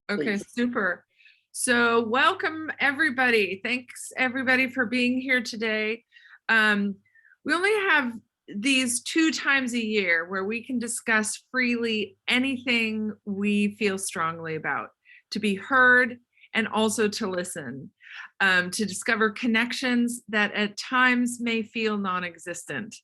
Okay, Please. super. So welcome everybody. Thanks everybody for being here today. We only have these 2 times a year where we can discuss freely anything we feel strongly about, to be heard and also to listen, to discover connections that at times may feel non-existent.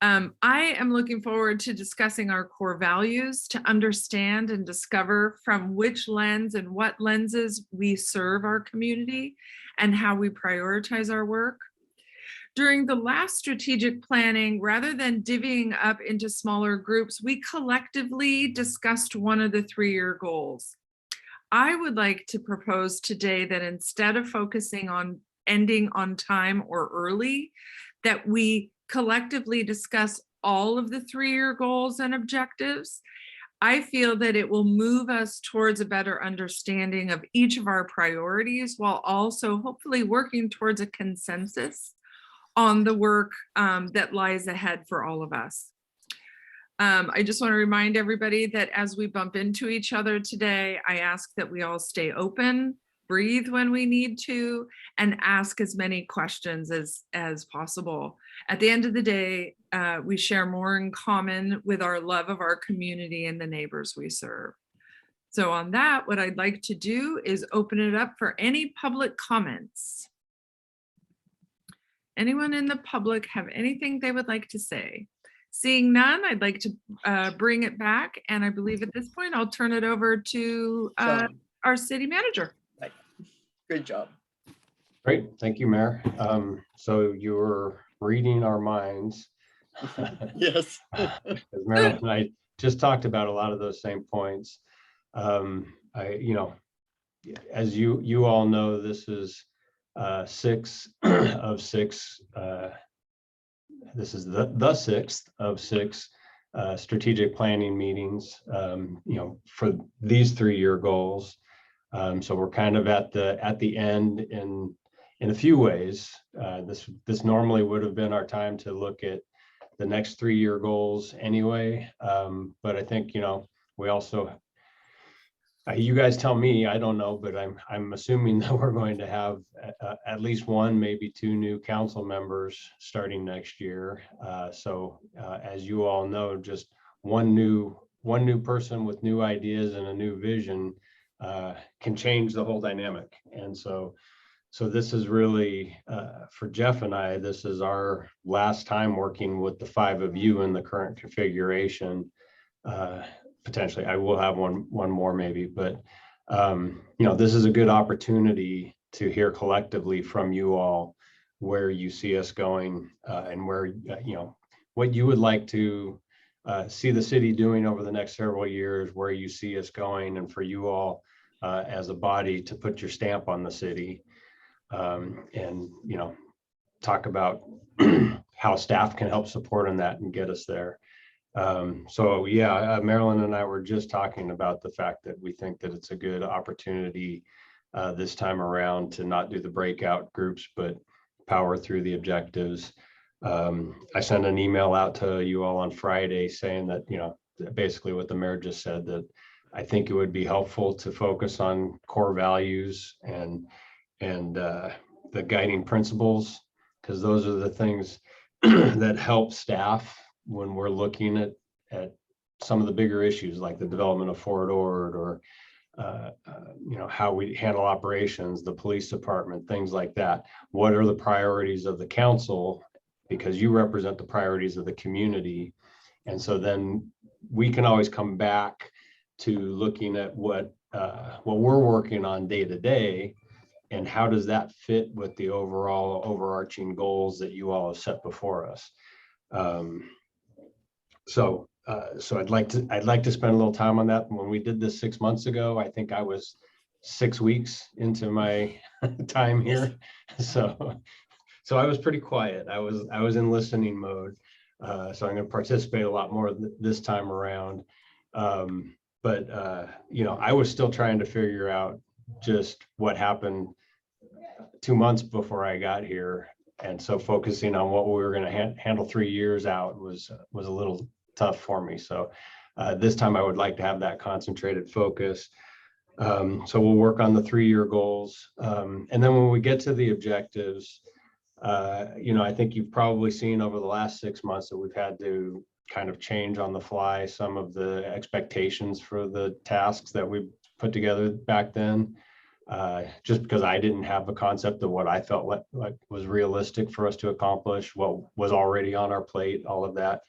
I am looking forward to discussing our core values to understand and discover from which lens and what lenses we serve our community and how we prioritize our work. During the last strategic planning, rather than divvying up into smaller groups, we collectively discussed one of the 3-year goals. I would like to propose today that instead of focusing on ending on time or early, that we collectively discuss all of the 3-year goals and objectives. I feel that it will move us towards a better understanding of each of our priorities while also hopefully working towards a consensus on the work that lies ahead for all of us. I just want to remind everybody that as we bump into each other today, I ask that we all stay open, breathe when we need to, and ask as many questions as possible. At the end of the day, we share more in common with our love of our community and the neighbors we serve. So on that, what I'd like to do is open it up for any public comments. Anyone in the public have anything they would like to say? Seeing none, I'd like to bring it back. And I believe at this point, I'll turn it over to our city manager. Right. Good job. Great, thank you, Mayor. So you're reading our minds. Yes. As Marilyn and I just talked about a lot of those same points. As you all know, this is 6 of 6. This is the 6th of 6 strategic planning meetings, for these 3-year goals. So we're kind of at the end in a few ways. This normally would have been our time to look at the next 3-year goals anyway. But I think, we also, you guys tell me, I don't know, but I'm assuming that we're going to have at least 1, maybe 2 new council members starting next year. So as you all know, just one new person with new ideas and a new vision can change the whole dynamic. And so this is really, for Jeff and I, this is our last time working with the 5 of you in the current configuration. Potentially, I will have one more maybe, but this is a good opportunity to hear collectively from you all where you see us going and where, what you would like to see the city doing over the next several years, where you see us going, and for you all as a body to put your stamp on the city and, talk about how staff can help support in that and get us there. Marilyn and I were just talking about the fact that we think that it's a good opportunity this time around to not do the breakout groups, but power through the objectives. I sent an email out to you all on Friday saying that, basically what the mayor just said, that I think it would be helpful to focus on core values and the guiding principles, because those are the things that help staff when we're looking at some of the bigger issues like the development of Fort Ord or how we handle operations, the police department, things like that. What are the priorities of the council? Because you represent the priorities of the community. And so then we can always come back to looking at what we're working on day to day, and how does that fit with the overall overarching goals that you all have set before us. So I'd like to spend a little time on that. When we did this 6 months ago, I think I was 6 weeks into my time here. So I was pretty quiet. I was in listening mode. So I'm going to participate a lot more this time around. But I was still trying to figure out just what happened 2 months before I got here. And so focusing on what we were going to handle 3 years out was a little tough for me. So this time I would like to have that concentrated focus. So we'll work on the 3-year goals. And then when we get to the objectives, I think you've probably seen over the last 6 months that we've had to kind of change on the fly some of the expectations for the tasks that we put together back then. Just because I didn't have a concept of what I felt like was realistic for us to accomplish, what was already on our plate, all of that.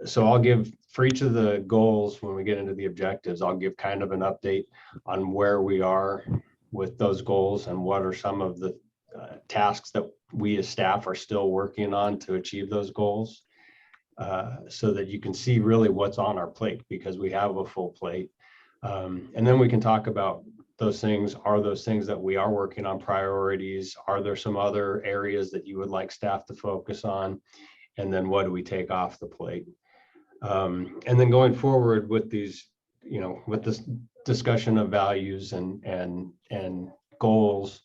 So I'll give, for each of the goals, when we get into the objectives, I'll give kind of an update on where we are with those goals and what are some of the tasks that we as staff are still working on to achieve those goals, so that you can see really what's on our plate, because we have a full plate. And then we can talk about those things. Are those things that we are working on priorities? Are there some other areas that you would like staff to focus on? And then what do we take off the plate? And then going forward with these, with this discussion of values and goals,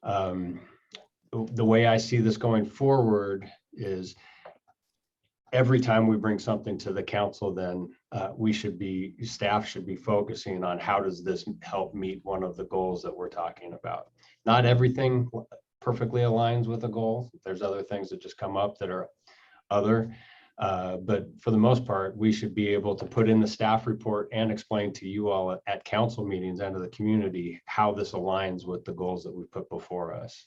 the way I see this going forward is every time we bring something to the council, then staff should be focusing on how does this help meet one of the goals that we're talking about. Not everything perfectly aligns with a goal. There's other things that just come up that are other, but for the most part, we should be able to put in the staff report and explain to you all at council meetings and to the community how this aligns with the goals that we put before us.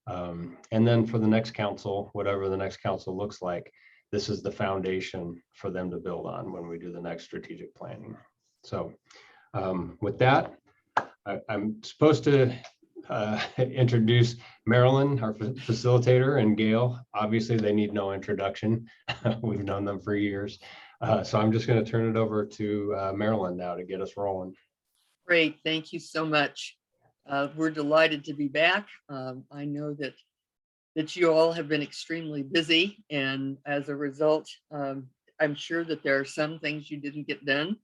And then for the next council, whatever the next council looks like, this is the foundation for them to build on when we do the next strategic planning. So with that, I'm supposed to introduce Marilyn, our facilitator, and Gail. Obviously, they need no introduction. We've known them for years. So I'm just going to turn it over to Marilyn now to get us rolling. Great. Thank you so much. We're delighted to be back. I know that you all have been extremely busy, and as a result, I'm sure that there are some things you didn't get done,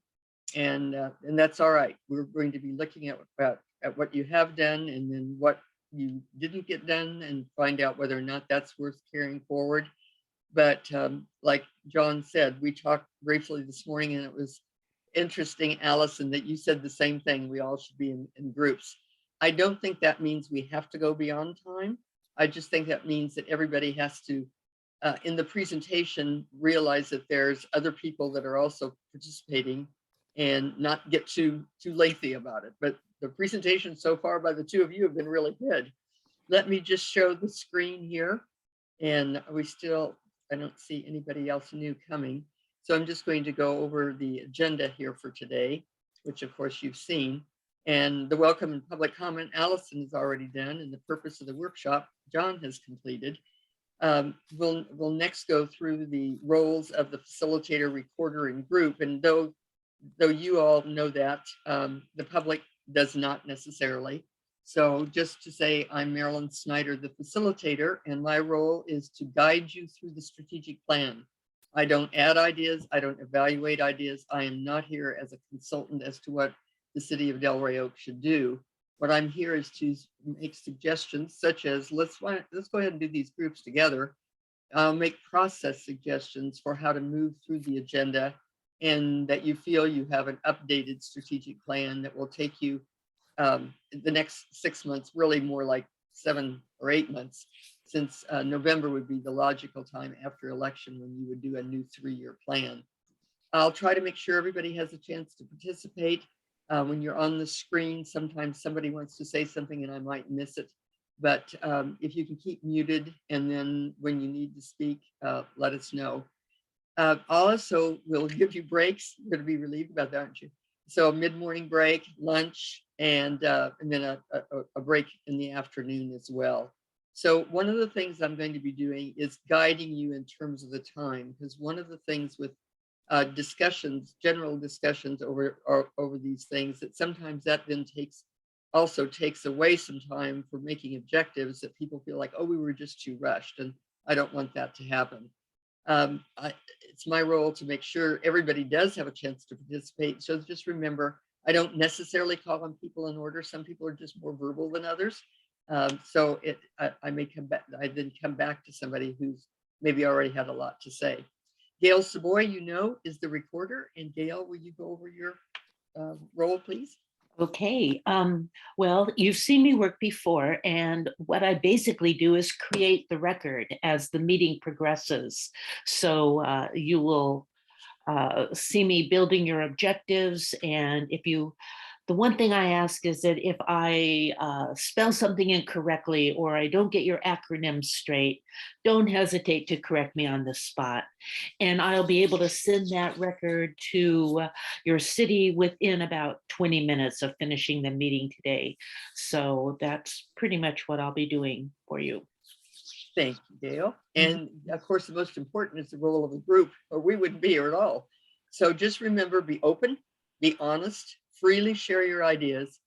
and that's all right. We're going to be looking at what you have done and then what you didn't get done, and find out whether or not that's worth carrying forward. But like John said, we talked briefly this morning, and it was interesting, Allison, that you said the same thing. We all should be in groups. I don't think that means we have to go beyond time. I just think that means that everybody has to, in the presentation, realize that there's other people that are also participating, and not get too lengthy about it. But the presentation so far by the two of you have been really good. Let me just show the screen here. And I don't see anybody else new coming. So I'm just going to go over the agenda here for today, which of course you've seen. And the welcome and public comment, Allison has already done, and the purpose of the workshop, John has completed. We'll next go through the roles of the facilitator, recorder, and group. And though you all know that, the public does not necessarily. So just to say, I'm Marilyn Snyder, the facilitator, and my role is to guide you through the strategic plan. I don't add ideas. I don't evaluate ideas. I am not here as a consultant as to what the city of Delray Oak should do. What I'm here is to make suggestions, such as let's go ahead and do these groups together. I'll make process suggestions for how to move through the agenda, and that you feel you have an updated strategic plan that will take you the next 6 months, really more like 7 or 8 months, since November would be the logical time after election when you would do a new 3-year plan. I'll try to make sure everybody has a chance to participate. When you're on the screen, sometimes somebody wants to say something and I might miss it. But if you can keep muted, and then when you need to speak, let us know. Also, we'll give you breaks. You're going to be relieved about that, aren't you? So a mid-morning break, lunch, and then a break in the afternoon as well. So one of the things I'm going to be doing is guiding you in terms of the time, because one of the things with general discussions over these things, that sometimes that then takes away some time for making objectives, that people feel like, oh, we were just too rushed, and I don't want that to happen. It's my role to make sure everybody does have a chance to participate. So just remember, I don't necessarily call on people in order. Some people are just more verbal than others. So I may come back. I then come back to somebody who's maybe already had a lot to say. Gail Savoy, is the recorder. And Gail, will you go over your role, please? Okay, well, you've seen me work before, and what I basically do is create the record as the meeting progresses. So you will see me building your objectives. And the one thing I ask is that if I spell something incorrectly or I don't get your acronyms straight, don't hesitate to correct me on the spot. And I'll be able to send that record to your city within about 20 minutes of finishing the meeting today. So that's pretty much what I'll be doing for you. Thank you, Gail. Mhm. And of course, the most important is the role of the group, or we wouldn't be here at all. So just remember, be open, be honest, freely share your ideas,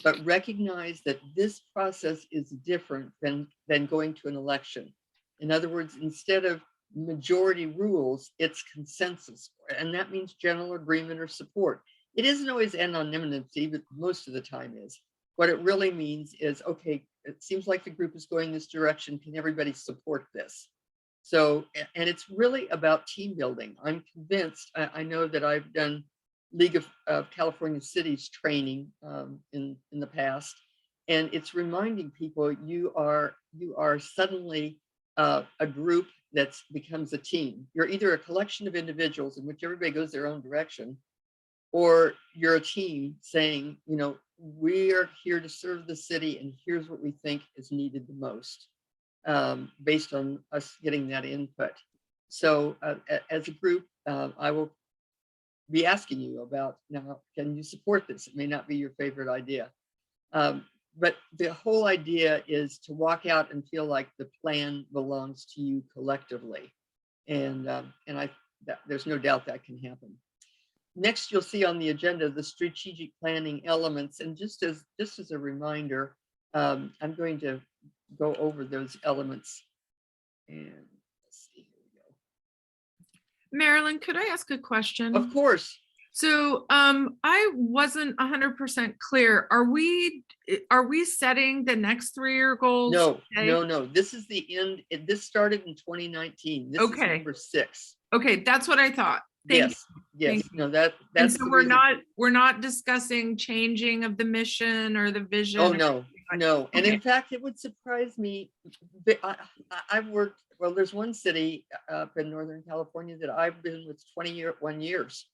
but recognize that this process is different than going to an election. In other words, instead of majority rules, it's consensus. And that means general agreement or support. It isn't always anonymity, but most of the time is. What it really means is, okay, it seems like the group is going this direction. Can everybody support this? So, and it's really about team building. I'm convinced, I know that I've done League of California Cities training in the past, and it's reminding people you are suddenly a group that becomes a team. You're either a collection of individuals in which everybody goes their own direction, or you're a team saying, you know, we are here to serve the city, and here's what we think is needed the most, based on us getting that input. So as a group, I will be asking you about, now, can you support this? It may not be your favorite idea. But the whole idea is to walk out and feel like the plan belongs to you collectively. And there's no doubt that can happen. Next, you'll see on the agenda the strategic planning elements. And just as a reminder, I'm going to go over those elements. And let's see, here we go. Marilyn, could I ask a question? Of course. So I wasn't 100% clear. Are we setting the next 3-year goals? No, today? no. This is the end. This started in 2019. This is number 6. Okay, that's what I thought. Thank you. Yes. Thank you. No, that's And so the we're reason. not discussing changing of the mission or the vision. Oh, or no, anything like no. And Okay. in fact, it would surprise me. I've worked, well, there's one city up in Northern California that I've been with 21 years.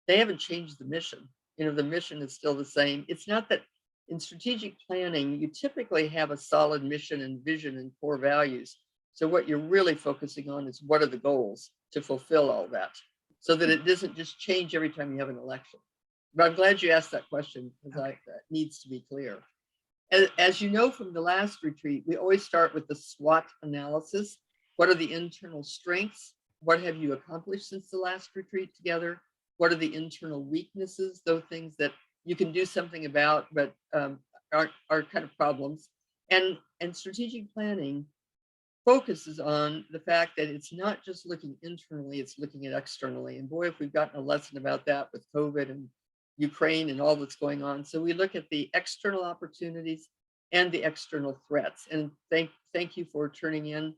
They haven't changed the mission. You know, the mission is still the same. It's not that in strategic planning, you typically have a solid mission and vision and core values. So what you're really focusing on is what are the goals to fulfill all that, so that it doesn't just change every time you have an election. But I'm glad you asked that question, because that needs to be clear. As you know from the last retreat, we always start with the SWOT analysis. What are the internal strengths? What have you accomplished since the last retreat together? What are the internal weaknesses, those things that you can do something about, but are kind of problems? And strategic planning focuses on the fact that it's not just looking internally, it's looking at externally. And boy, if we've gotten a lesson about that with COVID and Ukraine and all that's going on. So we look at the external opportunities and the external threats. And thank you for turning in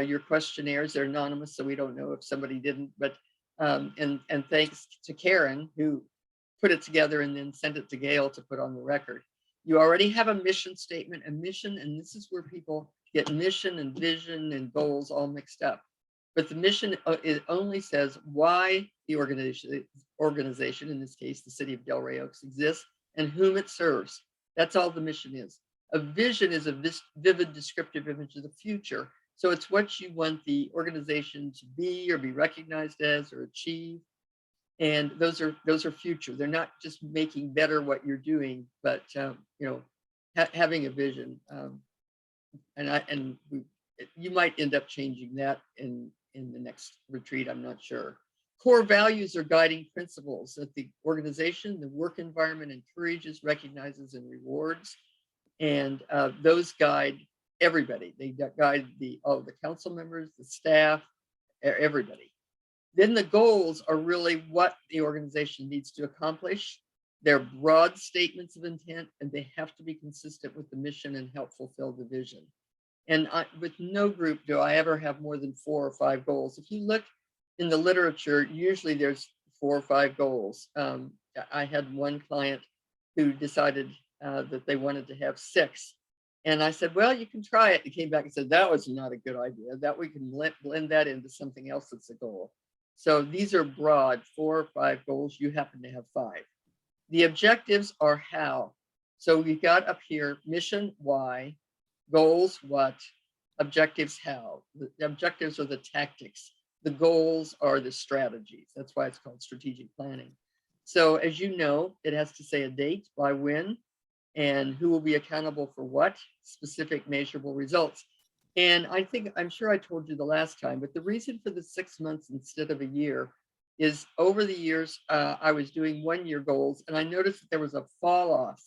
your questionnaires. They're anonymous, so we don't know if somebody didn't, but and thanks to Karen, who put it together and then sent it to Gail to put on the record. You already have a mission statement, and this is where people get mission and vision and goals all mixed up. But the mission, it only says why the organization, in this case, the city of Delray Oaks, exists and whom it serves. That's all the mission is. A vision is a vivid descriptive image of the future. So it's what you want the organization to be or be recognized as or achieve. And those are future. They're not just making better what you're doing, but having a vision. You might end up changing that in the next retreat. I'm not sure. Core values are guiding principles that the organization, the work environment encourages, recognizes, and rewards. And those guide everybody. They guide all the council members, the staff, everybody. Then the goals are really what the organization needs to accomplish. They're broad statements of intent, and they have to be consistent with the mission and help fulfill the vision. And with no group do I ever have more than 4 or 5 goals. If you look in the literature, usually there's 4 or 5 goals. I had one client who decided that they wanted to have 6. And I said, well, you can try it. He came back and said, that was not a good idea, that we can blend that into something else that's a goal. So these are broad, 4 or 5 goals. You happen to have 5. The objectives are how. So we've got up here, mission, why, goals, what, objectives, how. The objectives are the tactics. The goals are the strategies. That's why it's called strategic planning. So as you know, it has to say a date, by when, and who will be accountable for what, specific measurable results. And I'm sure I told you the last time, but the reason for the 6 months instead of a year is over the years, I was doing 1-year goals, and I noticed that there was a fall off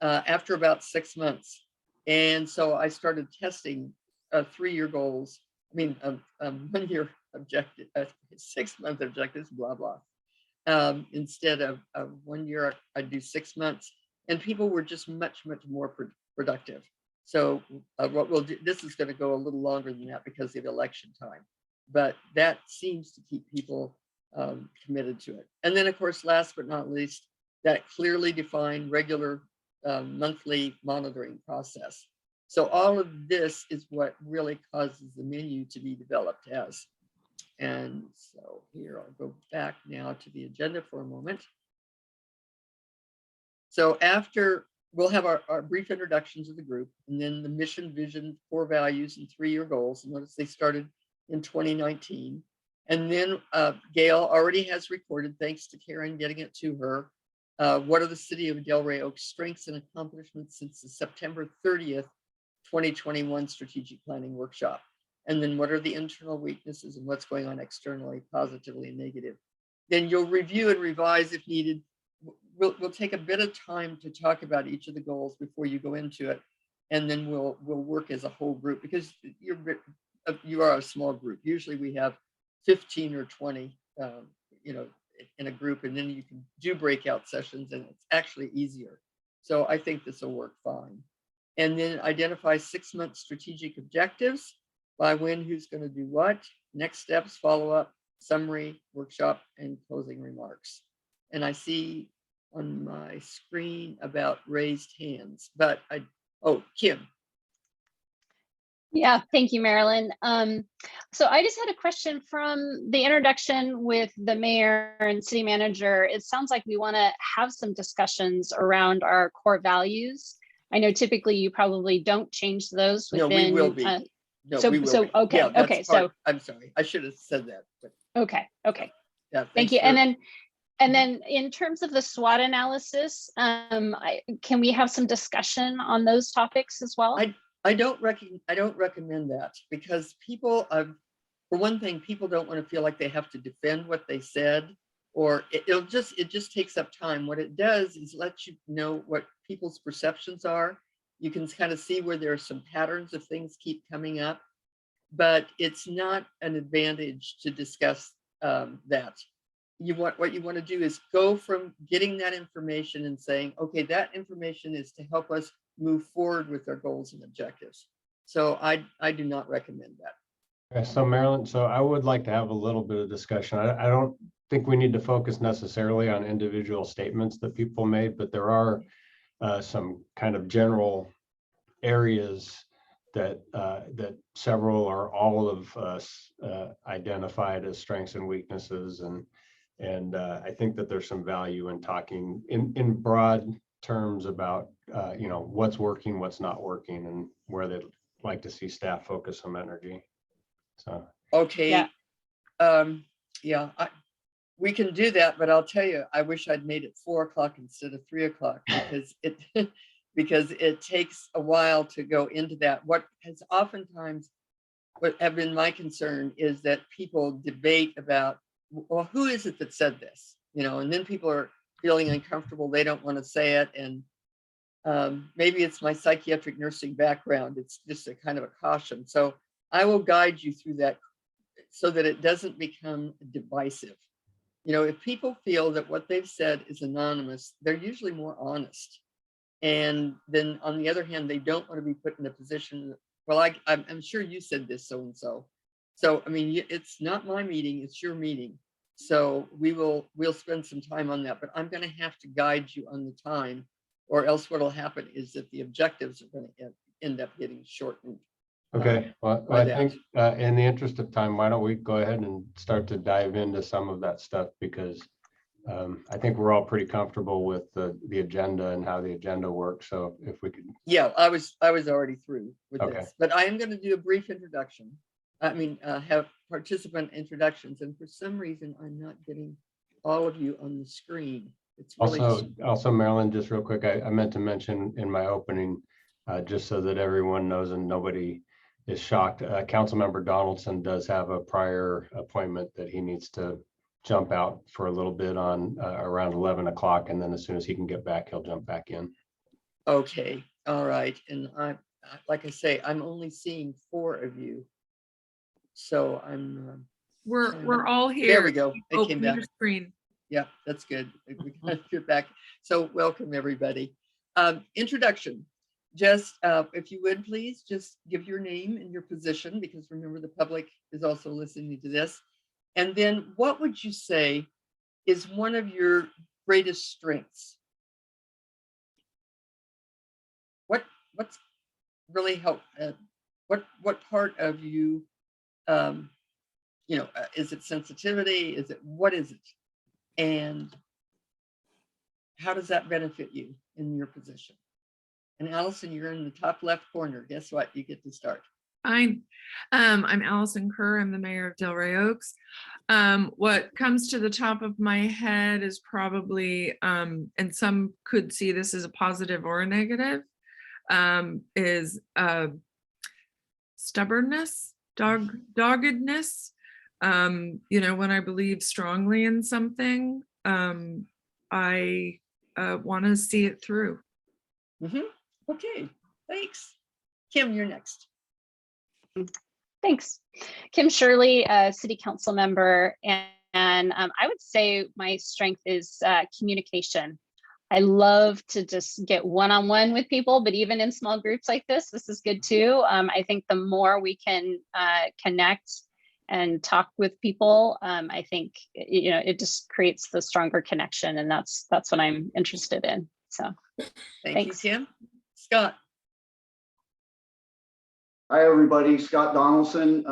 after about 6 months. And so I started testing 3-year goals. I mean, 1-year objective, 6-month objectives, blah, blah. Instead of 1 year, I'd do 6 months. And people were just much, much more productive. So what we'll do, this is going to go a little longer than that because of election time, but that seems to keep people committed to it. And then, of course, last but not least, that clearly defined regular monthly monitoring process. So all of this is what really causes the menu to be developed as. And so here, I'll go back now to the agenda for a moment. So after, we'll have our brief introductions of the group, and then the mission, vision, core values, and 3-year goals. And notice they started in 2019. And then Gail already has recorded, thanks to Karen getting it to her, what are the City of Delray Oaks strengths and accomplishments since the September 30th, 2021 strategic planning workshop. And then what are the internal weaknesses and what's going on externally, positively and negative. Then you'll review and revise if needed. We'll take a bit of time to talk about each of the goals before you go into it. And then we'll work as a whole group, because you are a small group. Usually we have 15 or 20, in a group, and then you can do breakout sessions, and it's actually easier. So I think this will work fine. And then identify 6-month strategic objectives, by when, who's going to do what, next steps, follow up, summary, workshop, and closing remarks. And I see on my screen about raised hands, but Kim. Yeah, thank you, Marilyn. So I just had a question from the introduction with the mayor and city manager. It sounds like we want to have some discussions around our core values. I know typically you probably don't change those within. No, we will be. No, we will be. Okay, yeah, okay. So I'm sorry, I should have said that. But, okay. yeah, Thank you. And then in terms of the SWOT analysis, can we have some discussion on those topics as well? I don't recommend that, because people, for one thing, people don't want to feel like they have to defend what they said, or it just takes up time. What it does is let you know what people's perceptions are. You can kind of see where there are some patterns of things keep coming up, but it's not an advantage to discuss that. What you want to do is go from getting that information and saying, okay, that information is to help us move forward with our goals and objectives. So I do not recommend that. Okay, so Marilyn, so I would like to have a little bit of discussion. I don't think we need to focus necessarily on individual statements that people made, but there are some kind of general areas that several or all of us identified as strengths and weaknesses, and I think that there's some value in talking in broad terms about what's working, what's not working, and where they'd like to see staff focus some energy. So okay, yeah, we can do that, but I'll tell you, I wish I'd made it 4 o'clock instead of 3 o'clock, because it takes a while to go into that. What have been my concern is that people debate about, well, who is it that said this? And then people are feeling uncomfortable. They don't want to say it. And maybe it's my psychiatric nursing background. It's just a kind of a caution. So I will guide you through that so that it doesn't become divisive. If people feel that what they've said is anonymous, they're usually more honest. And then on the other hand, they don't want to be put in a position, well, I'm sure you said this so-and-so. So, I mean, it's not my meeting, it's your meeting. So we'll spend some time on that, but I'm going to have to guide you on the time, or else what'll happen is that the objectives are going to end up getting shortened. Okay, well, by I that. think in the interest of time, why don't we go ahead and start to dive into some of that stuff, because I think we're all pretty comfortable with the agenda and how the agenda works. So if we could, Yeah, I was already through with Okay. this, but I am going to do a brief introduction. I mean, have participant introductions, and for some reason, I'm not getting all of you on the screen. It's really also Marilyn, just real quick, I meant to mention in my opening, just so that everyone knows and nobody is shocked, Councilmember Donaldson does have a prior appointment that he needs to jump out for a little bit on around 11 o'clock, and then as soon as he can get back, he'll jump back in. okay. All right, and like I say, I'm only seeing 4 of you, so I'm. We're all here. There we go. It came Open back. your screen. Yeah, that's good. We can get back. So welcome, everybody. Introduction. Just if you would please just give your name and your position, because remember the public is also listening to this. And then what would you say is one of your greatest strengths? What's really helped? What part of you, is it sensitivity? What is it? And how does that benefit you in your position? And Allison, you're in the top left corner. Guess what? You get to start. Fine. I'm Allison Kerr. I'm the mayor of Delray Oaks. What comes to the top of my head is probably, and some could see this as a positive or a negative, is stubbornness, doggedness. When I believe strongly in something, I want to see it through. Okay, thanks. Kim, you're next. Thanks. Kim Shirley, City Council member, and I would say my strength is communication. I love to just get one-on-one with people, but even in small groups like this is good too. I think the more we can connect and talk with people, I think it just creates the stronger connection, and that's what I'm interested in. So, Thanks. You, Kim. Scott. Hi, everybody. Scott Donaldson,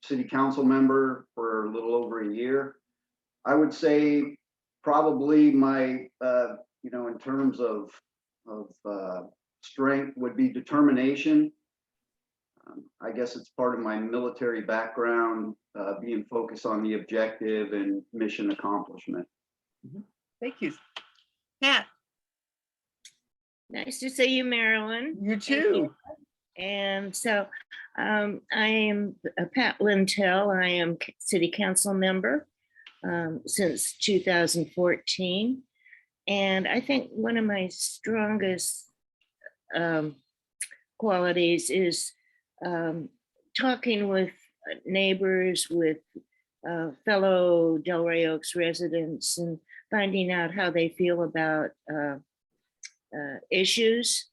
City Council member for a little over a year. I would say probably my, in terms of strength would be determination. I guess it's part of my military background, being focused on the objective and mission accomplishment. Thank you. Pat. Nice to see you, Marilyn. You too. And so I am Pat Lintel. I am city council member since 2014. And I think one of my strongest qualities is talking with neighbors, with fellow Delray Oaks residents, and finding out how they feel about issues.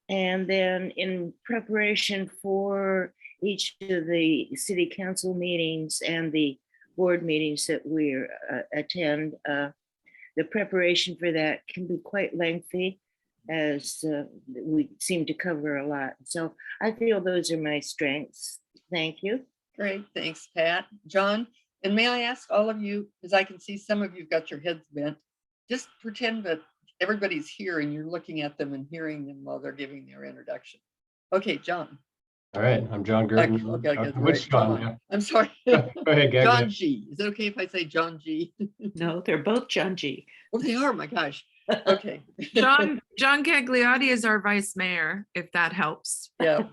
And then in preparation for each of the city council meetings and the board meetings that we attend, the preparation for that can be quite lengthy, as we seem to cover a lot. So I feel those are my strengths. Thank you. Great, thanks, Pat. John, and may I ask all of you, because I can see some of you've got your heads bent, just pretend that everybody's here and you're looking at them and hearing them while they're giving their introduction. Okay, John. All right, I'm John Gurdon. Okay, I got Which John? John. I'm sorry. Go ahead, Gag. John G. Is it okay if I say John G? No, they're both John G. Oh, they are, my gosh. Okay. John Cagliotti is our vice mayor, if that helps. Yeah,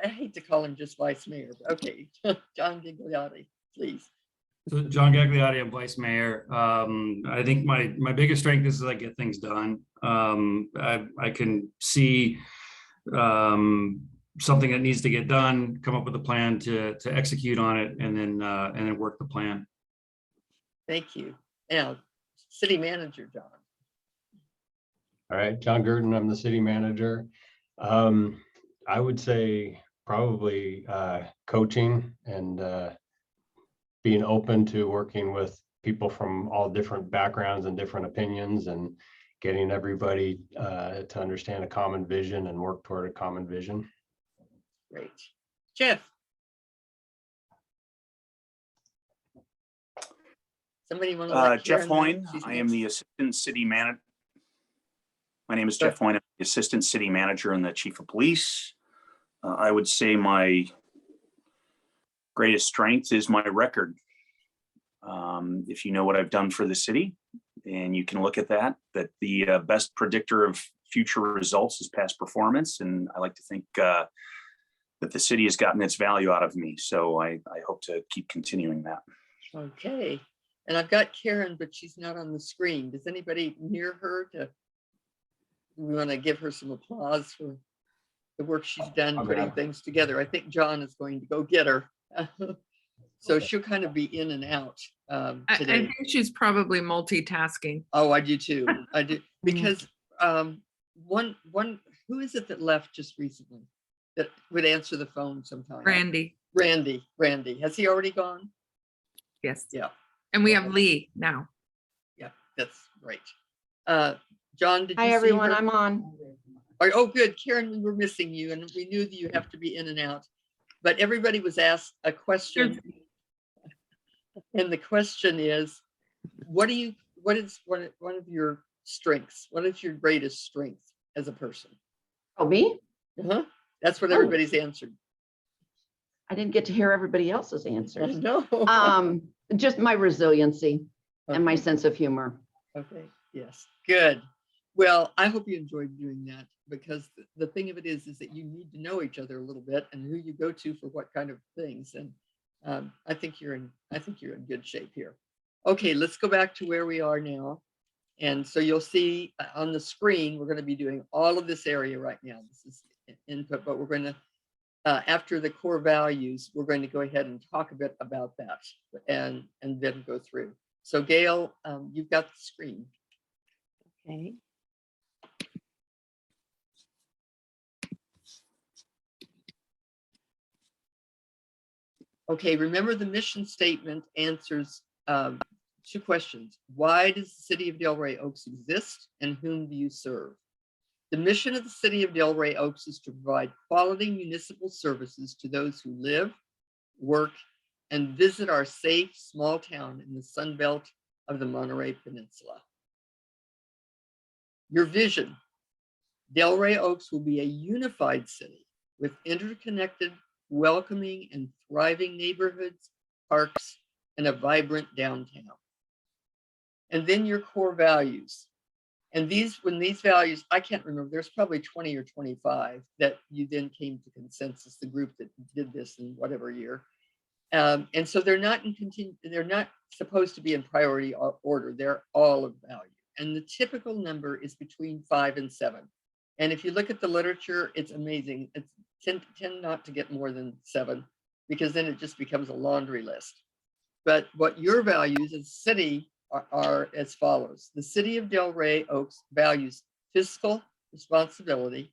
I hate to call him just vice mayor, but okay. John Gigliotti, please. So John Gagliotti, I'm vice mayor. I think my biggest strength is I get things done. I can see something that needs to get done, come up with a plan to execute on it, and then work the plan. Thank you. Now, city manager, John. All right, John Gurdon, I'm the city manager. I would say probably coaching and being open to working with people from all different backgrounds and different opinions, and getting everybody to understand a common vision and work toward a common vision. Great. Jeff? Somebody want to? Jeff Hoyne, I am the Assistant City Manager. My name is Jeff Hoyne, I'm the Assistant City Manager and the Chief of Police. I would say my greatest strength is my record. If you know what I've done for the city, and you can look at that the best predictor of future results is past performance. And I like to think that the city has gotten its value out of me. So I hope to keep continuing that. Okay. And I've got Karen, but she's not on the screen. Does anybody near her we want to give her some applause for the work she's done putting things together? I think John is going to go get her. So she'll kind of be in and out I today. think she's probably multitasking. Oh, I do too. I do, because one who is it that left just recently that would answer the phone sometime? Randy, Randy. Has he already gone? yes. Yeah. And we have Lee now. Yeah, that's right. John, did you Hi, see everyone. her? I'm on. Oh, good. Karen, we were missing you, and we knew that you have to be in and out. But everybody was asked a question. And the question is, what is one of your strengths? What is your greatest strength as a person? Oh, me? That's what Oh. everybody's answered. I didn't get to hear everybody else's answers. No. Just my resiliency and my Okay. sense of humor. Okay, yes, good. Well, I hope you enjoyed doing that, because the thing of it is that you need to know each other a little bit and who you go to for what kind of things. And I think you're in good shape here. Okay, let's go back to where we are now. And so you'll see on the screen, we're going to be doing all of this area right now. This is input, but we're going to, after the core values, we're going to go ahead and talk a bit about that and then go through. So Gail, you've got the screen. Okay. Okay, remember the mission statement answers two questions. Why does the city of Delray Oaks exist, and whom do you serve? The mission of the city of Delray Oaks is to provide quality municipal services to those who live, work, and visit our safe small town in the Sun Belt of the Monterey Peninsula. Your vision: Delray Oaks will be a unified city with interconnected, welcoming, and thriving neighborhoods, parks, and a vibrant downtown. And then your core values. And when these values, I can't remember, there's probably 20 or 25 that you then came to consensus, the group that did this in whatever year. And so they're not supposed to be in priority order. They're all of value. And the typical number is between 5 and 7. And if you look at the literature, it's amazing. It's tend not to get more than 7, because then it just becomes a laundry list. But what your values as a city are as follows. The city of Delray Oaks values fiscal responsibility,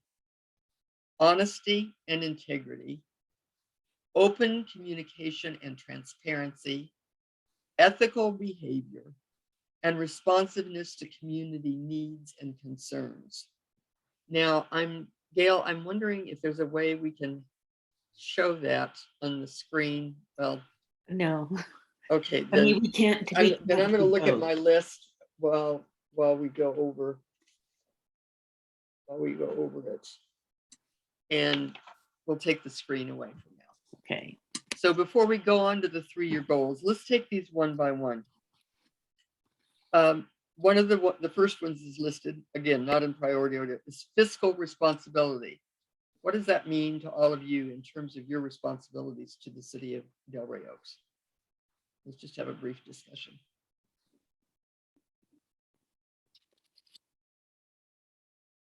honesty and integrity, open communication and transparency, ethical behavior, and responsiveness to community needs and concerns. Now, Gail, I'm wondering if there's a way we can show that on the screen. Well, No, okay, I mean, we can't. then I'm going to look at my list while we go over it, and we'll take the screen away from now. Okay. So before we go on to the 3-year goals, let's take these one by one. One of the first ones is listed, again, not in priority order, is fiscal responsibility. What does that mean to all of you in terms of your responsibilities to the city of Delray Oaks? Let's just have a brief discussion.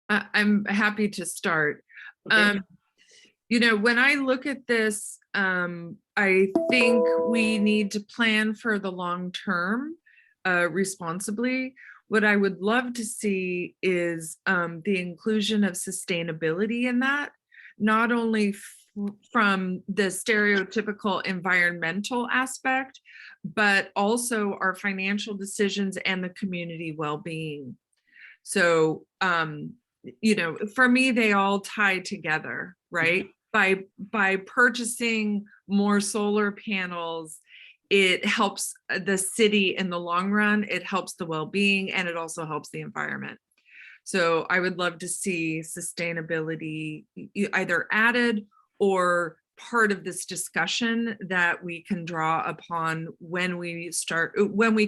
I'm happy to start. Okay. When I look at this, I think we need to plan for the long term responsibly. What I would love to see is the inclusion of sustainability in that, not only from the stereotypical environmental aspect, but also our financial decisions and the community well-being. So, for me, they all tie together, right? By purchasing more solar panels, it helps the city in the long run, it helps the well-being, and it also helps the environment. So I would love to see sustainability either added or part of this discussion that we can draw upon when we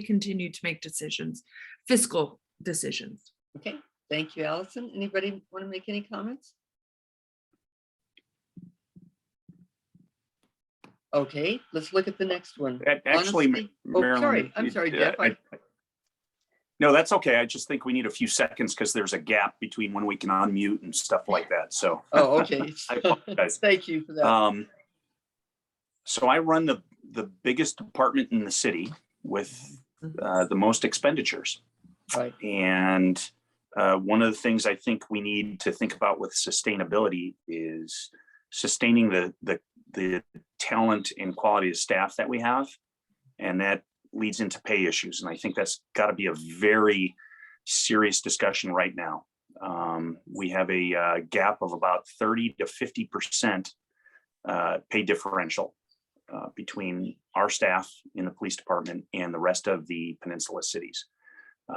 continue to make decisions, fiscal decisions. Okay, thank you, Allison. Anybody want to make any comments? Okay, let's look at the next one. Actually, Honesty- Marilyn, sorry, I'm sorry, Jeff. No, that's okay. I just think we need a few seconds because there's a gap between when we can unmute and stuff like that. So. Oh, okay. I apologize. Thank you for that. So I run the biggest department in the city with the most expenditures. Right. And one of the things I think we need to think about with sustainability is sustaining the talent and quality of staff that we have. And that leads into pay issues. And I think that's got to be a very serious discussion right now. We have a gap of about 30 to 50% pay differential between our staff in the police department and the rest of the peninsula cities.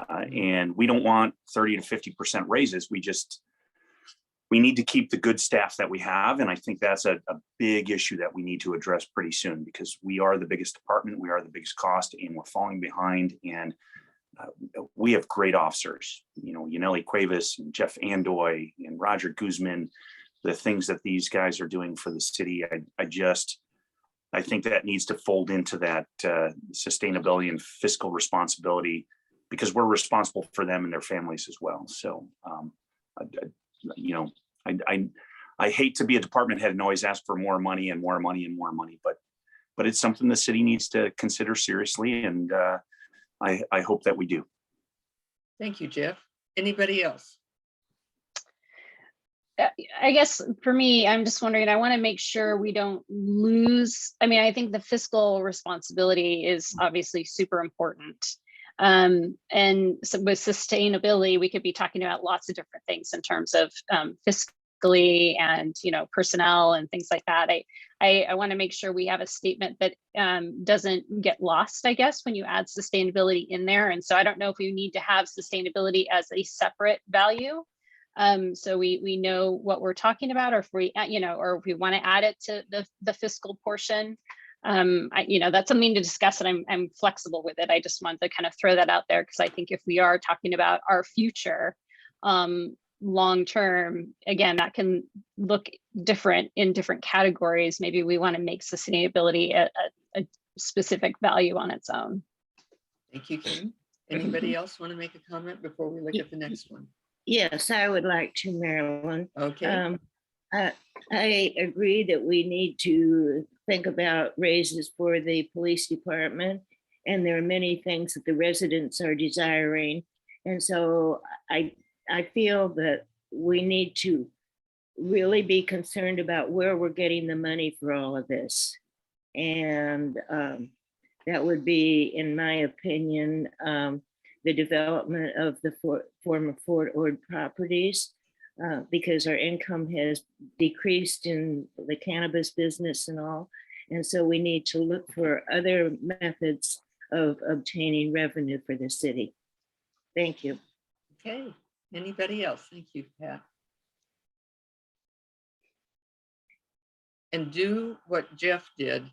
And we don't want 30 to 50% raises. We need to keep the good staff that we have. And I think that's a big issue that we need to address pretty soon, because we are the biggest department, we are the biggest cost, and we're falling behind. And we have great officers, Yaneli Cuevas and Jeff Andoy and Roger Guzman, the things that these guys are doing for the city. I think that needs to fold into that sustainability and fiscal responsibility, because we're responsible for them and their families as well. So, I hate to be a department head and always ask for more money and more money and more money, but it's something the city needs to consider seriously. And I hope that we do. Thank you, Jeff. Anybody else? I guess for me, I'm just wondering, I want to make sure we don't lose. I mean, I think the fiscal responsibility is obviously super important. And so with sustainability, we could be talking about lots of different things in terms of fiscally and, personnel and things like that. I want to make sure we have a statement that doesn't get lost, I guess, when you add sustainability in there. And so I don't know if we need to have sustainability as a separate value. So we know what we're talking about, or if we, or if we want to add it to the fiscal portion. That's something to discuss, and I'm flexible with it. I just wanted to kind of throw that out there, because I think if we are talking about our future long term, again, that can look different in different categories. Maybe we want to make sustainability a specific value on its own. Thank you, Kim. Anybody else want to make a comment before we look at the next one? Yes, I would like to, Marilyn. Okay. I agree that we need to think about raises for the police department, and there are many things that the residents are desiring. And so I feel that we need to really be concerned about where we're getting the money for all of this. And that would be, in my opinion, the development of the former Fort Ord properties, because our income has decreased in the cannabis business and all. And so we need to look for other methods of obtaining revenue for the city. Thank you. Okay. Anybody else? Thank you, Pat. And do what Jeff did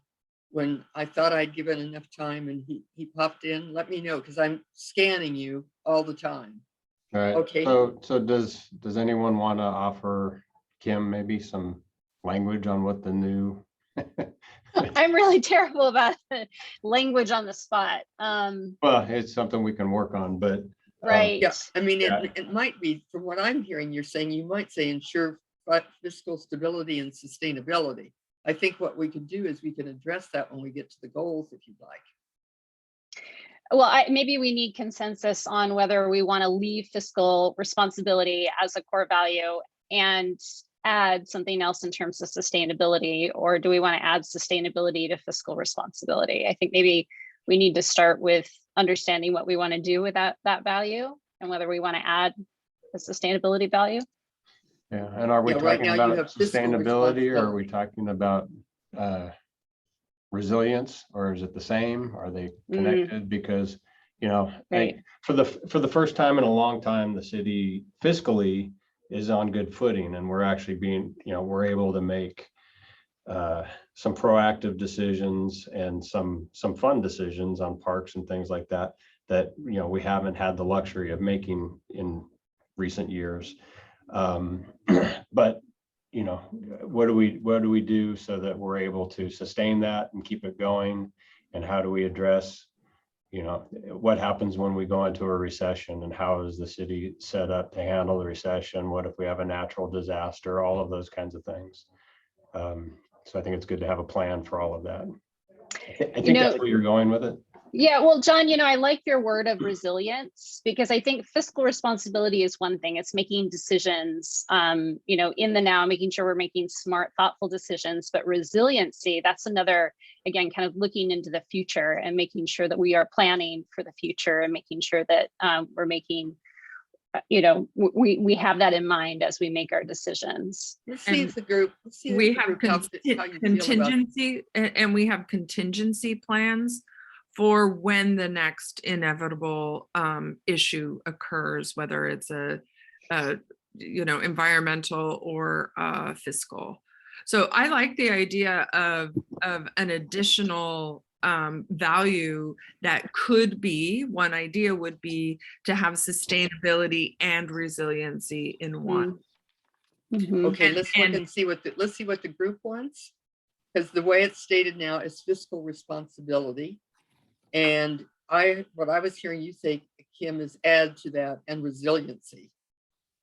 when I thought I'd given enough time and he popped in. Let me know, because I'm scanning you all the time. All right. Okay. So does anyone want to offer Kim maybe some language on what the new? I'm really terrible about language on the spot. Well, it's something we can work on, but. Right. Yeah, I mean, Yeah. it might be, from what I'm hearing, you're saying you might say ensure fiscal stability and sustainability. I think what we could do is we can address that when we get to the goals, if you'd like. Well, maybe we need consensus on whether we want to leave fiscal responsibility as a core value and add something else in terms of sustainability, or do we want to add sustainability to fiscal responsibility? I think maybe we need to start with understanding what we want to do with that value and whether we want to add a sustainability value. Yeah, and are we Yeah, right talking now you about have fiscal sustainability, or are we responsibility. talking about resilience, or is it the same? Are they connected? Because, you know, Right. for the first time in a long time, the city fiscally is on good footing, and we're actually being, you know, we're able to make some proactive decisions and some fun decisions on parks and things like that, that, you know, we haven't had the luxury of making in recent years. But, you know, what do we do so that we're able to sustain that and keep it going? And how do we address, you know, what happens when we go into a recession, and how is the city set up to handle the recession? What if we have a natural disaster? All of those kinds of things. So I think it's good to have a plan for all of that. I think that's where you're going with it. Yeah, well, John, I like your word of resilience, because I think fiscal responsibility is one thing. It's making decisions, in the now, making sure we're making smart, thoughtful decisions. But resiliency, that's another, again, kind of looking into the future and making sure that we are planning for the future, and making sure that we're making, we have that in mind as we make our decisions. Let's see if the group, We have how you feel about contingency, and we have contingency plans for when the next inevitable issue occurs, whether it's a environmental or fiscal. So I like the idea of an additional value that could be, one idea would be to have sustainability and resiliency in one. Mhm. Okay, let's look and see what the group wants, because the way it's stated now is fiscal responsibility. And what I was hearing you say, Kim, is add to that and resiliency.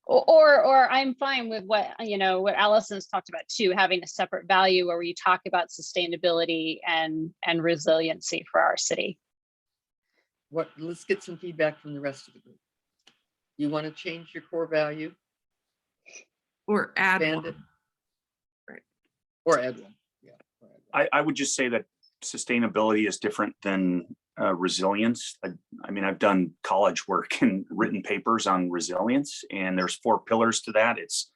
Or I'm fine with what Allison's talked about too, having a separate value where we talk about sustainability and resiliency for our city. Let's get some feedback from the rest of the group. You want to change your core value? Or add Expand one. it? Right. Or add one. Yeah. or add one. I would just say that sustainability is different than resilience. I mean, I've done college work and written papers on resilience, and there's 4 pillars to that. It's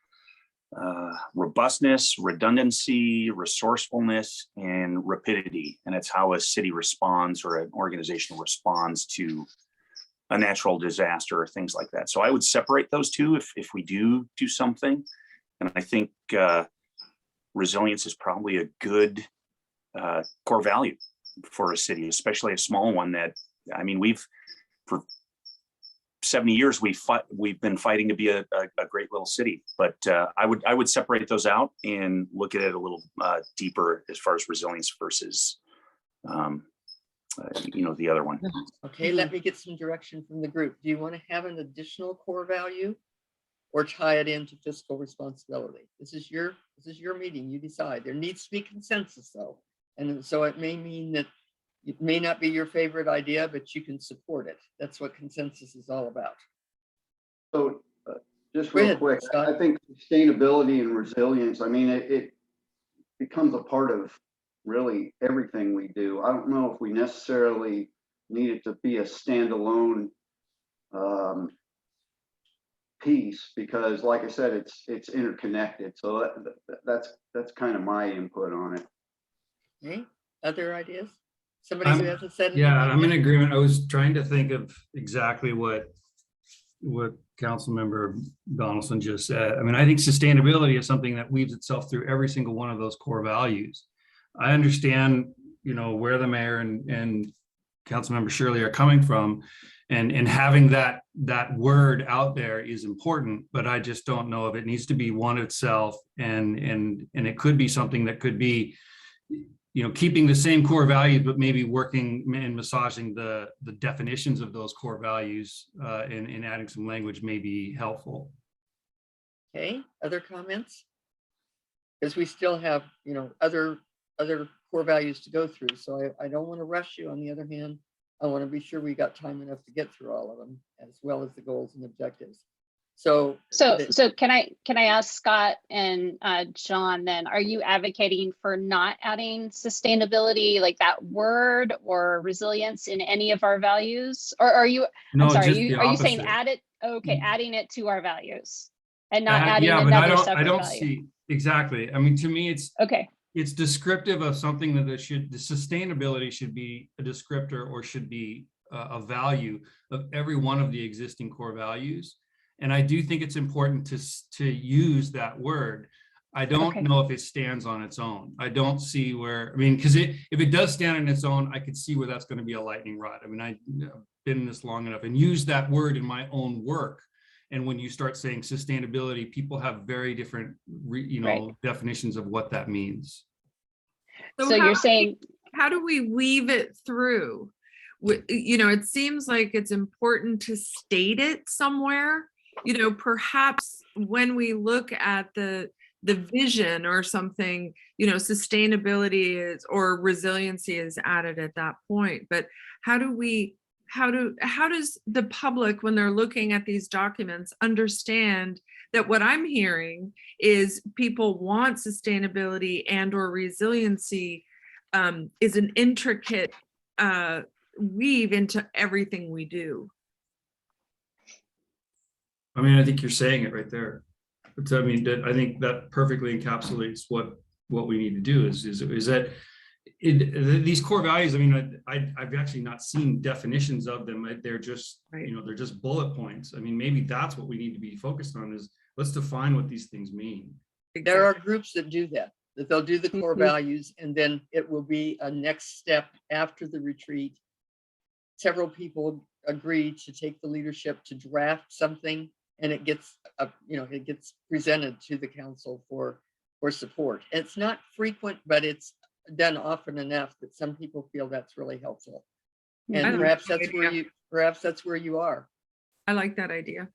robustness, redundancy, resourcefulness, and rapidity. And it's how a city responds, or an organization responds to a natural disaster or things like that. So I would separate those two if we do something. And I think resilience is probably a good core value for a city, especially a small one that, I mean, for 70 years, we've been fighting to be a great little city. But I would separate those out and look at it a little deeper as far as resilience versus the other one. Okay, let me get some direction from the group. Do you want to have an additional core value or tie it into fiscal responsibility? This is your meeting. You decide. There needs to be consensus though. And so it may mean that it may not be your favorite idea, but you can support it. That's what consensus is all about. So just Go real ahead, quick, Scott. I think sustainability and resilience, I mean, it becomes a part of really everything we do. I don't know if we necessarily need it to be a standalone piece, because like I said, it's interconnected. So that's kind of my input on it. Okay, other ideas? Somebody who hasn't said anything? Yeah, I'm in yet? agreement. I was trying to think of exactly what Councilmember Donaldson just said. I mean, I think sustainability is something that weaves itself through every single one of those core values. I understand, where the mayor and Councilmember Shirley are coming from, and having that word out there is important, but I just don't know if it needs to be one itself, and it could be something that could be, keeping the same core values, but maybe working and massaging the definitions of those core values and adding some language may be helpful. Okay, other comments? Because we still have, other core values to go through. So I don't want to rush you. On the other hand, I want to be sure we got time enough to get through all of them, as well as the goals and objectives. So. So, the- so can I ask Scott and John then, are you advocating for not adding sustainability, like that word, or resilience in any of our values? Or are you, No, I'm sorry, just the are you saying opposite. add it, okay, Mm. adding it to our values and not adding Yeah, but I another don't, I separate don't value? see, exactly. I mean, to me, Okay, it's descriptive of something that the sustainability should be a descriptor or should be a value of every one of the existing core values. And I do think it's important to use that word. I don't Okay. know if it stands on its own. I don't see where, I mean, because if it does stand on its own, I could see where that's going to be a lightning rod. I mean, I've been in this long enough and use that word in my own work. And when you start saying sustainability, people have very different, Right. definitions of what that means. so how you're do saying, how do we weave it through? You know, it seems like it's important to state it somewhere. You know, perhaps when we look at the vision or something, you know, sustainability is, or resiliency is added at that point. But how does the public, when they're looking at these documents, understand that what I'm hearing is people want sustainability and or resiliency is an intricate weave into everything we do? I mean, I think you're saying it right there. But I mean, I think that perfectly encapsulates what we need to do is that these core values. I mean, I've actually not seen definitions of them. They're just, Right. they're just bullet points. I mean, maybe that's what we need to be focused on is let's define what these things mean. There are groups that do that they'll do the core Mhm. values, and then it will be a next step after the retreat. Several people agree to take the leadership to draft something, and it gets it gets presented to the council for support. It's not frequent, but it's done often enough that some people feel that's really helpful. I And like perhaps that that's where you are. I like that idea.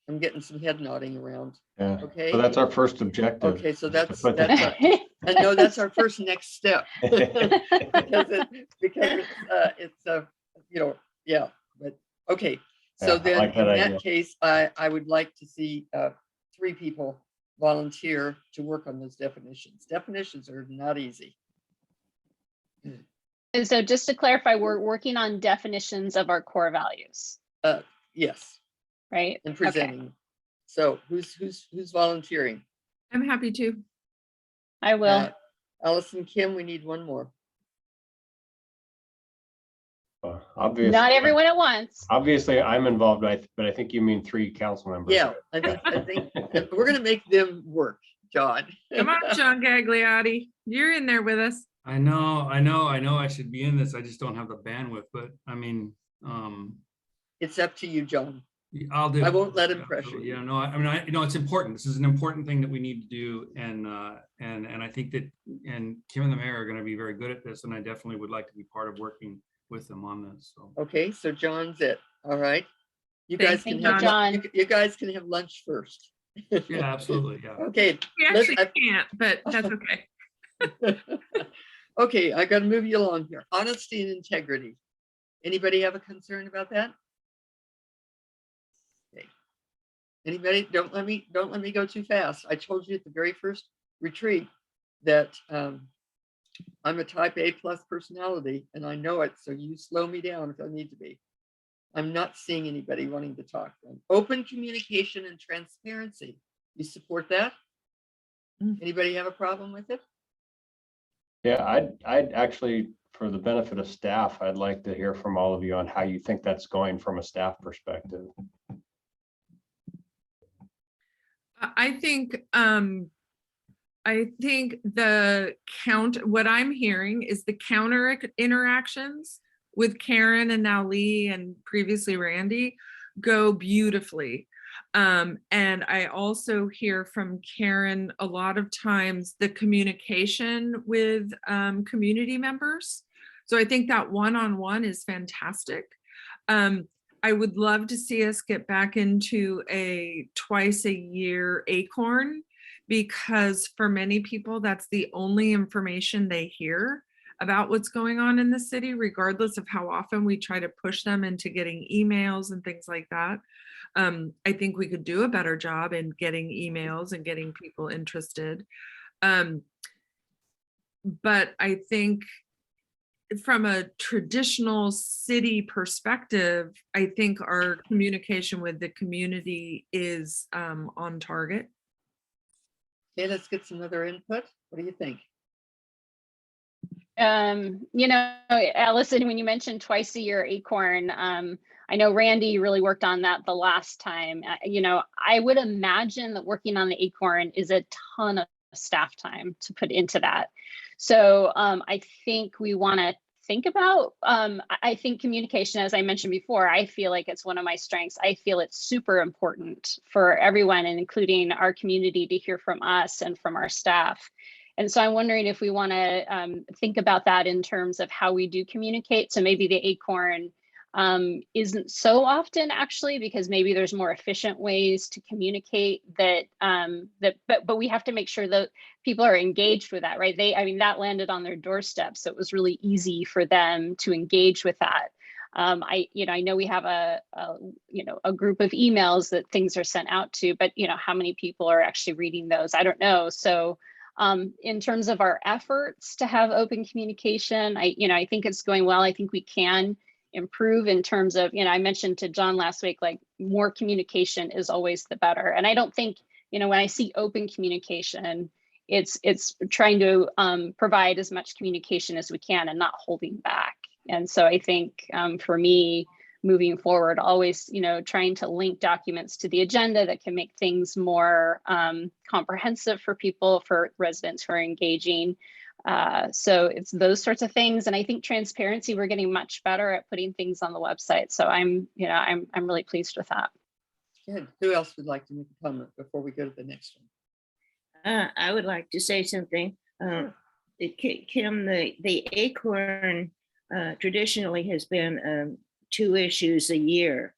I'm getting some head nodding around. Yeah, Okay. so that's our first objective. Okay, so is to that's put that- I know that's our first next step. because it's yeah, but okay. So Yeah, I then like in that that idea. case, I would like to see 3 people volunteer to work on those definitions. Definitions are not easy. and so just to clarify, we're working on definitions of our core values, Yes, right? and Okay. presenting. So who's volunteering? I'm happy to. I will. Allison, Kim, we need one more. Obviously, Not everyone at once. obviously I'm involved, but I think you mean 3 council members. Yeah, I think we're gonna make them work, John. Come on, John Gagliotti. You're in there with us. I know I should be in this. I just don't have the bandwidth, but I mean, It's up to you, John. I'll do. I won't let him Yeah, pressure you. Yeah, no, I mean, it's important. This is an important thing that we need to do. And I think that, and Kim and the mayor are going to be very good at this. And I definitely would like to be part of working with them on this. So, Okay, so John's it. All right. You Thank guys you, can have, John. you guys can have lunch first. yeah, absolutely. Yeah. Okay. We let's- actually can't, but that's okay. Okay, I gotta move you along here. Honesty and integrity. Anybody have a concern about that? Okay. Anybody? Don't let me go too fast. I told you at the very first retreat that I'm a type A+ personality, and I know it, so you slow me down if I need to be. I'm not seeing anybody wanting to talk. Open communication and transparency. You support that? Anybody have a problem with it? Yeah, I'd actually, for the benefit of staff, I'd like to hear from all of you on how you think that's going from a staff perspective. I think what I'm hearing is the counter interactions with Karen and now Lee and previously Randy go beautifully. And I also hear from Karen a lot of times the communication with community members. So I think that one-on-one is fantastic. I would love to see us get back into a twice a year ACORN, because for many people, that's the only information they hear about what's going on in the city, regardless of how often we try to push them into getting emails and things like that. I think we could do a better job in getting emails and getting people interested. But I think from a traditional city perspective, I think our communication with the community is on target. Okay, let's get some other input. What do you think? You know, Allison, when you mentioned twice a year Acorn, I know Randy really worked on that the last time. You know, I would imagine that working on the Acorn is a ton of staff time to put into that. So I think we want to think about, I think communication, as I mentioned before, I feel like it's one of my strengths. I feel it's super important for everyone, and including our community, to hear from us and from our staff. And so I'm wondering if we want to think about that in terms of how we do communicate. So maybe the Acorn isn't so often, actually, because maybe there's more efficient ways to communicate that, but we have to make sure that people are engaged with that, right? I mean, that landed on their doorstep, so it was really easy for them to engage with that. I know we have a group of emails that things are sent out to, but how many people are actually reading those? I don't know. So in terms of our efforts to have open communication, I think it's going well. I think we can improve in terms of, I mentioned to John last week, like, more communication is always the better. And I don't think, when I see open communication, it's trying to provide as much communication as we can and not holding back. And so I think for me, moving forward, always, trying to link documents to the agenda that can make things more comprehensive for people, for residents who are engaging. So it's those sorts of things. And I think transparency, we're getting much better at putting things on the website. So I'm really pleased with that. Good. Who else would like to make a comment before we go to the next one? I would like to say something. Kim, the Acorn traditionally has been 2 issues a year.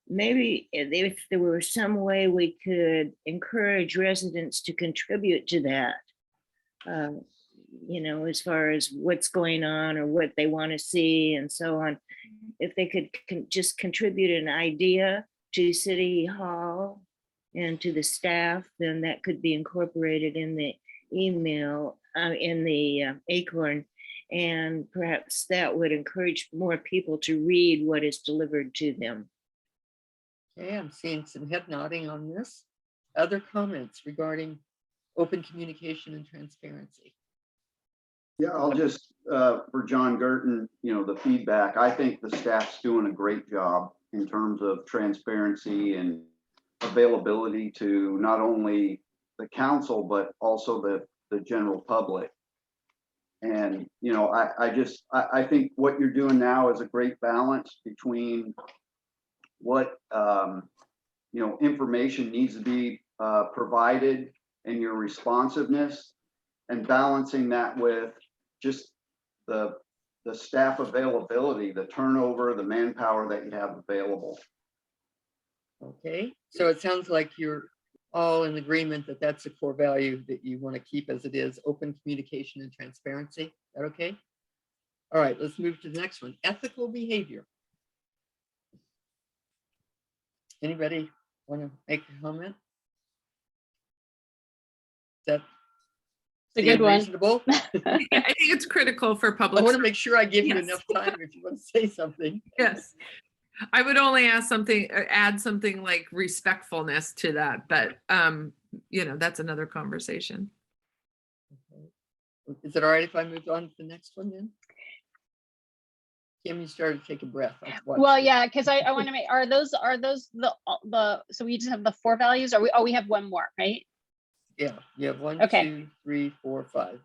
Maybe if there were some way we could encourage residents to contribute to that, as far as what's going on or what they want to see and so on. If they could just contribute an idea to City Hall and to the staff, then that could be incorporated in the email, in the Acorn. And perhaps that would encourage more people to read what is delivered to them. Okay, I'm seeing some head nodding on this. Other comments regarding open communication and transparency? Yeah, I'll just, for John Gerton, the feedback, I think the staff's doing a great job in terms of transparency and availability to not only the council, but also the general public. And, I think what you're doing now is a great balance between what, information needs to be provided and your responsiveness, and balancing that with just the staff availability, the turnover, the manpower that you have available. Okay, so it sounds like you're all in agreement that that's a core value that you want to keep as it is, open communication and transparency. Is that okay? All right, let's move to the next one. Ethical behavior. Anybody want to make a comment? Is that a good one. reasonable? I think it's critical for I public. want to make sure I give you Yes. enough time if you want to say something. Yes. I would only add something like respectfulness to that, but that's another conversation. Okay. Is it all right if I move on to the next one then? Kim, you started to take a breath. Well, yeah, because I want to make, are those the, so we just have the 4 values, or we have one more, right? Yeah, you have 1, Okay. 2, 3, 4, 5.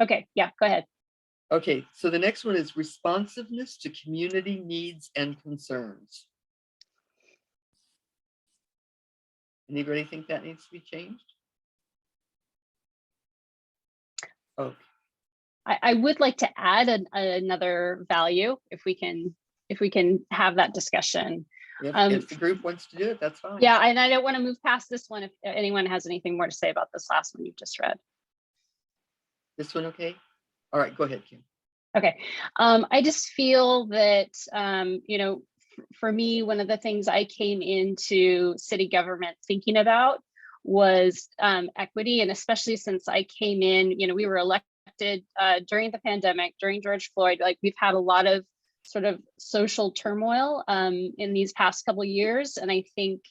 Okay, yeah, go ahead. Okay, so the next one is responsiveness to community needs and concerns. Anybody think that needs to be changed? Okay. I would like to add another value if we can have that discussion. If the group wants to do it, that's fine. Yeah, and I don't want to move past this one if anyone has anything more to say about this last one you just read. This one, okay? All right, go ahead, Kim. Okay, I just feel that, for me, one of the things I came into city government thinking about was equity. And especially since I came in, we were elected during the pandemic, during George Floyd, like we've had a lot of sort of social turmoil in these past couple of years. And I think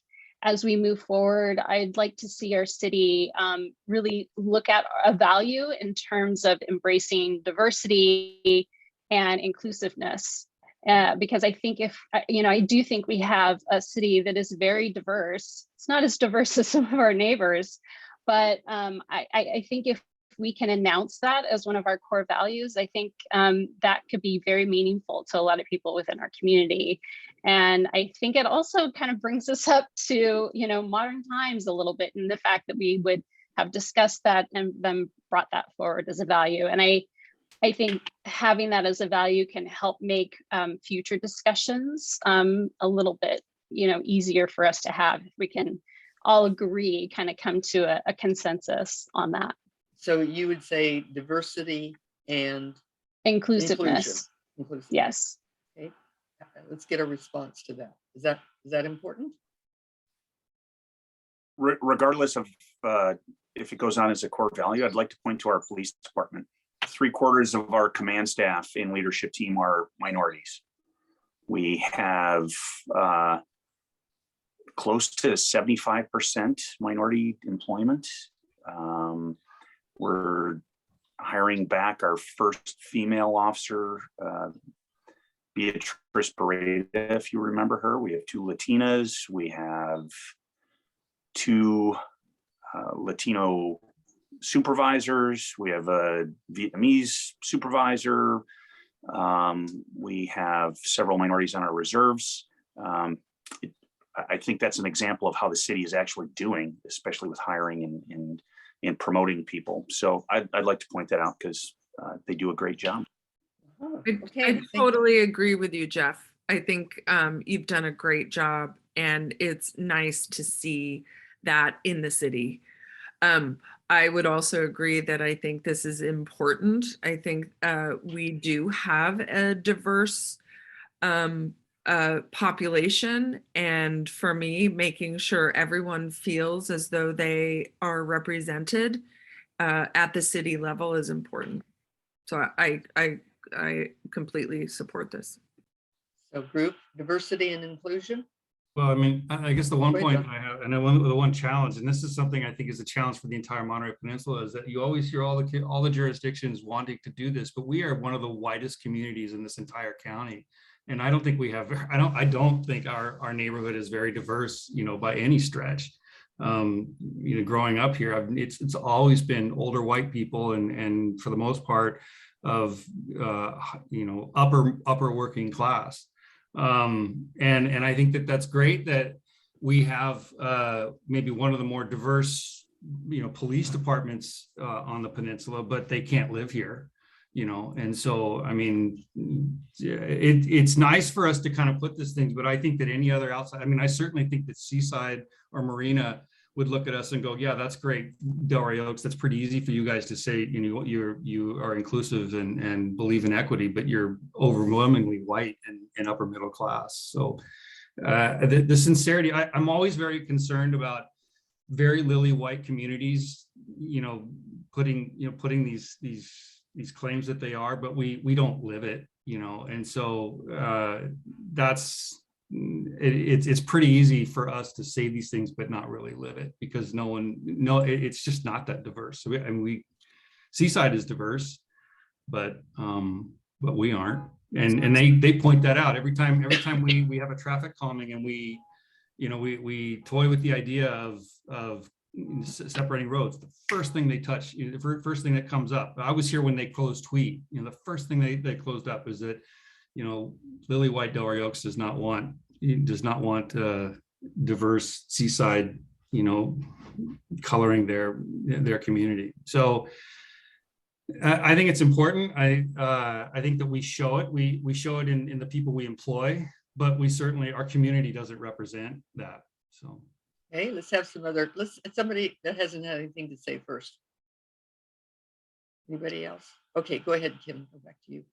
as we move forward, I'd like to see our city really look at a value in terms of embracing diversity and inclusiveness. Because I think I do think we have a city that is very diverse. It's not as diverse as some of our neighbors, but I think if we can announce that as one of our core values, I think that could be very meaningful to a lot of people within our community. And I think it also kind of brings us up to, modern times a little bit, in the fact that we would have discussed that and then brought that forward as a value. And I think having that as a value can help make future discussions a little bit, easier for us to have if we can all agree, kind of come to a consensus on that. So you would say diversity and Inclusiveness. inclusion. Yes. Okay. Let's get a response to that. Is that important? Regardless of if it goes on as a core value, I'd like to point to our police department. 3/4 of our command staff and leadership team are minorities. We have close to 75% minority employment. We're hiring back our first female officer, Beatrice Pareda, if you remember her. We have 2 Latinas. We have 2 Latino supervisors. We have a Vietnamese supervisor. We have several minorities on our reserves. I think that's an example of how the city is actually doing, especially with hiring and promoting people. So I'd like to point that out because they do a great job. Oh, I okay. Thank you. totally agree with you, Jeff. I think you've done a great job, and it's nice to see that in the city. I would also agree that I think this is important. I think we do have a diverse population, and for me, making sure everyone feels as though they are represented at the city level is important. So I completely support this. So group diversity and inclusion. Well, I mean, I guess the one Great point job. I have, and the one challenge, and this is something I think is a challenge for the entire Monterey Peninsula, is that you always hear all the jurisdictions wanting to do this, but we are one of the widest communities in this entire county. And I don't think we have, I don't think our neighborhood is very diverse, by any stretch. Growing up here, it's always been older white people, and for the most part of, upper working class. And I think that's great that we have maybe one of the more diverse, police departments on the peninsula, but they can't live here, and so, I mean, it's nice for us to kind of put these things, but I think that any other outside, I mean, I certainly think that Seaside or Marina would look at us and go, yeah, that's great, Delray Oaks, that's pretty easy for you guys to say, you are inclusive and believe in equity, but you're overwhelmingly white and upper middle class. So the sincerity, I'm always very concerned about very lily white communities, putting these claims that they are, but we don't live it, and so it's pretty easy for us to say these things but not really live it, because it's just not that diverse. So Seaside is diverse, but we aren't, and they point that out every time we have a traffic calming, and we toy with the idea of separating roads. The first thing they touch, the first thing that comes up. I was here when they closed Tweed. The first thing they closed up is that, Lily White Delray Oaks does not want diverse Seaside, coloring their community. So I think it's important. I think that we show it. We show it in the people we employ, but our community doesn't represent that. So. Okay, let's have somebody that hasn't had anything to say first. Anybody else? Okay, go ahead, Kim, go back to you.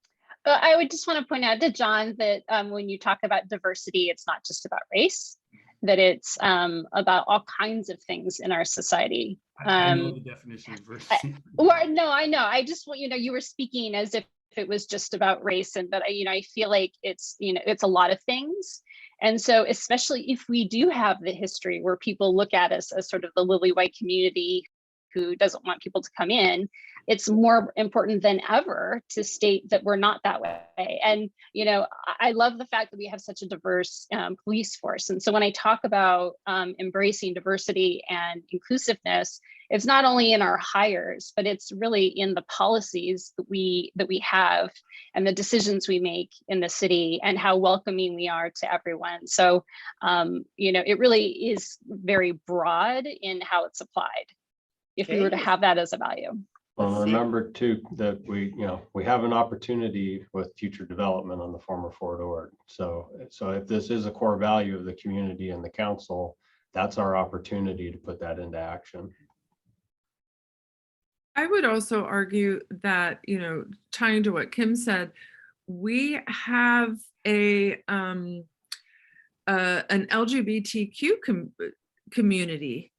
I would just want to point out to John that when you talk about diversity, it's not just about race, that it's about all kinds of things in our society. I know the definition of diversity. Well, no, I know. I just want, you were speaking as if it was just about race, but I feel like it's, it's a lot of things. And so, especially if we do have the history where people look at us as sort of the lily white community who doesn't want people to come in, it's more important than ever to state that we're not that way. And, I love the fact that we have such a diverse police force. And so when I talk about embracing diversity and inclusiveness, it's not only in our hires, but it's really in the policies that we have and the decisions we make in the city and how welcoming we are to everyone. So, it really is very broad in how it's applied, if we were to have that as a value. Well, remember too, that we have an opportunity with future development on the former Fort Ord. So if this is a core value of the community and the council, that's our opportunity to put that into action. I would also argue that, tying to what Kim said, we have an LGBTQ community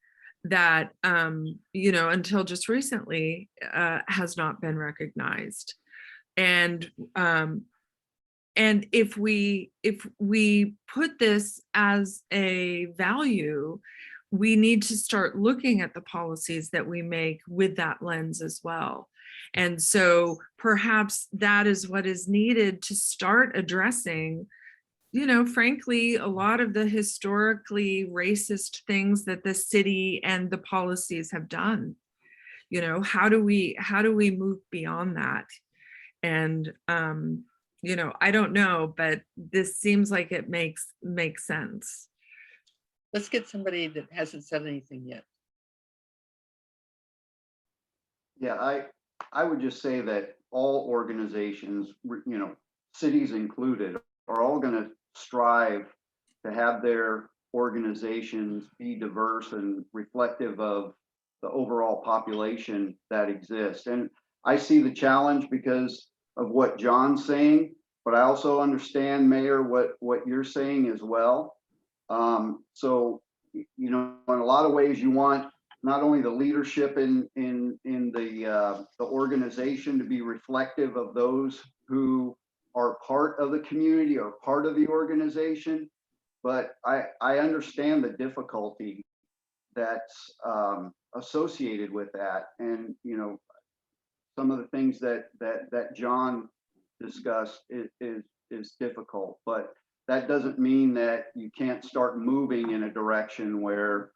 that, until just recently has not been recognized. And if we put this as a value, we need to start looking at the policies that we make with that lens as well. And so perhaps that is what is needed to start addressing, frankly, a lot of the historically racist things that the city and the policies have done. How do we move beyond that? And, I don't know, but this seems like it makes sense. Let's get somebody that hasn't said anything yet. Yeah, I would just say that all organizations, cities included, are all going to strive to have their organizations be diverse and reflective of the overall population that exists. And I see the challenge because of what John's saying, but I also understand, Mayor, what you're saying as well. So, in a lot of ways, you want not only the leadership in the organization to be reflective of those who are part of the community or part of the organization, but I understand the difficulty that's associated with that. And, some of the things that John discussed is difficult, but that doesn't mean that you can't start moving in a direction where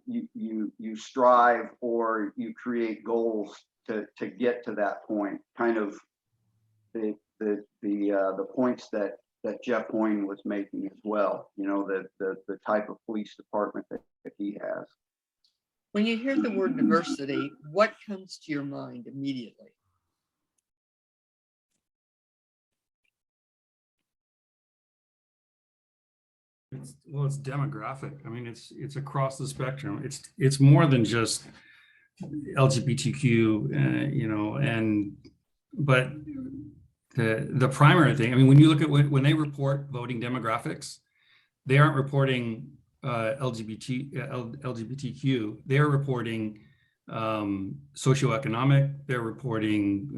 you strive or you create goals to get to that point. Kind of the points that Jeff Hoyne was making as well. The type of police department that he has. When you hear the word diversity, what comes to your mind immediately? It's demographic. I mean, it's across the spectrum. It's more than just LGBTQ, but the primary thing. I mean, when you look at when they report voting demographics, they aren't reporting LGBTQ. They're reporting socioeconomic. They're reporting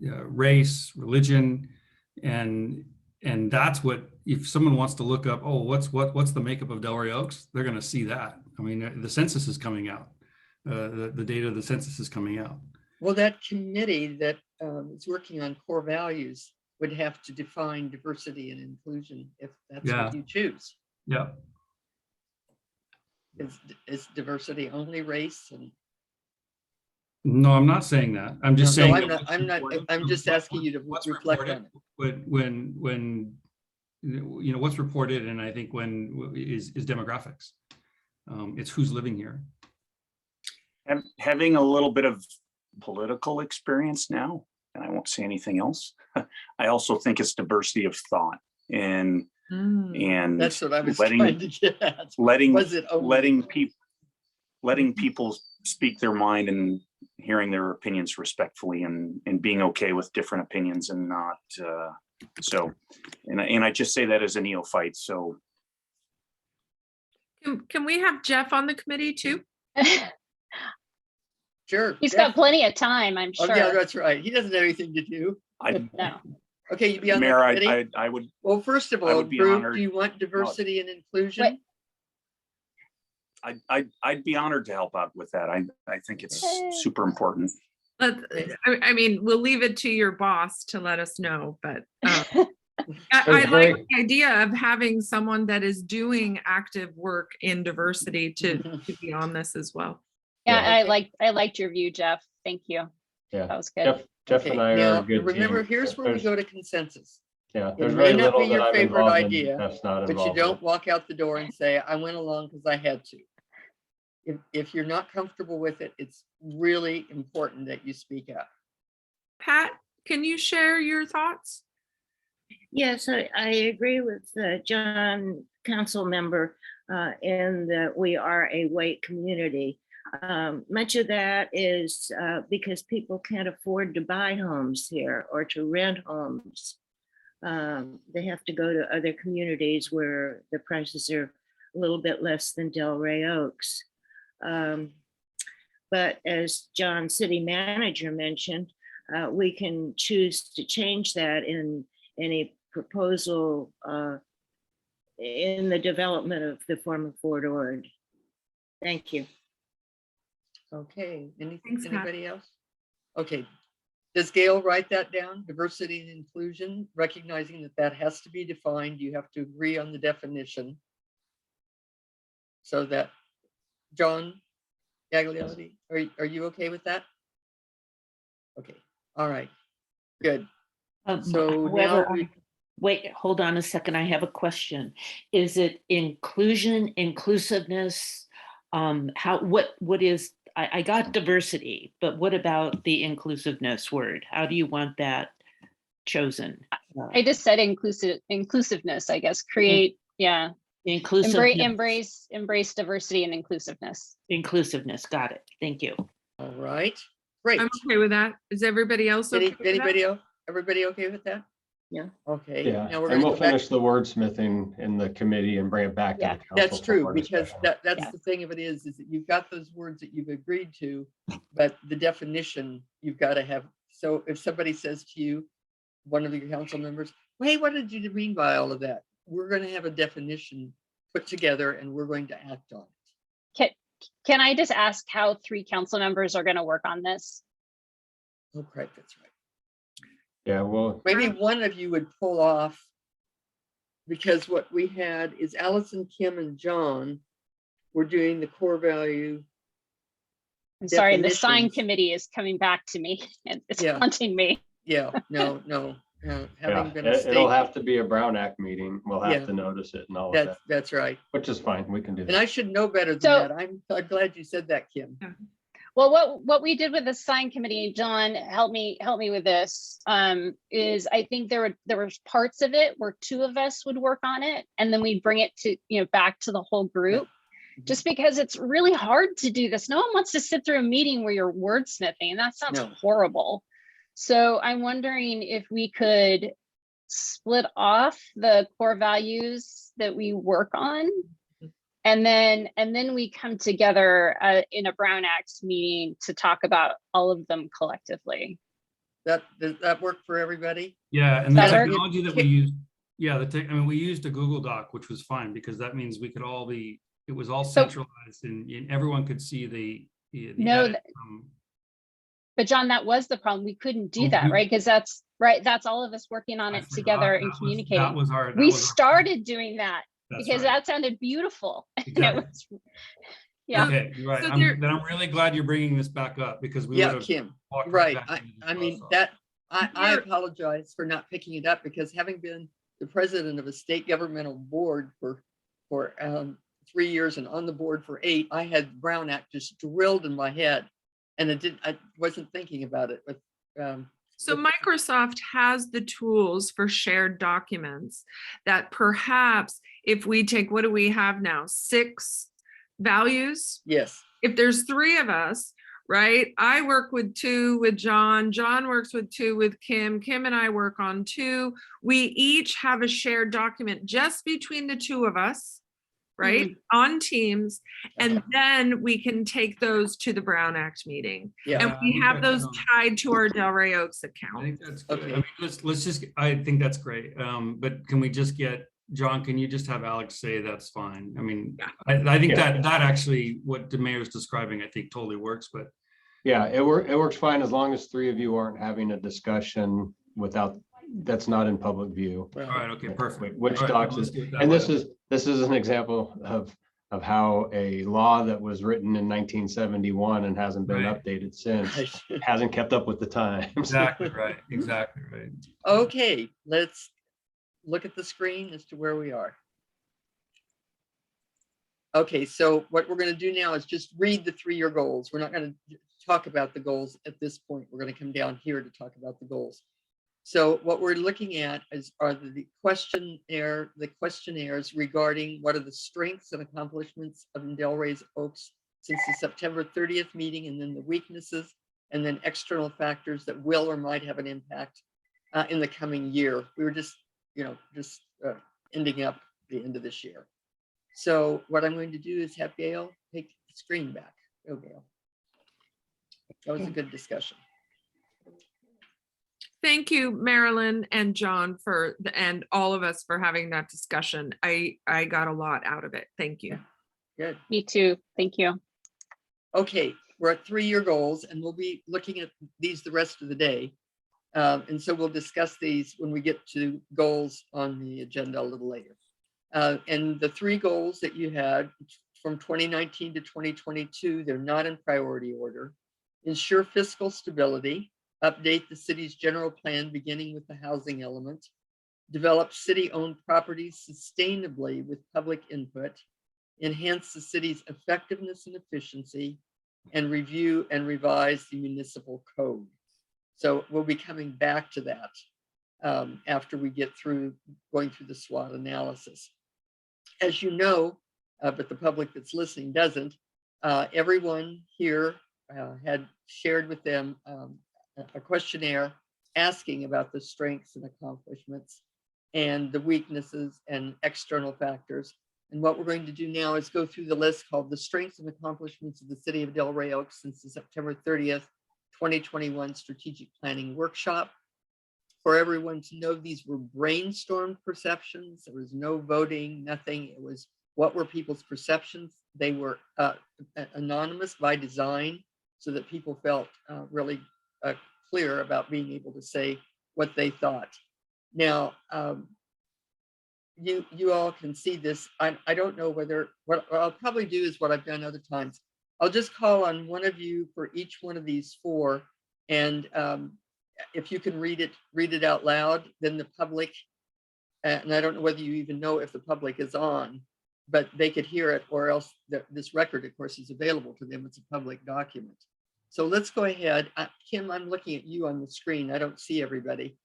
race, religion, and that's what, if someone wants to look up, what's the makeup of Delray Oaks, they're going to see that. I mean, the census is coming out. The data of the census is coming out. Well, that committee that is working on core values would have to define diversity and inclusion if that's what you choose. Yeah. Is diversity only race? No, I'm not saying that. I'm just saying. No, I'm just asking you to reflect on it. When what's reported, and I think when is demographics. It's who's living here. Having a little bit of political experience now, and I won't say anything else. I also think it's diversity of thought and that's what I was trying to get at. Letting people speak their mind hearing their opinions respectfully and being okay with different opinions and not, so, and I just say that as a neophyte, so. Can we have Jeff on the committee too? Sure. He's Jeff. got plenty of time, I'm Oh, yeah, sure. that's right. He doesn't have anything to do. No. Okay, you'd be on Mayor, that committee? I would, Well, first of I all, would be Bruce, honored. do you want diversity and inclusion? Wait. I'd be honored to help out with that. I think it's super important. I mean, we'll leave it to your boss to let us know, but I It's like very- the idea of having someone that is doing active work in diversity to be on this as well. Yeah, Yeah. I liked your view, Jeff. Thank you. That Yeah, was good. Jeff Okay, and I are now, a good remember, team. here's where we There's- go to consensus. Yeah, It there's may very not be little that your I'm favorite involved in. idea, That's not But you involved. don't walk out the door and say, I went along because I had to. If you're not comfortable with it, it's really important that you speak up. Pat, can you share your thoughts? Yes, I agree with John, council member, in that we are a white community. Much of that is because people can't afford to buy homes here or to rent homes. They have to go to other communities where the prices are a little bit less than Delray Oaks. But as John, city manager, mentioned, we can choose to change that in any proposal in the development of the form of Fort Ord. Thank you. Okay, Thanks, Pat. anybody else? Okay, does Gail write that down? Diversity and inclusion, recognizing that that has to be defined. You have to agree on the definition. So that, John Gagliardi, are you okay with that? Okay, all right, good. So now However, we, wait, hold on a second. I have a question. Is it inclusion, inclusiveness? What is, I got diversity, but what about the inclusiveness word? How do you want that chosen? I just said inclusiveness, I guess, create, yeah. Inclusiveness. Embrace diversity and inclusiveness. Inclusiveness, got it. Thank you. all right, great. I'm okay with that. Is everybody else okay with that? Anybody else? Everybody okay with that? Yeah. Okay. Yeah, Now we're and gonna we'll go back. finish the wordsmithing in the committee and bring it back to Yeah, the council. That's for true, more because discussion. that's Yeah. the thing of it is that you've got those words that you've agreed to, but the definition you've got to have. So if somebody says to you, one of your council members, hey, what did you mean by all of that? We're going to have a definition put together and we're going to act on it. Can I just ask how 3 council members are going to work on this? Oh, crap, that's right. Yeah, well, Maybe one of you would pull off, because what we had is Allison, Kim, and John were doing the core value. I'm sorry, the sign definitions. committee is coming back to me and it's Yeah. haunting me. Yeah, no. yeah, Having been a it'll state, have to be a Brown Act meeting. We'll Yeah. have to notice it and all of that, that's right. which is fine. We can do And that. I should know better than So- that. I'm glad you said that, Kim. Well, what we did with the sign committee, John, help me with this, is I think there were parts of it where 2 of us would work on it and then we'd bring it to, back to the whole group. Just because it's really hard to do this. No one wants to sit through a meeting where you're wordsmithing, and that sounds No. horrible. So I'm wondering if we could split off the core values that we work on. And then we come together in a Brown Act meeting to talk about all of them collectively. Does that work for everybody? Yeah, and the That work? technology that we used, yeah, we used a Google Doc, which was fine because that means we could all be, it was all So- centralized and everyone could see the No, edit, But John, that was the problem. We couldn't do Oh, that, we- right? Because that's right. That's all of us working on I it forgot. together and That was communicating. our. We started doing that That's because right. that sounded beautiful. And it Exactly. was, yeah. Okay, you're right. So I'm there- really glad you're bringing this back up because we would Yeah, have Kim, walked right. back into this I mean, process. I Here- apologize for not picking it up, because having been the president of a state governmental board for 3 years and on the board for 8, I had Brown Act just drilled in my head. And I wasn't thinking about it, but So Microsoft has the tools for shared documents that perhaps if we take, what do we have now? 6 values? yes, If there's 3 of us, right? I work with 2 with John. John works with 2 with Kim. Kim and I work on 2. We each have a shared document just between the 2 of us, right? On Teams. And then we can take those to the Brown Act meeting. Yeah. And we have those tied to our Delray Oaks I account. think that's good. Okay. I mean, let's just, I think that's great. But can we just get, John, can you just have Alex say that's fine? I mean, Yeah. I think Yeah. that actually, what the mayor's describing, I think totally works, but Yeah, it works fine as long as 3 of you aren't having a discussion without, that's not in public view. all right, okay, perfect. Which All right, docs let's is, do it that and way. this is an example of how a law that was written in 1971 and hasn't been Right. updated since hasn't kept up with the times. Exactly right, exactly right. Okay, let's look at the screen as to where we are. Okay, so what we're going to do now is just read the 3-year goals. We're not going to talk about the goals at this point. We're going to come down here to talk about the goals. So what we're looking at are the questionnaires regarding what are the strengths and accomplishments of Delray Oaks since the September 30th meeting, and then the weaknesses, and then external factors that will or might have an impact in the coming year. We were just ending up the end of this year. So what I'm going to do is have Gail take the screen back. Oh, Gail. That was a good discussion. Thank you, Marilyn and John, and all of us for having that discussion. I got a lot out of it. Thank you. Good. Me too. Thank you. Okay, we're at 3-year goals, and we'll be looking at these the rest of the day. And so we'll discuss these when we get to goals on the agenda a little later. And the 3 goals that you had from 2019 to 2022, they're not in priority order. Ensure fiscal stability, update the city's general plan beginning with the housing element, develop city-owned properties sustainably with public input, enhance the city's effectiveness and efficiency, and review and revise the municipal code. So we'll be coming back to that after we get through going through the SWOT analysis. As you know, but the public that's listening doesn't, everyone here had shared with them a questionnaire asking about the strengths and accomplishments and the weaknesses and external factors. And what we're going to do now is go through the list called the strengths and accomplishments of the city of Delray Oaks since the September 30th, 2021 strategic planning workshop. For everyone to know, these were brainstormed perceptions. There was no voting, nothing. It was what were people's perceptions. They were anonymous by design so that people felt really clear about being able to say what they thought. Now, you all can see this. I don't know whether, what I'll probably do is what I've done other times. I'll just call on one of you for each one of these 4. And if you can read it out loud, then the public, and I don't know whether you even know if the public is on, but they could hear it, or else this record, of course, is available to them. It's a public document. So let's go ahead. Kim, I'm looking at you on the screen. I don't see everybody.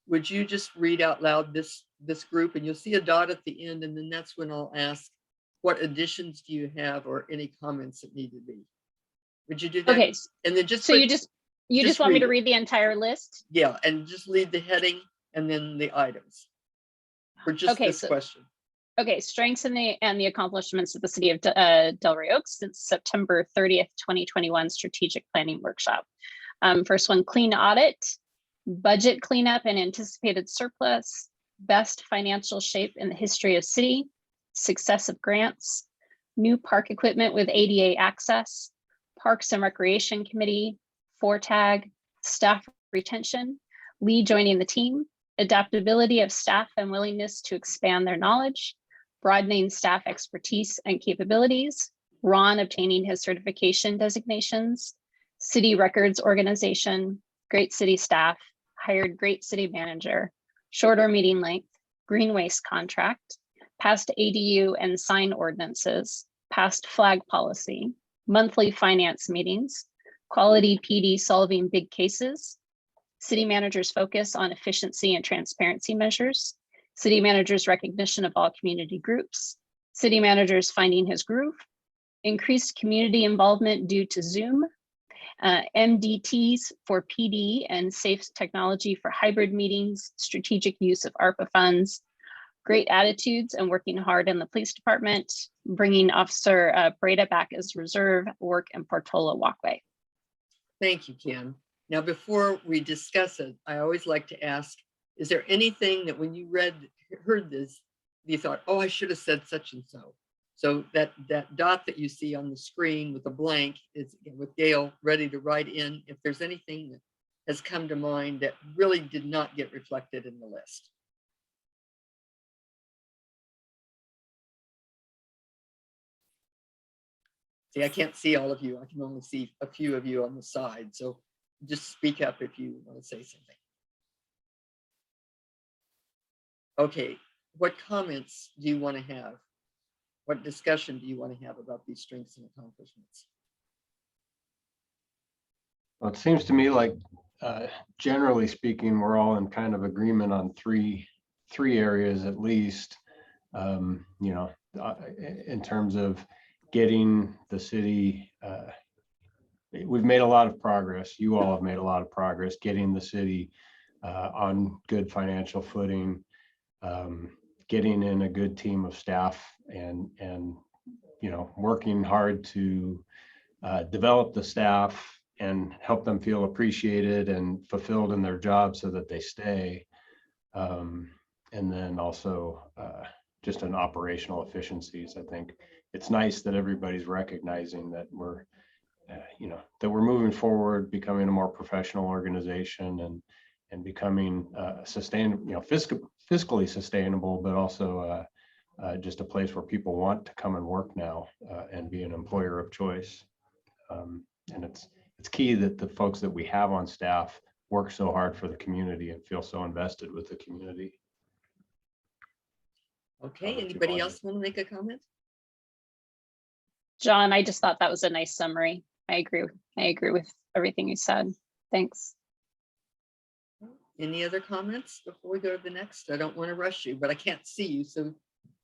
Would you just read out loud this group, and you'll see a dot at the end, and then that's when I'll ask, what additions do you have or any comments that need to be? Would you do that? Okay. And then just So you just want me to read it. read the entire list? Yeah, and just leave the heading and then the items for just Okay, this so- question. Okay, strengths and the accomplishments of the city of Delray Oaks since September 30th, 2021 strategic planning workshop. First one, clean audit, budget cleanup and anticipated surplus, best financial shape in the history of city, success of grants, new park equipment with ADA access, Parks and Recreation Committee, 4TAG, staff retention, Lee joining the team, adaptability of staff and willingness to expand their knowledge, broadening staff expertise and capabilities, Ron obtaining his certification designations, city records organization, great city staff, hired great city manager, shorter meeting length, green waste contract, passed ADU and sign ordinances, passed flag policy, monthly finance meetings, quality PD solving big cases, city manager's focus on efficiency and transparency measures, city manager's recognition of all community groups, city manager's finding his groove, increased community involvement due to Zoom, MDTs for PD and safe technology for hybrid meetings, strategic use of ARPA funds, great attitudes and working hard in the police department, bringing Officer Breda back as reserve, work in Portola Walkway. Thank you, Kim. Now, before we discuss it, I always like to ask, is there anything that when you heard this, you thought, oh, I should have said such and so? So that dot that you see on the screen with a blank is with Gail ready to write in if there's anything that has come to mind that really did not get reflected in the list. See, I can't see all of you. I can only see a few of you on the side. So just speak up if you want to say something. Okay, what comments do you want to have? What discussion do you want to have about these strengths and accomplishments? Well, it seems to me like, generally speaking, we're all in kind of agreement on three areas at least. You know, in terms of getting the city, we've made a lot of progress. You all have made a lot of progress getting the city on good financial footing, getting in a good team of staff, and you know, working hard to develop the staff and help them feel appreciated and fulfilled in their job so that they stay. And then also just an operational efficiencies. I think it's nice that everybody's recognizing that we're, you know, that we're moving forward, becoming a more professional organization and becoming sustainable, you know, fiscally sustainable, but also just a place where people want to come and work now and be an employer of choice. And it's key that the folks that we have on staff work so hard for the community and feel so invested with the community. Okay, anybody else want to make a comment? John, I just thought that was a nice summary. I agree with everything you said. Thanks. Any other comments before we go to the next? I don't want to rush you, but I can't see you. So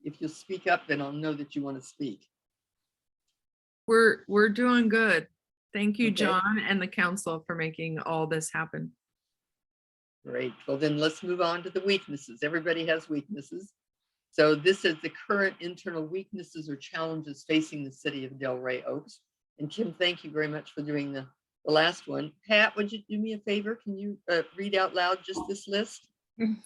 if you speak up, then I'll know that you want to speak. We're doing good. Thank you, Okay. John, and the council for making all this happen. Great. Well, then let's move on to the weaknesses. Everybody has weaknesses. So this is the current internal weaknesses or challenges facing the city of Delray Oaks. And Kim, thank you very much for doing the last one. Pat, would you do me a favor? Can you read out loud just this list?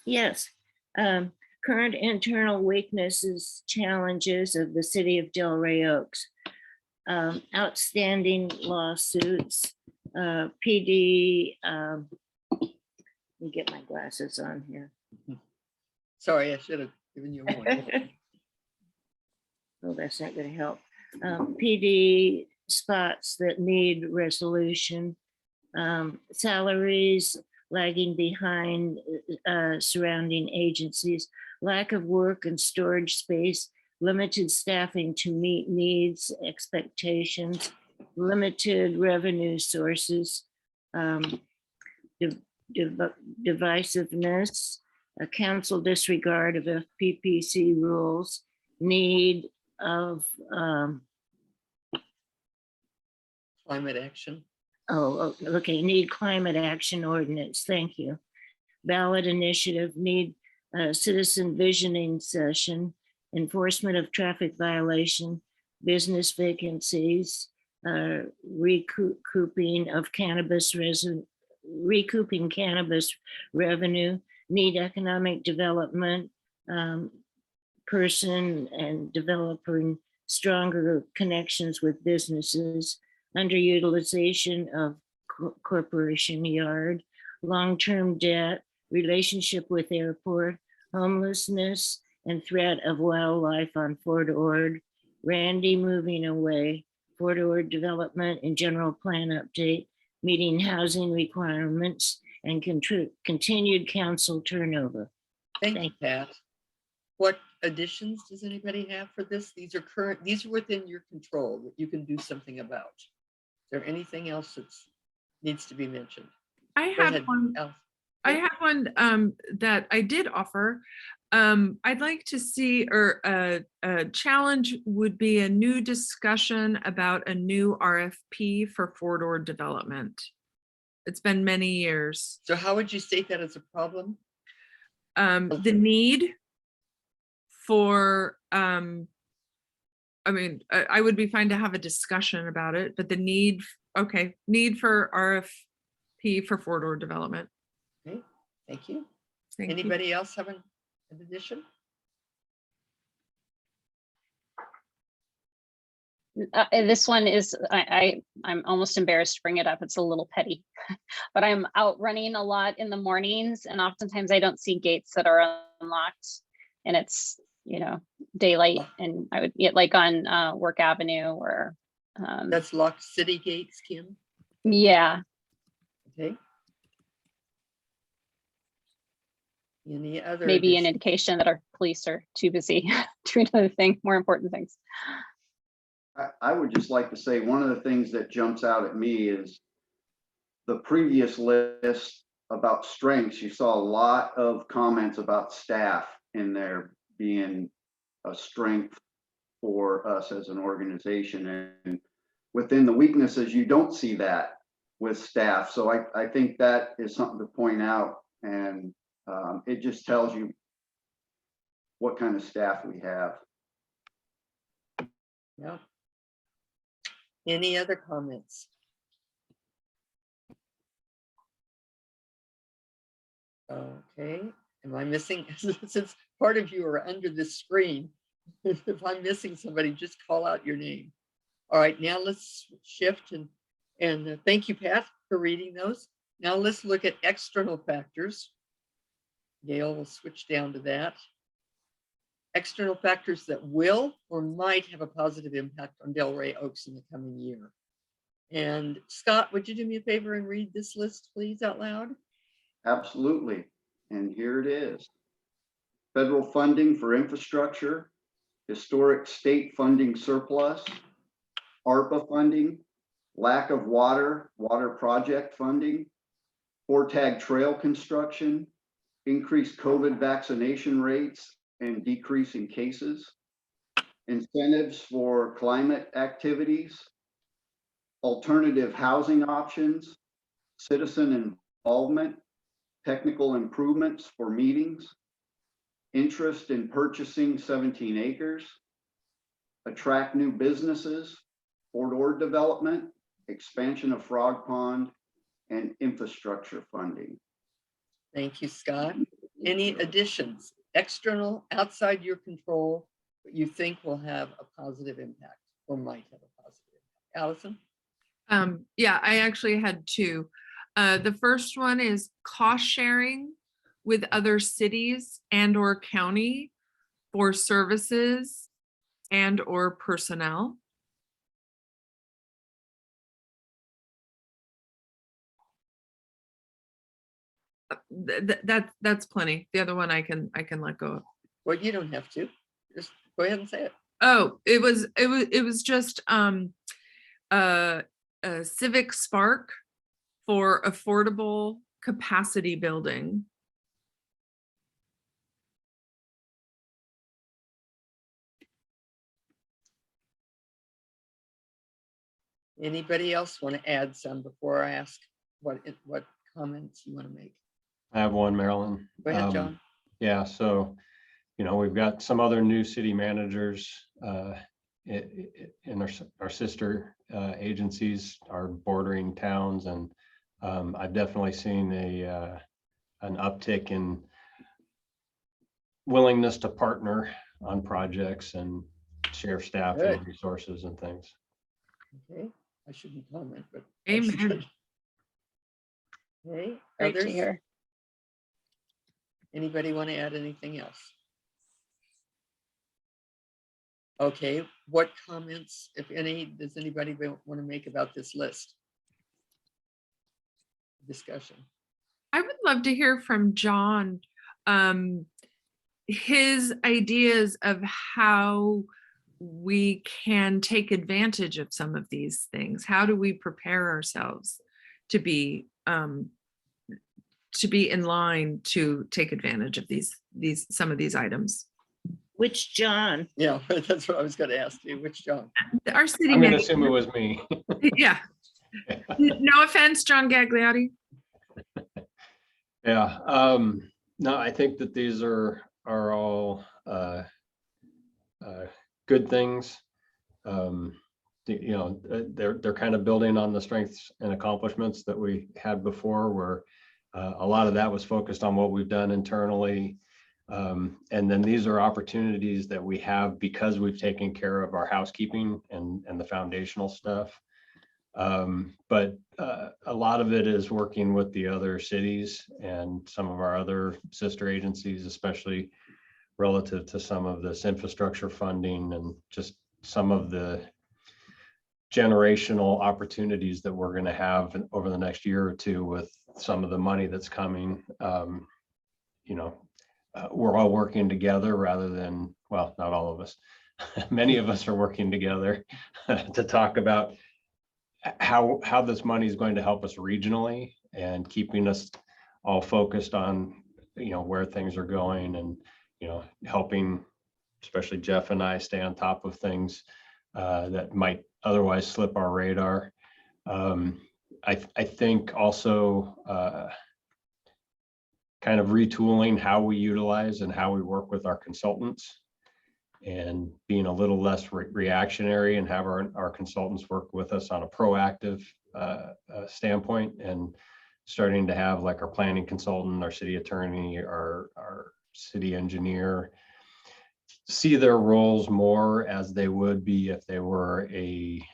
Yes. Current internal weaknesses, challenges of the city of Delray Oaks. Outstanding lawsuits, PD. Let me get my glasses on here. Sorry, I should have given you a warning. Oh, that's not going to help. PD spots that need resolution, salaries lagging behind surrounding agencies, lack of work and storage space, limited staffing to meet needs, expectations, limited revenue sources, divisiveness, a council disregard of FPPC rules, need of Climate action. Need climate action ordinance. Thank you. Ballot initiative, need citizen visioning session, enforcement of traffic violation, business vacancies, recouping cannabis revenue, need economic development, person and developing stronger connections with businesses, underutilization of corporation yard, long-term debt, relationship with airport, homelessness, and threat of wildlife on Fort Ord, Randy moving away, Fort Ord development and general plan update, meeting housing requirements, and continued council turnover. Thank you, Pat. What additions does anybody have for this? These are within your control that you can do something about. Is there anything else that needs to be mentioned? I Go had ahead, one. Alice. I have one that I did offer. I'd like to see, or a challenge would be a new discussion about a new RFP for four-door development. It's been many years. So how would you state that as a problem? The need for, I mean, I would be fine to have a discussion about it, but the need, okay, need for RFP for four-door development. Okay, thank you. Thank you. Anybody else have an addition? This one is, I'm almost embarrassed to bring it up. It's a little petty, but I'm out running a lot in the mornings and oftentimes I don't see gates that are unlocked and it's, you know, daylight, and I would get like on Work Avenue or. That's locked city gates, Kim? Yeah, Okay. Any other? maybe an addition? indication that our police are too busy doing other things, more important things. I would just like to say, one of the things that jumps out at me is the previous list about strengths. You saw a lot of comments about staff in there being a strength for us as an organization. And within the weaknesses, you don't see that with staff. So I think that is something to point out. And it just tells you what kind of staff we have. Yeah. Any other comments? Okay, am I missing, since part of you are under this screen, if I'm missing somebody, just call out your name. All right, now let's shift and thank you, Pat, for reading those. Now let's look at external factors. Gail will switch down to that. External factors that will or might have a positive impact on Delray Oaks in the coming year. And Scott, would you do me a favor and read this list, please, out loud? Absolutely. And here it is. Federal funding for infrastructure, historic state funding surplus, ARPA funding, lack of water project funding, Fortag trail construction, increased COVID vaccination rates and decreasing cases, incentives for climate activities, alternative housing options, citizen involvement, technical improvements for meetings, interest in purchasing 17 acres, attract new businesses, four-door development, expansion of Frog Pond, and infrastructure funding. Thank you, Scott. Any additions, external, outside your control, that you think will have a positive impact or might have a positive impact? Allison? Yeah, I actually had two. The first one is cost sharing with other cities and or county for services and or personnel. That's plenty. The other one I can let go of. Well, you don't have to. Just go ahead and say it. Oh, it was just a civic spark for affordable capacity building. Anybody else want to add some before I ask what comments you want to make? I have one, Marilyn. Go ahead, John. Yeah, so, you know, we've got some other new city managers in our sister agencies, our bordering towns, and I've definitely seen an uptick in willingness to partner on projects and share staff Good. and resources and things. Okay, I shouldn't comment, but. that's Amen. good. Okay, Great to others? hear. Anybody want to add anything else? Okay, what comments, if any, does anybody want to make about this list? Discussion. I would love to hear from John, his ideas of how we can take advantage of some of these things. How do we prepare ourselves to be to be in line to take advantage of some of these items. Which John? Yeah, that's what I was going to ask you. Which John? Our city I'm going to manager, assume it was me. yeah. No offense, John Gagliotti. Yeah, no, I think that these are all good things. You know, they're kind of building on the strengths and accomplishments that we had before, where a lot of that was focused on what we've done internally. And then these are opportunities that we have because we've taken care of our housekeeping and the foundational stuff. But a lot of it is working with the other cities and some of our other sister agencies, especially relative to some of this infrastructure funding and just some of the generational opportunities that we're going to have over the next year or two with some of the money that's coming. You know, we're all working together rather than, well, not all of us. Many of us are working together to talk about how this money is going to help us regionally and keeping us all focused on, you know, where things are going and, you know, helping, especially Jeff and I, stay on top of things that might otherwise slip our radar. I think also kind of retooling how we utilize and how we work with our consultants and being a little less reactionary and have our consultants work with us on a proactive standpoint, and starting to have like our planning consultant, our city attorney, our city engineer see their roles more as they would be if they were a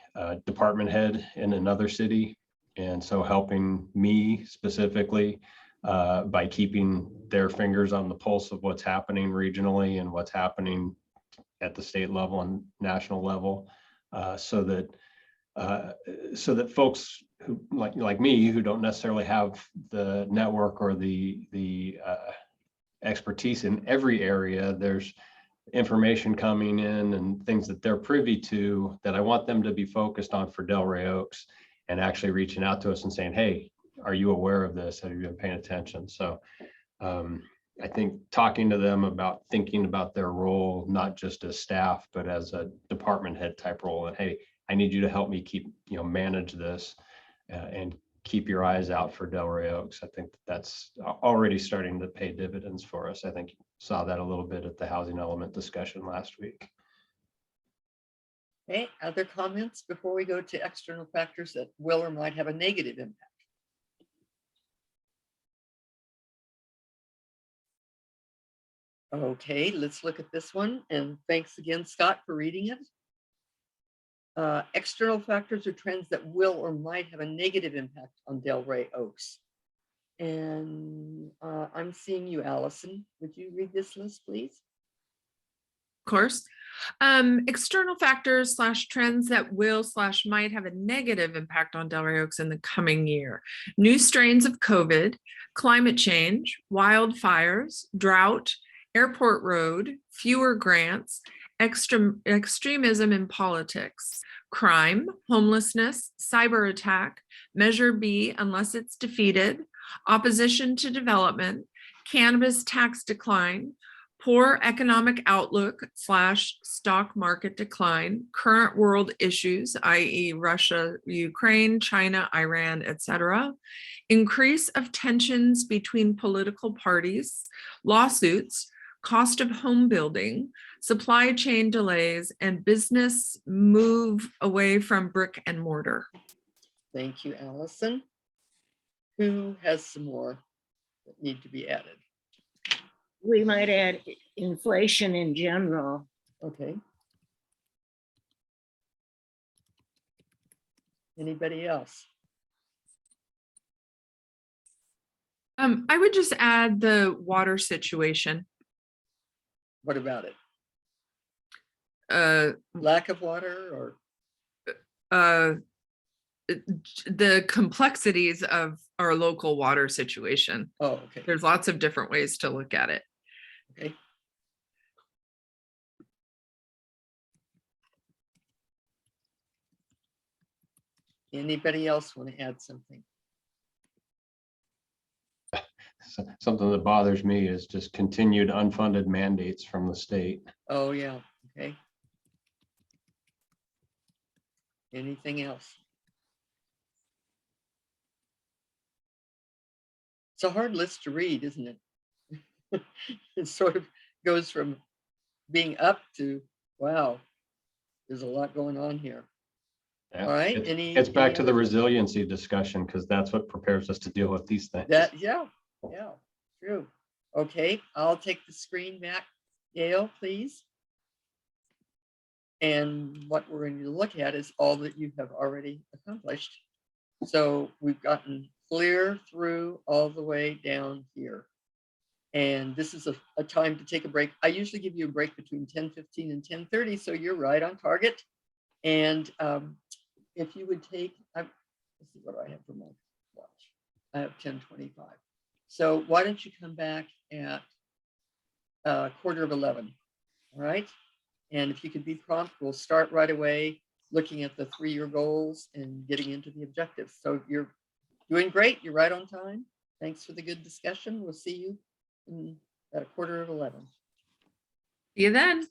department head in another city. And so helping me specifically by keeping their fingers on the pulse of what's happening regionally and what's happening at the state level and national level, so that folks who like me, who don't necessarily have the network or the expertise in every area, there's information coming in and things that they're privy to that I want them to be focused on for Delray Oaks, and actually reaching out to us and saying, hey, are you aware of this? Have you been paying attention? So I think talking to them about thinking about their role, not just as staff, but as a department head type role. And hey, I need you to help me keep, you know, manage this and keep your eyes out for Delray Oaks. I think that's already starting to pay dividends for us. I think you saw that a little bit at the housing element discussion last week. Okay, other comments before we go to external factors that will or might have a negative impact? Okay, let's look at this one. And thanks again, Scott, for reading it. External factors or trends that will or might have a negative impact on Delray Oaks. And I'm seeing you, Allison. Would you read this list, please? Of course. External factors / trends that will / might have a negative impact on Delray Oaks in the coming year. New strains of COVID, climate change, wildfires, drought, airport road, fewer grants, extremism in politics, crime, homelessness, cyber attack, Measure B unless it's defeated, opposition to development, cannabis tax decline, poor economic outlook / stock market decline, current world issues, i.e. Russia, Ukraine, China, Iran, etc., increase of tensions between political parties, lawsuits, cost of home building, supply chain delays, and business move away from brick and mortar. Thank you, Allison. Who has some more that need to be added? We might add inflation in general. Okay. Anybody else? I would just add the water situation. What about it? Uh, Lack of water the complexities of our local water situation. Oh, okay. There's lots of different ways to look at it. Okay. Anybody else want to add something? something that bothers me is just continued unfunded mandates from the state. Oh, yeah, okay. Anything else? It's a hard list to read, isn't it? It sort of goes from being up to, wow, there's a lot going on here. Yeah, All right, It's back any to the other- resiliency discussion, because that's what prepares us to deal with these things. That, yeah, true. Okay, I'll take the screen back. Gail, please. And what we're going to look at is all that you have already accomplished. So we've gotten clear through all the way down here. And this is a time to take a break. I usually give you a break between 10:15 and 10:30, so you're right on target. And if you would take, let's see, what do I have for my watch? I have 10:25. So why don't you come back at 11:15, all right? And if you could be prompt, we'll start right away looking at the 3-year goals and getting into the objectives. So you're doing great. You're right on time. Thanks for the good discussion. We'll see you at 11:15. See you then.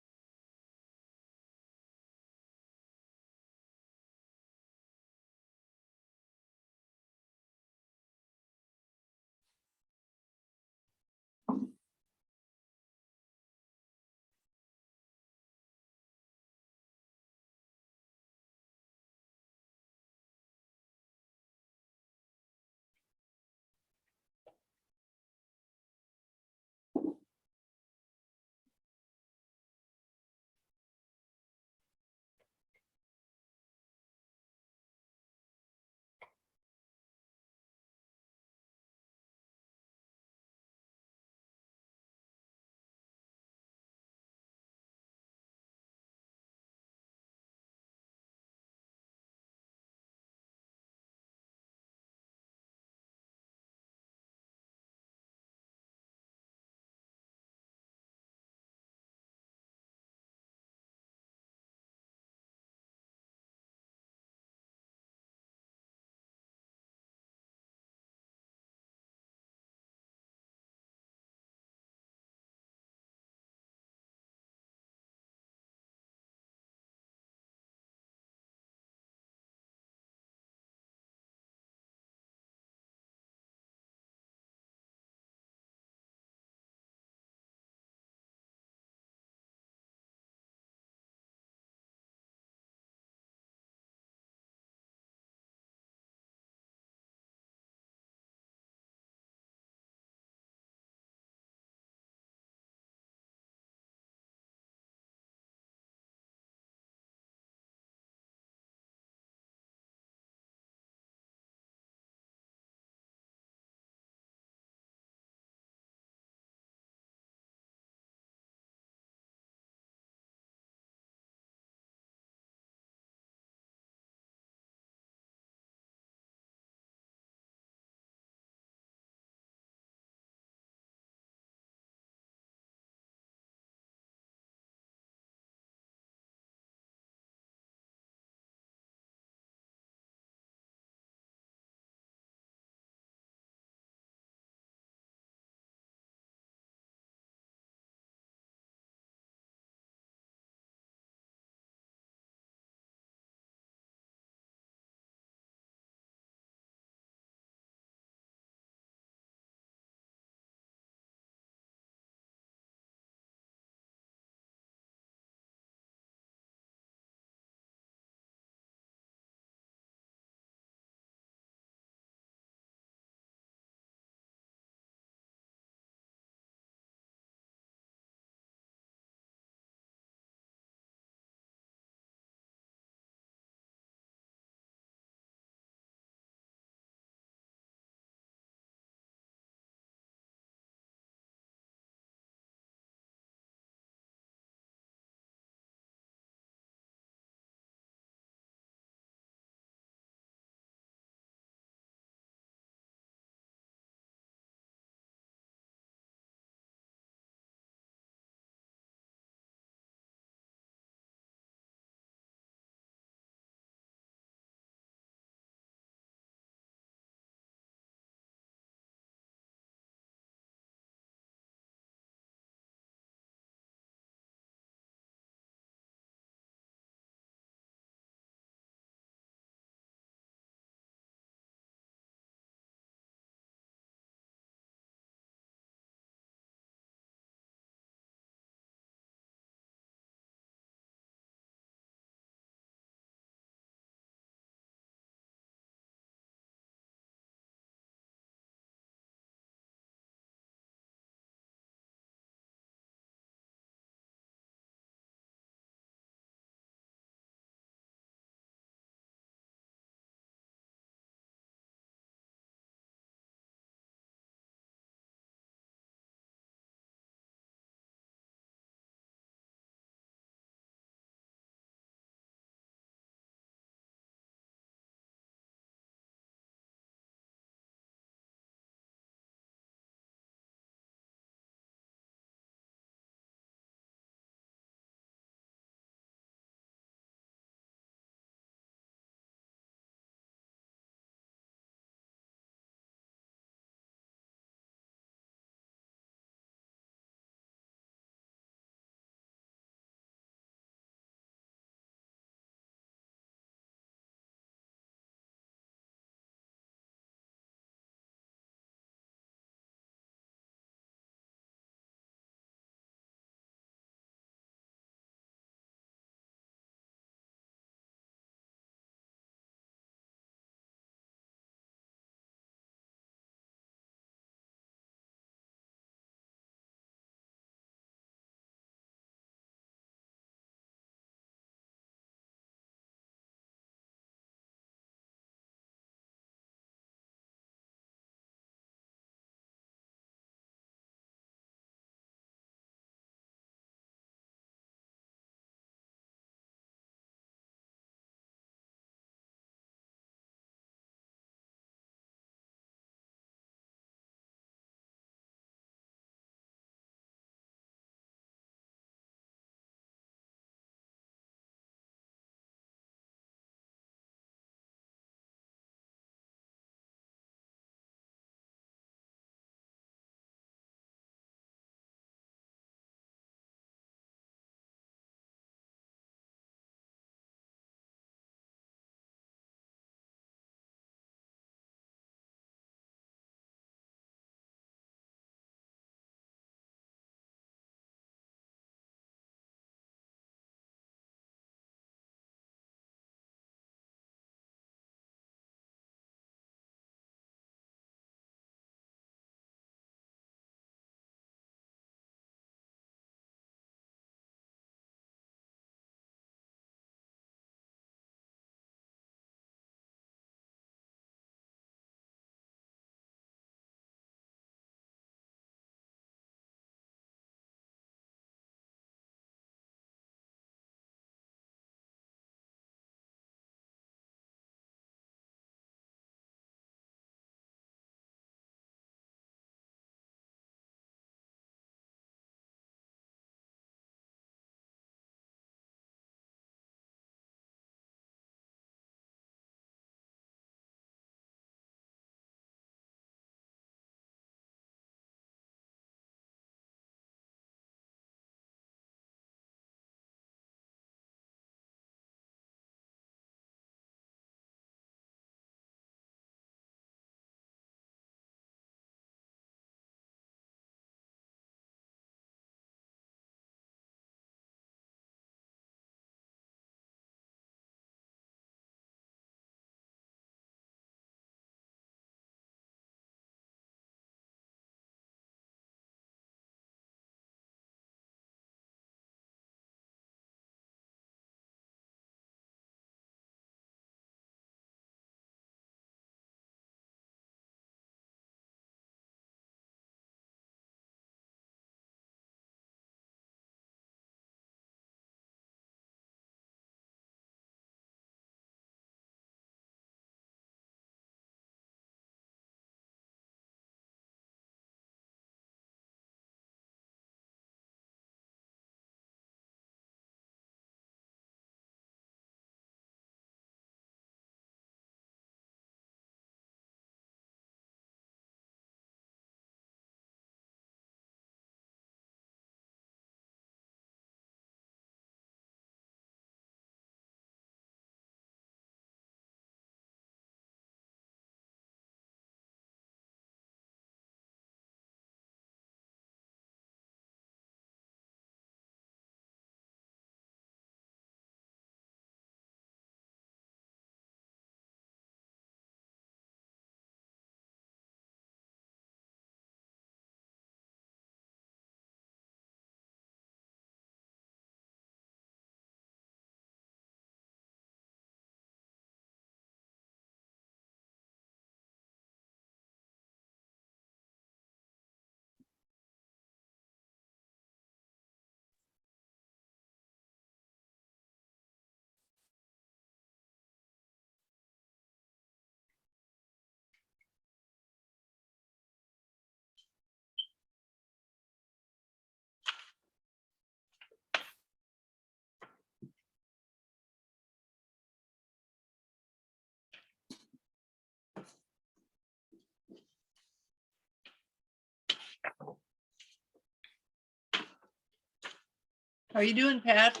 How you doing, Pat?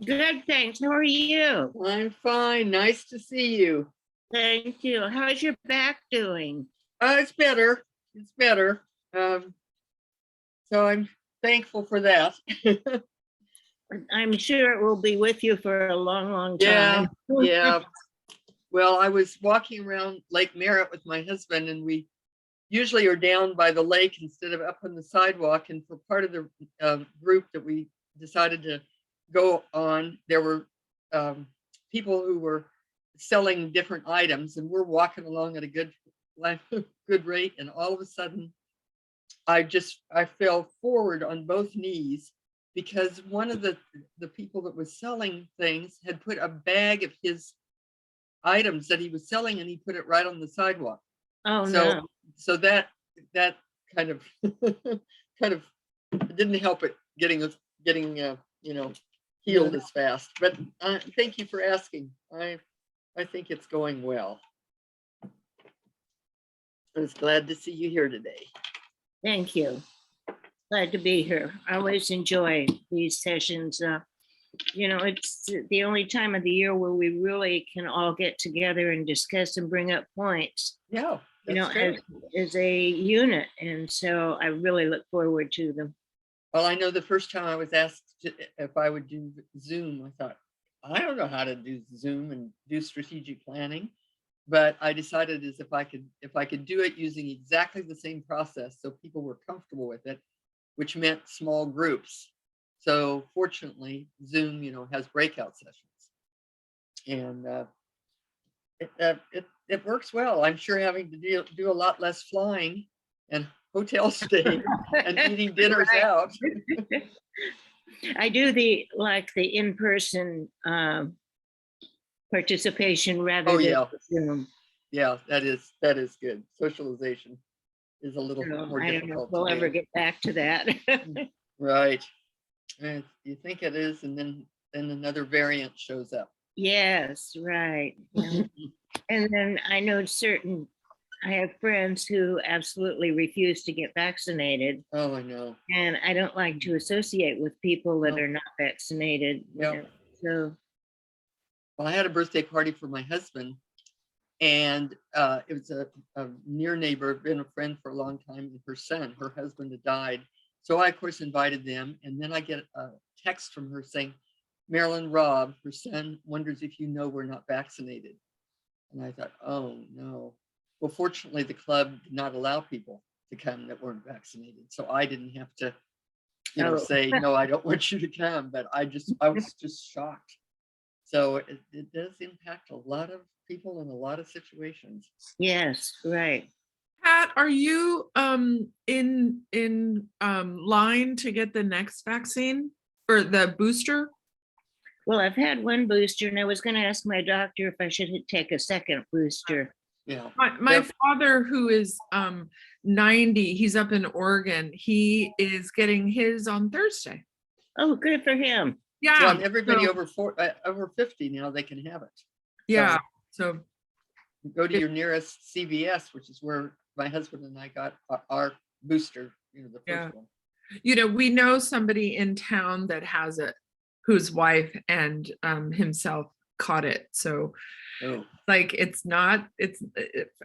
Good, thanks. How are you? I'm fine. Nice to see you. Thank you. How's your back doing? It's better. It's better. So I'm thankful for that. I'm sure it will be with you for a long, long Yeah, time. yeah. Well, I was walking around Lake Merritt with my husband, and we usually are down by the lake instead of up on the sidewalk. And for part of the group that we decided to go on, there were people who were selling different items, and we're walking along at a good rate. And all of a sudden, I fell forward on both knees because one of the people that was selling things had put a bag of his items that he was selling, and he put it right on the sidewalk. Oh, So no. so that kind of didn't help it getting healed as fast. But thank you for asking. I think it's going well. I was glad to see you here today. Thank you. Glad to be here. I always enjoy these sessions. It's the only time of the year where we really can all get together and discuss and bring up points, Yeah, that's true. as a unit. And so I really look forward to them. Well, I know the first time I was asked if I would do Zoom, I thought, I don't know how to do Zoom and do strategic planning, but I decided as if I could do it using exactly the same process so people were comfortable with it, which meant small groups. So fortunately, Zoom, has breakout sessions, and it works well. I'm sure having to do a lot less flying and hotel stay and eating dinners Right. out. I do the in-person participation rather Oh, than yeah. Zoom. Yeah, that is good. Socialization is a little So more I don't know if difficult we'll to ever do. get back to that. Right. And you think it is, and then another variant shows up. Yes, right. Yeah. And then I know I have friends who absolutely refuse to get vaccinated, Oh, I know. and I don't like to associate with people that No. are not vaccinated. Yeah. So, Well, I had a birthday party for my husband, and it was a near neighbor, been a friend for a long time, and her husband had died. So I, of course, invited them, and then I get a text from her saying, Marilyn, Rob, her son, wonders if you know we're not vaccinated. And I thought, oh, no. Well, fortunately, the club did not allow people to come that weren't vaccinated. So I didn't have to, Oh. say, no, I don't want you to come. But I was just shocked. So it does impact a lot of people in a lot of situations. yes, right. Pat, are you in line to get the next vaccine or the booster? Well, I've had one booster, and I was going to ask my doctor if I should take a second booster. Yeah. My Yep. father, who is 90, he's up in Oregon. He is getting his on Thursday. Oh, good for him. Yeah. Well, and everybody so- over 50 now, they can have it. Yeah. So Go to your nearest CVS, which is where my husband and I got our booster, the first Yeah. one. we know somebody in town that has it, whose wife and himself caught it. So Oh, it's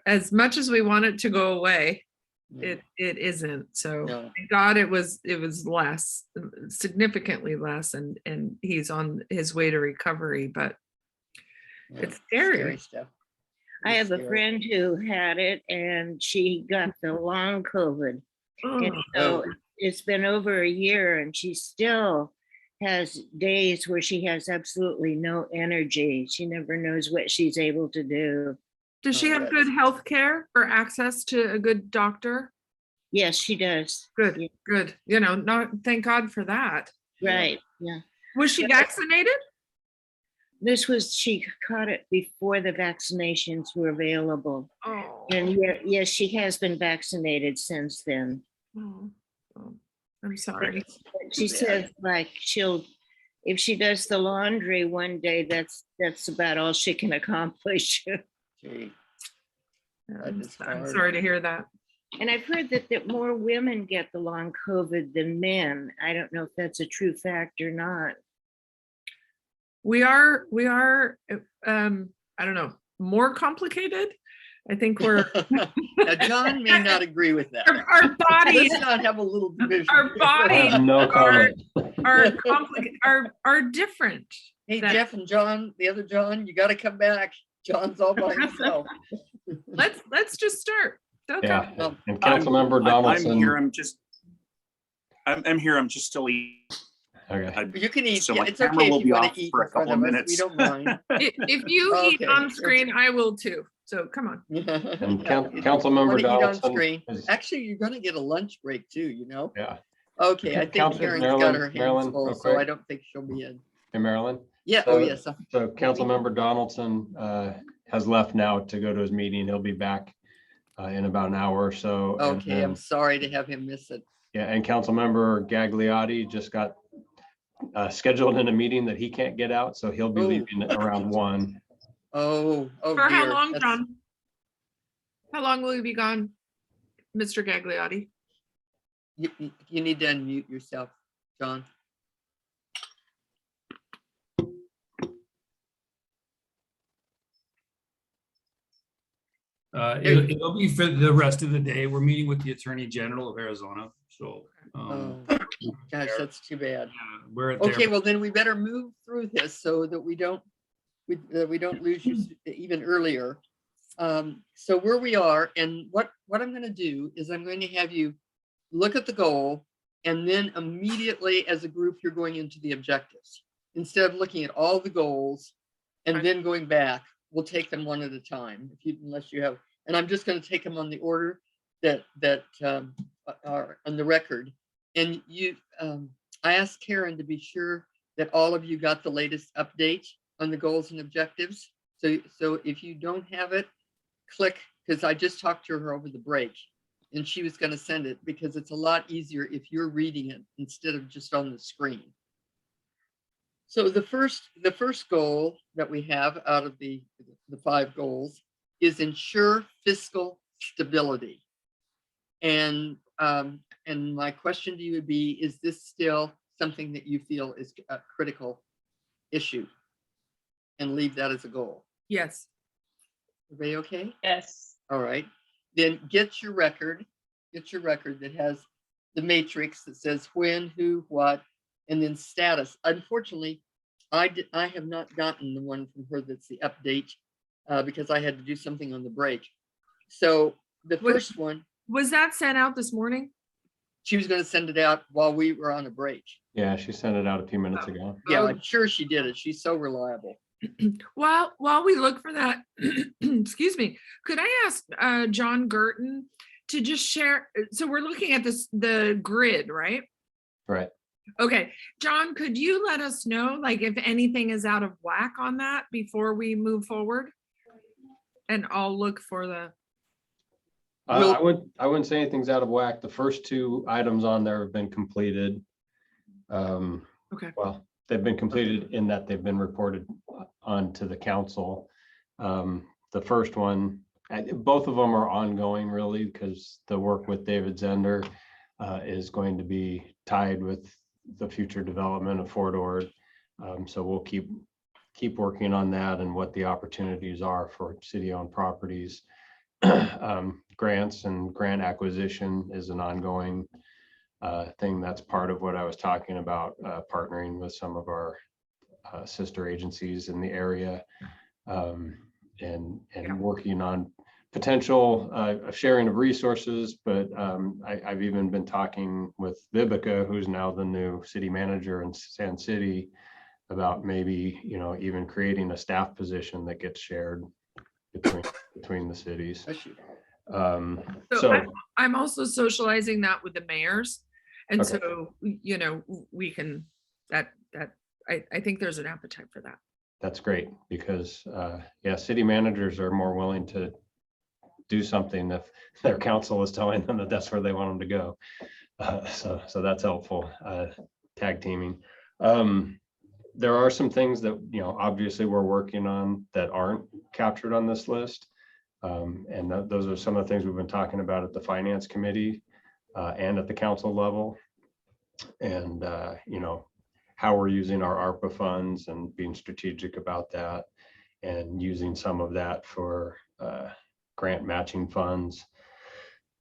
as much as we want it to go away, no, it isn't. So no. thank God it was less, significantly less, and he's on his way to recovery, but Yeah, it's scary. stuff. I It's have a scary. friend who had it, and she got the long COVID. And Oh, so Oh. it's been over a year, and she still has days where she has absolutely no energy. She never knows what she's able to do. does she Oh, have good that's- health care or access to a good doctor? Yes, she does. Good, Yeah. good. Thank God for that. Yeah. Right, yeah. Was she vaccinated? She caught it before the vaccinations were available. Oh. And yes, she has been vaccinated since then. Oh, I'm sorry. But she Yeah. says if she does the laundry one day, that's about all she can accomplish. Gee, I'm is I'm hard. sorry to hear that. And I've heard that more women get the long COVID than men. I don't know if that's a true fact or not. We are, I don't know, more complicated. I think we're, Now, John may not agree with that. our bodies, Let's not have a little division. our I bodies have no comment. are different. Hey, that- Jeff and John, the other John, you got to come back. John's all by himself. Let's just start. Okay. Yeah, Well, and Councilmember I'm Donaldson. here, I'm here, I'm just still eating. Okay, You can eat. So Yeah, my it's okay camera will if be you want off to eat for a in front couple of of us. We minutes. don't mind. If you eat Okay. on screen, I will too. So come on. and Yeah, if you Councilmember wanna eat on Donaldson. screen. is- Actually, you're gonna get a lunch break too, you know? Yeah, Okay, I think Council- Karen's got Marilyn- her hands Marilyn, full, real so I quick. don't think she'll be in. hey, Marilyn. Yeah, So- oh, yes. So Councilmember Donaldson has left now to go to his meeting. He'll be back in about an hour or so. and Okay, I'm then- sorry to have him miss it. Yeah, and Councilmember Gagliotti just got scheduled in a meeting that he can't get out, so he'll be Oh. leaving around 1. Oh, oh For how dear. long, That's- John? How long will you be gone, Mr. Gagliotti? You need to unmute yourself, John. It'll be for the rest of the day. We're meeting with the Attorney General of Arizona, so. Oh, gosh, that's too bad. We're at Okay, their, well, then we better move through this so that we don't lose you even earlier. So where we are, and what I'm gonna do is I'm going to have you look at the goal, and then immediately as a group, you're going into the objectives. Instead of looking at all the goals and then going back, we'll take them one at a time, unless you have, and I'm just gonna take them on the order that are on the record. And I asked Karen to be sure that all of you got the latest update on the goals and objectives. So if you don't have it, click, because I just talked to her over the break and she was going to send it, because it's a lot easier if you're reading it instead of just on the screen. So the first goal that we have out of the 5 goals is ensure fiscal stability. And my question to you would be, is this still something that you feel is a critical issue? And leave that as a goal. Yes. Everybody okay? Yes. All right. Then get your record that has the matrix that says when, who, what, and then status. Unfortunately, I have not gotten the one from her that's the update because I had to do something on the break. So the What- first one, Was that sent out this morning? she was going to send it out while we were on a break. Yeah, she sent it out a few minutes ago. Yeah, Oh. I'm sure she did it. She's so reliable. While we look for that, excuse me, could I ask John Gurton to just share? So we're looking at the grid, right? Right. Okay, John, could you let us know, like, if anything is out of whack on that before we move forward? And I'll look for the, I wouldn't say anything's out of whack. The first 2 items on there have been completed. Okay. Well, they've been completed in that they've been reported on to the council. The first one, both of them are ongoing really, because the work with David Zender is going to be tied with the future development of Fort Ord. So we'll keep working on that and what the opportunities are for city-owned properties. Grants and grant acquisition is an ongoing thing. That's part of what I was talking about, partnering with some of our sister agencies in the area, and working on potential sharing of resources. But I've even been talking with Vivica, who's now the new city manager in Sand City, about maybe, even creating a staff position that gets shared between the cities. Bless you. so I'm also socializing that with the mayors. And Okay. so, we can, I think there's an appetite for that. That's great, because city managers are more willing to do something if their council is telling them that that's where they want them to go. So that's helpful, tag teaming. There are some things that, obviously we're working on that aren't captured on this list. And those are some of the things we've been talking about at the finance committee and at the council level. And, you know, how we're using our ARPA funds and being strategic about that, and using some of that for grant matching funds.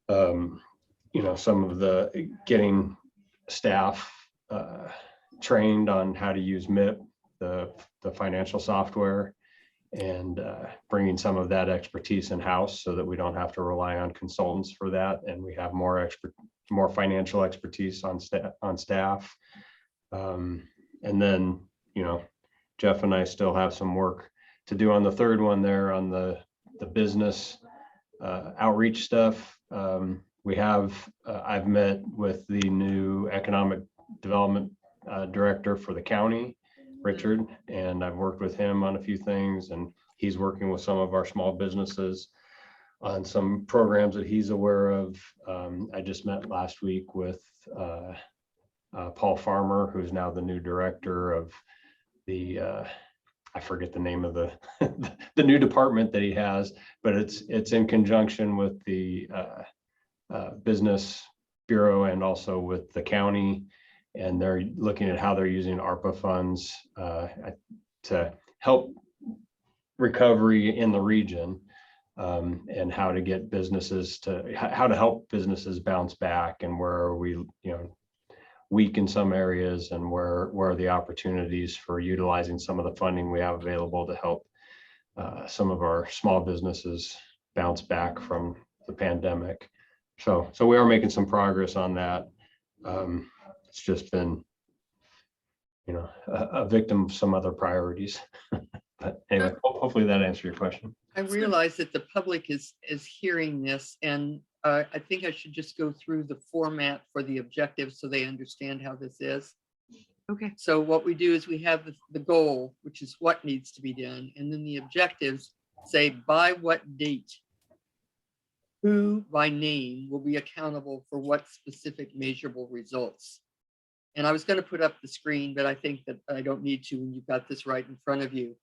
You know, some of the getting staff trained on how to use MIP, the financial software, and bringing some of that expertise in-house so that we don't have to rely on consultants for that, and we have more financial expertise on staff. And then, you know, Jeff and I still have some work to do on the third one there on the business outreach stuff. I've met with the new economic development director for the county, Richard, and I've worked with him on a few things, and he's working with some of our small businesses on some programs that he's aware of. I just met last week with Paul Farmer, who's now the new director of the I forget the name of the the new department that he has, but it's in conjunction with the business bureau and also with the county, and they're looking at how they're using ARPA funds to help recovery in the region, and how to get businesses how to help businesses bounce back, and where are we, you know, weak in some areas, and where are the opportunities for utilizing some of the funding we have available to help some of our small businesses bounce back from the pandemic. So we are making some progress on that. It's just been, you know, a victim of some other priorities. But anyway, hopefully that answered your question. I realize that the public is hearing this, and I think I should just go through the format for the objectives so they understand how this is. Okay. So what we do is we have the goal, which is what needs to be done, and then the objectives say by what date, who by name will be accountable for what specific measurable results. And I was going to put up the screen, but I think that I don't need to when you've got this right in front of you.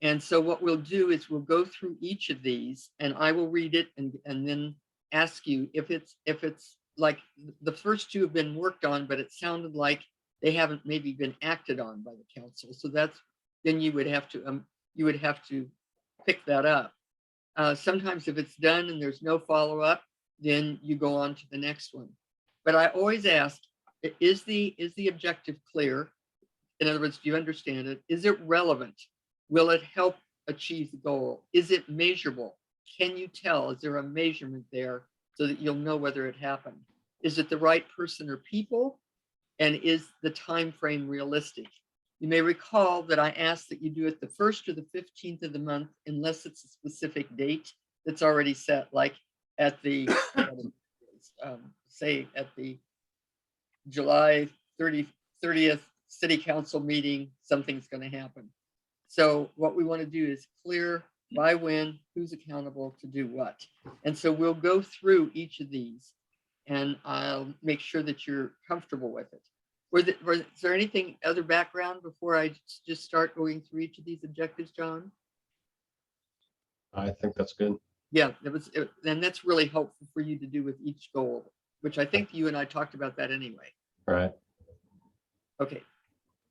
And so what we'll do is we'll go through each of these, and I will read it and then ask you if it's like the first two have been worked on, but it sounded like they haven't maybe been acted on by the council. So then you would have to pick that up. Sometimes if it's done and there's no follow-up, then you go on to the next one. But I always ask, is the objective clear? In other words, do you understand it? Is it relevant? Will it help achieve the goal? Is it measurable? Can you tell? Is there a measurement there so that you'll know whether it happened? Is it the right person or people? And is the time frame realistic? You may recall that I asked that you do it the 1st or the 15th of the month, unless it's a specific date that's already set, like at the say at the July 30th city council meeting, something's going to happen. So what we want to do is clear by when, who's accountable to do what. And so we'll go through each of these, and I'll make sure that you're comfortable with it. Was there anything other background before I just start going through each of these objectives, John? I think that's good. Yeah, and that's really helpful for you to do with each goal, which I think you and I talked about that anyway. Right. Okay.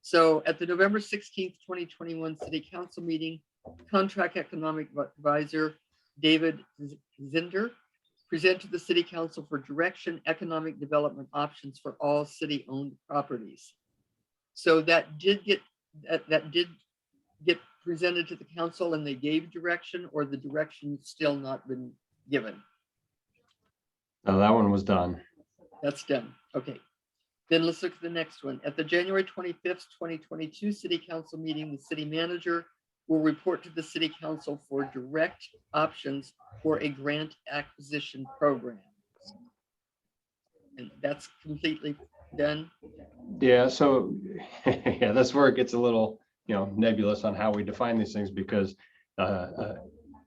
So at the November 16th, 2021 City Council meeting, Contract Economic Advisor David Zinder presented the City Council for direction economic development options for all city-owned properties. So that did get presented to the council, and they gave direction, or the direction still not been given? No, that one was done. That's done. Okay. Then let's look at the next one. At the January 25th, 2022 City Council meeting, the city manager will report to the City Council for direct options for a grant acquisition program. And that's completely done. Yeah, so yeah, that's where it gets a little, you know, nebulous on how we define these things, because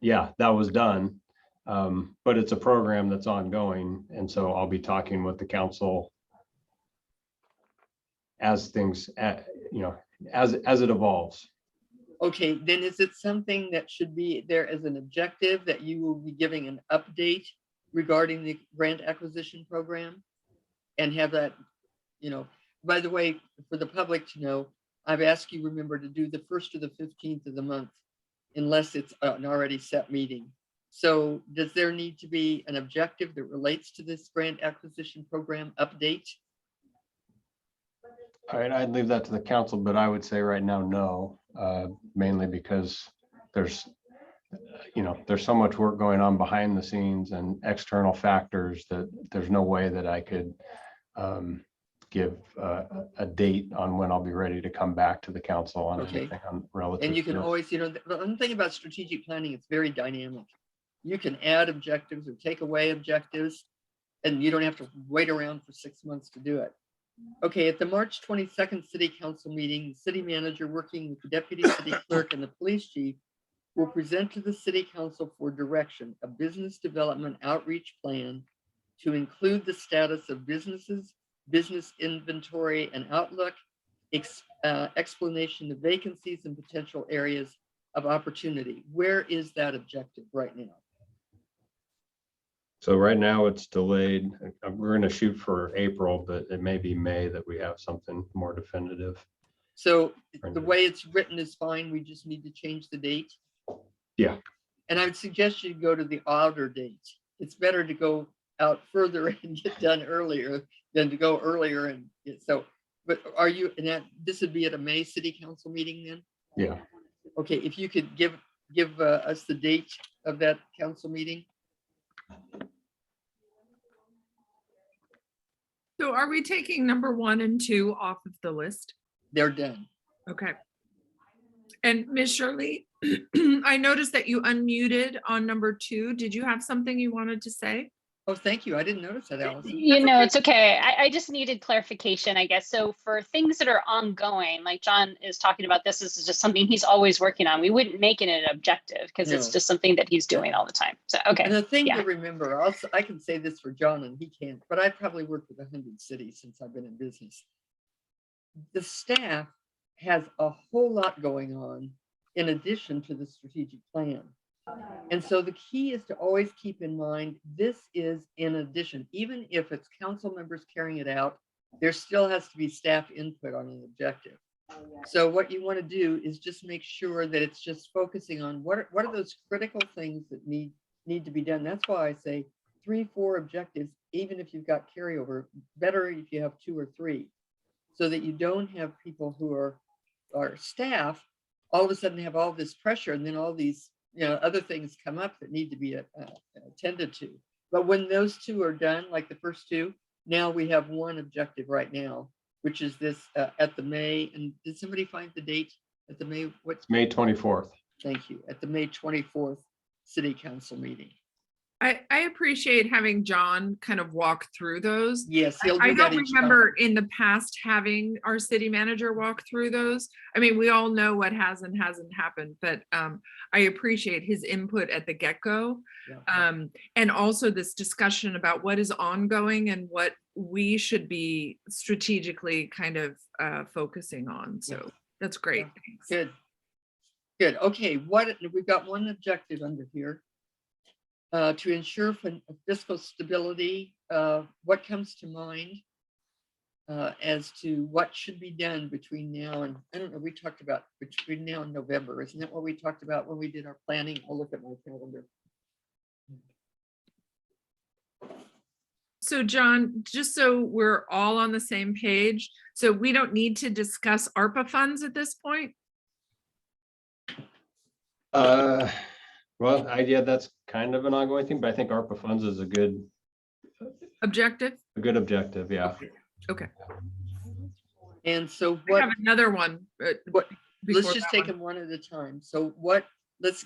yeah, that was done. But it's a program that's ongoing. And so I'll be talking with the council as things, you know, as it evolves. Okay, then is it something that should be there as an objective that you will be giving an update regarding the grant acquisition program? And have that, you know, by the way, for the public to know, I've asked you, remember, to do the 1st or the 15th of the month, unless it's an already set meeting. So does there need to be an objective that relates to this grant acquisition program update? All right, I'd leave that to the council, but I would say right now, no, mainly because there's, there's so much work going on behind the scenes and external factors that there's no way that I could give a date on when I'll be ready to come back to the council on Okay. anything on relative. And you can to- always, the one thing about strategic planning, it's very dynamic. You can add objectives or take away objectives, and you don't have to wait around for 6 months to do it. Okay, at the March 22nd City Council meeting, the city manager, working with the deputy city clerk and the police chief, will present to the city council for direction a business development outreach plan to include the status of businesses, business inventory and outlook, explanation of vacancies and potential areas of opportunity. Where is that objective right now? So right now it's delayed. We're going to shoot for April, but it may be May that we have something more definitive. So the way it's written is fine. We just need to change the date. Yeah. And I would suggest you go to the outer date. It's better to go out further and get done earlier than to go earlier and so. But are you, and that this would be at a May City Council meeting then? Yeah. Okay, if you could give us the date of that council meeting. So are we taking number 1 and 2 off of the list? They're done. Okay. And Ms. Shirley, I noticed that you unmuted on number 2. Did you have something you wanted to say? Oh, thank you. I didn't notice that, Allison. It's okay. I just needed clarification, I guess. So for things that are ongoing, like John is talking about, this is just something he's always working on. We wouldn't make it an objective because it's No. just something that he's doing all the time. So, And okay. the thing Yeah. to remember, also, I can say this for John and he can't, but I've probably worked with 100 cities since I've been in business. The staff has a whole lot going on in addition to the strategic plan. And so the key is to always keep in mind, this is in addition, even if it's council members carrying it out, there still has to be staff input on an objective. So what you want to do is just make sure that it's just focusing on what are those critical things that need to be done. That's why I say 3, 4 objectives, even if you've got carryover, better if you have 2 or 3, so that you don't have people who are staff all of a sudden have all this pressure and then all these other things come up that need to be attended to. But when those 2 are done, like the first 2, now we have 1 objective right now, which is this at the May. And did somebody find the date at the May? What's May 24th. Thank you. At the May 24th City Council meeting. I appreciate having John kind of walk through those. Yes, he'll I do that don't each remember time. in the past having our city manager walk through those. I mean, we all know what has and hasn't happened, but I appreciate his input at the get-go. Yeah. And also this discussion about what is ongoing and what we should be strategically kind of focusing on. So that's great. Thanks. Good. Good. Okay, we've got 1 objective under here. To ensure fiscal stability, what comes to mind as to what should be done between now and, I don't know, we talked about between now and November. Isn't that what we talked about when we did our planning? I'll look at my calendar. So John, just so we're all on the same page, so we don't need to discuss ARPA funds at this point? Well, that's kind of an ongoing thing, but I think ARPA funds is a good Objective? objective. Yeah. Okay. And so I have another one. let's before just that take one. them one at a time. So let's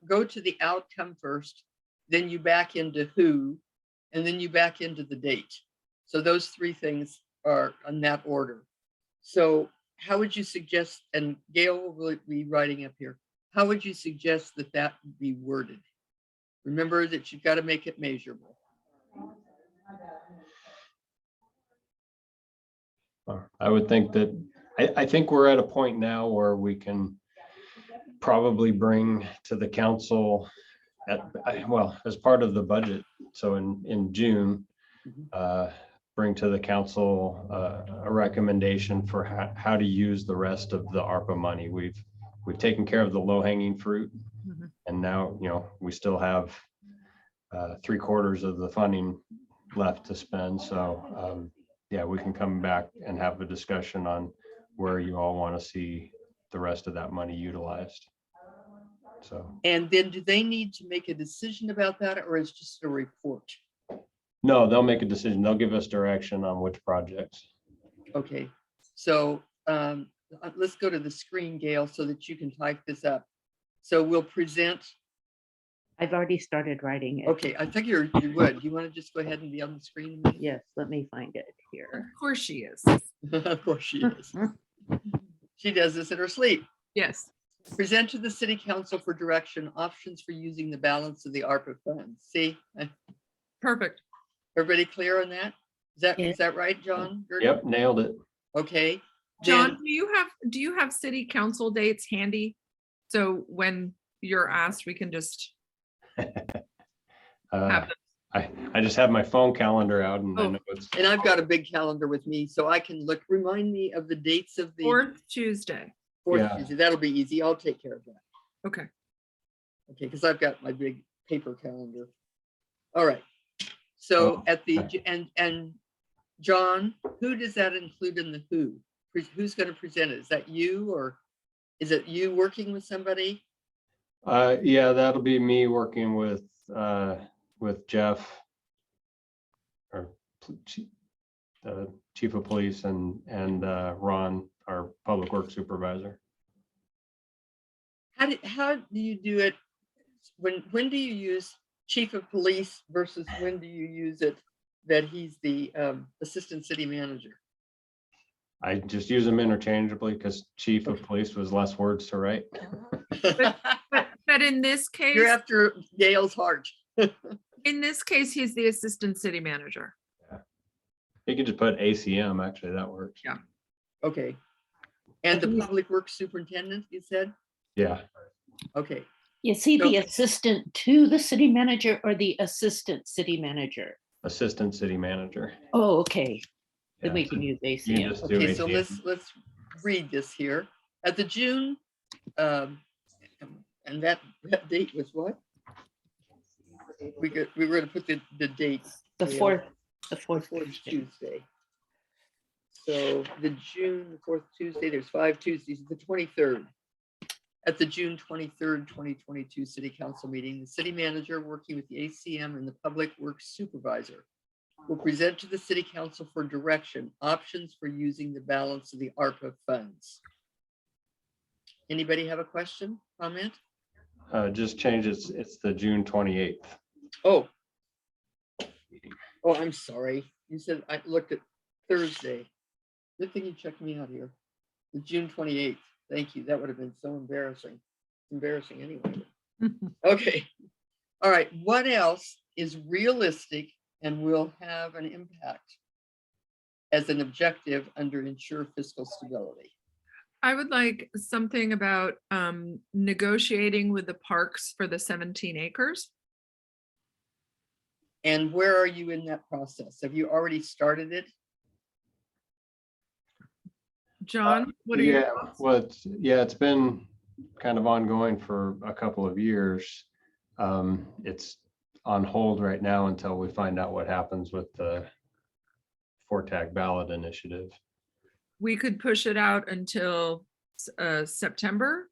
go to the outcome first, then you back into who, and then you back into the date. So those 3 things are in that order. So how would you suggest, and Gail will be writing up here, how would you suggest that be worded? Remember that you've got to make it measurable. I would think that, I think we're at a point now where we can probably bring to the council well, as part of the budget. So in June, bring to the council a recommendation for how to use the rest of the ARPA money. We've taken care of the low hanging fruit. Mhm. And now, we still have 3/4 of the funding left to spend. So yeah, we can come back and have a discussion on where you all want to see the rest of that money utilized. So, And then do they need to make a decision about that, or is just a report? no, they'll make a decision. They'll give us direction on which projects. Okay, so let's go to the screen, Gail, so that you can type this up. So we'll present. I've already started writing it. Okay, I figure you would. You want to just go ahead and be on the screen? a minute? Yes, let me find it Of here. course she is. Of course she is. She does this in her sleep. Yes. Present to the city council for direction, options for using the balance of the ARPA funds. See, Perfect. everybody clear on that? Yeah. Is that right, John? Gertie? Yep, nailed it. Okay. John, then- do you have city council dates handy? So when you're asked, we can just have them. I just have my phone calendar out and I Oh. know it's, And I've got a big calendar with me, so I can look, remind me of the dates of the Fourth Tuesday. fourth Yeah. Tuesday. That'll be easy. I'll take care of that. Okay. Okay, because I've got my big paper calendar. All right. So Oh. at the, and John, who does that include in the who? Who's going to present it? Is that you, or is it you working with somebody? yeah, that'll be me working with Jeff or chief of police and Ron, our public works supervisor. How do you do it? When do you use chief of police versus when do you use it that he's the assistant city manager? I just use them interchangeably because chief of police was less words to write. But in this case, You're after Gail's heart. he's the assistant city manager. You could just put ACM, actually, that works. Yeah. Okay. And the public works superintendent, you said? Yeah, Okay, Is he the assistant to the city manager or the assistant city manager? assistant city manager. Oh, okay. Then Yeah. we can use You can ACM. just do okay, so ACM. let's read this here. At the June, and that date was what? We were gonna put the date. The Gail. fourth Fourth Tuesday. Tuesday. So the June, fourth Tuesday, there's 5 Tuesdays, the 23rd. At the June 23rd, 2022 City Council meeting, the city manager working with the ACM and the Public Works Supervisor will present to the City Council for direction, options for using the balance of the ARPA funds. Anybody have a question, comment? Just change it. It's the June 28th. Oh. Oh, I'm sorry. You said I looked at Thursday. Good thing you checked me out here. The June 28th. Thank you. That would have been so embarrassing. Embarrassing anyway. Okay. All right. What else is realistic and will have an impact as an objective under ensure fiscal stability? I would like something about negotiating with the parks for the 17 acres. And where are you in that process? Have you already started it? John, what are your Yeah, thoughts? well, it's been kind of ongoing for a couple of years. It's on hold right now until we find out what happens with the FORTAC ballot initiative. We could push it out until September.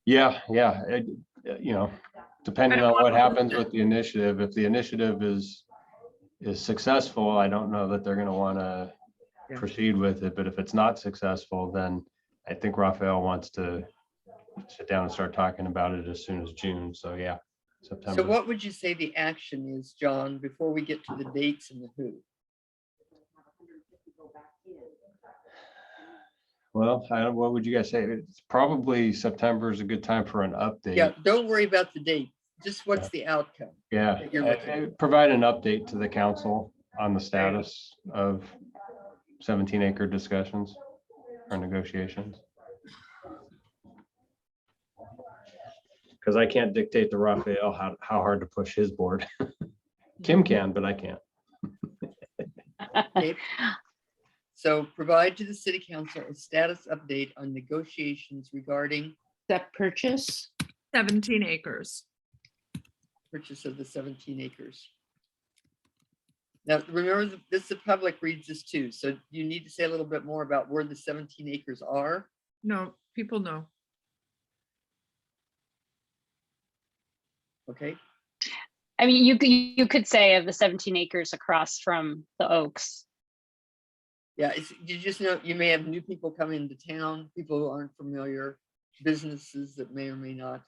Yeah, depending I don't on what want- happens with the initiative, if the initiative is successful, I don't know that they're gonna wanna Yeah. proceed with it, but if it's not successful, then I think Raphael wants to sit down and start talking about it as soon as June, so yeah, So September. what would you say the action is, John, before we get to the dates and the who? Well, what would you guys say? It's probably September is a good time for an update. Yeah, don't worry about the date. Just what's the outcome? Yeah, that you're looking at. provide an update to the council on the status of 17 acre discussions or negotiations. because I can't dictate to Raphael how hard to push his board. Kim can, but I can't. Okay. So provide to the city council a status update on negotiations regarding That purchase, 17 acres. purchase of the 17 acres. Now, remember, the public reads this too, so you need to say a little bit more about where the 17 acres are. No, people know. Okay, I mean, you could say of the 17 acres across from the Oaks. yeah, you just know, you may have new people come into town, people who aren't familiar, businesses that may or may not.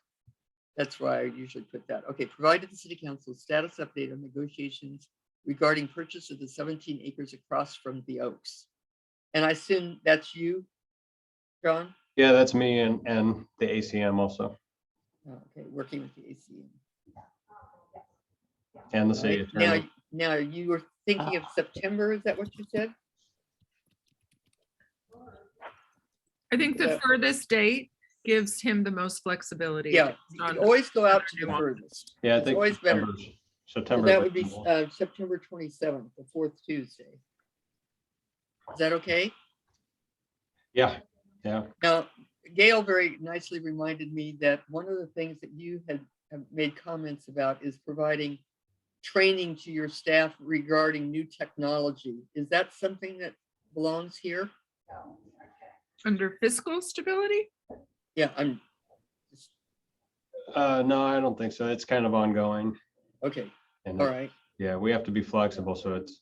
That's why I usually put that. Okay, provide to the city council status update on negotiations regarding purchase of the 17 acres across from the Oaks. And I assume that's you, John? Yeah, that's me and the ACM also, Oh, okay, working with the ACM. and the city Right. attorney. Now you were thinking of September, is that what you said? I think the Yeah. furthest date gives him the most flexibility. Yeah, you can always go out to the furthest. Yeah, I It's think always better. September's- So September. that would be September 27th, the fourth Tuesday. Is that okay? Yeah, Now, Gail very nicely reminded me that one of the things that you have made comments about is providing training to your staff regarding new technology. Is that something that belongs here? Under fiscal stability? Yeah, I'm, no, I don't think so. It's kind of ongoing. okay, And all right, yeah, we have to be flexible, so it's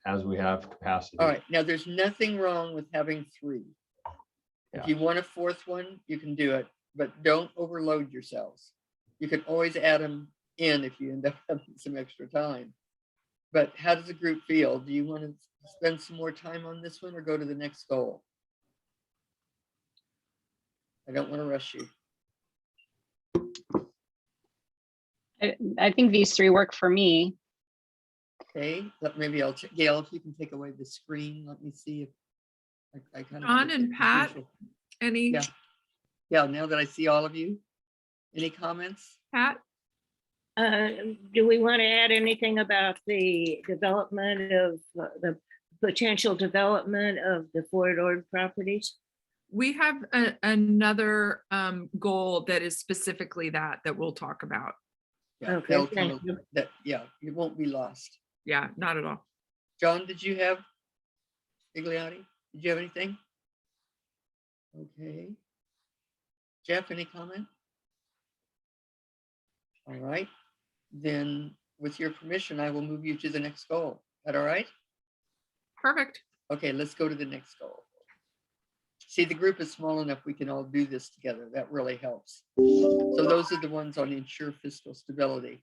as we have capacity. all right. Now, there's nothing wrong with having 3. If Yeah. you want a 4th one, you can do it, but don't overload yourselves. You can always add them in if you end up having some extra time. But how does the group feel? Do you want to spend some more time on this one or go to the next goal? I don't want to rush you. I think these 3 work for me. Okay, but maybe Gail, if you can take away the screen, let me see if I kind of. John and Pat? Any, Yeah. Yeah, now that I see all of you, any comments? Pat? Do we want to add anything about the development of the potential development of the Fort Ord properties? We have another goal that is specifically that we'll talk about. Yeah, Okay, they'll thank come you. up- that, yeah, you won't be lost. Yeah, not at all. John, did you have? Igliotti, did you have anything? Okay. Jeff, any comment? All right, then with your permission, I will move you to the next goal. Is that all right? Perfect. Okay, let's go to the next goal. See, the group is small enough, we can all do this together. That really helps. So those are the ones on ensure fiscal stability.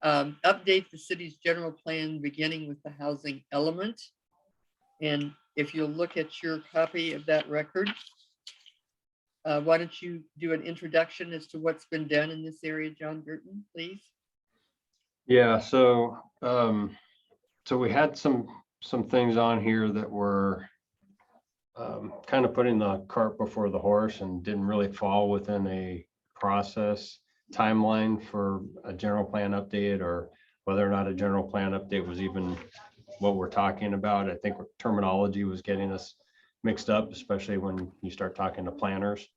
Update the city's general plan, beginning with the housing element. And if you'll look at your copy of that record, why don't you do an introduction as to what's been done in this area, John Burton, please? Yeah, so so we had some things on here that were kind of putting the cart before the horse and didn't really fall within a process timeline for a general plan update, or whether or not a general plan update was even what we're talking about. I think terminology was getting us mixed up, especially when you start talking to planners.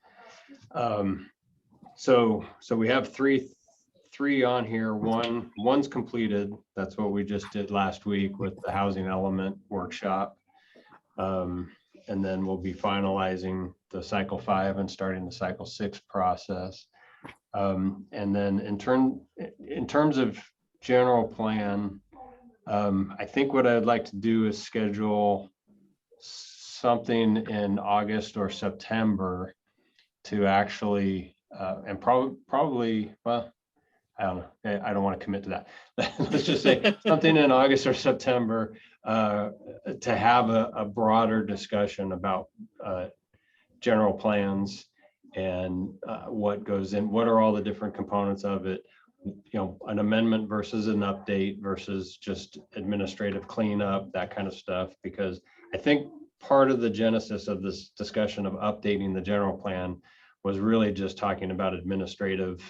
So we have three on here. One's completed. That's what we just did last week with the housing element workshop. And then we'll be finalizing the cycle 5 and starting the cycle 6 process. And then in terms of general plan, I think what I'd like to do is schedule something in August or September to actually, and probably, well, I don't know. I don't want to commit to that. Let's just say something in August or September to have a broader discussion about general plans and what goes in, what are all the different components of it, an amendment versus an update versus just administrative cleanup, that kind of stuff. Because I think part of the genesis of this discussion of updating the general plan was really just talking about administrative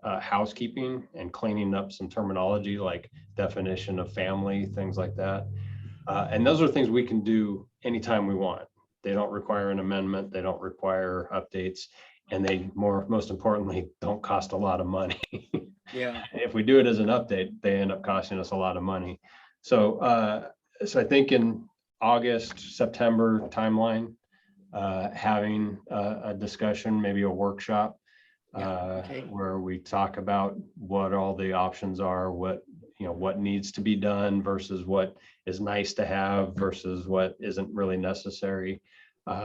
housekeeping and cleaning up some terminology like definition of family, things like that. And those are things we can do anytime we want. They don't require an amendment. They don't require updates. And they most importantly, don't cost a lot of money. Yeah. If we do it as an update, they end up costing us a lot of money. So, so I think in August, September timeline, having a discussion, maybe a workshop, Okay. where we talk about what all the options are, what needs to be done versus what is nice to have versus what isn't really necessary,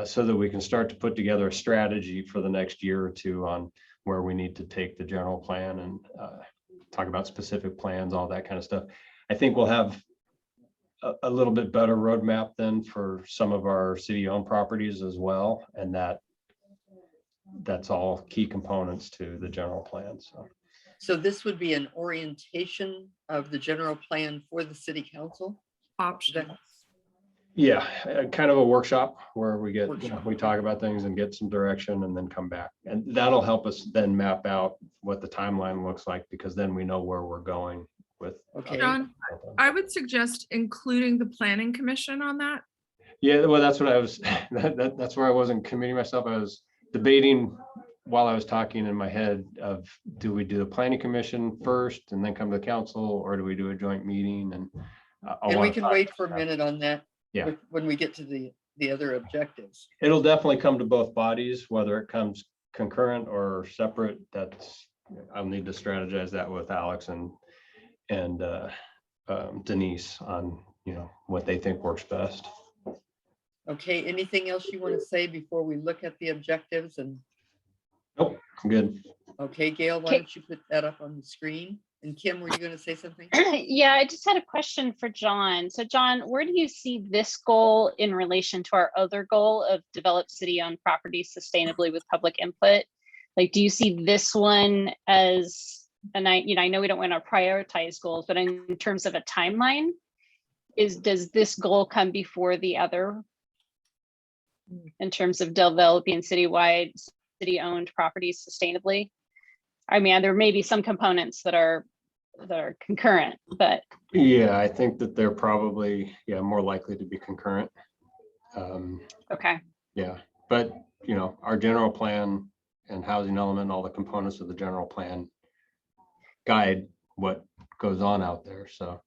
so that we can start to put together a strategy for the next year or two on where we need to take the general plan and talk about specific plans, all that kind of stuff. I think we'll have a little bit better roadmap then for some of our city-owned properties as well, and that's all key components to the general plan. So this would be an orientation of the general plan for the city council? Option. Yeah, kind of a workshop where we Workshop. we talk about things and get some direction and then come back. And that'll help us then map out what the timeline looks like, because then we know where we're going with. Okay. John, I would suggest including the planning commission on that. Yeah, well, that's what I was, that's where I wasn't committing myself. I was debating while I was talking in my head of, do we do the planning commission first and then come to the council, or do we do a joint meeting? And And we can wait for a minute on that. Yeah. When we get to the other objectives. It'll definitely come to both bodies, whether it comes concurrent or separate. I'll need to strategize that with Alex and Denise on, what they think works best. Okay, anything else you want to say before we look at the objectives? And Nope, I'm good. okay, Gail, why Okay. don't you put that up on the screen? And Kim, were you going to say something? Yeah, I just had a question for John. So John, where do you see this goal in relation to our other goal of develop city-owned properties sustainably with public input? Like, do you see this one as, and I know we don't want to prioritize goals, but in terms of a timeline, does this goal come before the other in terms of developing citywide, city-owned properties sustainably? I mean, there may be some components that are concurrent, but Yeah, I think that they're probably, more likely to be concurrent. okay. Yeah, but, our general plan and housing element, all the components of the general plan guide what goes on out there. So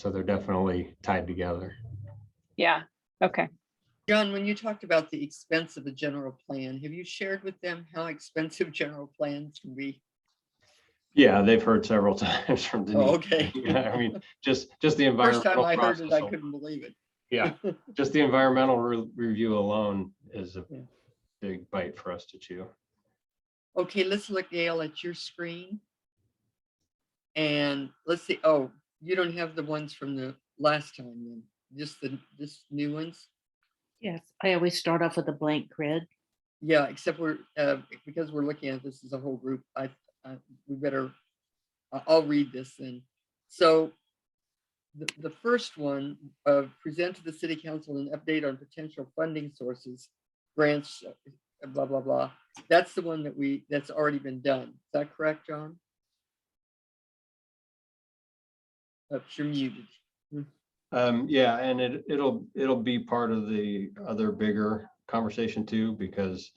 they're definitely tied together. Yeah, okay. John, when you talked about the expense of the general plan, have you shared with them how expensive general plans can be? Yeah, they've heard several times from Denise. Oh, okay. Yeah, I mean, just the First environmental time I heard it, process. I couldn't believe it. Yeah, just the environmental review alone is a Yeah. big bite for us to chew. Okay, let's look, Gail, at your screen. And let's see, oh, you don't have the ones from the last time then, just new ones? Yes, I always start off with a blank grid. Yeah, except because we're looking at this as a whole group, we better, I'll read this then. So the first one, present to the city council an update on potential funding sources, grants, blah, blah, blah. That's the one that's already been done. Is that correct, John? You're muted. Yeah, and it'll be part of the other bigger conversation too, because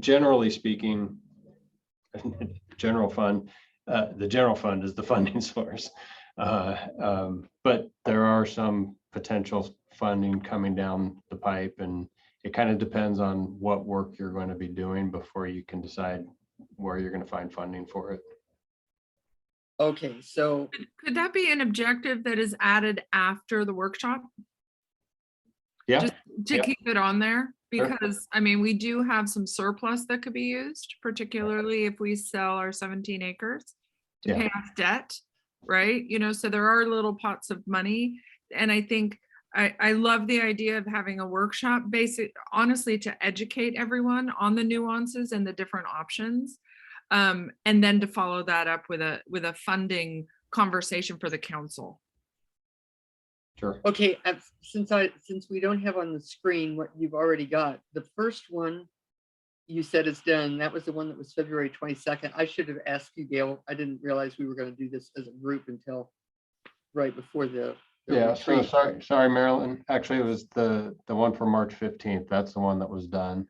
generally speaking, general fund, the general fund is the funding source. But there are some potential funding coming down the pipe, and it kind of depends on what work you're going to be doing before you can decide where you're going to find funding for it. Okay, so Could that be an objective that is added after the workshop? Yeah. Just to Yeah. keep it on there? Sure. Because, I mean, we do have some surplus that could be used, particularly if we sell our 17 acres to Yeah. pay off debt, right? So there are little pots of money. And I think I love the idea of having a workshop, honestly, to educate everyone on the nuances and the different options. And then to follow that up with a funding conversation for the council. Sure. okay, since we don't have on the screen what you've already got, the first one you said is done. That was the one that was February 22nd. I should have asked you, Gail. I didn't realize we were going to do this as a group until right before the Yeah, so retreat. sorry, Marilyn. Actually, it was the one for March 15th. That's the one that was done.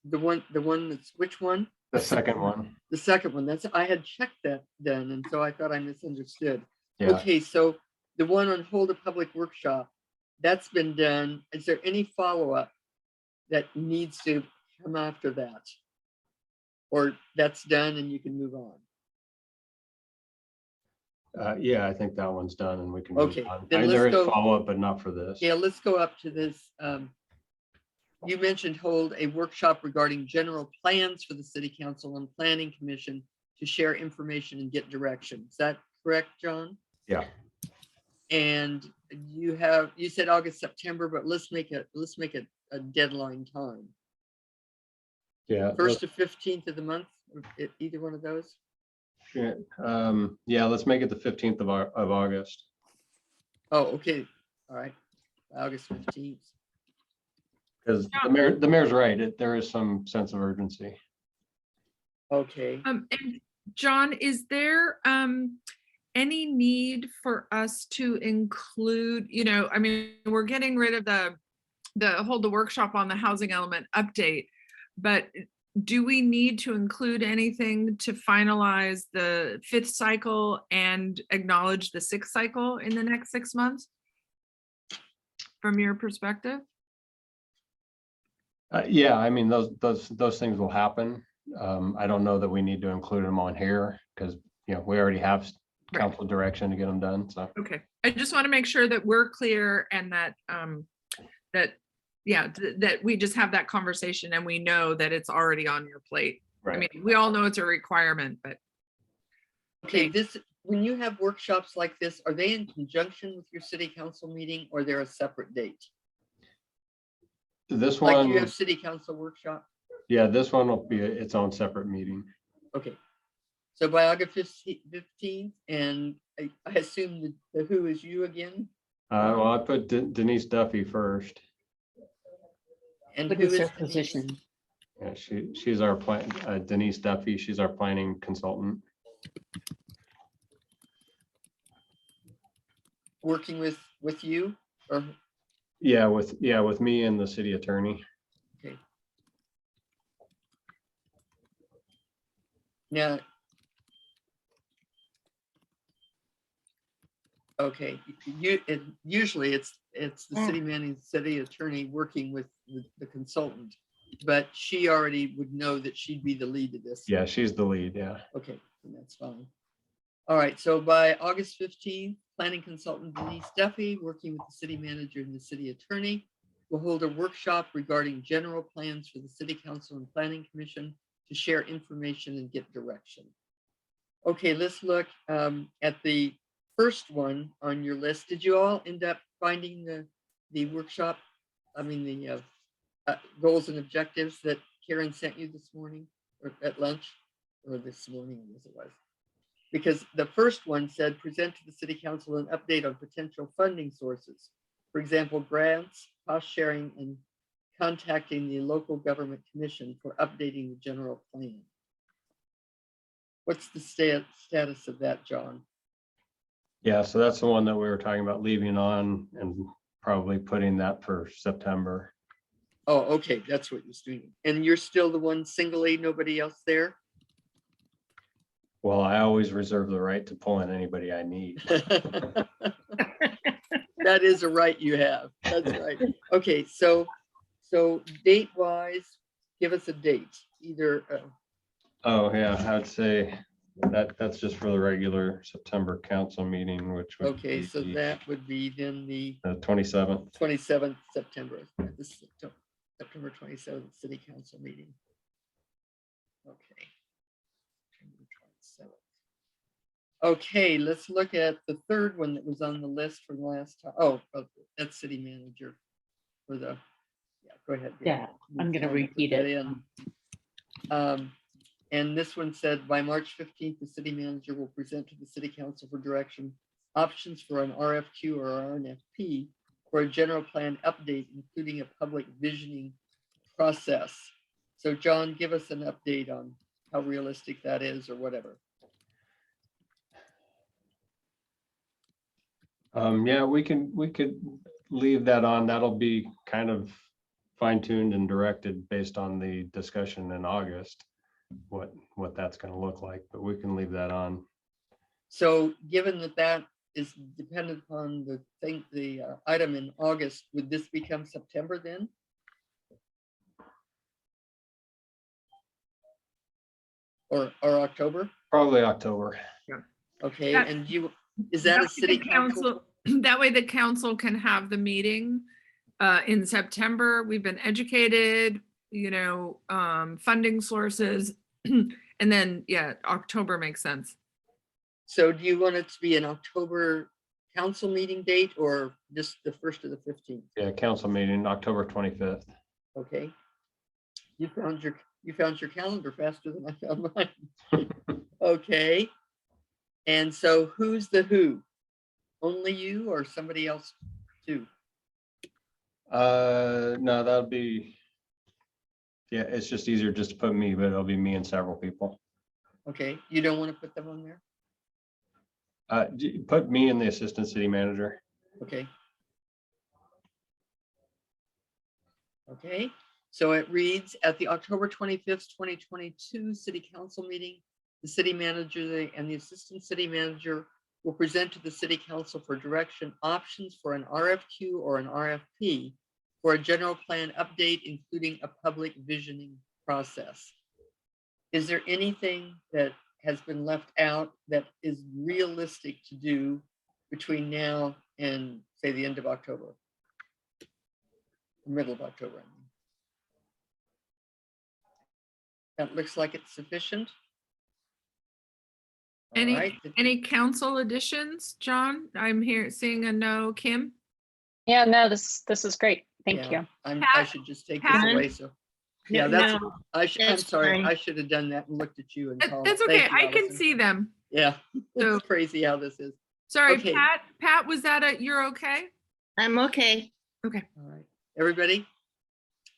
The one that's, which one? The second one. The second one. That's, I had checked that then, and so I thought I misunderstood. Yeah. Okay, so the one on hold a public workshop, that's been done. Is there any follow-up that needs to come after that? Or that's done and you can move on? Yeah, I think that one's done and we can move Okay, on. then There let's is go- follow-up, but not for this. Yeah, let's go up to this. You mentioned hold a workshop regarding general plans for the city council and planning commission to share information and get direction. Is that correct, John? Yeah. And you said August, September, but let's make a deadline time. Yeah. 1st to 15th of the month, either one of those? Yeah, let's make it the 15th of August. Oh, okay. All right. August 15th. Because the mayor's right. There is some sense of urgency. Okay. And John, is there any need for us to include, I mean, we're getting rid of the hold the workshop on the housing element update, but do we need to include anything to finalize the 5th cycle and acknowledge the 6th cycle in the next 6 months? From your perspective? Yeah, I mean, those things will happen. I don't know that we need to include them on here because, we already have council direction to get them done, so. Okay, I just want to make sure that we're clear and that, that we just have that conversation and we know that it's already on your plate. I Right. mean, we all know it's a requirement, but. Okay, when you have workshops like this, are they in conjunction with your city council meeting or they're a separate date? This Like one, you have city council workshop? yeah, this one will be its own separate meeting. Okay. So by August 15th, and I assume the who is you again? Well, I put Denise Duffy first. And What who is is her Denise? position? Yeah, she's our Denise Duffy. She's our planning consultant. Working with you or? Yeah, with me and the city attorney. Okay. Now. Okay, usually it's the city manager, city attorney working with the consultant, but she already would know that she'd be the lead of this. Yeah, she's the lead, yeah. Okay, then that's fine. All right, so by August 15th, planning consultant Denise Duffy, working with the city manager and the city attorney, will hold a workshop regarding general plans for the city council and planning commission to share information and get direction. Okay, let's look at the first one on your list. Did you all end up finding the workshop? I mean, the goals and objectives that Karen sent you this morning or at lunch or this morning as it was? Because the first one said, present to the city council an update on potential funding sources. For example, grants, cost sharing, and contacting the local government commission for updating the general plan. What's the status of that, John? Yeah, so that's the one that we were talking about leaving on and probably putting that for September. Oh, okay, that's what you're doing. And you're still the one singly, nobody else there? Well, I always reserve the right to pull in anybody I need. That is a right you have. That's right. Okay, so date wise, give us a date, either. Oh, yeah, I'd say that's just for the regular September council meeting, which would Okay, be so that would be then the the 27th. 27th September. This is September 27th city council meeting. Okay. September 27th. Okay, let's look at the third one that was on the list from last time. Oh, that's city manager for the, yeah, go ahead. Yeah, I'm going to repeat it. And this one said, by March 15th, the city manager will present to the city council for direction options for an RFQ or RNFP for a general plan update, including a public visioning process. So John, give us an update on how realistic that is or whatever. Yeah, we could leave that on. That'll be kind of fine-tuned and directed based on the discussion in August, what that's going to look like, but we can leave that on. So given that that is dependent upon the item in August, would this become September then? Or October? Probably October. Okay, That- and is that a That way the city council? That way the council can have the meeting in September. We've been educated, funding sources. And then, yeah, October makes sense. So do you want it to be an October council meeting date or just the 1st or the 15th? Yeah, council meeting, October 25th. Okay. You found your calendar faster than I found mine. Okay. And so who's the who? Only you or somebody else too? No, that'll be, yeah, it's just easier just to put me, but it'll be me and several people. Okay, you don't want to put them on there? Put me and the assistant city manager. Okay. Okay, so it reads, at the October 25th, 2022 City Council meeting, the city manager and the assistant city manager will present to the city council for direction options for an RFQ or an RFP for a general plan update, including a public visioning process. Is there anything that has been left out that is realistic to do between now and say the end of October? Middle of October, I mean. That looks like it's sufficient. All Any, right. any council additions, John? I'm here seeing a no. Kim? Yeah, no, this is great. Thank Yeah, you. I Pat- should just take Pat- this away, so. Yeah, No, that's, no, I'm that's sorry, fine. I should have done that and looked at you and called. That's okay. Thank you, I can Allison. see them. Yeah, So- it's crazy how this is. Sorry, Okay. Pat, was that you're okay? I'm okay. Okay. All right, everybody?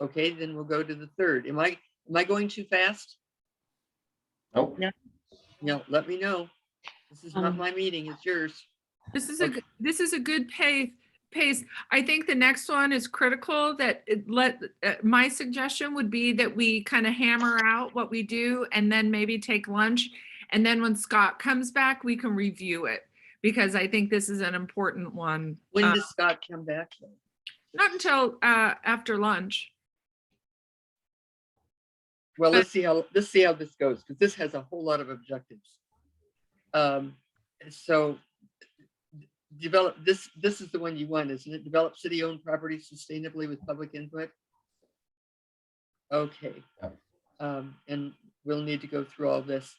Okay, then we'll go to the 3rd. Am I going too fast? Nope. No, let me know. This is not my meeting, it's yours. This is Okay. this is a good pace. I think the next one is critical that my suggestion would be that we kind of hammer out what we do and then maybe take lunch. And then when Scott comes back, we can review it because I think this is an important one. When does Scott come back? though? Not until after lunch. Well, let's see how this goes, because this has a whole lot of objectives. So develop this is the one you want, isn't it? Develop city-owned properties sustainably with public input. Okay. And we'll need to go through all this.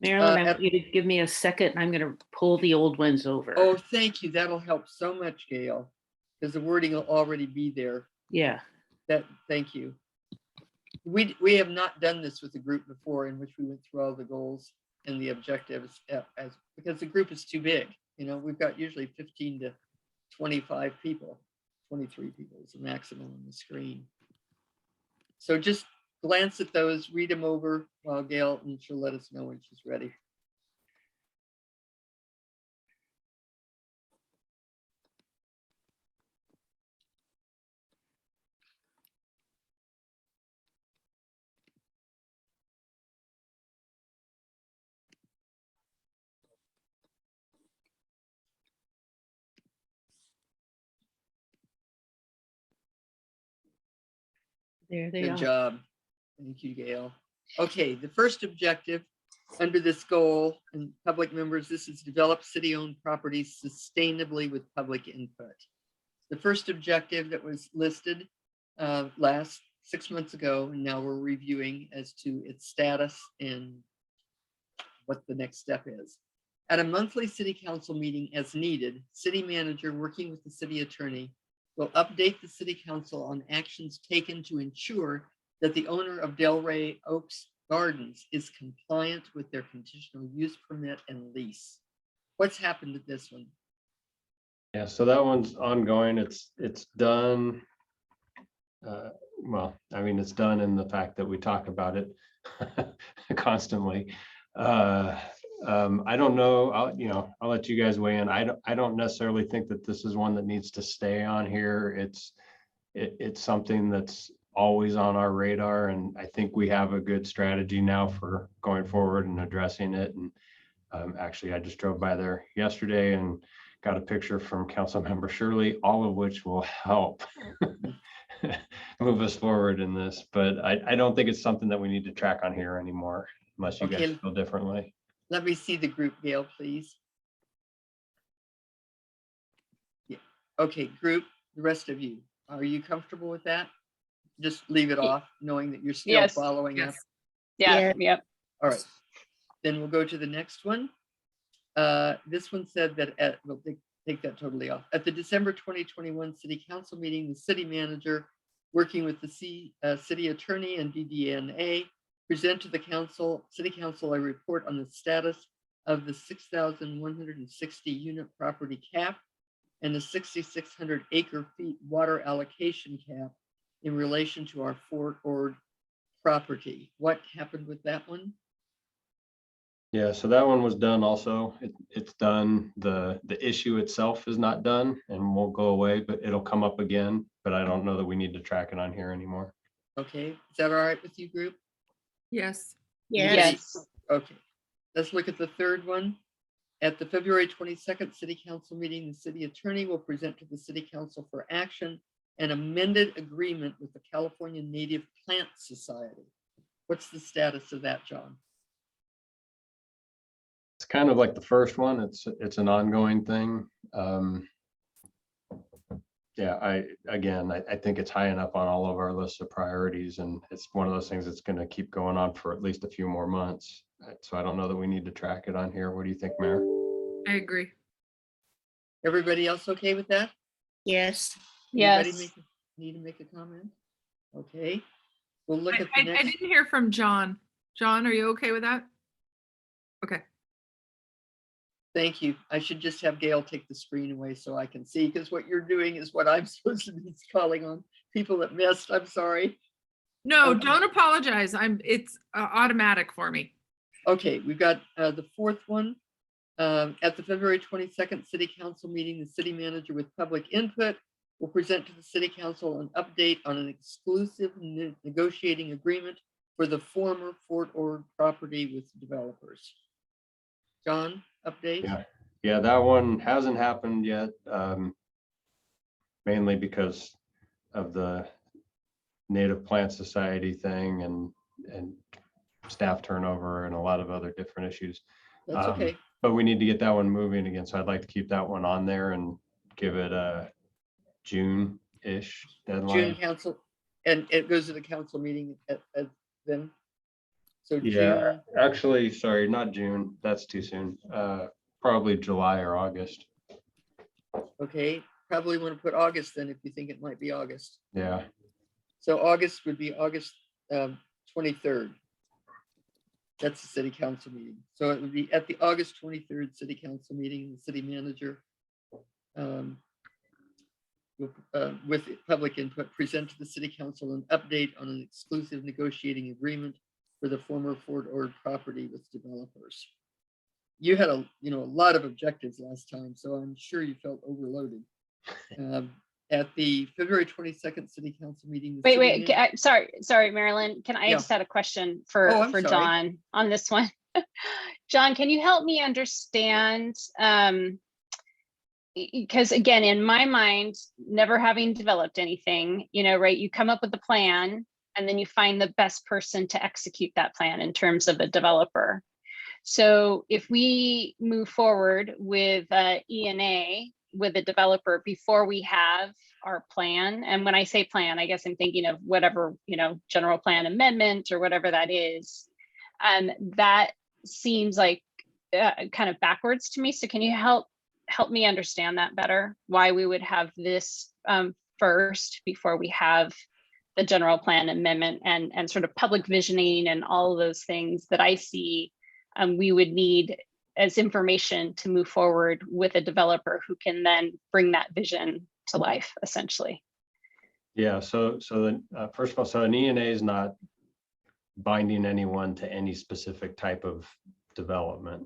Marilyn, I want you to give me a second. I'm going to pull the old ones over. Oh, thank you. That'll help so much, Gail, because the wording will already be there. Yeah. Thank you. We have not done this with a group before in which we went through all the goals and the objectives because the group is too big. We've got usually 15 to 25 people, 23 people is the maximum on the screen. So just glance at those, read them over while Gail, and she'll let us know when she's ready. There they Good are. job. Thank you, Gail. Okay, the first objective under this goal, and public members, this is develop city-owned properties sustainably with public input. The first objective that was listed last 6 months ago, and now we're reviewing as to its status and what the next step is. At a monthly city council meeting as needed, city manager working with the city attorney will update the city council on actions taken to ensure that the owner of Delray Oaks Gardens is compliant with their conditional use permit and lease. What's happened to this one? Yeah, so that one's ongoing. It's done. well, I mean, it's done in the fact that we talk about it constantly. I don't know, I'll let you guys weigh in. I don't necessarily think that this is one that needs to stay on here. It's something that's always on our radar, and I think we have a good strategy now for going forward and addressing it. And actually, I just drove by there yesterday and got a picture from Councilmember Shirley, all of which will help move us forward in this. But I don't think it's something that we need to track on here anymore, unless you guys Okay. feel differently. Let me see the group, Gail, please. Yeah. Okay, group, the rest of you, are you comfortable with that? Just leave it off, knowing that you're still Yes. following up. Yeah, yep. All right, then we'll go to the next one. This one said that we'll take that totally off. At the December 2021 City Council meeting, the city manager, working with the city attorney and DDNA, present to the city council a report on the status of the 6,160 unit property cap and the 6,600 acre feet water allocation cap in relation to our Fort Ord property. What happened with that one? Yeah, so that one was done also. It's done. The issue itself is not done and won't go away, but it'll come up again. But I don't know that we need to track it on here anymore. Okay, is that all right with you, group? Yes. Yes. Okay, let's look at the third one. At the February 22nd City Council meeting, the city attorney will present to the City Council for action an amended agreement with the California Native Plant Society. What's the status of that, John? It's kind of like the first one. It's an ongoing thing. Yeah, I think it's high enough on all of our lists of priorities, and it's one of those things that's going to keep going on for at least a few more months. So I don't know that we need to track it on here. What do you think, Mayor? I agree. Everybody else okay with that? Yes. Anybody Yes. need to make a comment? Okay, we'll look I at the next. didn't hear from John. John, are you okay with that? Okay. Thank you. I should just have Gail take the screen away so I can see, because what you're doing is what I'm supposed to be calling on people that missed. I'm sorry. No, Okay. don't apologize. It's automatic for me. Okay, we've got the fourth one. At the February 22nd City Council meeting, the city manager with public input will present to the City Council an update on an exclusive negotiating agreement for the former Fort Ord property with developers. John, update? Yeah, that one hasn't happened yet. Mainly because of the Native Plant Society thing and staff turnover and a lot of other different issues. That's okay. But we need to get that one moving again. So I'd like to keep that one on there and give it a June-ish deadline. June council, and it goes to the council meeting at then. So Yeah, June, actually, sorry, not June. That's too soon. Probably July or August. okay, probably want to put August then if you think it might be August. Yeah. So August would be August 23rd. That's the city council meeting. So it would be at the August 23rd city council meeting, the city manager with public input, present to the city council an update on an exclusive negotiating agreement for the former Fort Ord property with developers. You had a lot of objectives last time, so I'm sure you felt overloaded. At the February 22nd City Council meeting. the city Wait, man- sorry, Marilyn. Can I Yeah. just had a question Oh, I'm for sorry. John on this one? John, can you help me understand? Because again, in my mind, never having developed anything, right, you come up with a plan and then you find the best person to execute that plan in terms of a developer. So if we move forward with E&A with a developer before we have our plan, and when I say plan, I guess I'm thinking of whatever, general plan amendment or whatever that is, that seems like kind of backwards to me. So can you help me understand that better? Why we would have this first before we have the general plan amendment and sort of public visioning and all of those things that I see we would need as information to move forward with a developer who can then bring that vision to life, essentially. Yeah, first of all, so an ENA is not binding anyone to any specific type of development.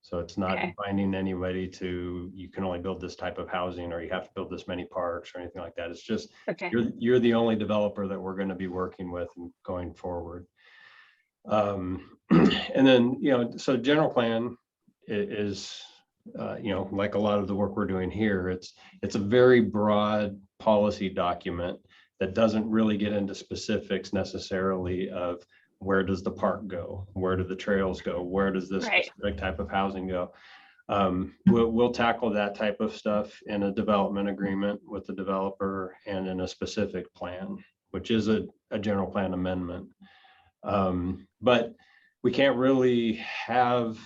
So it's not Okay. binding anybody to, you can only build this type of housing, or you have to build this many parks or anything like that. It's just, Okay. you're the only developer that we're going to be working with and going forward. And then, so general plan is, like a lot of the work we're doing here, it's a very broad policy document that doesn't really get into specifics necessarily of where does the park go, where do the trails go, where does this Right. specific type of housing go. We'll tackle that type of stuff in a development agreement with the developer and in a specific plan, which is a general plan amendment. But we can't really have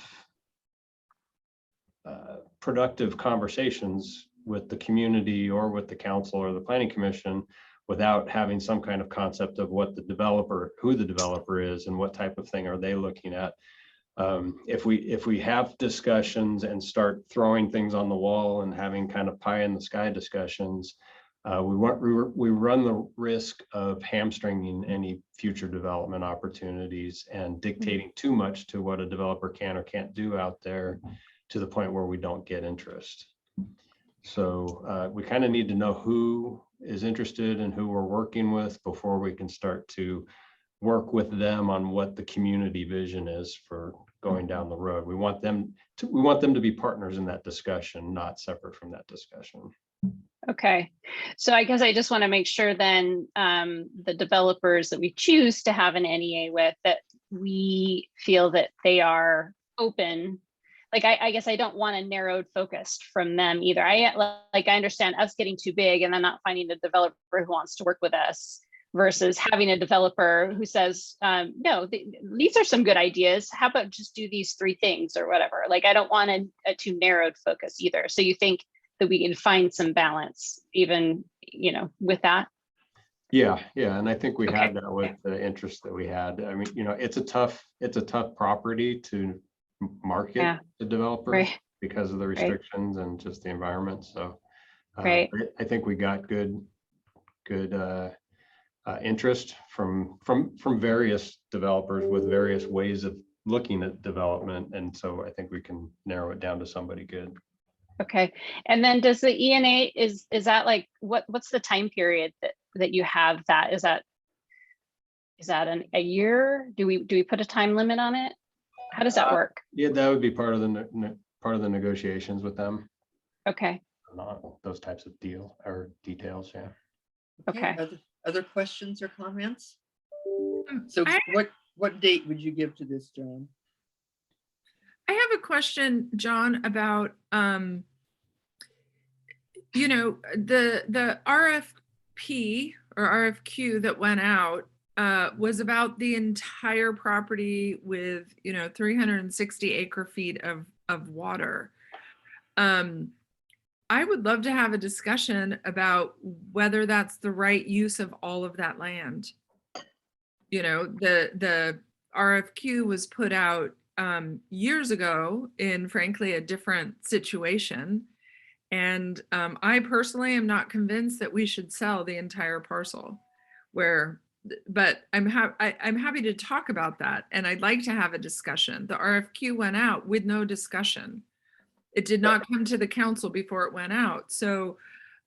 productive conversations with the community or with the council or the planning commission without having some kind of concept of what the developer, who the developer is and what type of thing are they looking at. If we have discussions and start throwing things on the wall and having kind of pie in the sky discussions, we run the risk of hamstringing any future development opportunities and dictating too much to what a developer can or can't do out there, to the point where we don't get interest. So we kind of need to know who is interested and who we're working with before we can start to work with them on what the community vision is for going down the road. We want them to be partners in that discussion, not separate from that discussion. Okay, so I guess I just want to make sure then the developers that we choose to have an NEA with, that we feel that they are open. Like, I guess I don't want a narrowed focus from them either. I understand us getting too big and then not finding a developer who wants to work with us, versus having a developer who says, no, these are some good ideas. How about just do these 3 things or whatever? Like, I don't want a too narrowed focus either. So you think that we can find some balance even, with that? Yeah. And I think we Okay. had that with the interest that we had. I mean, it's a tough property to market Yeah. the developers Right. because of the restrictions and just the environment. So Right. I think we got good interest from various developers with various ways of looking at development. And so I think we can narrow it down to somebody good. Okay, and then does the ENA, is that like, what's the time period that you have that? Is that a year? Do we put a time limit on it? How does that work? Yeah, that would be part of the negotiations with them. Okay, Not those types of details. Yeah. okay. Other questions or comments? Um, So I- what date would you give to this, John? I have a question, John, about, the RFP or RFQ that went out was about the entire property with, 360 acre feet of water. I would love to have a discussion about whether that's the right use of all of that land. The RFQ was put out years ago in, frankly, a different situation. And I personally am not convinced that we should sell the entire parcel, but I'm happy to talk about that. And I'd like to have a discussion. The RFQ went out with no discussion. It did not come to the council before it went out. So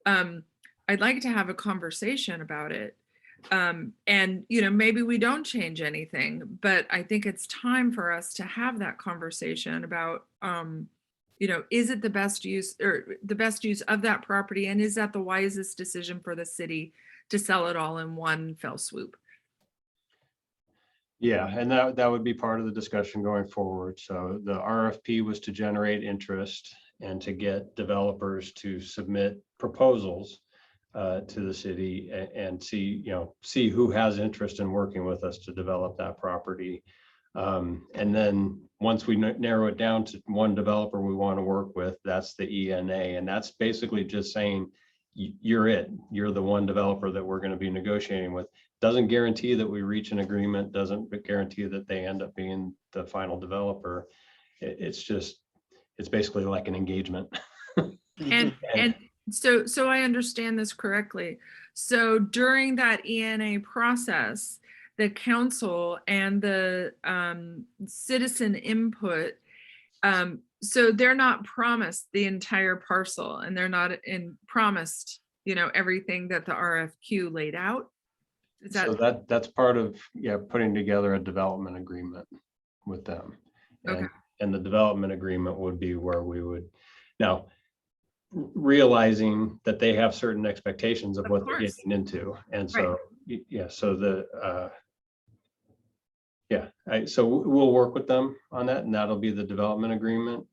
I'd like to have a conversation about it. And, maybe we don't change anything, but I think it's time for us to have that conversation about, is it the best use of that property? And is that the wisest decision for the city to sell it all in one fell swoop? Yeah, and that would be part of the discussion going forward. So the RFP was to generate interest and to get developers to submit proposals to the city and see who has interest in working with us to develop that property. And then once we narrow it down to one developer we want to work with, that's the ENA. And that's basically just saying, you're the one developer that we're going to be negotiating with. Doesn't guarantee that we reach an agreement, doesn't guarantee that they end up being the final developer. It's basically like an engagement. And So I understand this correctly. So during that ENA process, the council and the citizen input, so they're not promised the entire parcel, and they're not promised, everything that the RFQ laid out. Is that So that's part of, putting together a development agreement with them. Okay. And the development agreement would be where we would, now, realizing that they have certain expectations of Of what they're course. getting into. And so, so so we'll work with them on that, and that'll be the development agreement.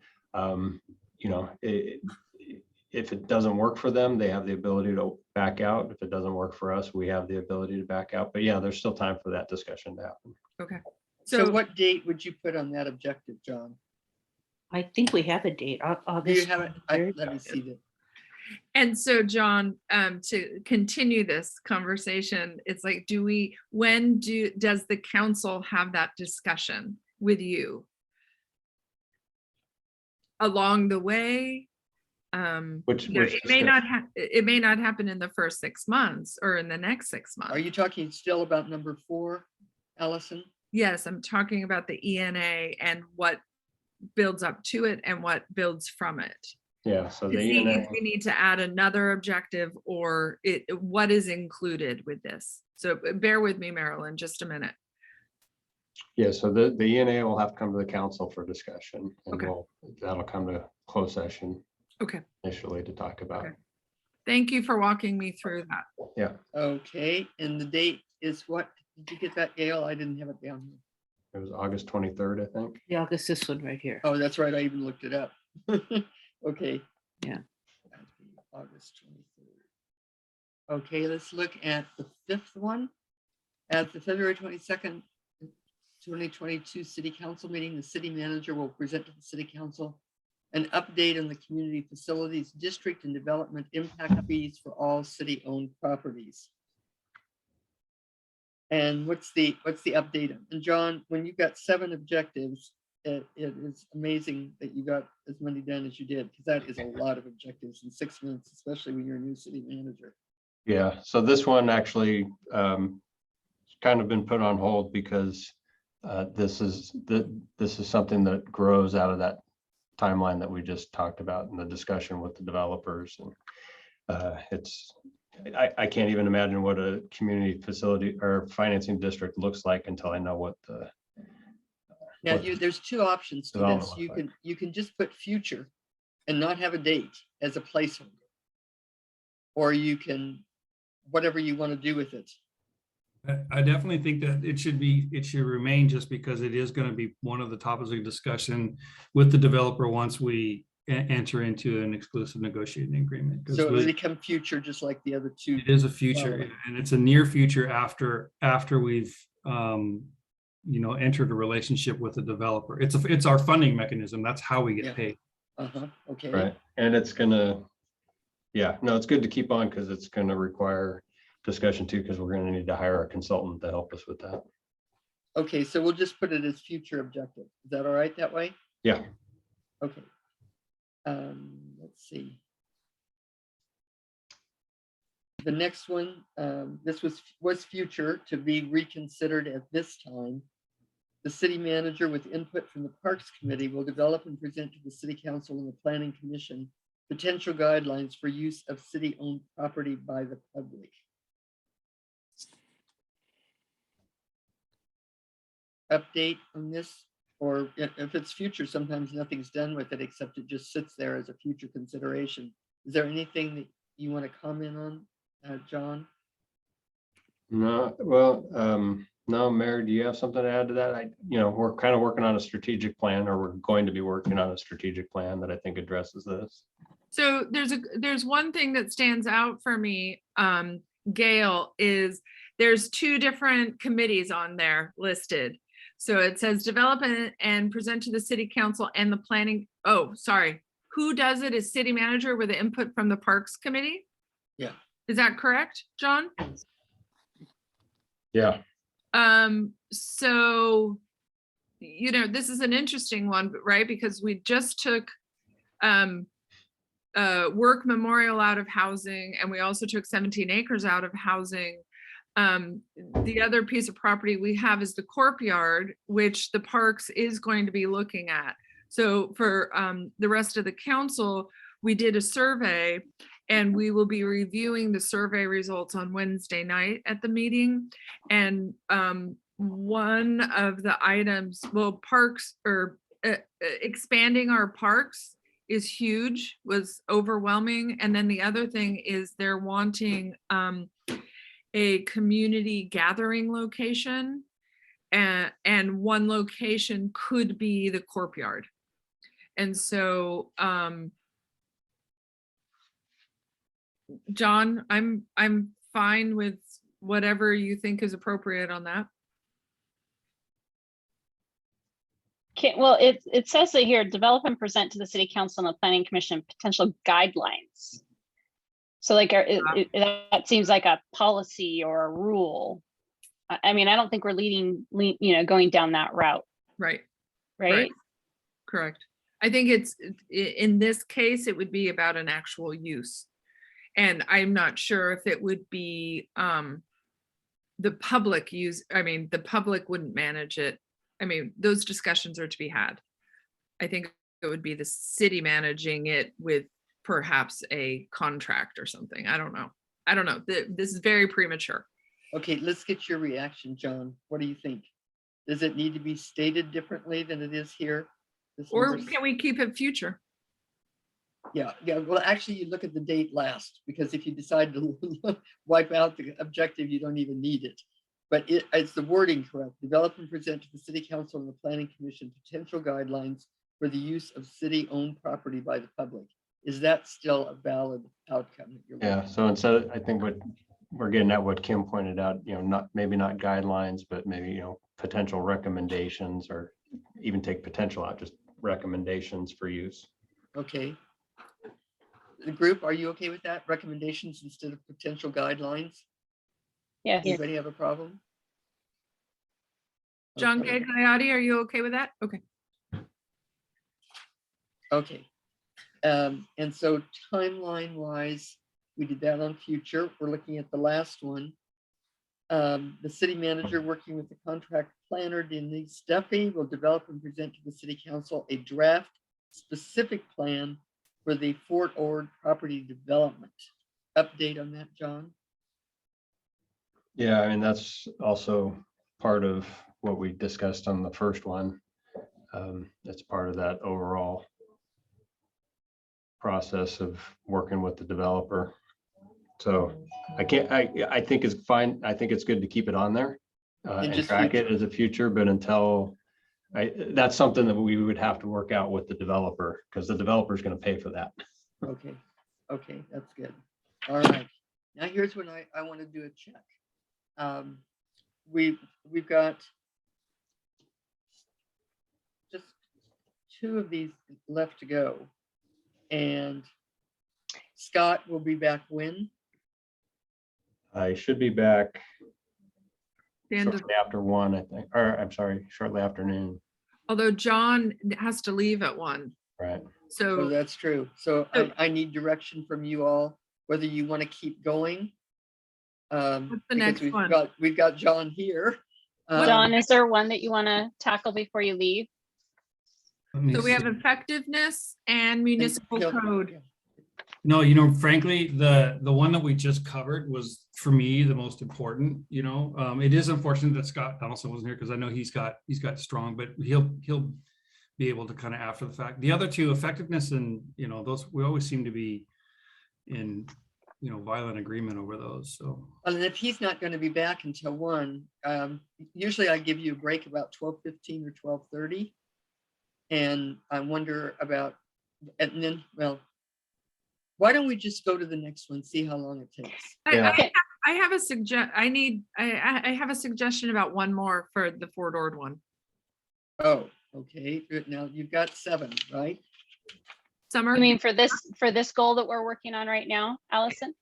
If it doesn't work for them, they have the ability to back out. If it doesn't work for us, we have the ability to back out. But yeah, there's still time for that discussion to happen. okay? So what date would you put on that objective, John? I think we have a date, Do you August. have it? 23rd. Let me see that. And so, John, to continue this conversation, it's like, does the council have that discussion with you along the way? It may not happen in the first 6 months or in the next 6 months. Are you talking still about number 4, Allison? Yes, I'm talking about the ENA and what builds up to it and what builds from it. Yeah, so To the see ENA, if we need to add another objective or what is included with this. So bear with me, Marilyn, just a minute. so the ENA will have to come to the council for discussion, and Okay. that'll come to closed session Okay, initially to talk about. Okay. Thank you for walking me through that. Yeah, Okay, and the date is what? Did you get that, Gail? I didn't have it down here. it was August 23rd, I think. The August, this one right here. Oh, that's right. I even looked it up. Okay. Yeah. August 23rd. Okay, let's look at the 5th one. At the February 22nd, 2022 City Council meeting, the city manager will present to the City Council an update on the Community Facilities District and Development Impact Fees for all city-owned properties. And what's the update? And John, when you got 7 objectives, it is amazing that you got as many done as you did, because that is a lot of objectives in 6 months, especially when you're a new city manager. Yeah, so this one actually kind of been put on hold because this is something that grows out of that timeline that we just talked about in the discussion with the developers. And I can't even imagine what a community facility or financing district looks like until I know what the. Now, what there's 2 options to development this. looks You can just put future and not have a date as a placeholder. Or you can, whatever you want to do with it. I definitely think that it should remain, just because it is going to be one of the topics of discussion with the developer once we enter into an exclusive negotiating agreement. 'Cause So it will we- become future, just like the other 2. It is a future, and it's a near future after we've entered a relationship with the developer. It's our funding mechanism. That's how we Yeah. get paid. Okay. Right, and it's gonna, it's good to keep on because it's gonna require discussion too, because we're gonna need to hire a consultant to help us with that. Okay, so we'll just put it as future objective. Is that all right that way? Yeah. Okay. Let's see. The next one, this was future to be reconsidered at this time. The city manager, with input from the Parks Committee, will develop and present to the City Council and the Planning Commission potential guidelines for use of city-owned property by the public. Update on this, or if it's future, sometimes nothing's done with it except it just sits there as a future consideration. Is there anything that you want to comment on, John? No, well, no, Mary, do you have something to add to that? We're kind of working on a strategic plan, or we're going to be working on a strategic plan that I think addresses this. So there's one thing that stands out for me, Gail, is there's 2 different committees on there listed. So it says develop and present to the City Council and the planning. Oh, sorry. Who does it is city manager with the input from the Parks Committee? Yeah. Is that correct, John? Yeah. So, this is an interesting one, right? Because we just took Work Memorial out of housing, and we also took 17 acres out of housing. The other piece of property we have is the courtyard, which the parks is going to be looking at. So for the rest of the council, we did a survey, and we will be reviewing the survey results on Wednesday night at the meeting. And one of the items, well, parks or expanding our parks is huge, was overwhelming. And then the other thing is they're wanting a community gathering location, and one location could be the courtyard. And so, John, I'm fine with whatever you think is appropriate on that. Okay, well, it says it here, develop and present to the city council and the planning commission potential guidelines. So like, that seems like a policy or a rule. I mean, I don't think we're going down that route, Right. right? Correct. I think it's, in this case, it would be about an actual use. And I'm not sure if it would be the public use. I mean, the public wouldn't manage it. I mean, those discussions are to be had. I think it would be the city managing it with perhaps a contract or something. I don't know. This is very premature. Okay, let's get your reaction, John. What do you think? Does it need to be stated differently than it is here? This Or number- can we keep it future? Yeah. Well, actually, you look at the date last, because if you decide to wipe out the objective, you don't even need it. But it's the wording correct. Develop and present to the city council and the planning commission potential guidelines for the use of city-owned property by the public. Is that still a valid outcome? That you're Yeah, looking so instead of, I think what we're getting at, what Kim pointed out, maybe not guidelines, but maybe, potential recommendations, or even take potential out, just recommendations for use. at? Okay. The group, are you okay with that? Recommendations instead of potential guidelines? Yes. Anybody have a problem? John Okay. Gagliotti, are you okay with that? Okay. Okay. And so timeline wise, we did that on future. We're looking at the last one. The city manager working with the contract planner, Denise Duffy, will develop and present to the city council a draft specific plan for the Fort Ord property development. Update on that, John? Yeah, I mean, that's also part of what we discussed on the first one. It's part of that overall process of working with the developer. So I think it's fine. I think it's good to keep it on there and just track it future. as a future, but until that's something that we would have to work out with the developer, because the developer is going to pay for that. Okay, okay, that's good. All right, now here's when I want to do a check. We've got just 2 of these left to go. And Scott will be back when? I should be back The end of, shortly after 1, I think, or I'm sorry, shortly after noon, although John has to leave at 1. right? So So that's true. So So- I need direction from you all, whether you want to keep going. What's the Because next one? We've got John here. John, is there one that you want to tackle before you leave? Let me So we have see. effectiveness and municipal No, code. No, frankly, the one that we just covered was, for me, the most important. It is unfortunate that Scott Donaldson wasn't here, because I know he's got strong, but he'll be able to kind of after the fact. The other 2, effectiveness and, those, we always seem to be in, violent agreement over those. So And if he's not going to be back until 1, usually I give you a break about 12:15 or 12:30. And I wonder about, and then, well, why don't we just go to the next one, see how long it takes? Yeah. I have I have a suggestion about one more for the Fort Ord one. Oh, okay, good. Now you've got 7, right? Summer? I mean, for this goal that we're working on right now, Allison?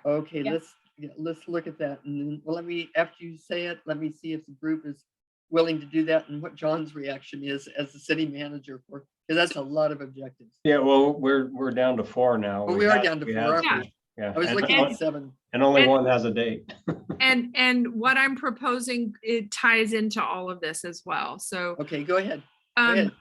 Okay, Yeah. let's look at that. And then, well, after you say it, let me see if the group is willing to do that and what John's reaction is as the city manager for Because that's a lot of objectives. Yeah, well, we're down to 4 now. Oh, we are down to we 4, have aren't we? Yeah. I was and- looking at 7. And only And- one has a date. And what I'm proposing, it ties into all of this as well. So, Okay, go ahead. Go ahead.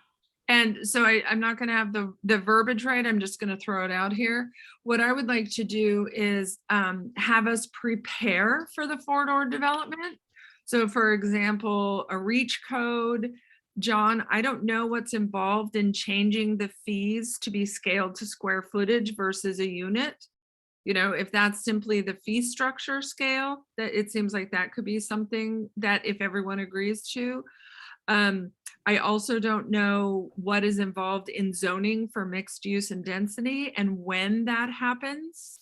and so I'm not going to have the verbiage right. I'm just going to throw it out here. What I would like to do is have us prepare for the four-door development. So for example, a reach code. John, I don't know what's involved in changing the fees to be scaled to square footage versus a unit. You know, if that's simply the fee structure scale, that it seems like that could be something that if everyone agrees to. I also don't know what is involved in zoning for mixed use and density and when that happens.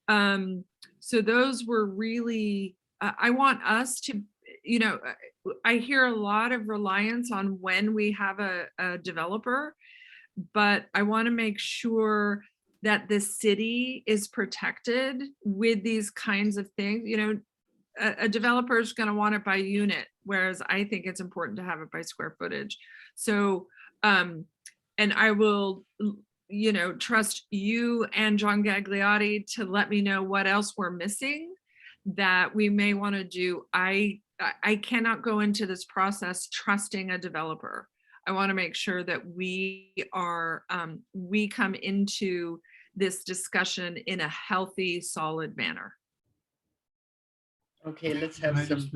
So those were really, I want us to, you know, I hear a lot of reliance on when we have a developer, but I want to make sure that the city is protected with these kinds of things. You know, a developer is going to want it by unit, whereas I think it's important to have it by square footage. So, and I will, you know, trust you and John Gagliotti to let me know what else we're missing that we may want to do. I cannot go into this process trusting a developer. I want to make sure that we are, we come into this discussion in a healthy, solid manner. Okay, let's Can have I some just-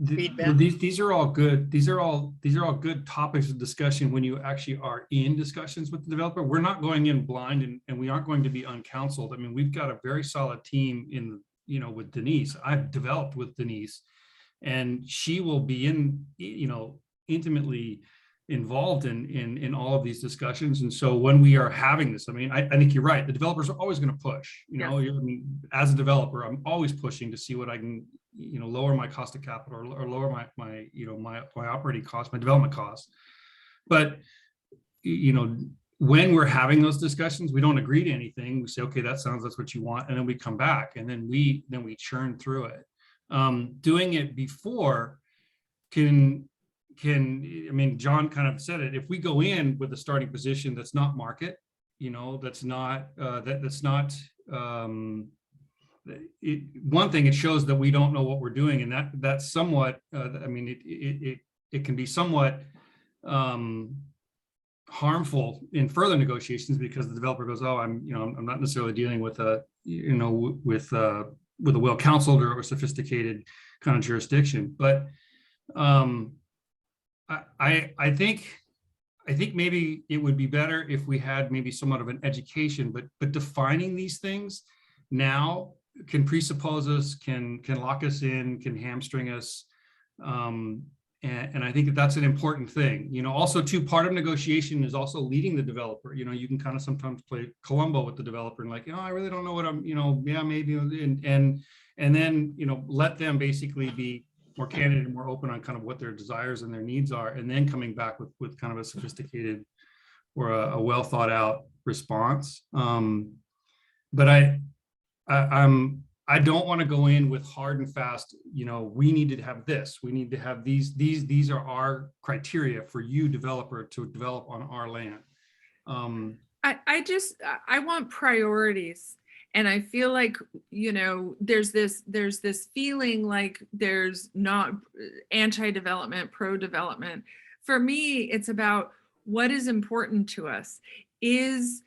feedback. These are all good. These are all good topics of discussion when you actually are in discussions with the developer. We're not going in blind and we aren't going to be uncounseled. I mean, we've got a very solid team in, you know, with Denise. I've developed with Denise and she will be in, you know, intimately involved in all of these discussions. And so when we are having this, I mean, I think you're right. The developers are always going to push, you know, I mean, as a developer, I'm always pushing to see what I can, you know, lower my cost of capital or lower my you know, my operating cost, my development costs. But, you know, when we're having those discussions, we don't agree to anything. We say, okay, that's what you want. And then we come back and then we churn through it. Doing it before I mean, John kind of said it, if we go in with a starting position that's not market, you know, that's not, one thing, it shows that we don't know what we're doing, and that's somewhat, I mean, it can be somewhat harmful in further negotiations because the developer goes, oh, I'm not necessarily dealing with with a well-counseled or sophisticated kind of jurisdiction, but I think maybe it would be better if we had maybe somewhat of an education, but defining these things now can presuppose us, can lock us in, can hamstring us. And I think that's an important thing. You know, also too, part of negotiation is also leading the developer. You know, you can kind of sometimes play Columbo with the developer and like, I really don't know what I'm, you know, yeah, maybe, and then, you know, let them basically be more candid and more open on kind of what their desires and their needs are, and then coming back with kind of a sophisticated or a well thought out response. But I don't want to go in with hard and fast, you know, we need to have this, we need to have these are our criteria for you developer to develop on our land. I want priorities. And I feel like, you know, there's this feeling like there's not anti-development, pro-development. For me, it's about what is important to us. Is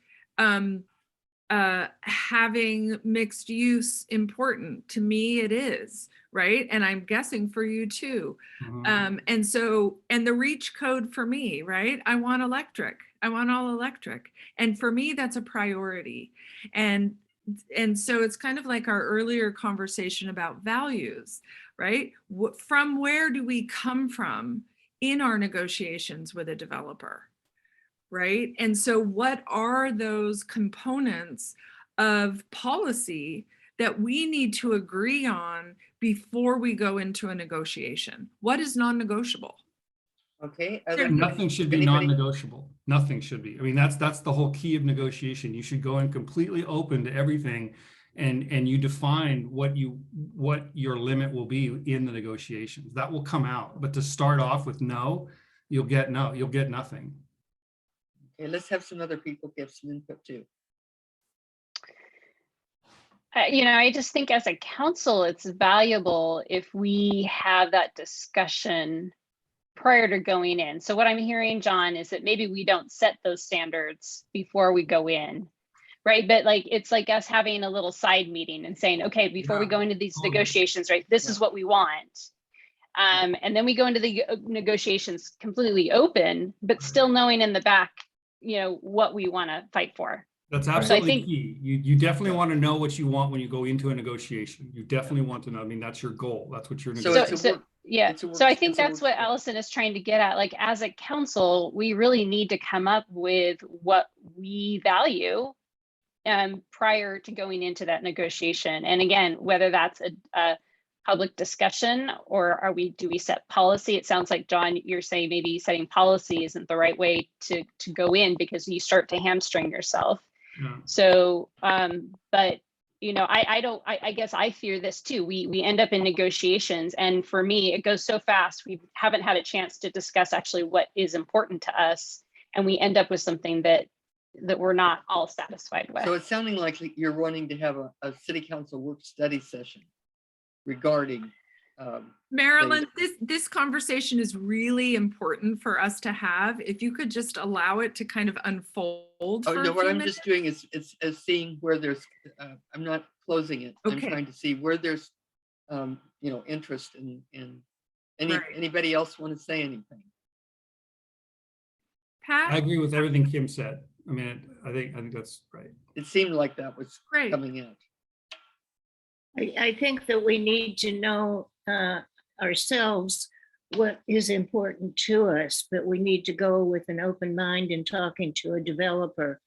having mixed use important? To me, it is, right? And I'm guessing for you too. Mhm. And so, and the reach code for me, right? I want electric. I want all electric. And for me, that's a priority. And so it's kind of like our earlier conversation about values, right? From where do we come from in our negotiations with a developer, right? And so what are those components of policy that we need to agree on before we go into a negotiation? What is non-negotiable? Okay. Nothing should be Anybody? non-negotiable. Nothing should be. I mean, that's the whole key of negotiation. You should go in completely open to everything, and you define what your limit will be in the negotiations. That will come out. But to start off with no, you'll get nothing. Okay, let's have some other people give some input too. I just think as a council, it's valuable if we have that discussion prior to going in. So what I'm hearing, John, is that maybe we don't set those standards before we go in, right? But like, it's like us having a little side meeting and saying, okay, before we Yeah, go into these totally. negotiations, right, this is what we want. And then we go into the negotiations completely open, but still knowing in the back, what we want to fight for. That's So I absolutely think, key. You definitely want to know what you want when you go into a negotiation. You definitely want to know. I mean, that's your goal. That's what you're So negotiating. it's a work. yeah, it's a so I work- think it's a that's what work- Allison is trying to get at. Like, as a council, we really need to come up with what we value prior to going into that negotiation. And again, whether that's a public discussion or do we set policy? It sounds like, John, you're saying maybe setting policy isn't the right way to go in because you start to hamstring yourself. Yeah. So, but I guess I fear this too. We end up in negotiations, and for me, it goes so fast. We haven't had a chance to discuss actually what is important to us, and we end up with something that we're not all satisfied with. So it's sounding like you're wanting to have a city council work study session regarding. Marilyn, this conversation is really important for us to have. If you could just allow it to kind of unfold. Oh, for no, a what few I'm minutes. just doing is seeing where there's, I'm not closing it. I'm Okay. trying to see where there's, interest in Right. anybody else want to say anything? I Pat, agree with everything Kim said. I mean, I think that's right. It seemed like that was great. coming out. I think that we need to know ourselves what is important to us, but we need to go with an open mind in talking to a developer.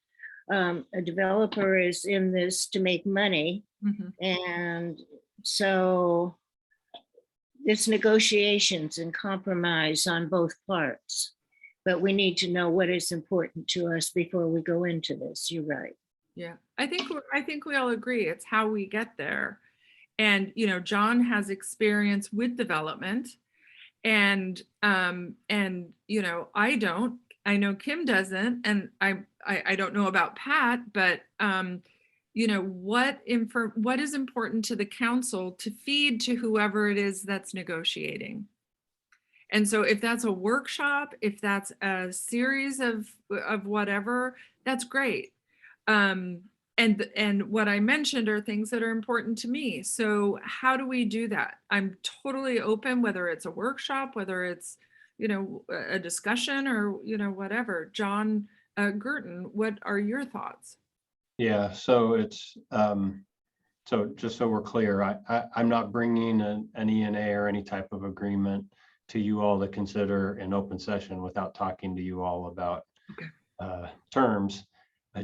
A developer is in this to make money, Mhm. and so it's negotiations and compromise on both parts. But we need to know what is important to us before we go into this. You're right. Yeah, I think we all agree it's how we get there. And, John has experience with development and I don't. I know Kim doesn't, and I don't know about Pat, but what is important to the council to feed to whoever it is that's negotiating. And so if that's a workshop, if that's a series of whatever, that's great. And what I mentioned are things that are important to me. So how do we do that? I'm totally open, whether it's a workshop, whether it's, a discussion or, whatever. John Gurton, what are your thoughts? Yeah, so it's, so just so we're clear, I'm not bringing an ENA or any type of agreement to you all to consider in open session without talking to you all about terms.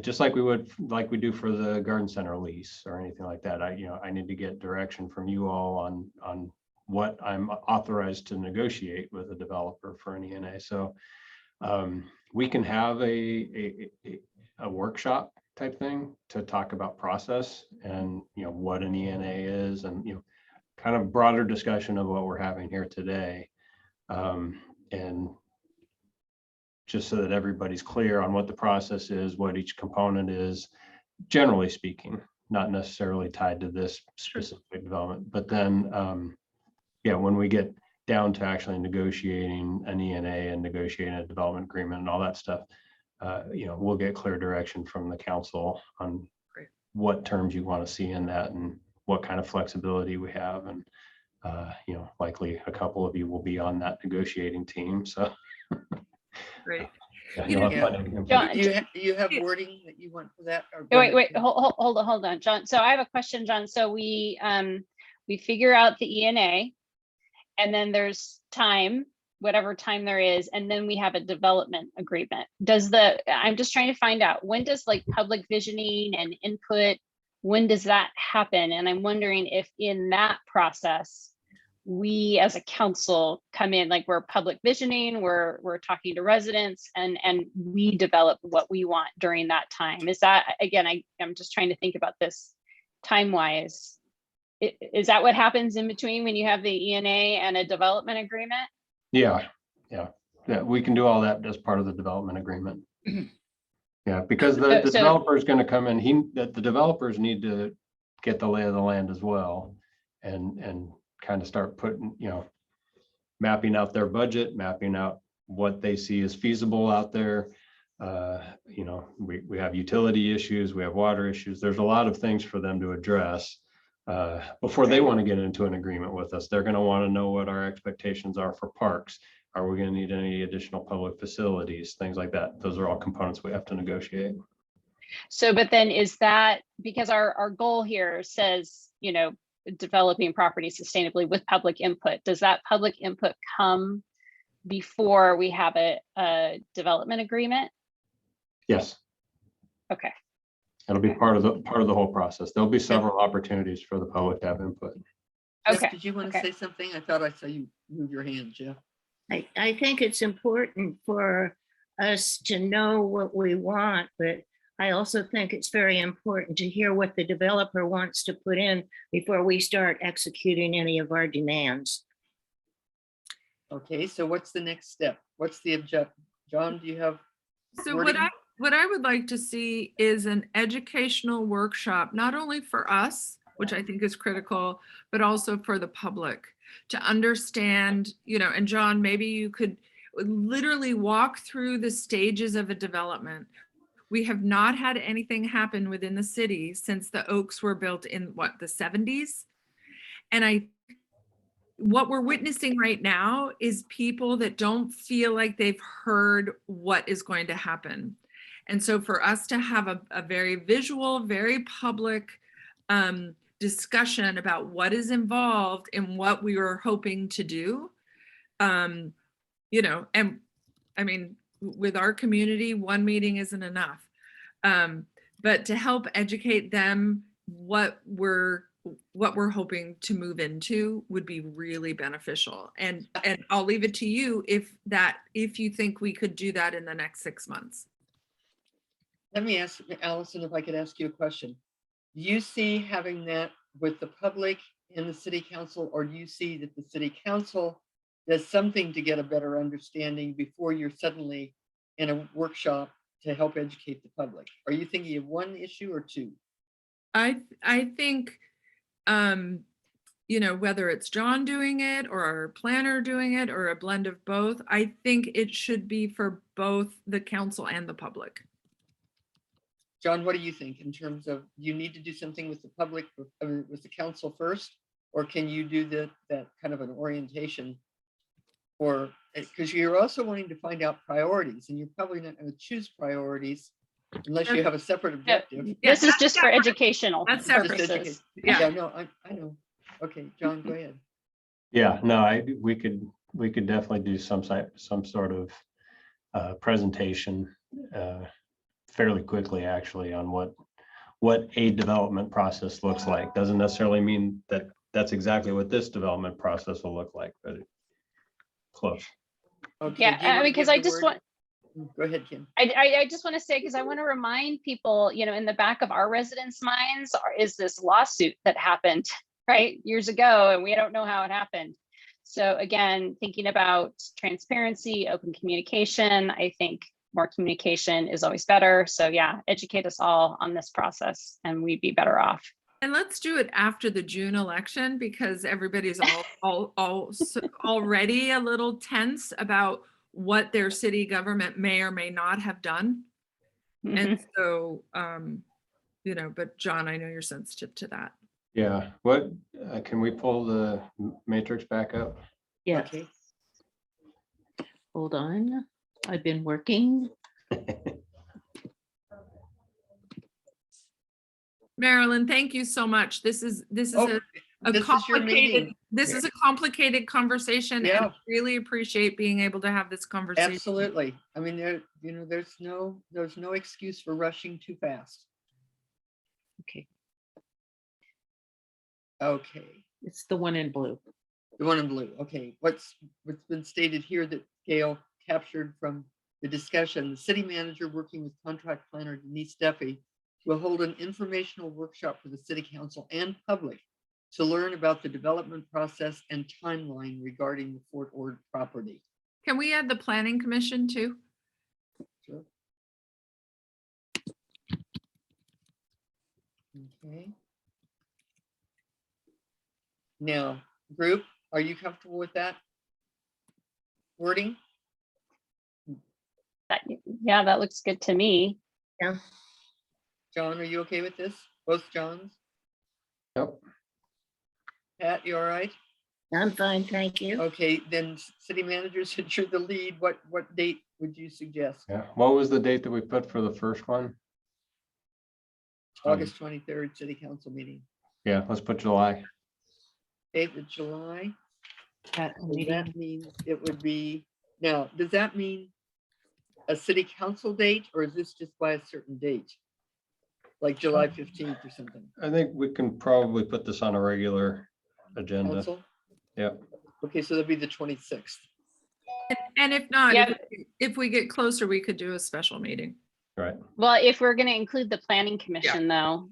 Just like we do for the garden center lease or anything like that. I need to get direction from you all on what I'm authorized to negotiate with a developer for an ENA. So we can have a workshop type thing to talk about process and what an ENA is, and kind of broader discussion of what we're having here today, and just so that everybody's clear on what the process is, what each component is, generally speaking, not necessarily tied to this specific development. But then, when we get down to actually negotiating an ENA and negotiating a development agreement and all that stuff, we'll get clear direction from the council on what terms you want to see in that and what kind of flexibility we have. And, likely a couple of you will be on that negotiating team. So. Great. You'll have fun. John, You have wording that you want for that? Or go wait, ahead. hold on, John. So I have a question, John. So we figure out the ENA, and then there's time, whatever time there is, and then we have a development agreement. I'm just trying to find out, when does like public visioning and input, when does that happen? And I'm wondering if in that process, we as a council come in, like we're public visioning, we're talking to residents, and we develop what we want during that time. Is that, again, I'm just trying to think about this time-wise. Is that what happens in between when you have the ENA and a development agreement? Yeah, we can do all that as part of the development agreement. Yeah, because So- the so- developer is going to come in, the developers need to get the lay of the land as well. And kind of start putting, mapping out their budget, mapping out what they see as feasible out there. We have utility issues, we have water issues. There's a lot of things for them to address before they want to get into an agreement with us. They're going to want to know what our expectations are for parks. Are we going to need any additional public facilities, things like that? Those are all components we have to negotiate. So, but then is that, because our goal here says, developing property sustainably with public input, does that public input come before we have a development agreement? Yes, Okay. it'll be part of the whole process. There'll be several opportunities for the public to have input. Jeff, Okay. did you want to okay. say something? I thought I saw you move your hand, Jeff. I think it's important for us to know what we want, but I also think it's very important to hear what the developer wants to put in before we start executing any of our demands. Okay, so what's the next step? What's the object? John, do you have? So wording? what I would like to see is an educational workshop, not only for us, which I think is critical, but also for the public to understand, and John, maybe you could literally walk through the stages of a development. We have not had anything happen within the city since the Oaks were built in the 70s. And what we're witnessing right now is people that don't feel like they've heard what is going to happen. And so for us to have a very visual, very public discussion about what is involved in what we were hoping to do, and I mean, with our community, one meeting isn't enough. But to help educate them what we're hoping to move into would be really beneficial. And I'll leave it to you if you think we could do that in the next 6 months. Let me ask Allison if I could ask you a question. Do you see having that with the public in the city council, or do you see that the city council does something to get a better understanding before you're suddenly in a workshop to help educate the public? Are you thinking of one issue or two? I think, whether it's John doing it or our planner doing it or a blend of both, I think it should be for both the council and the public. John, what do you think in terms of, you need to do something with the public, with the council first, or can you do that kind of an orientation? Or, because you're also wanting to find out priorities, and you're probably not going to choose priorities unless you have a separate objective. This is just for educational That's Just separate. educate. purposes. Yeah, no, I know. Okay, John, go ahead. Yeah, no, we could definitely do some sort of presentation fairly quickly, actually, on what a development process looks like. Doesn't necessarily mean that that's exactly what this development process will look like, but close. Okay, Yeah, do you wanna because give I the just word? want, Go ahead, Kim. I just want to say, because I want to remind people, in the back of our residents' minds is this lawsuit that happened, right, years ago, and we don't know how it happened. So again, thinking about transparency, open communication, I think more communication is always better. So yeah, educate us all on this process and we'd be better off. And let's do it after the June election, because everybody's already a little tense about what their city government may or may not have done. And so, but John, I know you're sensitive to that. Yeah, what, can we pull the matrix back up? Yeah, Okay, hold on. I've been working. Marilyn, thank you so much. This is Oh, a this is your complicated, meeting. this is a complicated conversation, and Yeah. I really appreciate being able to have this conversation. Absolutely. I mean, there's no excuse for rushing too fast. Okay, Okay, it's the one in blue. the one in blue. Okay, what's been stated here that Gail captured from the discussion, the city manager working with contract planner Denise Duffy will hold an informational workshop for the city council and public to learn about the development process and timeline regarding the Fort Ord property. Can we add the planning commission too? Sure. Okay. Now, group, are you comfortable with that wording? Yeah, that looks good to me. John, are you okay with this? Both Johns? Yep. Pat, you all right? I'm fine, thank you. Okay, then city manager, since you're the lead, what date would you suggest? Yeah. What was the date that we put for the first one? August 23rd, city council meeting. Yeah, let's put July. Date of July. That So meeting. that means it would be, now, does that mean a city council date, or is this just by a certain date? Like July 15th or something? I think we can probably put this on a regular agenda. Council? Yep. Okay, so that'll be the 26th. And if not, Yeah. if we get closer, we could do a special meeting. Right. Well, if we're going to include the planning commission though,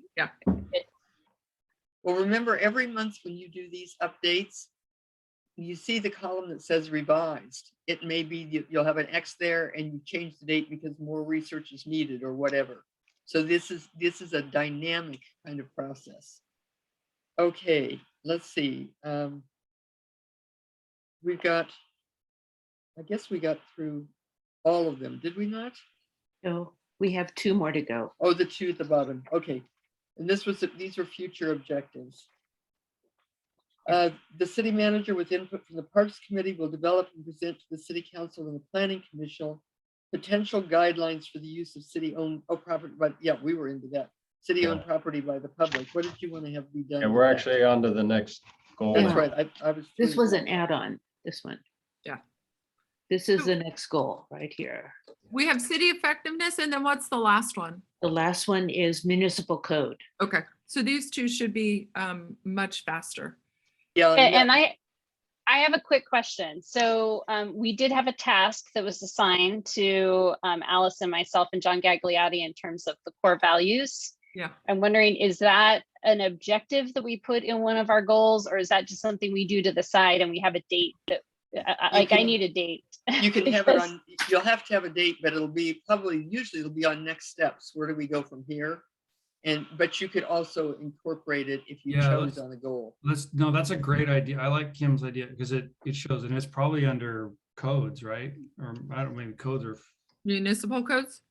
Well, remember, every month when you do these updates, you see the column that says revised. It may be you'll have an X there and you change the date because more research is needed or whatever. So this is a dynamic kind of process. Okay, let's see. We've got, I guess we got through all of them, did we not? So we have 2 more to go. Oh, the two at the bottom. Okay. And these are future objectives. The city manager with input from the Parks Committee will develop and present to the City Council and the Planning Commission potential guidelines for the use of city-owned property. But yeah, we were into that. City-owned property by the public. What did you want to have be done? And with we're that? actually on to the next goal. That's now. right. I was. This was an add-on, this one. Yeah. This is the next goal right here. We have city effectiveness, and then what's the last one? The last one is municipal code. Okay, so these two should be much faster. Yeah. and I have a quick question. So we did have a task that was assigned to Allison, myself, and John Gagliotti in terms of the core values. Yeah. I'm wondering, is that an objective that we put in one of our goals, or is that just something we do to the side and we have a date that, I can- need a date? You can have it Because- on, you'll have to have a date, but it'll be usually it'll be on next steps. Where do we go from here? But you could also incorporate it if you Yeah, chose let's- on a goal. No, that's a great idea. I like Kim's idea because it shows, and it's probably under codes, right? Or I don't, maybe codes are, Municipal codes?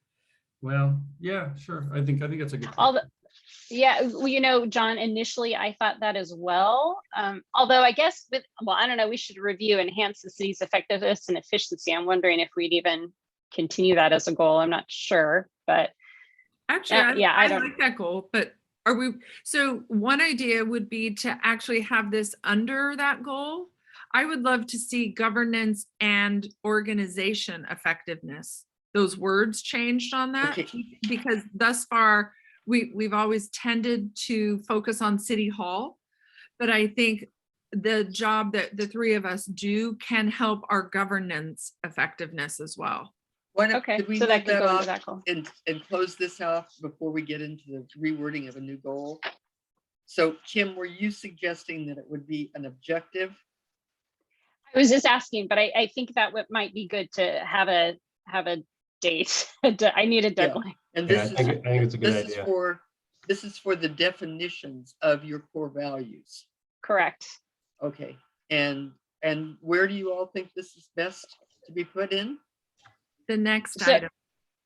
well, yeah, sure. I think that's a good. Yeah, well, John, initially I thought that as well. Although I guess I don't know, we should review enhance the city's effectiveness and efficiency. I'm wondering if we'd even continue that as a goal. I'm not sure, but Actually, I I don't- like that goal, but are we, so one idea would be to actually have this under that goal. I would love to see governance and organization effectiveness, those words changed on that. Okay. Because thus far, we've always tended to focus on City Hall. But I think the job that the three of us do can help our governance effectiveness as well. Why not, okay, could we so that move could that go into off that goal. and close this off before we get into the rewording of a new goal? So Kim, were you suggesting that it would be an objective? I was just asking, but I think that what might be good to have a date. I need a deadline. And Yeah, this I think it's a good this is idea. this is for the definitions of your core values. Correct. Okay, and where do you all think this is best to be put in? The next So- item,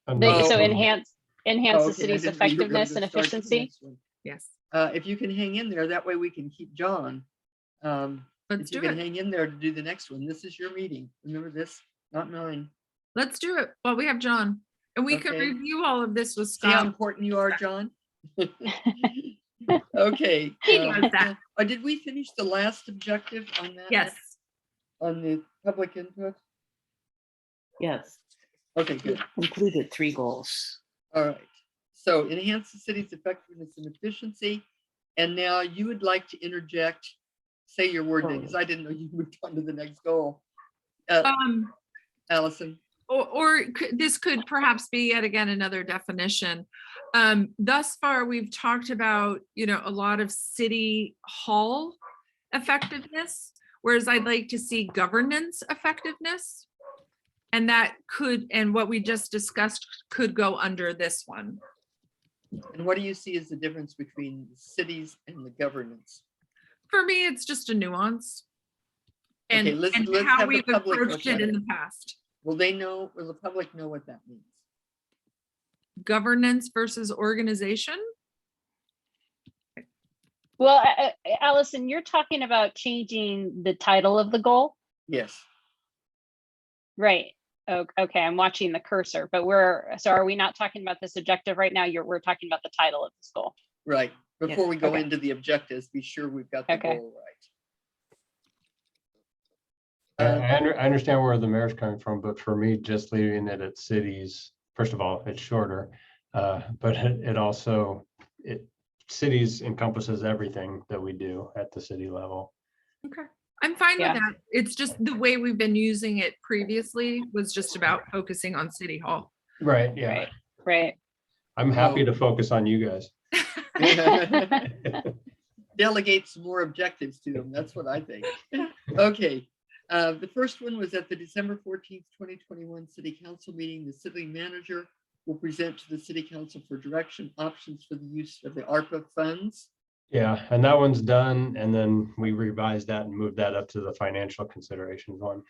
Oh. So enhance Oh, the okay, I city's didn't know you were gonna effectiveness and start the efficiency. next one. yes, If you can hang in there, that way we can keep John. let's If you do can it. hang in there to do the next one, this is your meeting. Remember this, not mine. Let's do it. Well, we have John. And we can Okay. review all of this with See how Scott. important you are, John? Okay. He knows that. Did we finish the last objective on that? Yes. On the public input? Yes, Okay, good. completed 3 goals. All right. So enhance the city's effectiveness and efficiency. And now you would like to interject, say your word because I didn't know you moved on to the next goal. Allison. This could perhaps be yet again another definition. Thus far, we've talked about, a lot of city hall effectiveness, whereas I'd like to see governance effectiveness. And that could, and what we just discussed could go under this one. And what do you see as the difference between cities and the governance? For me, it's just a nuance. Okay, And, let's how have the we've public approached look it at in it. the past. Will the public know what that means? Governance versus organization. Well, Allison, you're talking about changing the title of the goal, Yes, right? Okay, I'm watching the cursor, but are we not talking about this objective right now? We're talking about the title of this goal. right. Before we go okay. into the objectives, be sure we've got the Okay. goal right. I understand where the mayor's coming from, but for me, just leaving it at cities, first of all, it's shorter. But it also, cities encompasses everything that we do at the city level. Okay. I'm fine Yeah. with that. It's just the way we've been using it previously was just about focusing on City Hall. Right, yeah. Right. I'm happy to focus on you guys. Delegate some more objectives to them. That's what I think. Okay. The first one was at the December 14th, 2021 City Council meeting. The city manager will present to the City Council for direction options for the use of the ARPA funds. Yeah, and that one's done, and then we revised that and moved that up to the financial considerations one.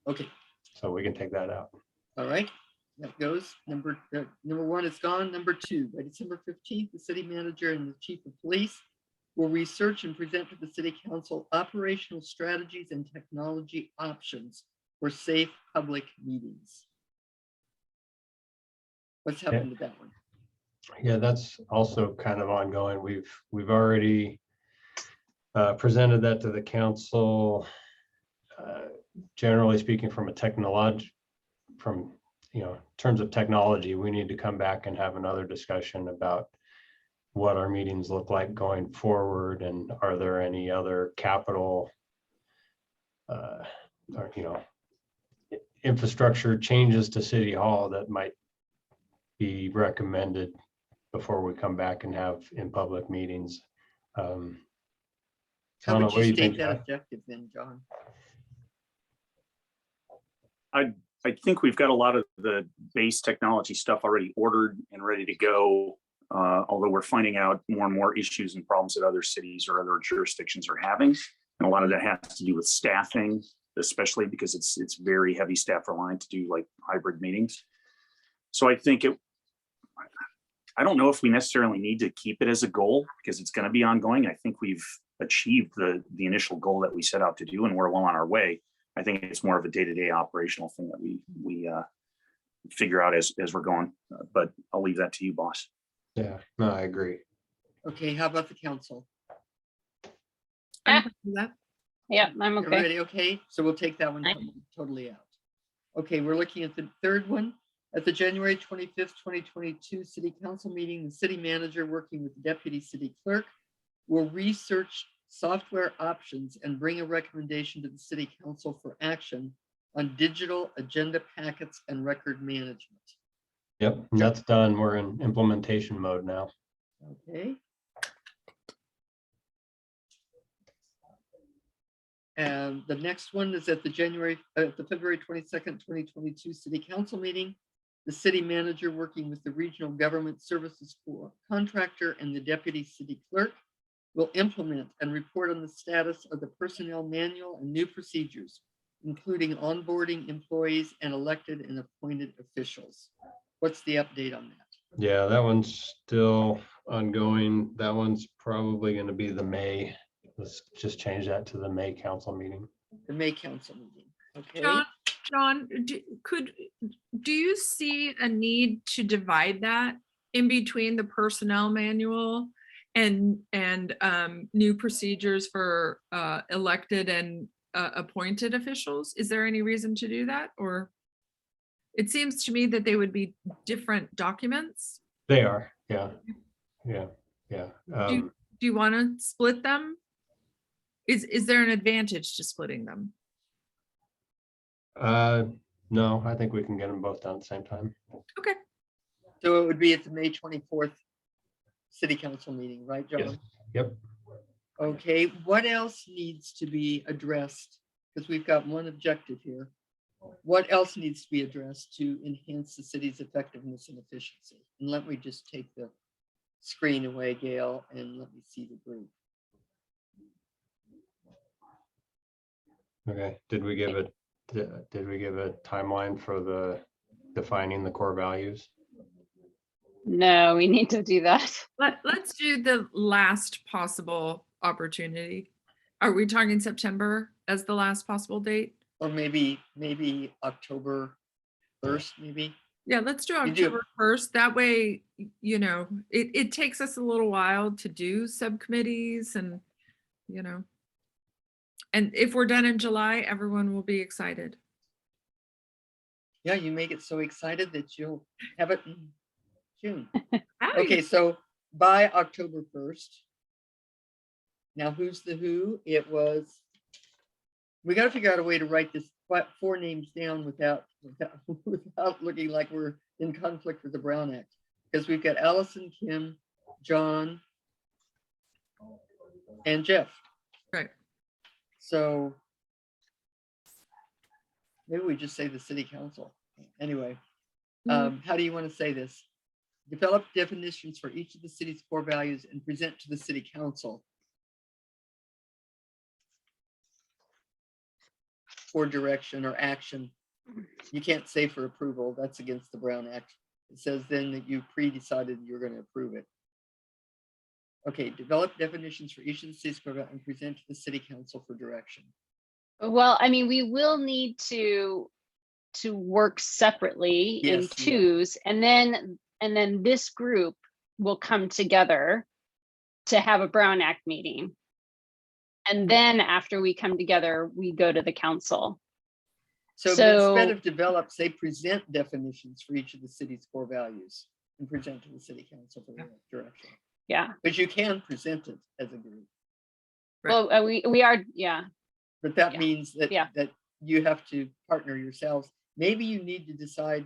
Okay, So we can take that out. all right. That goes. Number one is gone. Number two, by December 15th, the city manager and the chief of police will research and present to the City Council operational strategies and technology options for safe public meetings. What's happened to that one? Yeah, that's also kind of ongoing. We've already presented that to the council. Generally speaking, from a terms of technology, we need to come back and have another discussion about what our meetings look like going forward, and are there any other capital or infrastructure changes to City Hall that might be recommended before we come back and have in public meetings. I don't How know, would what do you you state think, that John? objective then, John? I think we've got a lot of the base technology stuff already ordered and ready to go. Although we're finding out more and more issues and problems that other cities or other jurisdictions are having. And a lot of that has to do with staffing, especially because it's very heavy staff reliant to do like hybrid meetings. So I think I don't know if we necessarily need to keep it as a goal because it's going to be ongoing. I think we've achieved the initial goal that we set out to do, and we're well on our way. I think it's more of a day-to-day operational thing that we figure out as we're going. But I'll leave that to you, boss. Yeah, no, I agree. Okay, how about the council? I'm fine with that. Yeah, I'm okay. Everybody okay? So we'll take that one totally out. Okay, we're looking at the third one. At the January 25th, 2022 City Council meeting, the city manager working with the deputy city clerk will research software options and bring a recommendation to the City Council for action on digital agenda packets and record management. Yep, and that's done. We're in implementation mode now. Okay. And the next one is at the February 22nd, 2022 City Council meeting. The city manager working with the Regional Government Services contractor and the deputy city clerk will implement and report on the status of the personnel manual and new procedures, including onboarding employees and elected and appointed officials. What's the update on that? Yeah, that one's still ongoing. That one's probably going to be the May. Let's just change that to the May council meeting. The May council meeting. Okay. John, do you see a need to divide that in between the personnel manual and new procedures for elected and appointed officials? Is there any reason to do that? Or it seems to me that they would be different documents. They are, yeah. Do you want to split them? Is there an advantage to splitting them? No, I think we can get them both done at the same time. Okay. So it would be at the May 24th City Council meeting, right, John? Yes. Yep. Okay, what else needs to be addressed? Because we've got one objective here. What else needs to be addressed to enhance the city's effectiveness and efficiency? And let me just take the screen away, Gail, and let me see the group. Okay, did we give a timeline for the defining the core values? No, we need to do that. Let's do the last possible opportunity. Are we talking September as the last possible date? Or maybe October 1st, maybe. Yeah, let's do You do- October 1st. That way, you know, it takes us a little while to do subcommittees and, you know. And if we're done in July, everyone will be excited. Yeah, you make it so excited that you'll have it in June. Howdy. Okay, so by October 1st. Now, who's the who? It was, we got to figure out a way to write this 4 names down without looking like we're in conflict with the Brown Act. Because we've got Allison, Kim, John, and Jeff. Right. So maybe we just say the city council. Anyway, how do you want to say this? Develop definitions for each of the city's core values and present to the city council for direction or action. You can't say for approval, that's against the Brown Act. It says then that you pre-decided you're going to approve it. Okay, develop definitions for each of the city's core values and present to the city council for direction. Well, I mean, we will need to work separately in Yes, yeah. twos, and then this group will come together to have a Brown Act meeting. And then after we come together, we go to the council. So So- instead of develop, say present definitions for each of the city's core values and present to the city council for direction. Yeah, But you can present it as a group. Right. well, we are, yeah, But that Yeah. means that, Yeah. that you have to partner yourselves. Maybe you need to decide.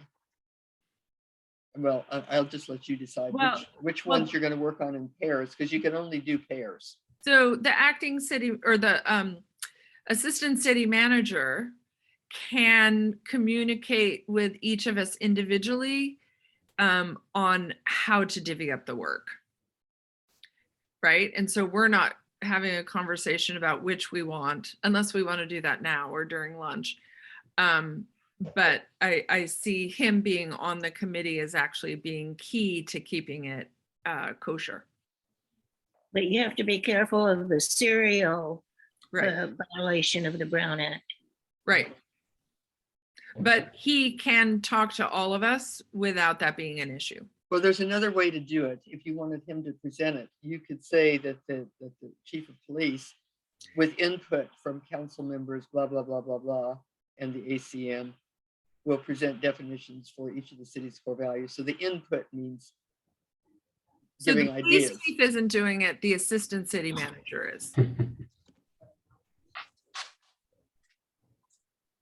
Well, I'll just let you decide Well, which well- ones you're going to work on in pairs, because you can only do pairs. So the acting city or the assistant city manager can communicate with each of us individually on how to divvy up the work. Right? And so we're not having a conversation about which we want, unless we want to do that now or during lunch. But I see him being on the committee as actually being key to keeping it kosher. But you have to be careful of the serial Right. violation of the Brown Act. Right. But he can talk to all of us without that being an issue. Well, there's another way to do it. If you wanted him to present it, you could say that the chief of police, with input from council members, blah, blah, blah, blah, blah, and the ACM, will present definitions for each of the city's core values. So the input means So the giving police ideas. chief isn't doing it, the assistant city manager is.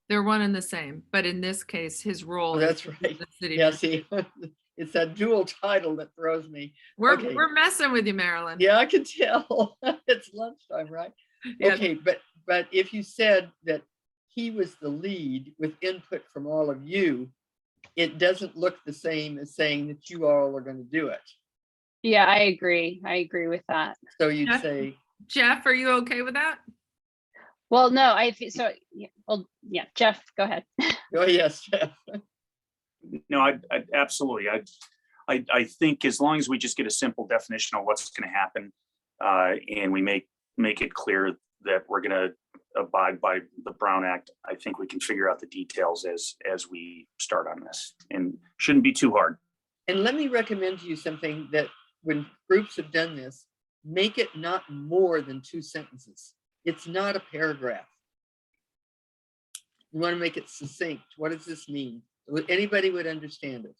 They're one and the same, but in this case, his role Oh, is that's right. the city. Yeah, manager. see, it's that dual title that throws me. We're okay. we're messing with you, Marilyn. Yeah, I can tell. It's lunchtime, right? Yeah. Okay, but if you said that he was the lead with input from all of you, it doesn't look the same as saying that you all are going to do it. yeah, I agree. I agree with that. So you'd Yeah. say, Jeff, are you okay with that? Well, no, so, yeah, well, yeah, Jeff, go ahead. oh, yes, Jeff. No, I absolutely. I think as long as we just get a simple definition of what's going to happen, and we make it clear that we're going to abide by the Brown Act, I think we can figure out the details as we start on this, and shouldn't be too hard. And let me recommend to you something that when groups have done this, make it not more than 2 sentences. It's not a paragraph. You want to make it succinct. What does this mean? Anybody would understand it,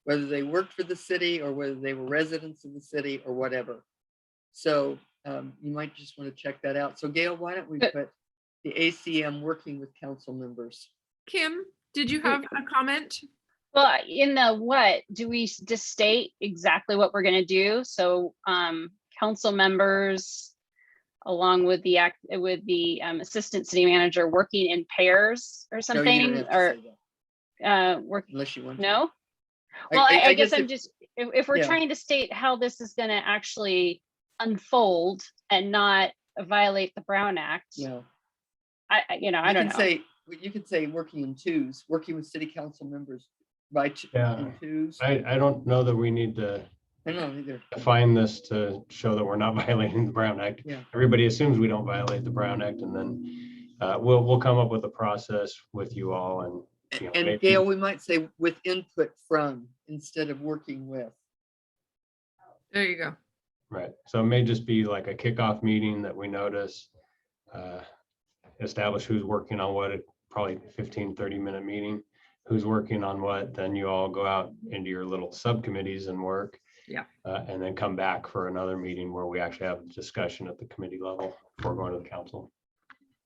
whether they worked for the city or whether they were residents of the city or whatever. So you might just want to check that out. So Gail, why don't we put the ACM working with council members? Kim, did you have a comment? Well, in the what, do we just state exactly what we're gonna do? So council members, along with the assistant city manager working in pairs or No, you something, don't have to or say that, work, unless you want to. no? Well, I guess if- I'm just, if we're Yeah. trying to state how this is going to actually unfold and not violate the Brown Act, Yeah. I You don't can know. say, you could say working in twos, working with city council members by Yeah. in twos. I don't know that we need to I don't know either. define this to show that we're not violating the Brown Act. Yeah. Everybody assumes we don't violate the Brown Act, and then we'll come up with a process with you all, and you know, And maybe- Gail, we might say with input from instead of working with. There you go. right. So it may just be like a kickoff meeting that we notice, establish who's working on what, probably 15-30 minute meeting, who's working on what, then you all go out into your little subcommittees and work. Yeah. And then come back for another meeting where we actually have a discussion at the committee level before going to the council.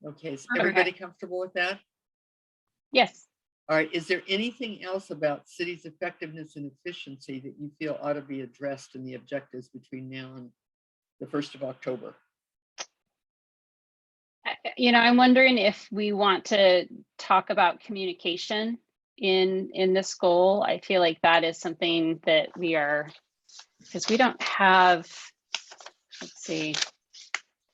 Okay, is Okay. everybody comfortable with that? Yes. All right, is there anything else about city's effectiveness and efficiency that you feel ought to be addressed in the objectives between now and the 1st of October? I'm wondering if we want to talk about communication in this goal. I feel like that is something that we are, because we don't have, let's see,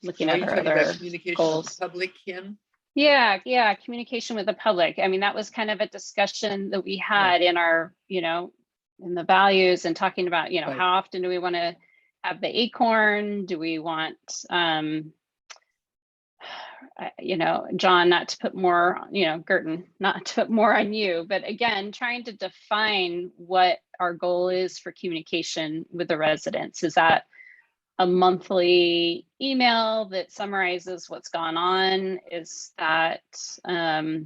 looking Are at you our talking about other communication with goals. the public, Kim? Yeah, communication with the public. I mean, that was kind of a discussion that we had in our, in the values and talking about, Right. how often do we want to have the acorn? Do we want, John, not to put more, Gerton, not to put more on you, but again, trying to define what our goal is for communication with the residents. Is that a monthly email that summarizes what's gone on? Is that, I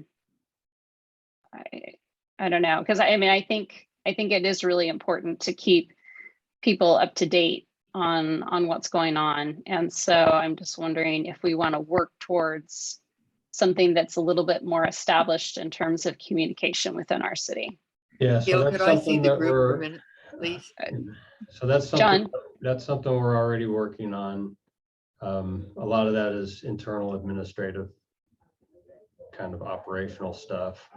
don't know, because I think it is really important to keep people up to date on what's going on. And so I'm just wondering if we want to work towards something that's a little bit more established in terms of communication within our city. Yeah. So Gail, that's could I see something the that group for a we're, minute, please? so that's something, John? that's something we're already working on. A lot of that is internal administrative kind of operational stuff.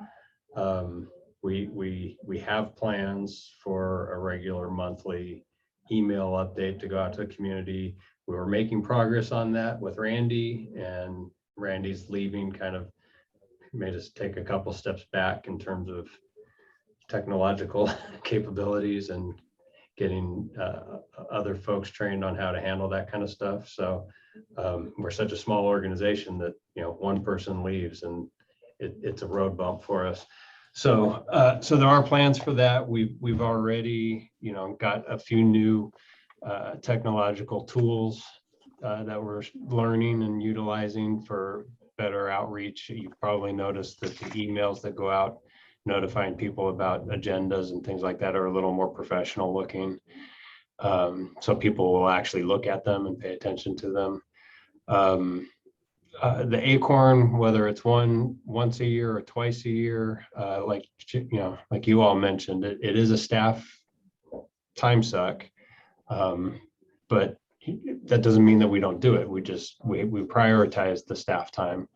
We have plans for a regular monthly email update to go out to the community. We were making progress on that with Randy, and Randy's leaving kind of made us take a couple steps back in terms of technological capabilities and getting other folks trained on how to handle that kind of stuff. So we're such a small organization that, one person leaves and it's a road bump for us. So there are plans for that. We've already, got a few new technological tools that we're learning and utilizing for better outreach. You've probably noticed that the emails that go out notifying people about agendas and things like that are a little more professional looking. So people will actually look at them and pay attention to them. The acorn, whether it's once a year or twice a year, like you all mentioned, it is a staff time suck. But that doesn't mean that we don't do it. We prioritize the staff time.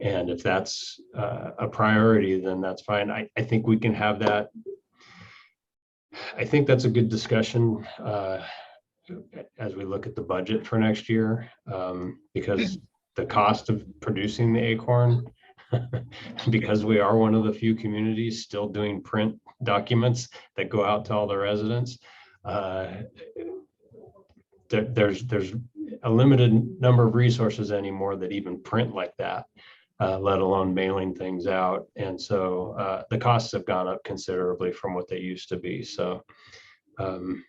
And if that's a priority, then that's fine. I think we can have that. I think that's a good discussion as we look at the budget for next year, because the cost of producing the acorn, because we are one of the few communities still doing print documents that go out to all the residents. There's a limited number of resources anymore that even print like that, let alone mailing things out. And so the costs have gone up considerably from what they used to be. So, so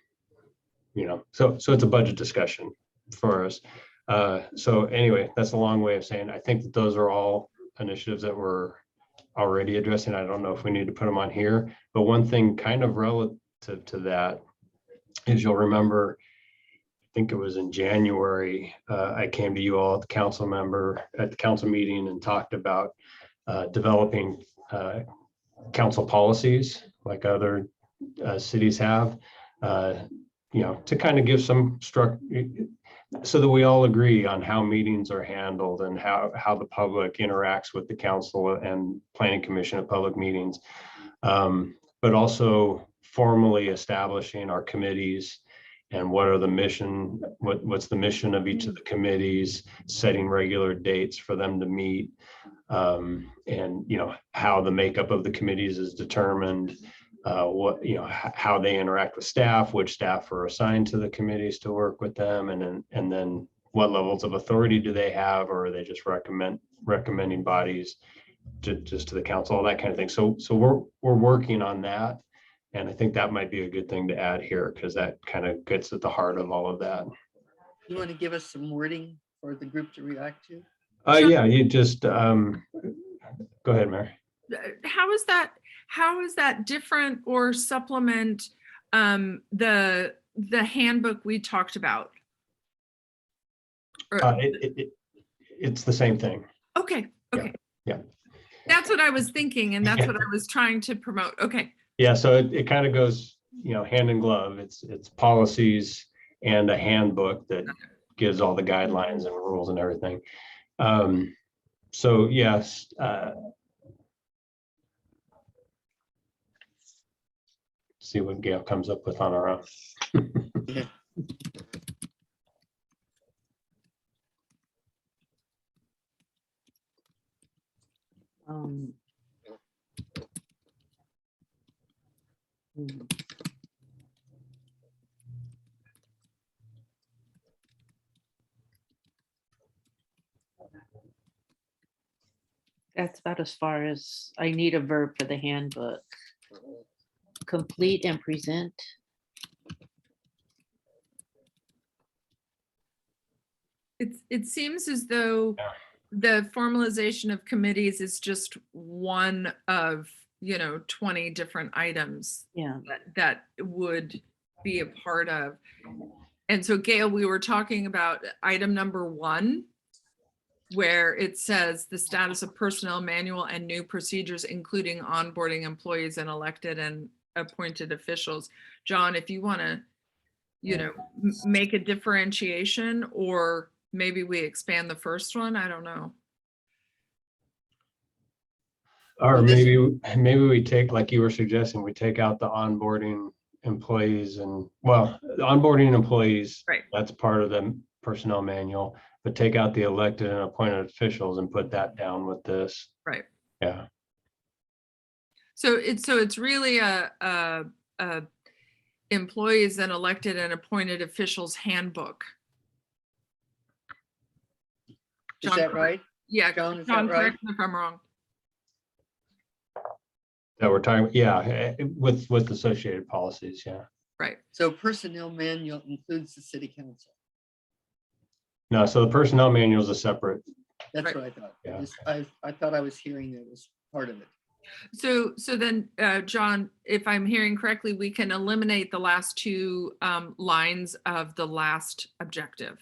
it's a budget discussion for us. So anyway, that's a long way of saying, I think that those are all initiatives that we're already addressing. I don't know if we need to put them on here, but one thing kind of relative to that is, you'll remember, I think it was in January, I came to you all at the council meeting and talked about developing council policies like other cities have, to kind of give some structure so that we all agree on how meetings are handled and how the public interacts with the council and planning commission at public meetings. But also formally establishing our committees and what are the mission, what's the mission of each of the committees, setting regular dates for them to meet, and how the makeup of the committees is determined, how they interact with staff, which staff are assigned to the committees to work with them, and then what levels of authority do they have, or are they just recommending bodies just to the council, all that kind of thing. So we're working on that. And I think that might be a good thing to add here, because that kind of gets at the heart of all of that. You want to give us some wording for the group to react to? Yeah, you just, go ahead, Mary. How is that different or supplement the handbook we talked about? It's the same thing. Okay. Yeah. That's what I was thinking, and that's what I was trying to promote. Okay. Yeah, so it kind of goes, hand in glove. It's policies and a handbook that gives all the guidelines and rules and everything. So yes. See what Gail comes up with on our own. Yeah. That's about as far as I need a verb for the handbook. Complete and present. It seems as though the formalization of committees is just one of 20 different items Yeah. that would be a part of. And so Gail, we were talking about item number 1, where it says the status of personnel manual and new procedures, including onboarding employees and elected and appointed officials. John, if you want to, make a differentiation, or maybe we expand the first one, I don't know. Or Well, this- maybe we take, like you were suggesting, we take out the onboarding employees the onboarding employees. Right. That's part of the personnel manual, but take out the elected and appointed officials and put that down with this. Right. Yeah. So it's really a employees and elected and appointed officials handbook. Is John, that right? Yeah, John, is John, that right? correct me if I'm wrong. That we're talking, with associated policies, yeah. Right. So personnel manual includes the city council. No, so the personnel manual is a separate, That's Right. what I thought. Yeah. I thought I was hearing that was part of it. So then, John, if I'm hearing correctly, we can eliminate the last 2 lines of the last objective.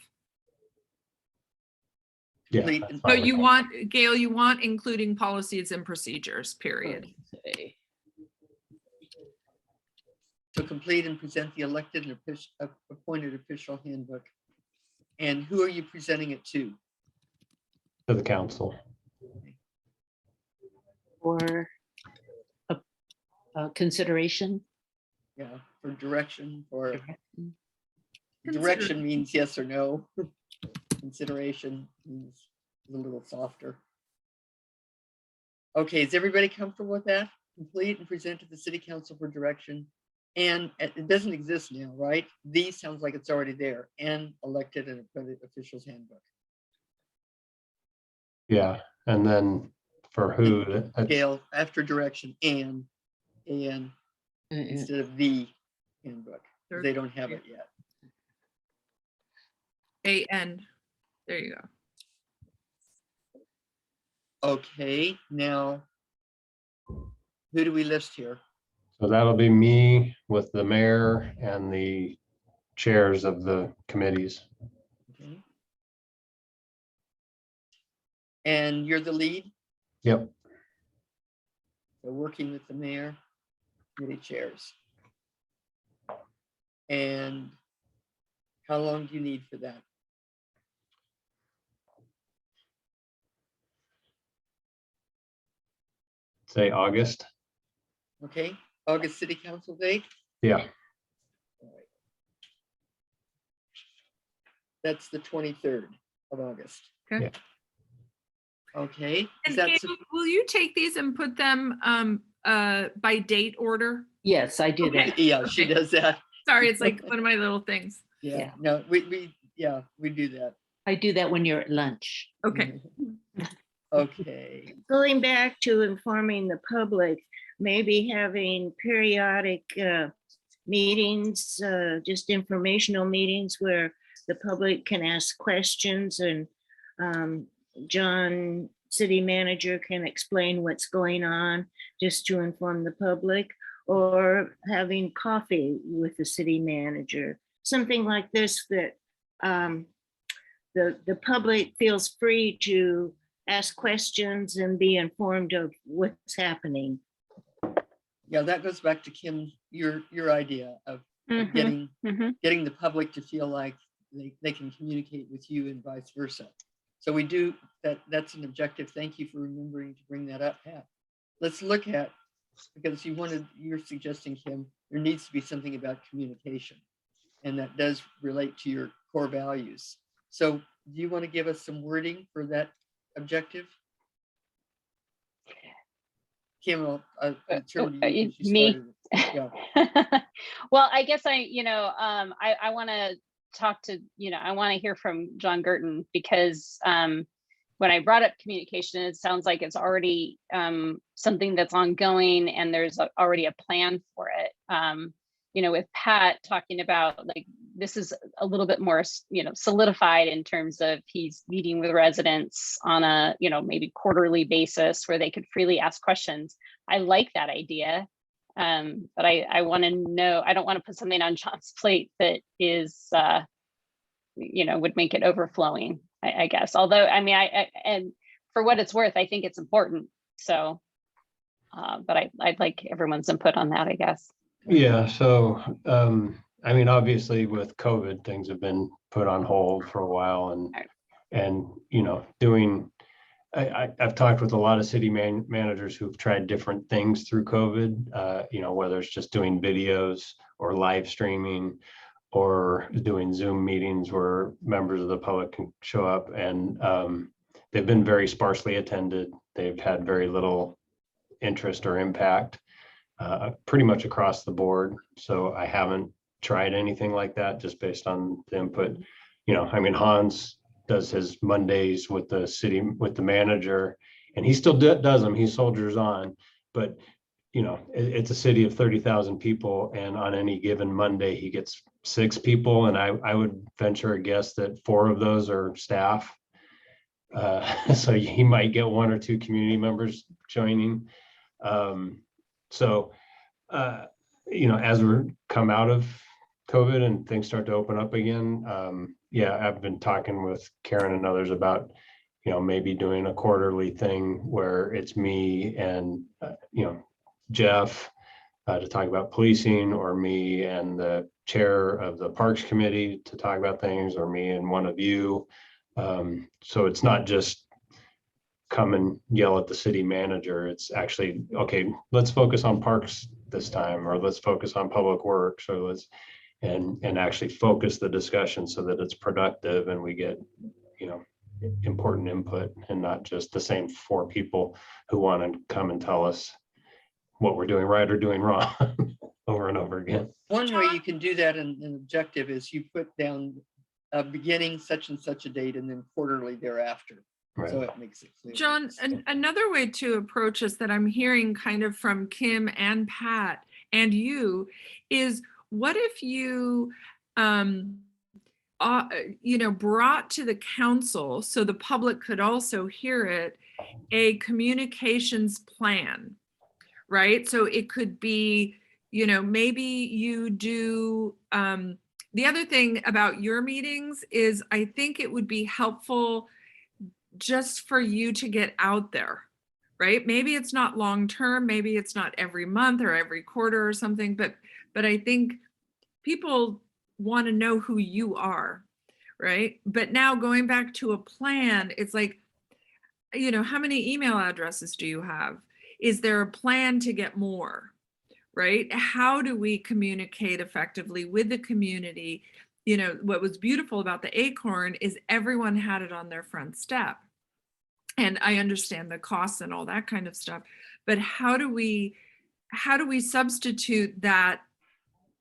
yeah. Complete that's and- So fine. you want, Gail, you want including policies and procedures, period. To complete and present the elected and appointed official handbook. And who are you presenting it to? To the council. Or a consideration. Yeah, for direction, or Direction. direction means yes or no. Consideration means a little softer. Okay, is everybody comfortable with that? Complete and present to the city council for direction. And it doesn't exist now, right? These sounds like it's already there, and elected and appointed officials handbook. Yeah, and then for who, that's- Gail, after direction and instead of the handbook. They don't have it yet. AN. There you go. Okay, now who do we list here? so that'll be me with the mayor and the chairs of the committees. Okay. And you're the lead? Yep. So working with the mayor, committee chairs. And how long do you need for that? Say August. Okay, August City Council date? Yeah, That's the 23rd of August. Okay. Yeah. Okay. Is And that Kate, will you take these and put them by date order? Yes, I do Okay. that. yeah, she Okay. does that. Sorry, it's like one of my little things. Yeah, Yeah. no, we do that. I do that when you're at lunch. Okay. Okay. Going back to informing the public, maybe having periodic meetings, just informational meetings where the public can ask questions and John, city manager, can explain what's going on just to inform the public, or having coffee with the city manager, something like this that the public feels free to ask questions and be informed of what's happening. Yeah, that goes back to Kim, your idea of Mhm, getting mhm. getting the public to feel like they can communicate with you and vice versa. So we do that. That's an objective. Thank you for remembering to bring that up, Pat. Let's look at, because you're suggesting, Kim, there needs to be something about communication, and that does relate to your core values. So do you want to give us some wording for that objective? Kim, I'll turn to you. 'Cause you Me? started it. Yeah. Well, I guess I want to talk to, I want to hear from John Gurton, because when I brought up communication, it sounds like it's already something that's ongoing and there's already a plan for it. With Pat talking about, like, this is a little bit more, solidified in terms of he's meeting with residents on a, maybe quarterly basis where they could freely ask questions. I like that idea. But I want to know, I don't want to put something on John's plate that is, would make it overflowing, I guess. Although, I mean, and for what it's worth, I think it's important. So, but I'd like everyone's input on that, I guess. yeah. So, I mean, obviously with COVID, things have been put on hold for a while, and I've talked with a lot of city managers who've tried different things through COVID, whether it's just doing videos or live streaming or doing Zoom meetings where members of the public can show up, and they've been very sparsely attended. They've had very little interest or impact pretty much across the board. So I haven't tried anything like that, just based on the input. I mean, Hans does his Mondays with the manager, and he still does them. He soldiers on, but it's a city of 30,000 people, and on any given Monday he gets 6 people, and I would venture a guess that 4 of those are staff. So he might get 1 or 2 community members joining. As we come out of COVID and things start to open up again, I've been talking with Karen and others about, maybe doing a quarterly thing where it's me and, Jeff to talk about policing, or me and the chair of the Parks Committee to talk about things, or me and one of you. So it's not just come and yell at the city manager. It's actually, okay, let's focus on parks this time, or let's focus on public works, or and actually focus the discussion so that it's productive and we get, important input, and not just the same 4 people who want to come and tell us what we're doing right or doing wrong over and over again. One way you can do that in an objective is you put down beginning such and such a date and then quarterly thereafter. Right. So it makes it clear. John, another way to approach this that I'm hearing kind of from Kim and Pat and you is, what if you, brought to the council, so the public could also hear it, a communications plan, right? So it could be, maybe you do, the other thing about your meetings is I think it would be helpful just for you to get out there, right? Maybe it's not long-term, maybe it's not every month or every quarter or something, but I think people want to know who you are, right? But now going back to a plan, it's like, how many email addresses do you have? Is there a plan to get more, right? How do we communicate effectively with the community? You know, what was beautiful about the Acorn is everyone had it on their front step. And I understand the costs and all that kind of stuff, but how do we substitute that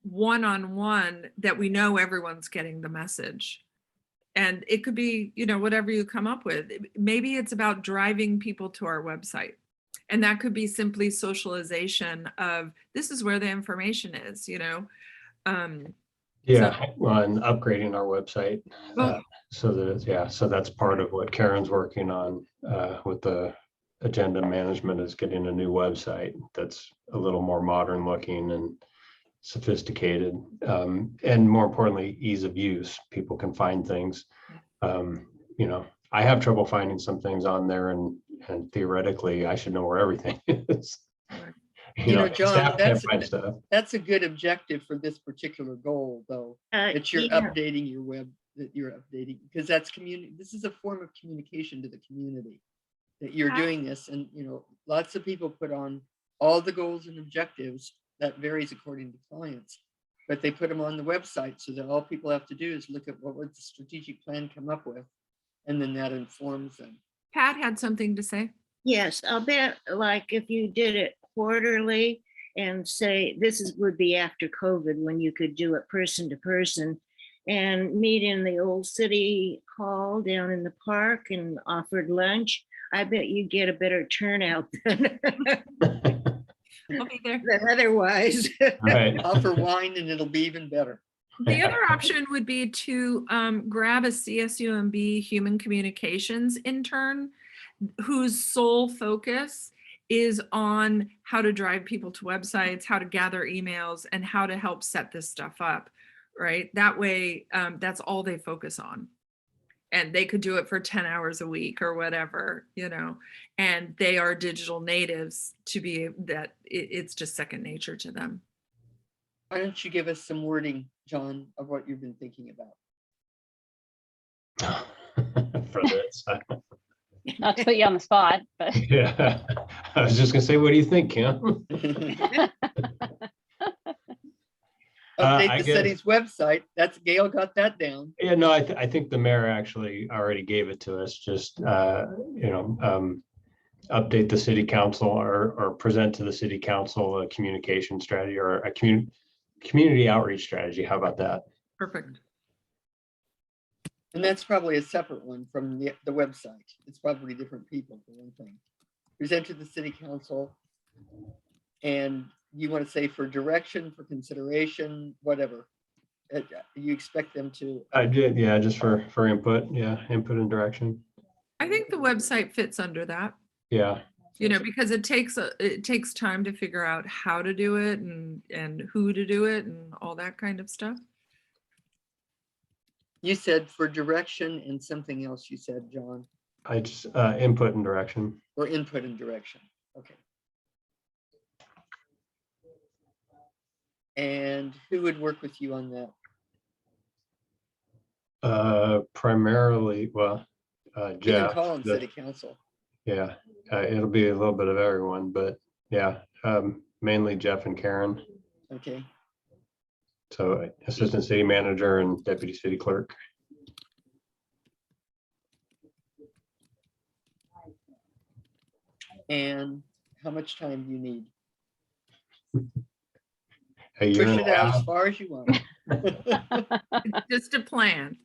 one-on-one that we know everyone's getting the message? And it could be, you know, whatever you come up with. Maybe it's about driving people to our website. And that could be simply socialization of this is where the information is, you know. Yeah, on upgrading our website. Well, So that, yeah, so that's part of what Karen's working on with the agenda management, is getting a new website that's a little more modern looking and sophisticated, and more importantly, ease of use. People can find things. You know, I have trouble finding some things on there, and theoretically, I should know where everything is. You know, John, staff can't find stuff. that's a good objective for this particular goal, though, that you're Yeah. updating your web, that you're updating, because that's community. This is a form of communication to the community, that you're doing this. And, you know, lots of people put on all the goals and objectives. That varies according to clients, but they put them on the website so that all people have to do is look at what would the strategic plan come up with, and then that informs them. Pat had something to say. Yes, I'll bet, like if you did it quarterly and say would be after COVID, when you could do it person to person and meet in the old city hall down in the park and offered lunch, I bet you'd get a better turnout than I'll be there. than otherwise. Right. Offer wine and it'll be even better. The other option would be to grab a CSUMB human communications intern whose sole focus is on how to drive people to websites, how to gather emails, and how to help set this stuff up, right? That way, that's all they focus on. And they could do it for 10 hours a week or whatever, you know, and they are digital natives to be that it's just second nature to them. Why don't you give us some wording, John, of what you've been thinking about? For this. Not to put you on the spot, but Yeah, I was just gonna say, what do you think, Kim? Update I the guess- city's website. That's Gail got that down. Yeah, no, I think the mayor actually already gave it to us. Just you know, update the city council or present to the city council a communication strategy or a community outreach strategy. How about that? Perfect. And that's probably a separate one from the website. It's probably different people for one thing. Present to the city council. And you want to say for direction, for consideration, whatever. You expect them to. I did, yeah, just for input, yeah, input and direction. I think the website fits under that. Yeah, You know, because it takes time to figure out how to do it and who to do it and all that kind of stuff. You said for direction and something else you said, John, I just input and direction. or input and direction. Okay. And who would work with you on that? Primarily, well, You can Jeff. call on the- city council. Yeah, it'll be a little bit of everyone, but yeah, mainly Jeff and Karen. Okay. So assistant city manager and deputy city clerk. And how much time do you need? A year Push and it a out as half. far as you want. It's just a plan.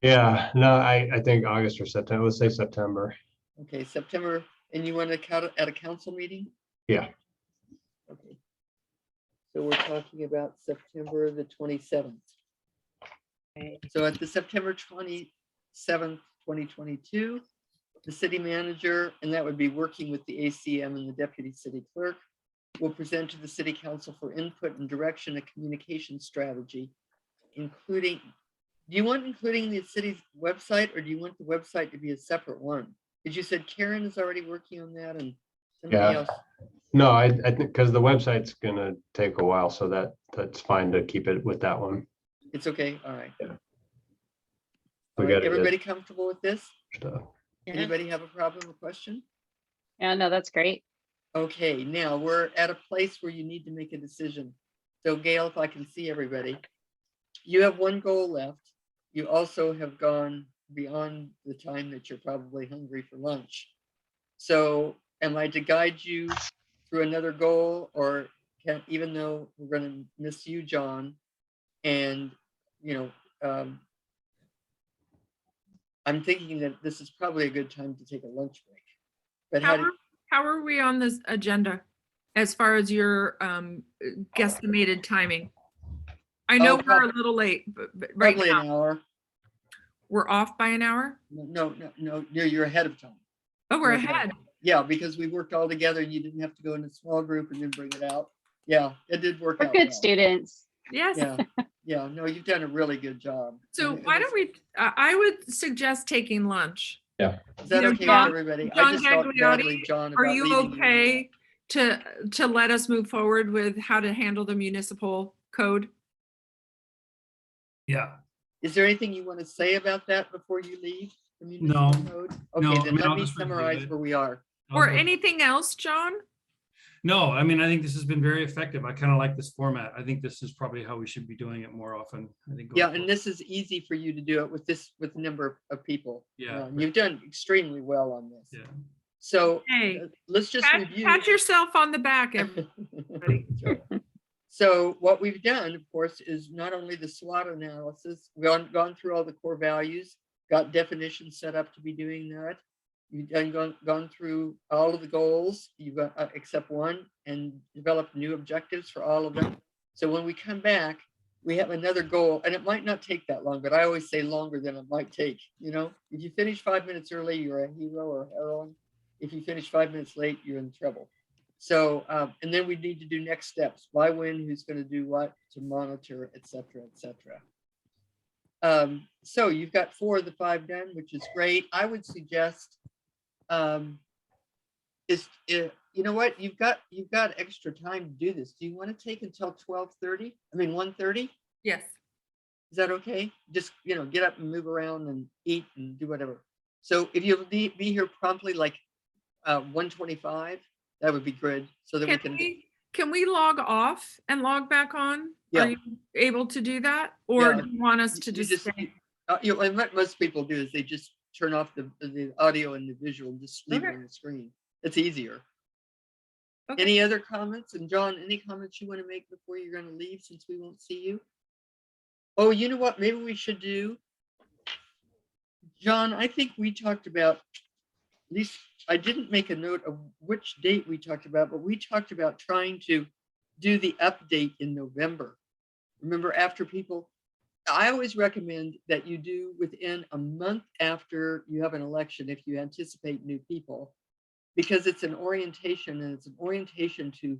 Yeah, no, I think August or September, let's say September. Okay, September, and you want to count at a council meeting? Yeah. Okay. So we're talking about September the 27th. So at the September 27th, 2022, the city manager, and that would be working with the ACM and the deputy city clerk, will present to the city council for input and direction a communication strategy, including, do you want including the city's website, or do you want the website to be a separate one? Because you said Karen is already working on that and somebody Yeah. else. No, I think because the website's gonna take a while, so that's fine to keep it with that one. It's okay, all right. Yeah. All We right, gotta get everybody comfortable with this? stuff. Yeah. Anybody have a problem or question? yeah, no, that's great. Okay, now we're at a place where you need to make a decision. So Gail, if I can see everybody, you have one goal left. You also have gone beyond the time that you're probably hungry for lunch. So am I to guide you through another goal, or can, even though we're going to miss you, John, and I'm thinking that this is probably a good time to take a lunch break. But How are we on this agenda as far as your guesstimated timing? I know we're a little late, but right probably now an hour. we're off by an hour. No, you're ahead of time. Oh, we're You're ahead. Yeah, because we worked all together and you didn't have to go in a small group and then bring it out. Yeah, it did work We're out. good well. students. Yes. Yeah, yeah, no, you've done a really good job. So And why it don't we, I would suggest taking lunch. Is that Yeah, okay John- with everybody? John I just felt Gagliotti, badly, John, Are about you leaving okay to let us move forward with how to handle the municipal code? Yeah. Is there anything you want to say about that before you leave? The No. municipal code? No, Okay, I then mean, let I'll me just review summarize it. where we are. Or anything else, John? No, I mean, I think this has been very effective. I kind of like this format. I think this is probably how we should be doing it more often. I think. Yeah, and this is easy for you to do it with the number of people. Yeah. You've done extremely well on this. Yeah. So Hey, let's just pat, review. pat yourself on the back, everybody. That's right. So what we've done, of course, is not only the SWOT analysis, we've gone through all the core values, got definitions set up to be doing that. You've gone through all of the goals, you've got except one, and developed new objectives for all of them. So when we come back, we have another goal, and it might not take that long, but I always say longer than it might take. If you finish 5 minutes early, you're a hero or heroine. If you finish 5 minutes late, you're in trouble. So, and then we need to do next steps. Why, when, who's going to do what, to monitor, et cetera, et cetera. So you've got 4 of the 5 done, which is great. I would suggest, you know what, you've got extra time to do this. Do you want to take until 12:30? I mean, 1:30? Yes. Is that okay? Just, get up and move around and eat and do whatever. So if you'll be here promptly, like 1:25, that would be good, so that Can we log off and log back on? Yeah. Are you able to do that? Or Yeah. do you want us to You just stay? and what most people do is they just turn off the audio and the visual and just leave it Okay. on the screen. It's easier. Okay. Any other comments? And John, any comments you want to make before you're going to leave, since we won't see you? Oh, you know what? Maybe we should do. John, I think we talked about, at least I didn't make a note of which date we talked about, but we talked about trying to do the update in November. Remember, after people, I always recommend that you do within a month after you have an election, if you anticipate new people, because it's an orientation, and it's an orientation to,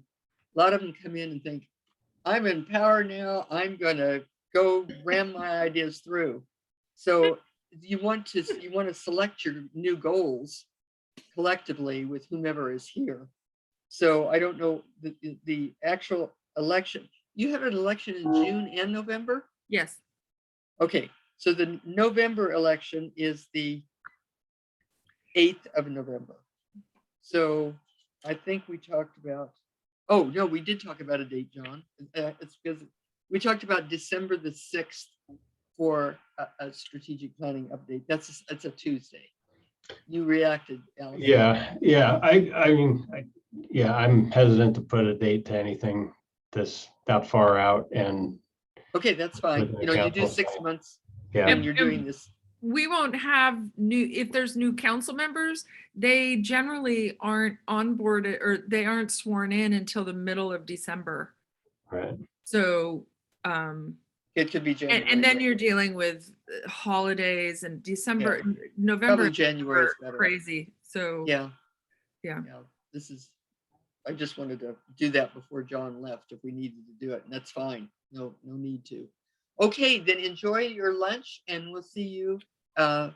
a lot of them come in and think, I'm in power now, I'm gonna go ram my ideas through. So you want to select your new goals collectively with whomever is here. So I don't know the actual election. You have an election in June and November? Yes. Okay, so the November election is the 8th of November. So I think we talked about, oh, no, we did talk about a date, John. It's because we talked about December the 6th for a strategic planning update. That's a Tuesday. You reacted, Alan. Yeah. I'm hesitant to put a date to anything that far out, and Okay, that's fine. You do Council. 6 months yeah. and you're doing this. We won't have if there's new council members, they generally aren't onboarded or they aren't sworn in until the middle of December. Right. So, It could be January. and then you're dealing with holidays and December, November. Probably January is are better. crazy. So Yeah. Yeah. I just wanted to do that before John left if we needed to do it, and that's fine. No need to. Okay, then enjoy your lunch, and we'll see you at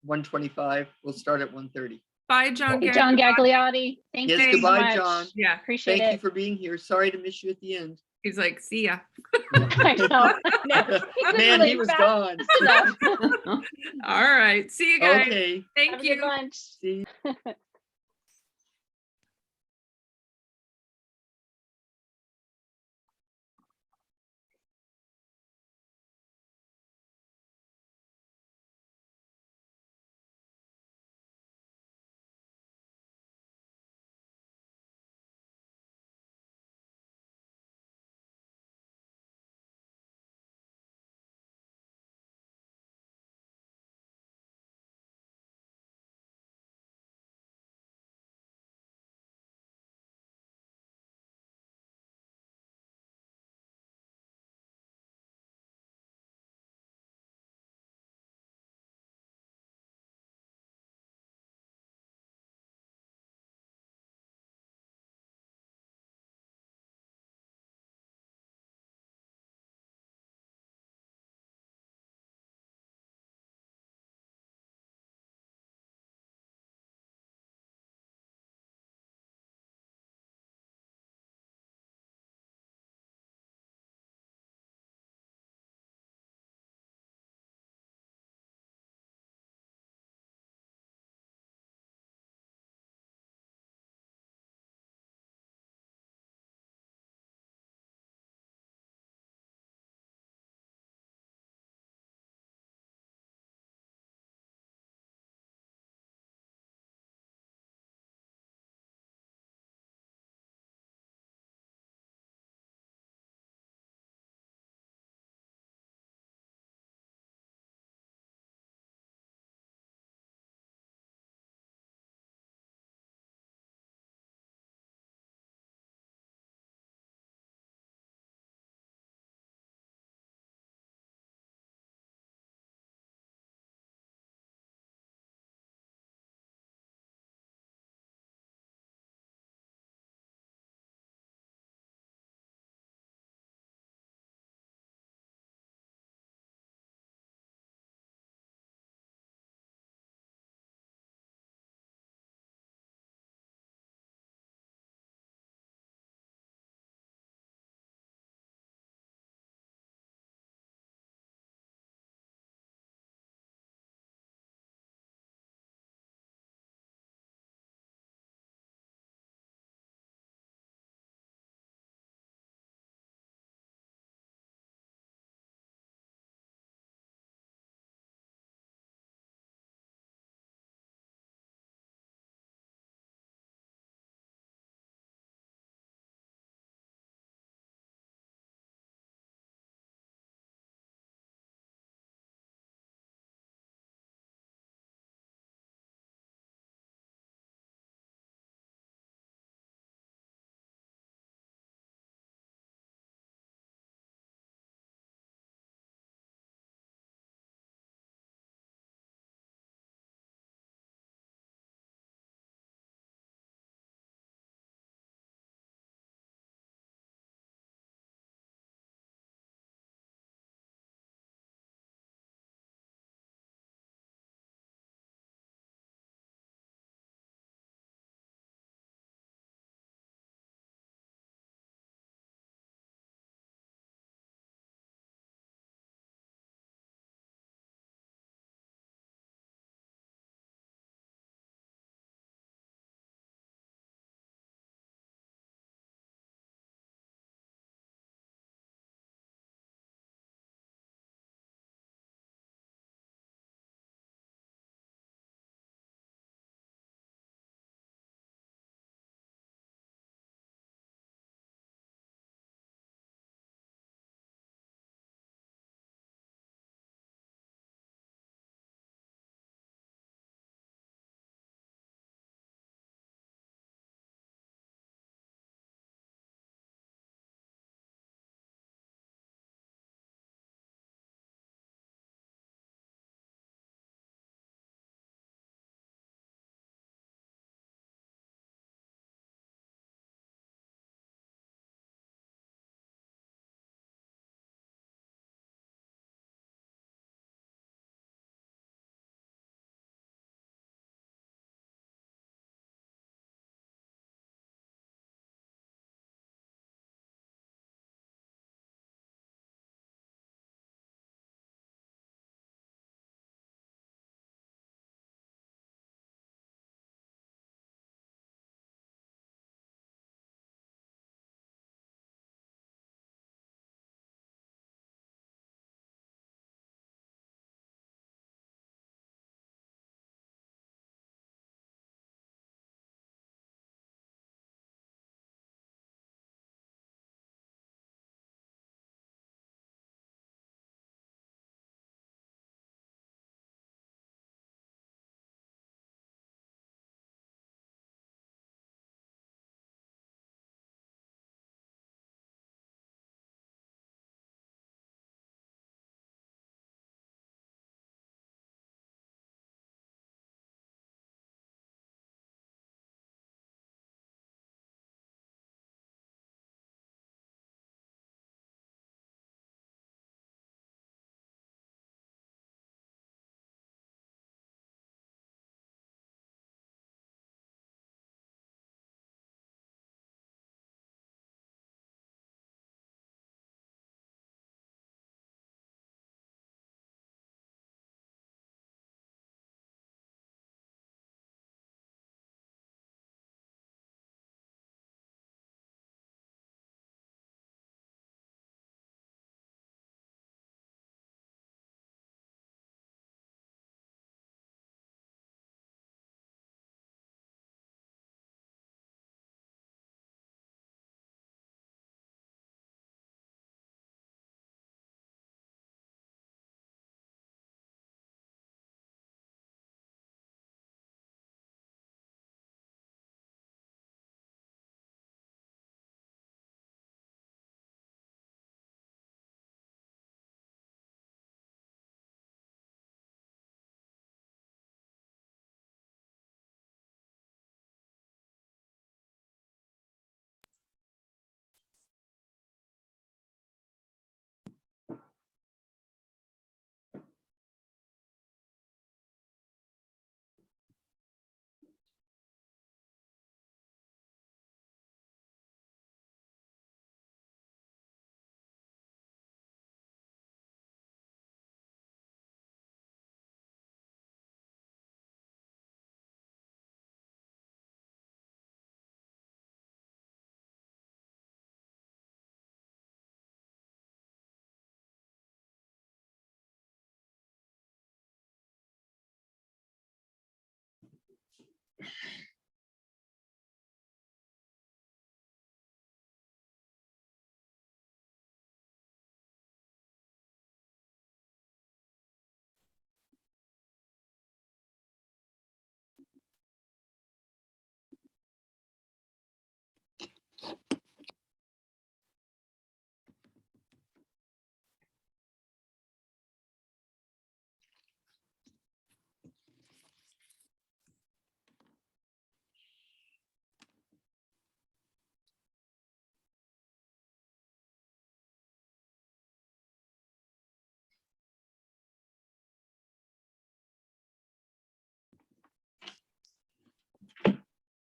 1:25. We'll start at 1:30. bye, John. John Gagliotti, thank Yes, you so goodbye, much. John. Yeah, Appreciate Thank you it. for being here. Sorry to miss you at the end. he's like, see ya. I know. No, he Man, really he was fast. gone. All right. See you guys. Okay. Thank Have a you. good lunch. See.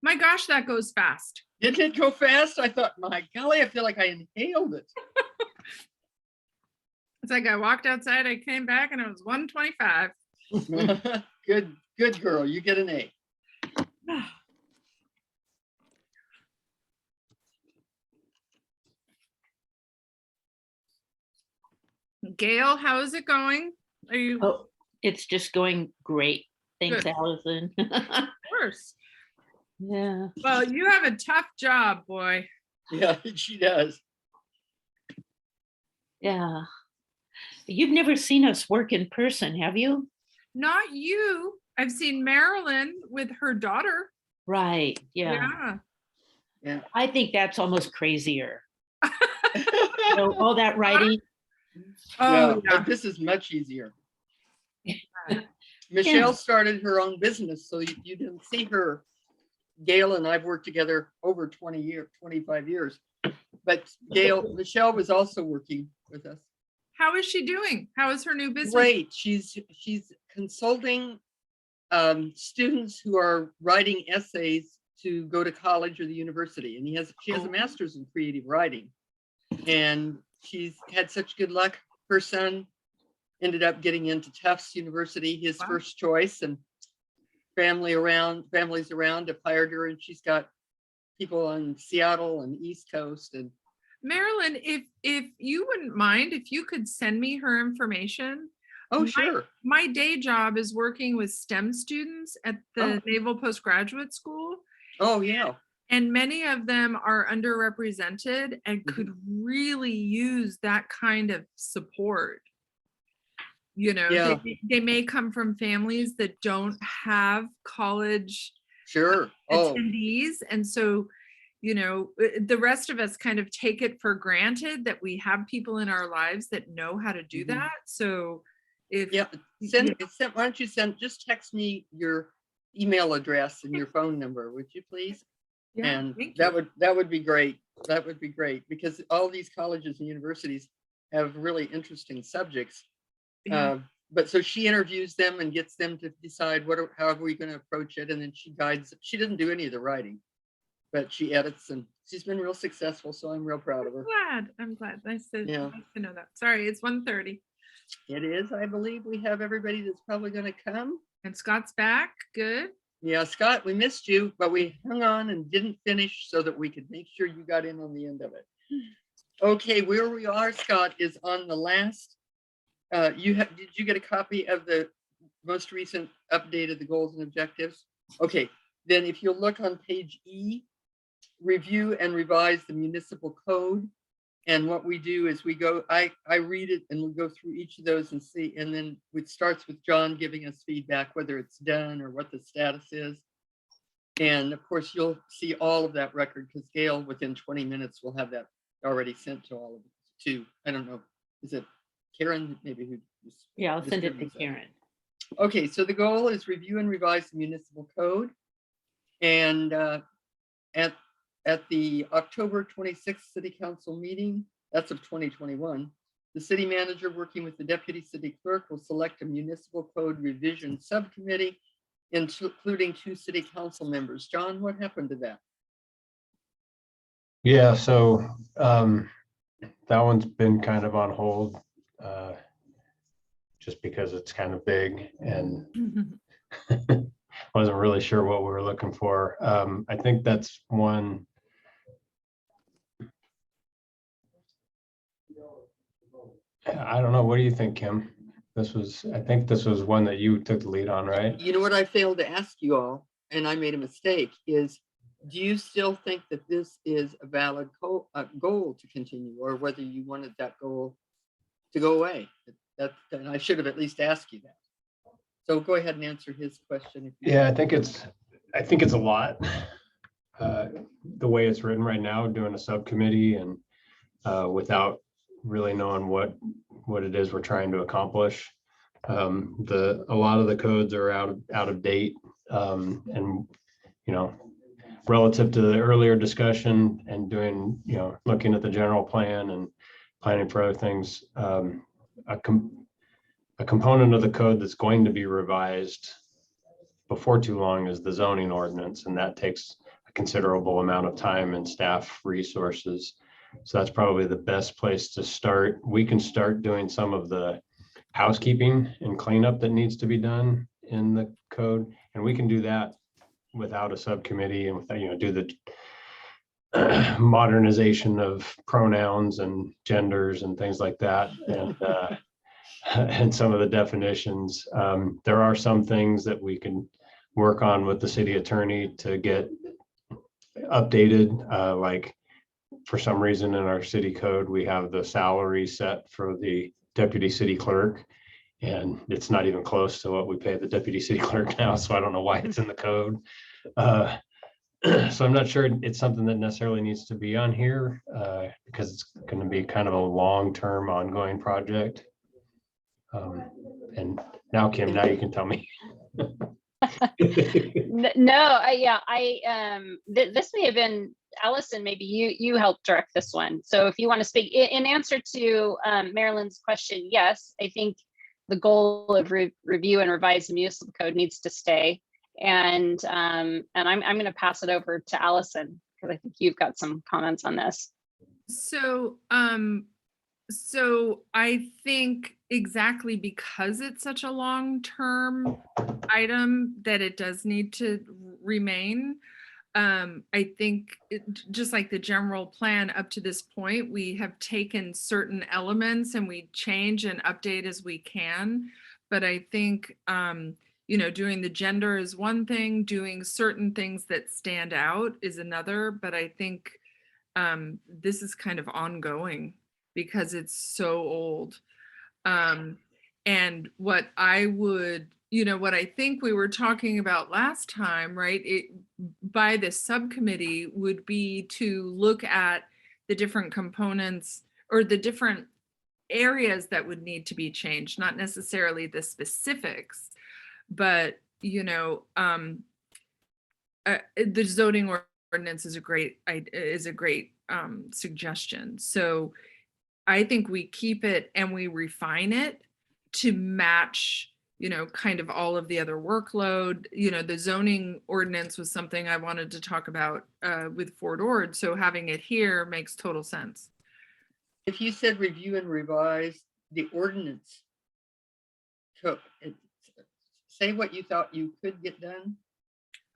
My gosh, that goes fast. Didn't it go fast? I thought, my golly, I feel like I inhaled it. It's like I walked outside, I came back and it was 1:25. Good girl. You get an A. Gail, how is it going? Are you, of Oh, it's just going great. Thanks, Good. Allison. course? Yeah. Well, you have a tough job, boy. Yeah, she does. Yeah. You've never seen us work in person, have you? Not you. I've seen Marilyn with her daughter. Right. Yeah. Yeah. Yeah. I think that's almost crazier. You know, all that writing. Oh, But yeah. this is much easier. Michelle started her own business, so you didn't see her. Gail and I've worked together over 25 years. But Michelle was also working with us. How is she doing? How is her new business? Great. She's consulting students who are writing essays to go to college or the university. And she has a master's in creative writing. And she's had such good luck. Her son ended up getting into Tufts University, his Wow. first choice, and families around have hired her, and she's got people on Seattle and East Coast. And Marilyn, if you wouldn't mind, if you could send me her information. oh, sure. My day job is working with STEM students at the Naval Postgraduate School. Oh, yeah. And many of them are underrepresented and could really use that kind of support. You know, Yeah. they may come from families that don't have college Sure. Oh, attendees. And so, you know, the rest of us kind of take it for granted that we have people in our lives that know how to do Mhm. that. So if yeah. Why don't you just text me your email address and your phone number, would you please? Yeah, And thank that you. would be great. That would be great, because all these colleges and universities have really interesting subjects. Yeah. But so she interviews them and gets them to decide how are we going to approach it, and then she guides. She doesn't do any of the writing, but she edits, and she's been real successful. So I'm real proud of her. I'm glad. Nice to Yeah. know that. Sorry, it's 1:30 It is. I believe we have everybody that's probably going to come. and Scott's back. Good. Yeah, Scott, we missed you, but we hung on and didn't finish so that we could make sure you got in on the end of it. Okay, where we are, Scott, is on the last. Did you get a copy of the most recent update of the goals and objectives? Okay, then if you'll look on page E, review and revise the municipal code. And what we do is I read it and we go through each of those and see, and then it starts with John giving us feedback, whether it's done or what the status is. And of course, you'll see all of that record because Gail, within 20 minutes, will have that already sent to all of to, I don't know, is it Karen, maybe who? Yeah, I'll send it to distributes that? Karen. Okay, so the goal is review and revise the municipal code. And at the October 26th City Council meeting, that's of 2021, the city manager working with the deputy city clerk will select a municipal code revision subcommittee, including 2 city council members. John, what happened to that? Yeah, so that one's been kind of on hold, just because it's kind of big and wasn't really sure what we were looking for. I think that's one. I don't know. What do you think, Kim? I think this was one that you took the lead on, right? You know what I failed to ask you all? and I made a mistake, is do you still think that this is a valid goal to continue, or whether you wanted that goal to go away? And I should have at least asked you that. So go ahead and answer his question. If you Yeah, I think it's a lot. The way it's written right now, doing a subcommittee and without really knowing what it is we're trying to accomplish. A lot of the codes are out of date, and relative to the earlier discussion and doing, looking at the general plan and planning for other things, a component of the code that's going to be revised before too long is the zoning ordinance, and that takes a considerable amount of time and staff resources. So that's probably the best place to start. We can start doing some of the housekeeping and cleanup that needs to be done in the code, and we can do that without a subcommittee and without, do the modernization of pronouns and genders and things like that, and some of the definitions. There are some things that we can work on with the city attorney to get updated, like for some reason in our city code, we have the salary set for the deputy city clerk, and it's not even close to what we pay the deputy city clerk now. So I don't know why it's in the code. So I'm not sure it's something that necessarily needs to be on here, because it's going to be kind of a long-term ongoing project. And now, Kim, now you can tell me. No, this may have been Allison, maybe you helped direct this one. So if you want to speak in answer to Marilyn's question, yes, I think the goal of review and revise the municipal code needs to stay. And I'm going to pass it over to Allison, because I think you've got some comments on this. So, so I think exactly because it's such a long-term item that it does need to remain. I think just like the general plan up to this point, we have taken certain elements and we change and update as we can. But I think, doing the gender is one thing, doing certain things that stand out is another. But I think this is kind of ongoing because it's so old. And what I would, what I think we were talking about last time, right, by the subcommittee would be to look at the different components or the different areas that would need to be changed, not necessarily the specifics, but, the zoning ordinance is a great suggestion. So I think we keep it and we refine it to match, kind of all of the other workload. The zoning ordinance was something I wanted to talk about with Fort Ord. So having it here makes total sense. If you said review and revise the ordinance, say what you thought you could get done.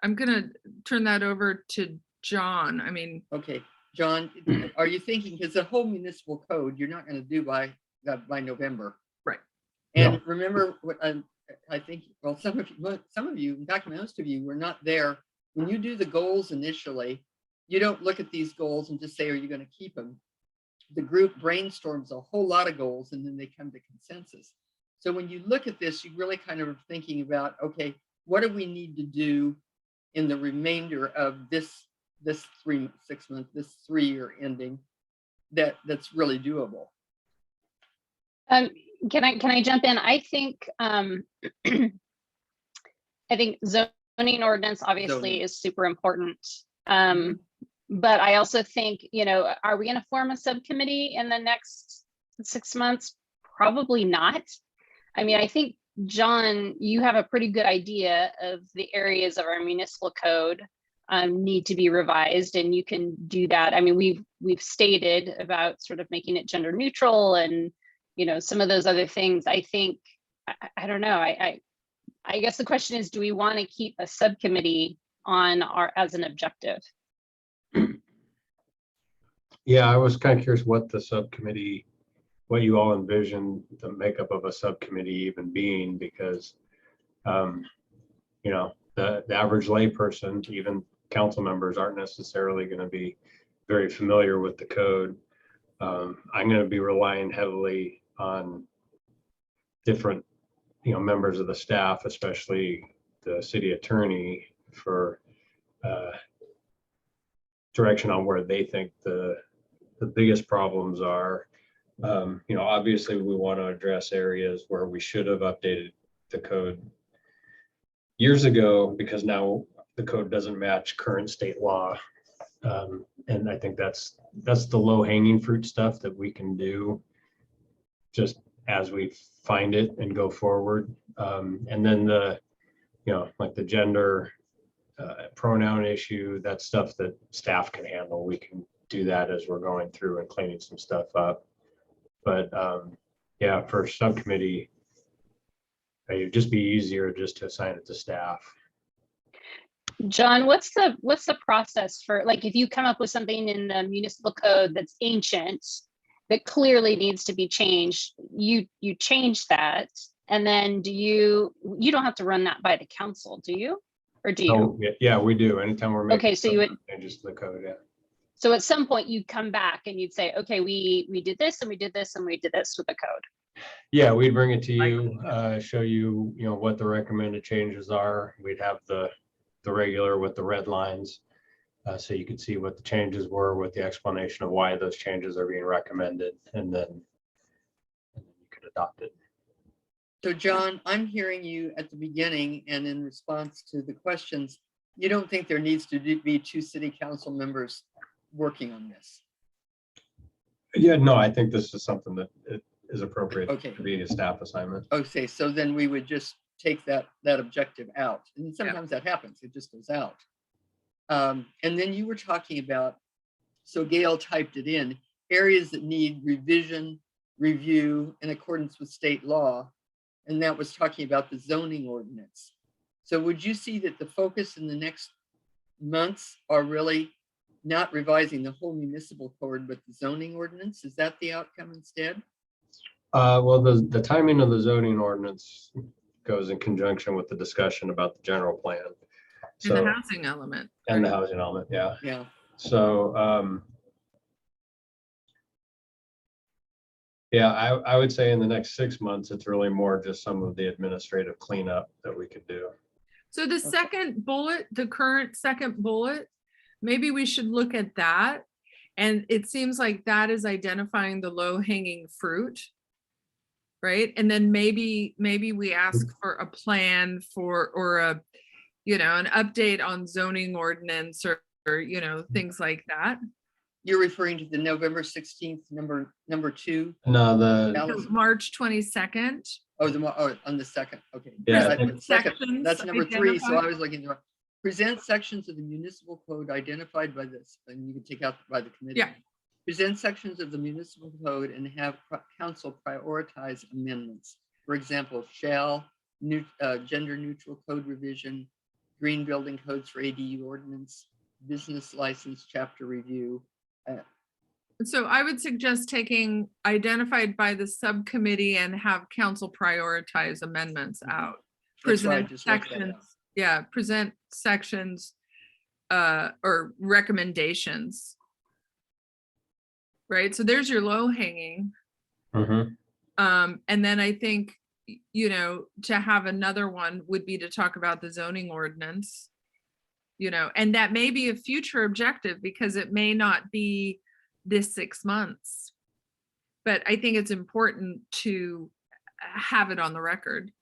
I'm going to turn that over to John. Okay, John, are you thinking, because the whole municipal code, you're not going to do by November. Right. And No. remember what I think, well, some of you, in fact, most of you were not there. When you do the goals initially, you don't look at these goals and just say, are you going to keep them? The group brainstorms a whole lot of goals and then they come to consensus. So when you look at this, you really kind of are thinking about, okay, what do we need to do in the remainder of this 6 month, this 3-year ending that's really doable? Can I jump in? I think I think zoning ordinance obviously is super important. But I also think, are we going to form a subcommittee in the next 6 months? Probably not. I think, John, you have a pretty good idea of the areas of our municipal code need to be revised, and you can do that. We've stated about sort of making it gender neutral and, some of those other things. I think, I don't know. I guess the question is, do we want to keep a subcommittee on as an objective? Yeah, I was kind of curious what you all envision the makeup of a subcommittee even being, because, the average layperson, even council members, aren't necessarily going to be very familiar with the code. I'm going to be relying heavily on different, members of the staff, especially the city attorney, for direction on where they think the biggest problems are. Obviously we want to address areas where we should have updated the code years ago, because now the code doesn't match current state law. And I think that's the low hanging fruit stuff that we can do just as we find it and go forward. And then like the gender pronoun issue, that's stuff that staff can handle. We can do that as we're going through and cleaning some stuff up. But yeah, for subcommittee, it'd just be easier just to assign it to staff. John, what's the process for, like, if you come up with something in the municipal code that's ancient, that clearly needs to be changed, you change that, and then you don't have to run that by the council, do you? Or do you? Oh, yeah, we do. Anytime we're making Okay, so you would, changes to the code, yeah. so at some point you'd come back and you'd say, okay, we did this and we did this and we did this with the code. Yeah, we'd bring it to you, show you, what the recommended changes are. We'd have the regular with the red lines. So you could see what the changes were with the explanation of why those changes are being recommended, and then you could adopt it. So John, I'm hearing you at the beginning and in response to the questions, you don't think there needs to be 2 city council members working on this? Yeah, no, I think this is something that it is appropriate Okay. to be a staff assignment. Okay, so then we would just take that objective out. And sometimes that happens, it just goes out. And then you were talking about, so Gail typed it in, areas that need revision, review in accordance with state law. And that was talking about the zoning ordinance. So would you see that the focus in the next months are really not revising the whole municipal code, but the zoning ordinance? Is that the outcome instead? Well, the timing of the zoning ordinance goes in conjunction with the discussion about the general plan. And the housing element. And the housing element, yeah. Yeah. So, yeah, I would say in the next 6 months, it's really more just some of the administrative cleanup that we could do. So the second bullet, the current second bullet, maybe we should look at that. And it seems like that is identifying the low hanging fruit. Right. And then maybe we ask for a plan for, or a, an update on zoning ordinance or things like that. You're referring to the November 16th number 2? No, March 22nd. Oh, on the second. Okay. Yeah. Second, that's number 3. So I was looking at present sections of the municipal code identified by this, and you can take out by the committee. Yeah. Present sections of the municipal code and have council prioritize amendments. For example, shall, gender neutral code revision, green building codes for ADU ordinance, business license chapter review. So I would suggest taking identified by the subcommittee and have council prioritize amendments out. That's why I Present just left that sections, out. yeah, present sections or recommendations. Right, so there's your low hanging. Mhm. And then I think, to have another one would be to talk about the zoning ordinance. And that may be a future objective because it may not be this 6 months. But I think it's important to have it on the record.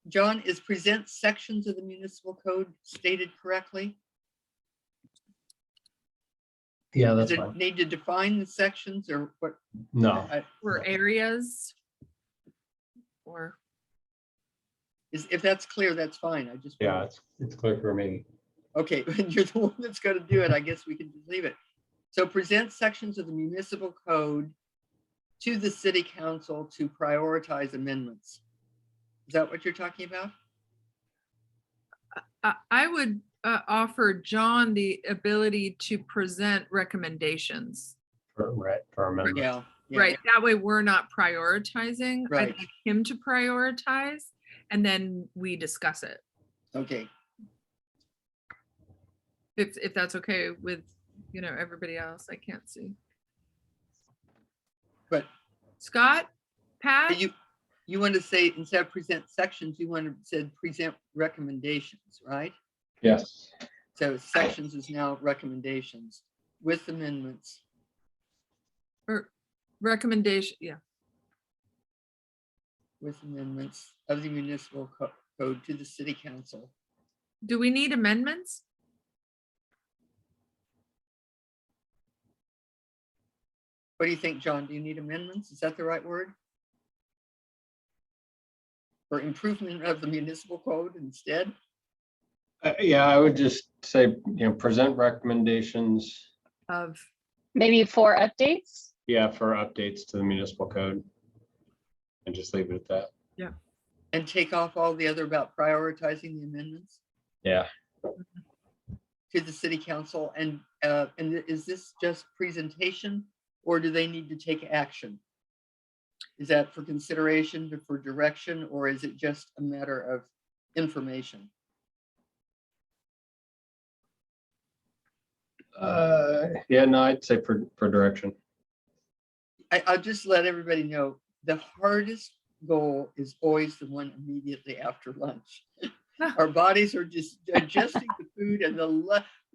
John, is present sections of the municipal code stated correctly? Yeah, Does that's it fine. need to define the sections or what? No, Or areas. Or, If that's clear, that's fine. I just. yeah, it's clear for me. Okay, when you're the one that's going to do it, I guess we can just leave it. So present sections of the municipal code to the city council to prioritize amendments. Is that what you're talking about? I would offer John the ability to present recommendations. For amendment. Yeah. Right, that way we're not prioritizing. I'd Right. like him to prioritize. and then we discuss it. Okay, If that's okay with, everybody else, I can't see. but Scott, Pat, you want to say, instead of present sections, you want to said present recommendations, right? Yes. So sections is now recommendations with amendments. or recommendation, yeah. With amendments of the municipal code to the city council. Do we need amendments? What do you think, John? Do you need amendments? Is that the right word? Or improvement of the municipal code instead? Yeah, I would just say, present recommendations, Of, Maybe 4 updates? yeah, for updates to the municipal code. And just leave it at that. And take off all the other about prioritizing the amendments Yeah. to the city council? And is this just presentation, or do they need to take action? Is that for consideration, for direction, or is it just a matter of information? Yeah, no, I'd say for direction. I'll just let everybody know, the hardest goal is always the one immediately after lunch. Our bodies are just adjusting to food and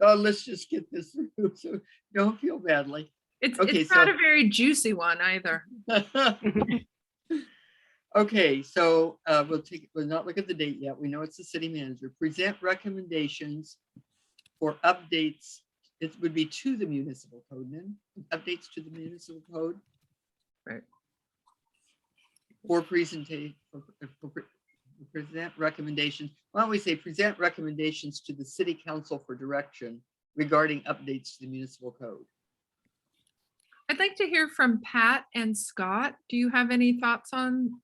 let's just get this through. So don't feel badly. it's Okay, not so- a very juicy one either. Okay, so we'll not look at the date yet. We know it's the city manager. Present recommendations for updates. It would be to the municipal code then, updates to the municipal code. Right. Or presentation, present recommendations. Why don't we say present recommendations to the city council for direction regarding updates to the municipal code? I'd like to hear from Pat and Scott. Do you have any thoughts on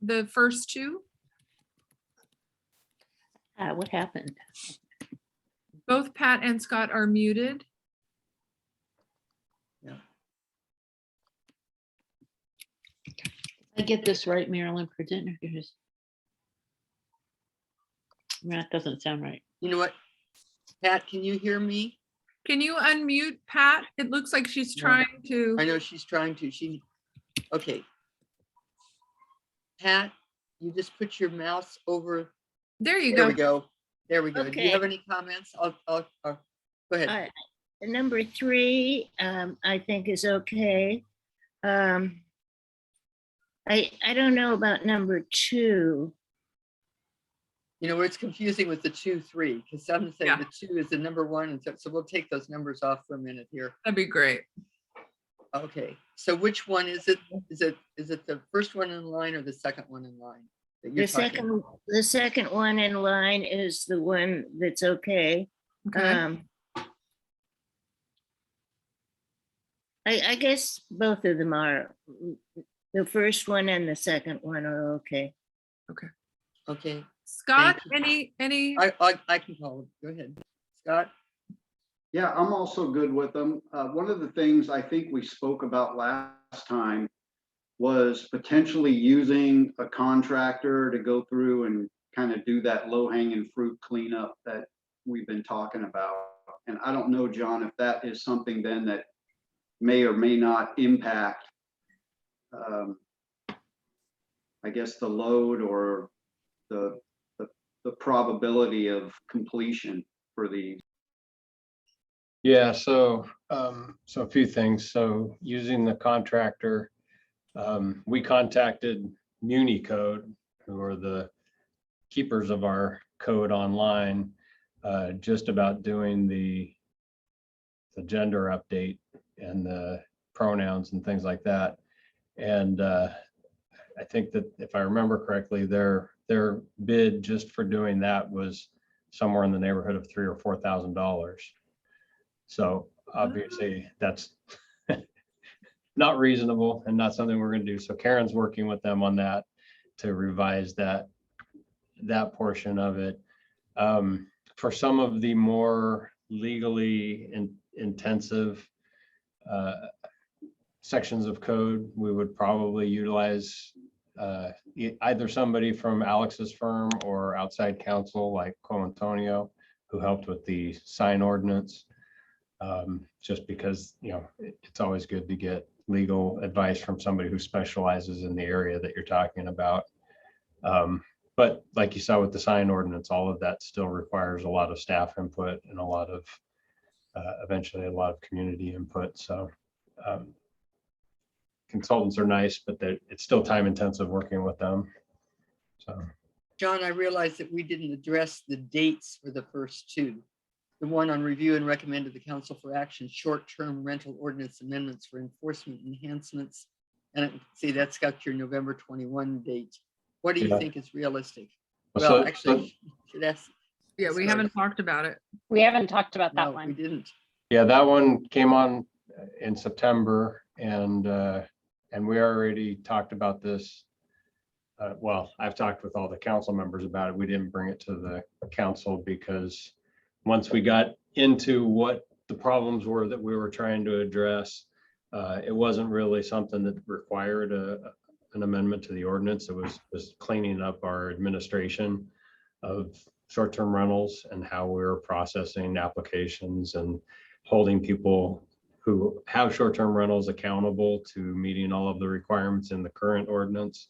the first two? What happened? Both Pat and Scott are muted. I get this right, Marilyn, for dinner. That doesn't sound right. You know what? Pat, can you hear me? Can you unmute Pat? It looks like she's No. trying to. I know she's trying to, okay. Pat, you just put your mouse over, There you there go. we go. There we go. Do you Okay. have any comments? Go ahead. Number 3, I think is okay. I don't know about number 2. You know, it's confusing with the 2, 3, because some say Yeah. the 2 is the number 1, and so we'll take those numbers off for a minute here. That'd be great. Okay, so which one is it? Is it the first one in line or the second one in line? That you're talking about? The second one in line is the one that's okay. Okay. I guess both of them are. The first one and the second one are okay. Okay, Scott, thank any? I can call it. Go ahead, Scott. Yeah, I'm also good with them. One of the things I think we spoke about last time was potentially using a contractor to go through and kind of do that low hanging fruit cleanup that we've been talking about. And I don't know, John, if that is something then that may or may not impact, I guess, the load or the probability of completion for these. Yeah, so a few things. So using the contractor, we contacted MuniCode, who are the keepers of our code online, just about doing the gender update and the pronouns and things like that. And I think that if I remember correctly, their bid just for doing that was somewhere in the neighborhood of $3,000 or $4,000. So obviously that's not reasonable and not something we're going to do. So Karen's working with them on that to revise that portion of it. For some of the more legally intensive sections of code, we would probably utilize either somebody from Alex's firm or outside counsel like Colantonio, who helped with the sign ordinance. Just because, it's always good to get legal advice from somebody who specializes in the area that you're talking about. But like you saw with the sign ordinance, all of that still requires a lot of staff input and a lot of, eventually a lot of community input. So consultants are nice, but it's still time intensive working with them. So. John, I realized that we didn't address the dates for the first two. The one on review and recommend to the council for action, short-term rental ordinance amendments for enforcement enhancements. And I can see that's got your November 21 date. What do you Yeah. think is realistic? So- Well, actually, should ask. Yeah, we Sorry. haven't talked about it. We haven't talked about that No, we one. didn't. Yeah, that one came on in September, and we already talked about this. Well, I've talked with all the council members about it. We didn't bring it to the council because once we got into what the problems were that we were trying to address, it wasn't really something that required an amendment to the ordinance. It was just cleaning up our administration of short-term rentals and how we were processing applications and holding people who have short-term rentals accountable to meeting all of the requirements in the current ordinance.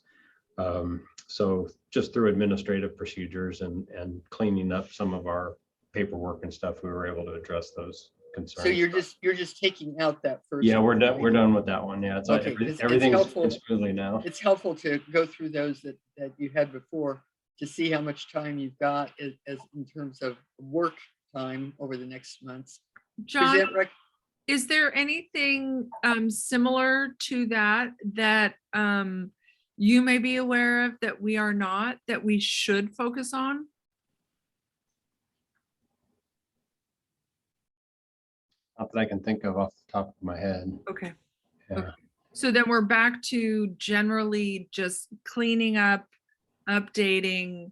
So just through administrative procedures and cleaning up some of our paperwork and stuff, we were able to address those concerns. So you're just taking out that first. Yeah, we're one, done. right? We're done with that one. Yeah, it's like Okay, it's everything's helpful. smoothly now. It's helpful to go through those that you had before to see how much time you've got as in terms of work time over the next months. John, Present is there anything similar to that you may be aware of that we are not, that we should focus on? Not that I can think of off the top of my head. Okay. Yeah. Okay. So then we're back to generally just cleaning up, updating,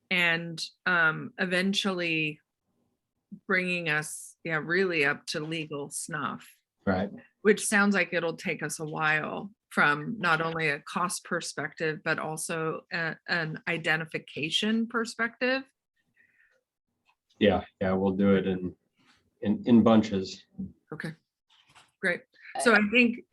and eventually bringing us, really up to legal snuff, Right. which sounds like it'll take us a while from not only a cost perspective, but also an identification perspective. Yeah. We'll do it in bunches. Okay, great. So I think,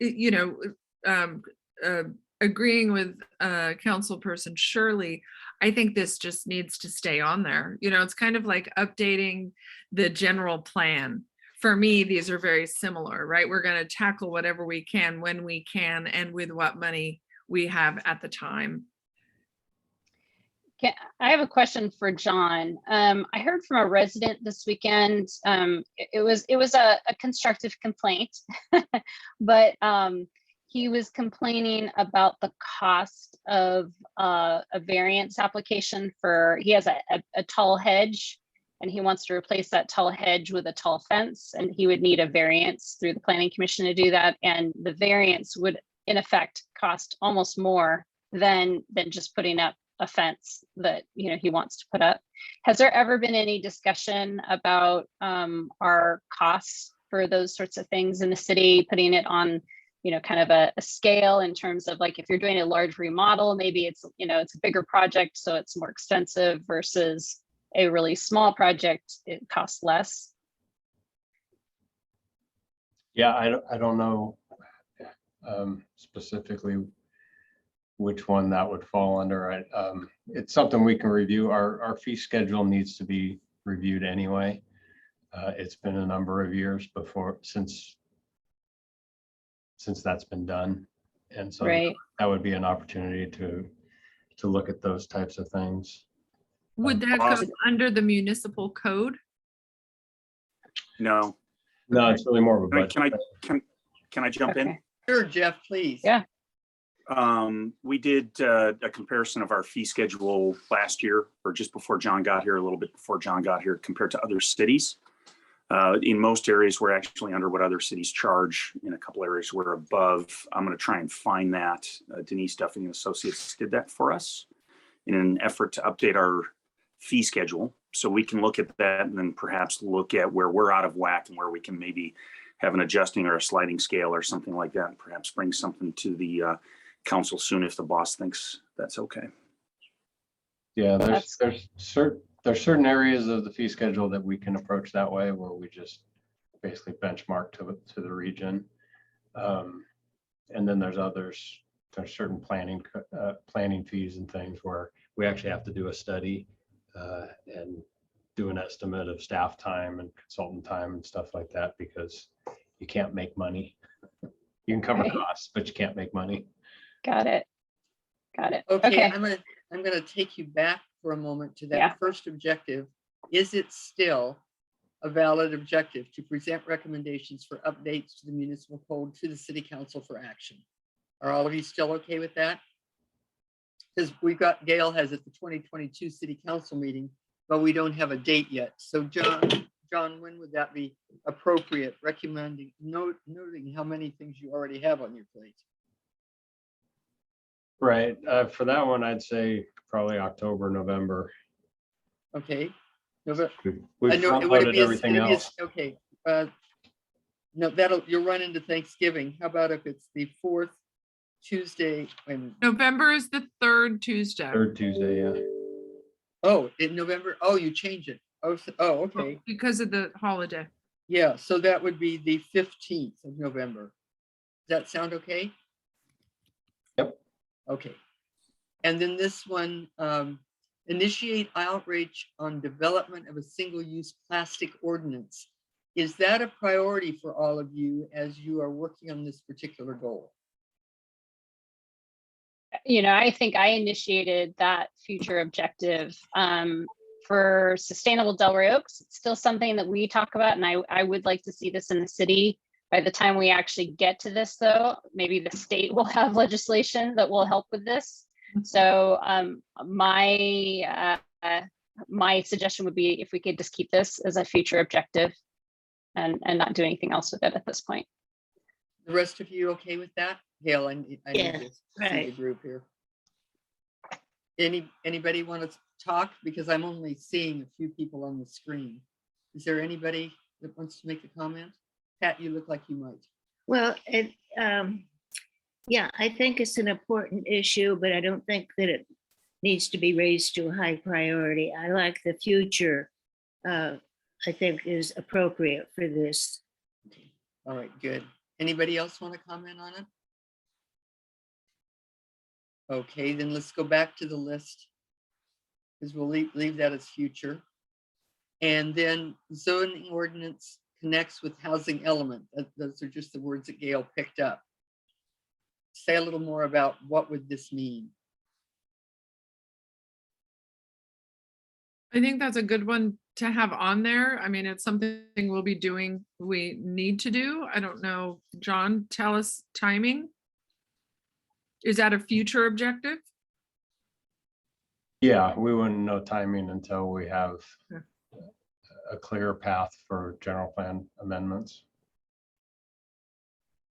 agreeing with Councilperson Shirley, I think this just needs to stay on there. It's kind of like updating the general plan. For me, these are very similar, right? We're going to tackle whatever we can when we can and with what money we have at the time. I have a question for John. I heard from a resident this weekend. It was a constructive complaint, but he was complaining about the cost of a variance application he has a tall hedge, and he wants to replace that tall hedge with a tall fence, and he would need a variance through the Planning Commission to do that. And the variance would in effect cost almost more than just putting up a fence that he wants to put up. Has there ever been any discussion about our costs for those sorts of things in the city, putting it on kind of a scale in terms of, like, if you're doing a large remodel, maybe it's it's a bigger project, so it's more expensive, versus a really small project, it costs less? Yeah, I don't know specifically which one that would fall under. It's something we can review. Our fee schedule needs to be reviewed anyway. It's been a number of years since that's been done. And so Right. that would be an opportunity to look at those types of things. Would that go under the municipal code? No. No, it's really more of a budget. Can I jump in? Okay. Sure, Jeff, please. Yeah. We did a comparison of our fee schedule last year, or just before John got here, a little bit before John got here, compared to other cities. In most areas, we're actually under what other cities charge. In a couple areas, we're above. I'm going to try and find that. Denise Duffy and Associates did that for us in an effort to update our fee schedule, so we can look at that and then perhaps look at where we're out of whack and where we can maybe have an adjusting or a sliding scale or something like that, and perhaps bring something to the council soon if the boss thinks that's okay. Yeah, That's- there's certain areas of the fee schedule that we can approach that way where we just basically benchmark to the region. And then there's certain planning fees and things where we actually have to do a study and do an estimate of staff time and consultant time and stuff like that, because you can't make money. You can cover Right. costs, but you can't make money. Got it. Got it. Okay, Okay. I'm gonna take you back for a moment to that Yeah. first objective. Is it still a valid objective to present recommendations for updates to the municipal code to the city council for action? Are all of you still okay with that? Because Gail has it the 2022 city council meeting, but we don't have a date yet. So John, when would that be appropriate? Noting how many things you already have on your plate. Right. For that one, I'd say probably October, November. Okay. We've I know, front would it loaded be a- everything it'd be a- else. Okay, no, you'll run into Thanksgiving. How about if it's the 4th Tuesday? Wait a minute. November is the third Tuesday. Third Tuesday, yeah. Oh, in November? Oh, you change it. Oh, okay. Because of the holiday. Yeah, so that would be the 15th of November. Does that sound okay? Yep. Okay. And then this one, initiate outreach on development of a single-use plastic ordinance. Is that a priority for all of you as you are working on this particular goal? I think I initiated that future objective for sustainable Delray Oaks. It's still something that we talk about, and I would like to see this in the city. By the time we actually get to this, though, maybe the state will have legislation that will help with this. So my suggestion would be if we could just keep this as a future objective and not do anything else with it at this point. The rest of you okay with that? Gail, I need Yeah, to see the right. group here. Anybody want to talk? Because I'm only seeing a few people on the screen. Is there anybody that wants to make a comment? Pat, you look like you might. Well, yeah, I think it's an important issue, but I don't think that it needs to be raised to a high priority. I like the future, I think is appropriate for this. All right, good. Anybody else want to comment on it? Okay, then let's go back to the list. Because we'll leave that as future. And then zoning ordinance connects with housing element. Those are just the words that Gail picked up. Say a little more about what would this mean? I think that's a good one to have on there. I mean, it's something we'll be doing, we need to do. I don't know, John, tell us timing. Is that a future objective? Yeah, we wouldn't know timing until we have Okay. a clear path for general plan amendments.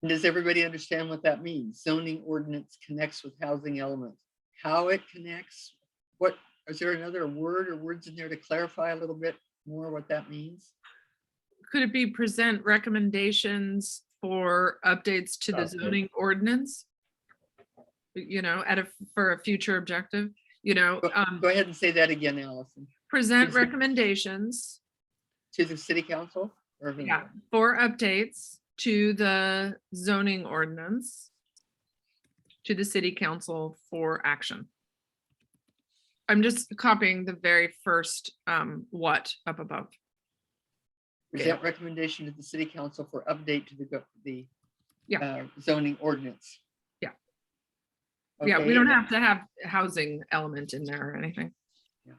Does everybody understand what that means? Zoning ordinance connects with housing element. How it connects? What, is there another word or words in there to clarify a little bit more what that means? Could it be present recommendations for updates to the Okay. zoning ordinance? For a future objective, Go ahead and say that again, Allison. present Present- recommendations, To the city council? Or who? yeah, for updates to the zoning ordinance to the city council for action. I'm just copying the very first what up above. Present recommendation to the city council for update to the Yeah. Zoning ordinance. Yeah, Okay, we don't have to have housing element in there or anything. Yeah.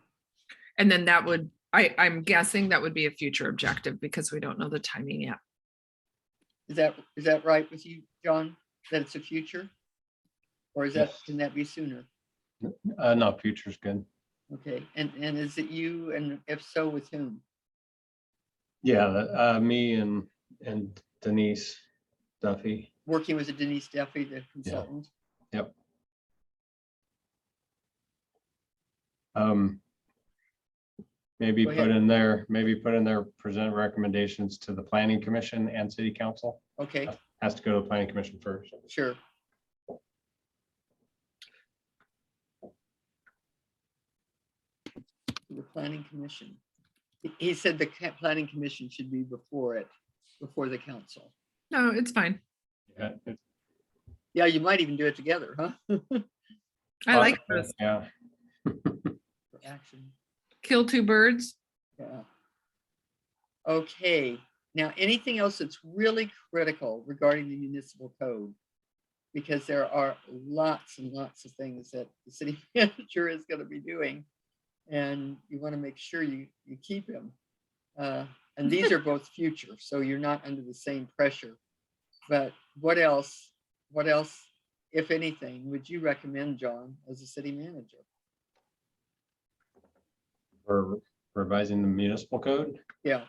And then that would, I'm guessing that would be a future objective because we don't know the timing yet. Is that right with you, John? That it's a future? Or is that, Yes. can that be sooner? No, future's good. Okay, and is it you, and if so, with whom? Yeah, me and Denise Duffy. Working with Denise Duffy, the consultant? Yep. Maybe Go put ahead. in there, present recommendations to the planning commission and city council. Okay, Has to go to the planning commission first. sure. the planning commission. He said the planning commission should be before it, before the council. No, it's fine. Yeah, Yeah, you might even do it together, huh? I like those. Yeah. For action. Kill two birds. Yeah. Okay, now anything else that's really critical regarding the municipal code? Because there are lots and lots of things that the city manager is going to be doing. And you want to make sure you keep him. And these are both future, so you're not under the same pressure. But what else, if anything, would you recommend, John, as a city manager? For revising the municipal code, Yeah,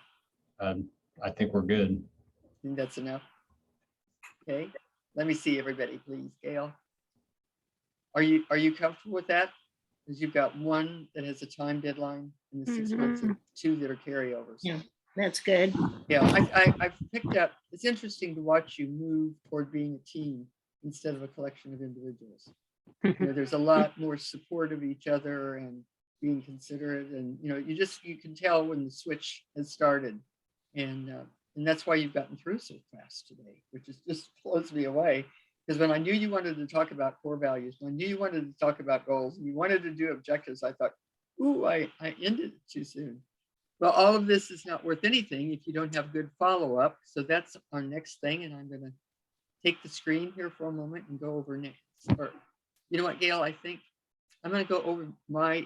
I think we're good. I think that's enough. Okay, let me see everybody, please. Gail. Are you comfortable with that? Because you've got one that has a time deadline in the 6 months and two that are carryovers. Yeah. That's good. Yeah, I've picked up, it's interesting to watch you move toward being a team instead of a collection of individuals. You know, there's a lot more support of each other and being considerate, and you can tell when the switch has started, and that's why you've gotten through so fast today, which is just blows me away. Because when I knew you wanted to talk about core values, when I knew you wanted to talk about goals, and you wanted to do objectives, I thought, ooh, I ended it too soon. Well, all of this is not worth anything if you don't have good follow-up. So that's our next thing. And I'm going to take the screen here for a moment and go over next. Or, you know what, Gail, I think I'm going to go over my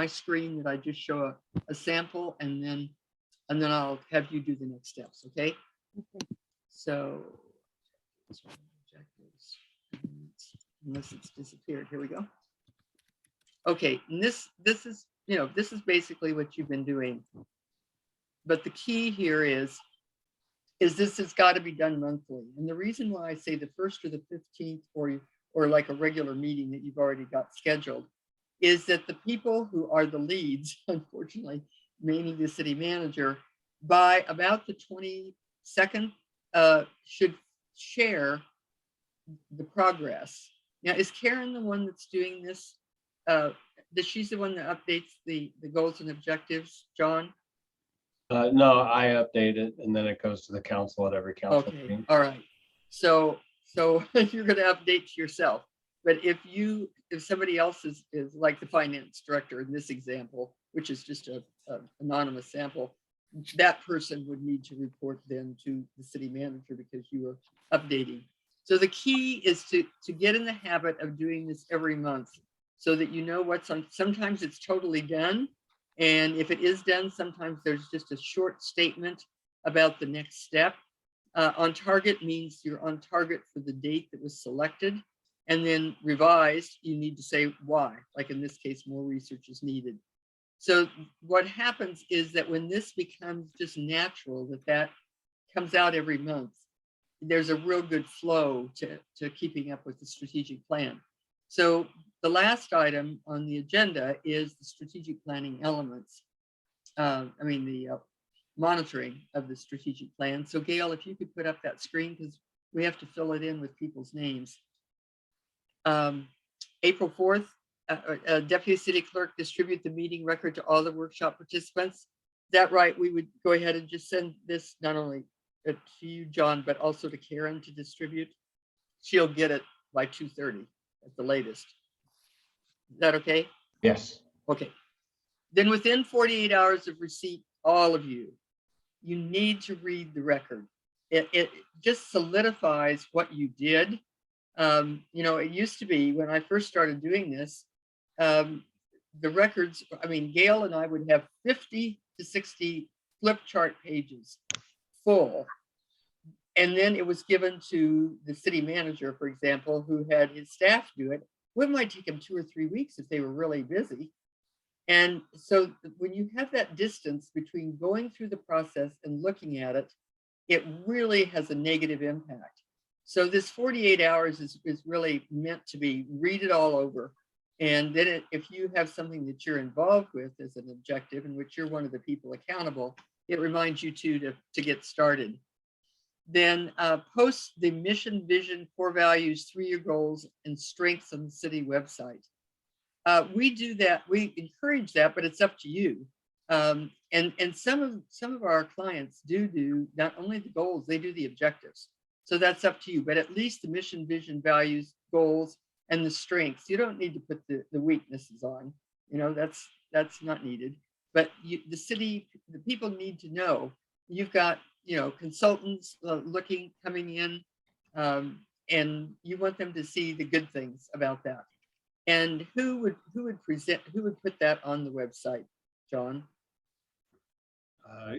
screen that I just show a sample, and then I'll have you do the next steps. Okay. So unless it's disappeared, here we go. Okay, and this is, this is basically what you've been doing. But the key here is this has got to be done monthly. And the reason why I say the 1st or the 15th or like a regular meeting that you've already got scheduled is that the people who are the leads, unfortunately, mainly the city manager, by about the 22nd should share the progress. Now, is Karen the one that's doing this? She's the one that updates the goals and objectives, John? No, I update it and then it goes to the council at every council Okay, meeting. all right. So you're going to update to yourself. But if somebody else is like the finance director in this example, which is just a anonymous sample, that person would need to report then to the city manager because you are updating. So the key is to get in the habit of doing this every month so that you know what's on. Sometimes it's totally done. And if it is done, sometimes there's just a short statement about the next step. On target means you're on target for the date that was selected. And then revised, you need to say why. Like in this case, more research is needed. So what happens is that when this becomes just natural, that comes out every month, there's a real good flow to keeping up with the strategic plan. So the last item on the agenda is the strategic planning elements. The monitoring of the strategic plan. So Gail, if you could put up that screen, because we have to fill it in with people's names. April 4th, Deputy City Clerk distribute the meeting record to all the workshop participants. Is that right? We would go ahead and just send this not only to you, John, but also to Karen to distribute. She'll get it by 2:30 at the latest. Is that okay? Yes. Okay. Then within 48 hours of receipt, all of you need to read the record. It just solidifies what you did. It used to be when I first started doing this, the records, Gail and I would have 50 to 60 flip chart pages full. And then it was given to the city manager, for example, who had his staff do it. It might take them 2 or 3 weeks if they were really busy. And so when you have that distance between going through the process and looking at it, it really has a negative impact. So this 48 hours is really meant to be read it all over. And then if you have something that you're involved with as an objective in which you're one of the people accountable, it reminds you to get started. Then post the mission, vision, core values, 3-year goals, and strengths on the city website. We do that, we encourage that, but it's up to you. And some of our clients do not only the goals, they do the objectives. So that's up to you, but at least the mission, vision, values, goals, and the strengths, you don't need to put the weaknesses on, you know, that's not needed. But the people need to know you've got, you know, consultants coming in, and you want them to see the good things about that. And who would put that on the website, John?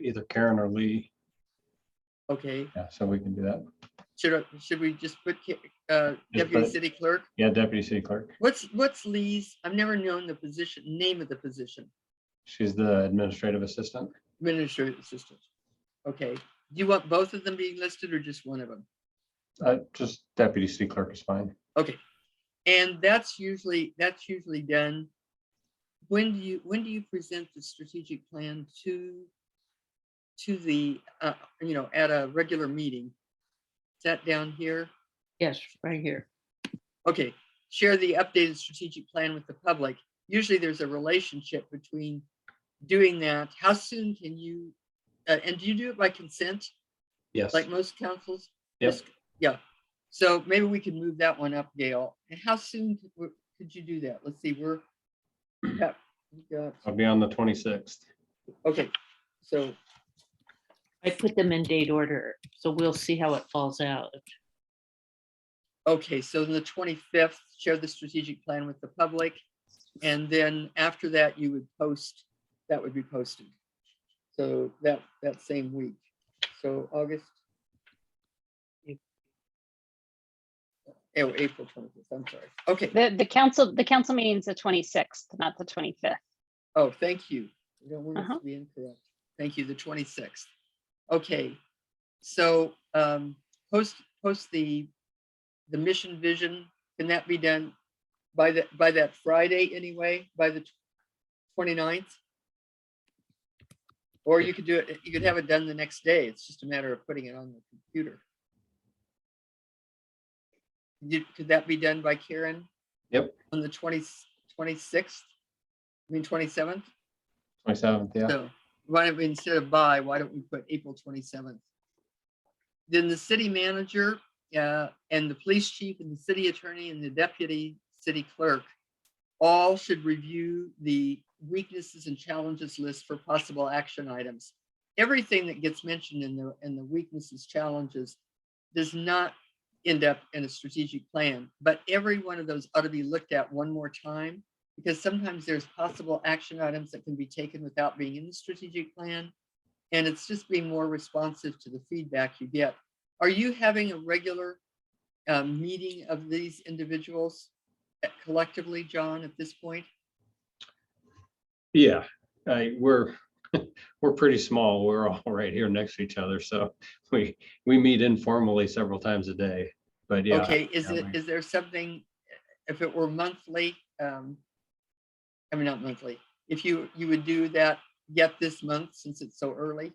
Either Karen or Lee. Okay, Yeah, so we can do that. should we just put put deputy it- city clerk? Yeah, deputy city clerk. What's Lee's? I've never known the name of the position. She's the administrative assistant. Administrative assistant. Okay, do you want both of them being listed or just one of them? Just deputy city clerk is fine. Okay, and that's usually done. When do you present the strategic plan to the you know, at a regular meeting? Is that down here? Yes, right here. Okay, share the updated strategic plan with the public. Usually there's a relationship between doing that. How soon can you, and do you do it by consent Yes. like most councils? Yep. Yeah, so maybe we can move that one up, Gail. And how soon could you do that? Let's see, we got, I'll be on the 26th. okay, so, I put them in date order, so we'll see how it falls out. okay, so the 25th, share the strategic plan with the public. And then after that, you would post, that would be posted. So that same week. So August. Oh, April 25th, I'm sorry. Okay, The council meeting's the 26th, not the 25th. oh, thank you. I don't want it Uh-huh. to be incorrect. Thank you, the 26th. Okay, so post the mission vision, can that be done by that Friday anyway, by the 29th? Or you could do it, you could have it done the next day. It's just a matter of putting it on the computer. Could that be done by Karen? Yep. On the 26th? I mean, 27th? 27th, yeah. So why don't we, instead of by, why don't we put April 27th? Then the city manager and the police chief and the city attorney and the deputy city clerk all should review the weaknesses and challenges list for possible action items. Everything that gets mentioned in the weaknesses, challenges does not end up in a strategic plan, but every one of those ought to be looked at one more time, because sometimes there's possible action items that can be taken without being in the strategic plan. And it's just being more responsive to the feedback you get. Are you having a regular meeting of these individuals collectively, John, at this point? Yeah, we're pretty small. We're all right here next to each other, so we meet informally several times a day. But yeah. Okay, yeah, is there something, if it were monthly, I mean, not monthly, if you would do that yet this month since it's so early?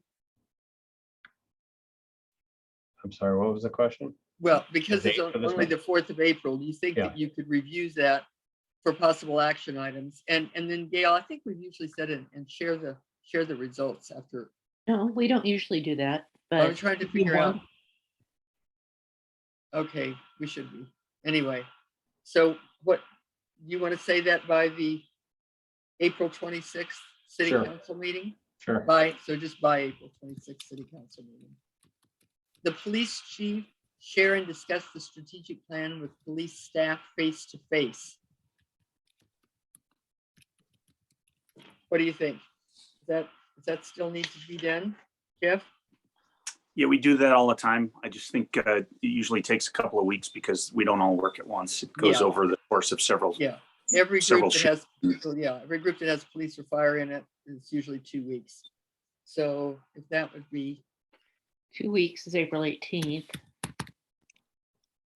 I'm sorry, what was the question? Well, because The it's date for this only month? the 4th of April, do you think Yeah. that you could review that for possible action items? And then Gail, I think we've usually said it and share the results after. No, we don't usually do that, I'm but trying to if you figure out. want- Okay, we should be. Anyway, so what, you want to say that by the April 26th city Sure. council meeting? Sure. So just by April 26th city council meeting. The police chief share and discuss the strategic plan with police staff face to face. What do you think? Does that still need to be done, Jeff? Yeah, we do that all the time. I just think it usually takes a couple of weeks because we don't all work at once. It goes Yeah. over the course of several. Yeah, every Several group that has, every group that has police or fire in it is usually 2 weeks. So if that would be, 2 weeks is April 18th.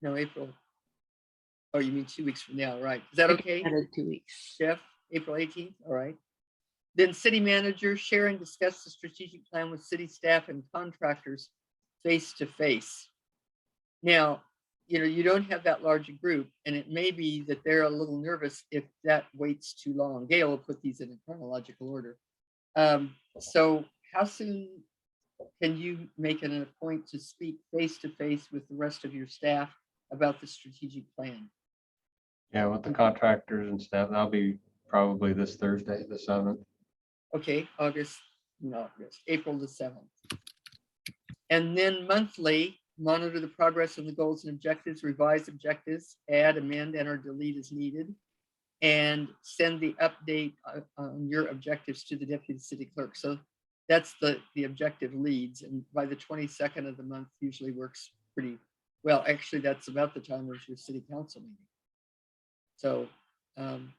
no, April. Oh, you mean 2 weeks from now, right? Is that okay, Added 2 weeks. Jeff? April 18th, all right. Then city manager share and discuss the strategic plan with city staff and contractors face to face. Now, you don't have that large a group, and it may be that they're a little nervous if that waits too long. Gail will put these in a chronological order. So how soon can you make it a point to speak face to face with the rest of your staff about the strategic plan? Yeah, with the contractors and stuff, that'll be probably this Thursday, the 7th. Okay, April the 7th. And then monthly, monitor the progress of the goals and objectives, revise objectives, add, amend, and or delete as needed, and send the update on your objectives to the deputy city clerk. So that's the objective leads. And by the 22nd of the month usually works pretty well. Actually, that's about the time of your city council meeting. So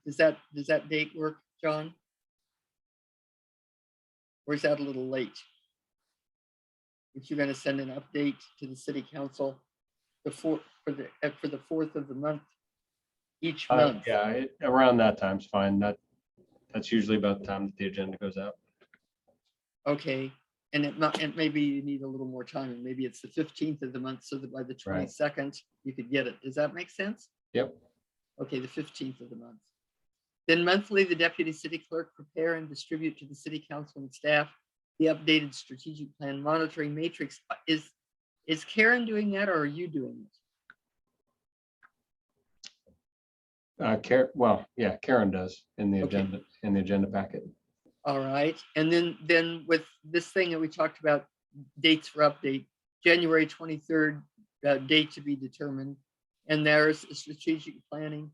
does that date work, John? Or is that a little late? If you're going to send an update to the city council for the 4th of the month each month. Yeah, around that time's fine. That's usually about the time that the agenda goes out. Okay, and maybe you need a little more time, and maybe it's the 15th of the month, so that by the 22nd you could get it. Does that make sense? Yep. Okay, the 15th of the month. Then monthly, the deputy city clerk prepare and distribute to the city council and staff the updated strategic plan monitoring matrix. Is Karen doing that, or are you doing it? Well, yeah, Karen does in the agenda packet. All right, and then with this thing that we talked about, dates for update, January 23rd, date to be determined, and there's a strategic planning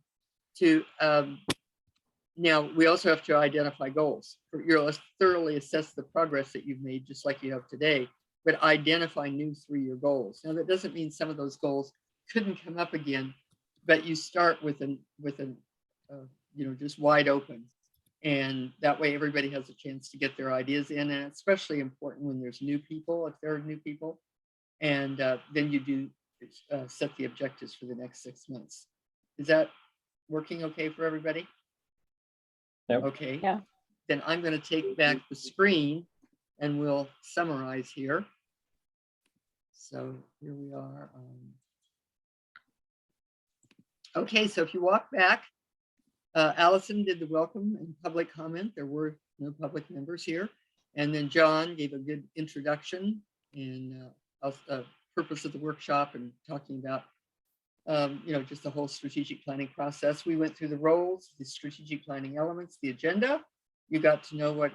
to. Now we also have to identify goals. You'll thoroughly assess the progress that you've made, just like you have today, but identify new 3-year goals. Now that doesn't mean some of those goals couldn't come up again, but you start with an just wide open. And that way everybody has a chance to get their ideas in, and it's especially important when there's new people, if there are new people. And then you do set the objectives for the next 6 months. Is that working okay for everybody? Yep. Okay. Yeah. Then I'm going to take back the screen and we'll summarize here. So here we are. Okay, so if you walk back, Allison did the welcome and public comment. There were no public members here. And then John gave a good introduction and purpose of the workshop and talking about, just the whole strategic planning process. We went through the roles, the strategic planning elements, the agenda. You got to know what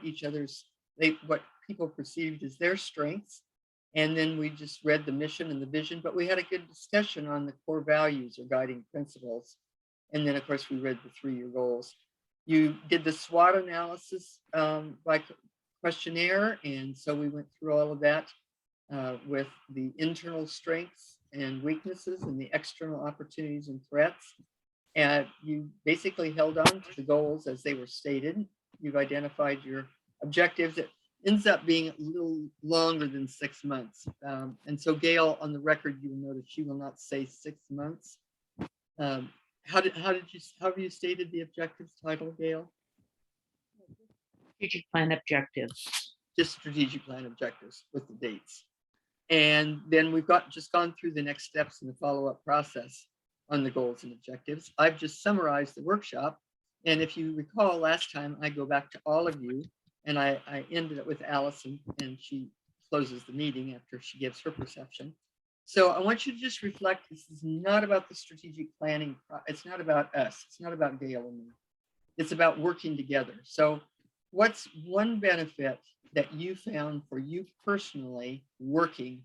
what people perceived as their strengths. And then we just read the mission and the vision, but we had a good discussion on the core values or guiding principles. And then of course we read the 3-year goals. You did the SWOT analysis by questionnaire. And so we went through all of that with the internal strengths and weaknesses and the external opportunities and threats. And you basically held on to the goals as they were stated. You've identified your objectives. It ends up being a little longer than 6 months. And so Gail, on the record, you will notice she will not say 6 months. How have you stated the objectives title, Gail? Strategic plan objectives. Just strategic plan objectives with the dates. And then we've just gone through the next steps in the follow-up process on the goals and objectives. I've just summarized the workshop. And if you recall last time, I go back to all of you and I ended it with Allison, and she closes the meeting after she gives her perception. So I want you to just reflect, this is not about the strategic planning. It's not about us. It's not about Gail and me. It's about working together. So what's one benefit that you found for you personally working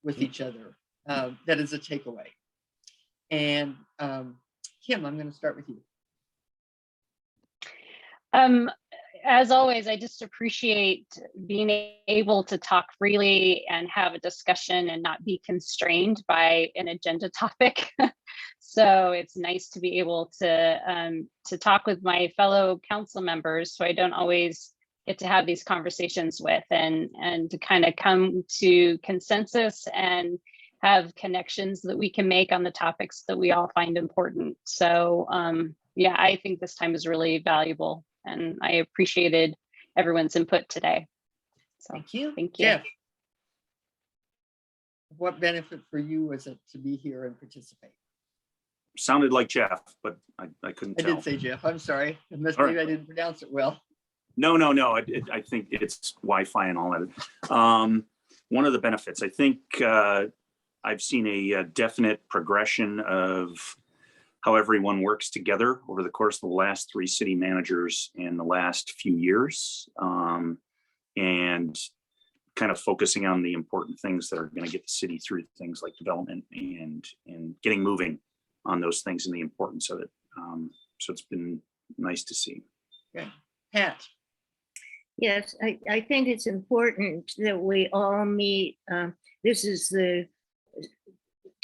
with each other that is a takeaway? And Kim, I'm going to start with you. As always, I just appreciate being able to talk freely and have a discussion and not be constrained by an agenda topic. So it's nice to be able to talk with my fellow council members who I don't always get to have these conversations with, and to kind of come to consensus and have connections that we can make on the topics that we all find important. So yeah, I think this time is really valuable, and I appreciated everyone's input today. So Thank you. Thank you. Jeff, what benefit for you was it to be here and participate? sounded like Jeff, but I couldn't I tell. did say Jeff. I'm sorry. All right. Maybe I didn't pronounce it well. No. I think it's Wi-Fi and all that. One of the benefits, I think, I've seen a definite progression of how everyone works together over the course of the last 3 city managers in the last few years, and kind of focusing on the important things that are going to get the city through things like development and getting moving on those things and the importance of it. So it's been nice to see. Okay. Pat. Yes, I think it's important that we all meet. This is the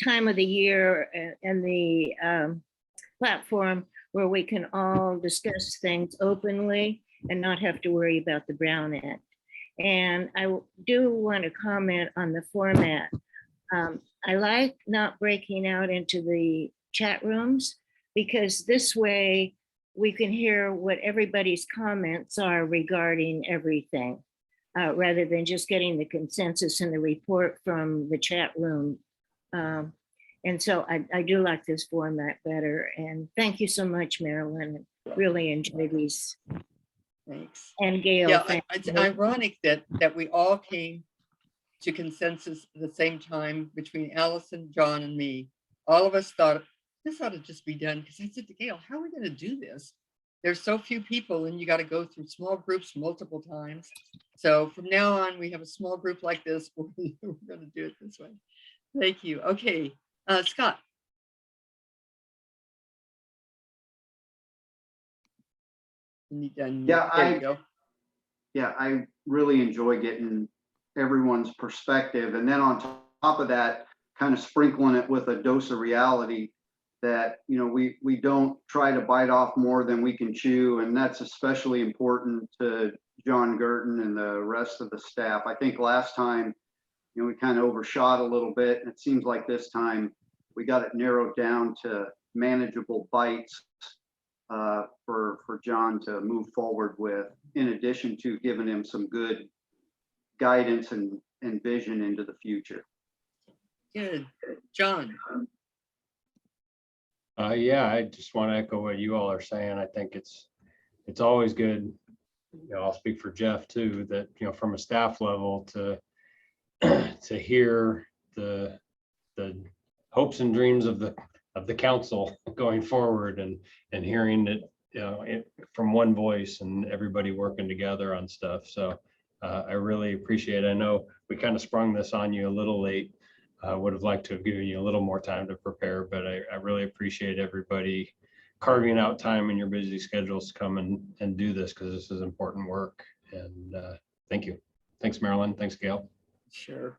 time of the year and the platform where we can all discuss things openly and not have to worry about the Brown Act. And I do want to comment on the format. I like not breaking out into the chat rooms, because this way we can hear what everybody's comments are regarding everything, rather than just getting the consensus and the report from the chat room. And so I do like this format better. And thank you so much, Marilyn. Really enjoy these. Thanks. And Gail. Yeah, thank it's you. ironic that we all came to consensus at the same time between Allison, John, and me. All of us thought this ought to just be done, because I said to Gail, how are we going to do this? There's so few people and you got to go through small groups multiple times. So from now on, we have a small group like this. We're going to do it this way. Thank you. Okay, Scott. Yeah, I really enjoy getting everyone's perspective. And then on top of that, kind of sprinkling it with a dose of reality that, you know, we don't try to bite off more than we can chew. And that's especially important to John Gurton and the rest of the staff. I think last time, you know, we kind of overshot a little bit. And it seems like this time we got it narrowed down to manageable bites for John to move forward with, in addition to giving him some good guidance and vision into the future. Good. John. Yeah, I just want to echo what you all are saying. I think it's always good. You know, I'll speak for Jeff too, that, you know, from a staff level to hear the hopes and dreams of the council going forward, and hearing it, you know, from one voice and everybody working together on stuff. So I really appreciate it. I know we kind of sprung this on you a little late. Would have liked to have given you a little more time to prepare, but I really appreciate everybody carving out time in your busy schedules to come and do this, because this is important work. And thank you. Thanks, Marilyn. Thanks, Gail. Sure.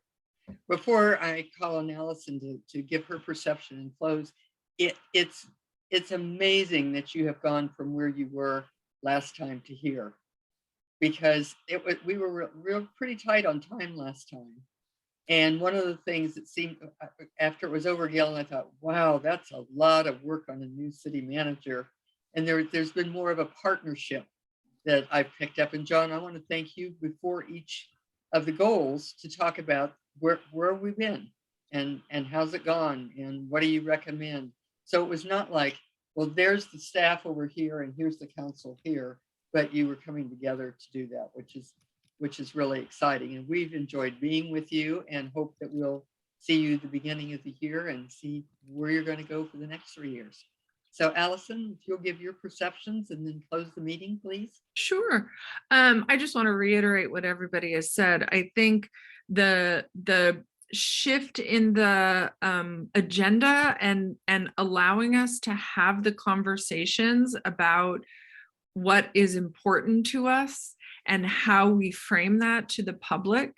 Before I call on Allison to give her perception and close, it's amazing that you have gone from where you were last time to here, because we were pretty tight on time last time. And one of the things that seemed, after it was over, Gail and I thought, wow, that's a lot of work on a new city manager. And there's been more of a partnership that I've picked up. And John, I want to thank you before each of the goals to talk about where have we been and how's it gone and what do you recommend? So it was not like, well, there's the staff over here and here's the council here, but you were coming together to do that, which is really exciting. And we've enjoyed being with you and hope that we'll see you at the beginning of the year and see where you're going to go for the next 3 years. So Allison, if you'll give your perceptions and then close the meeting, please. Sure. I just want to reiterate what everybody has said. I think the shift in the agenda and allowing us to have the conversations about what is important to us and how we frame that to the public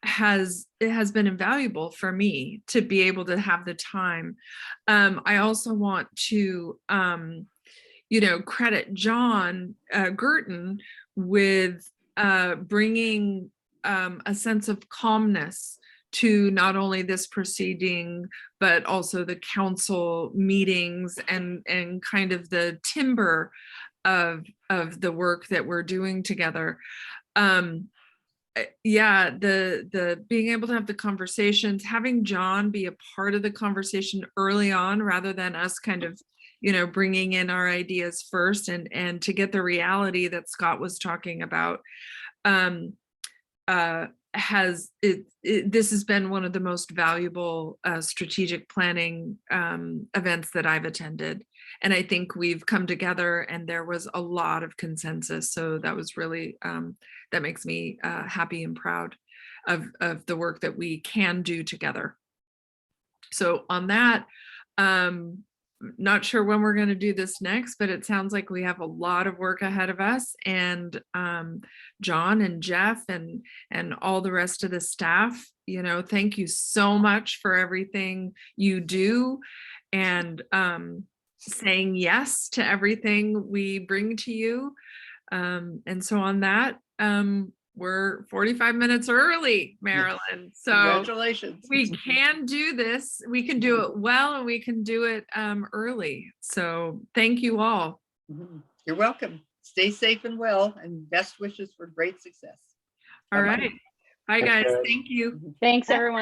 has been invaluable for me to be able to have the time. I also want to credit John Gurton with bringing a sense of calmness to not only this proceeding, but also the council meetings and kind of the timber of the work that we're doing together. yeah, the being able to have the conversations, having John be a part of the conversation early on rather than us kind of, bringing in our ideas first, and to get the reality that Scott was talking about, this has been one of the most valuable strategic planning events that I've attended. And I think we've come together and there was a lot of consensus. So that was really, that makes me happy and proud of the work that we can do together. So on that, not sure when we're going to do this next, but it sounds like we have a lot of work ahead of us. And John and Jeff and all the rest of the staff, thank you so much for everything you do, and saying yes to everything we bring to you. And so on that, we're 45 minutes early, Marilyn. So Congratulations. we can do this. We can do it well, and we can do it early. So thank you all. You're welcome. Stay safe and well, and best wishes for great success. All Bye-bye. right. Bye, guys. Thank you. Thanks, everyone.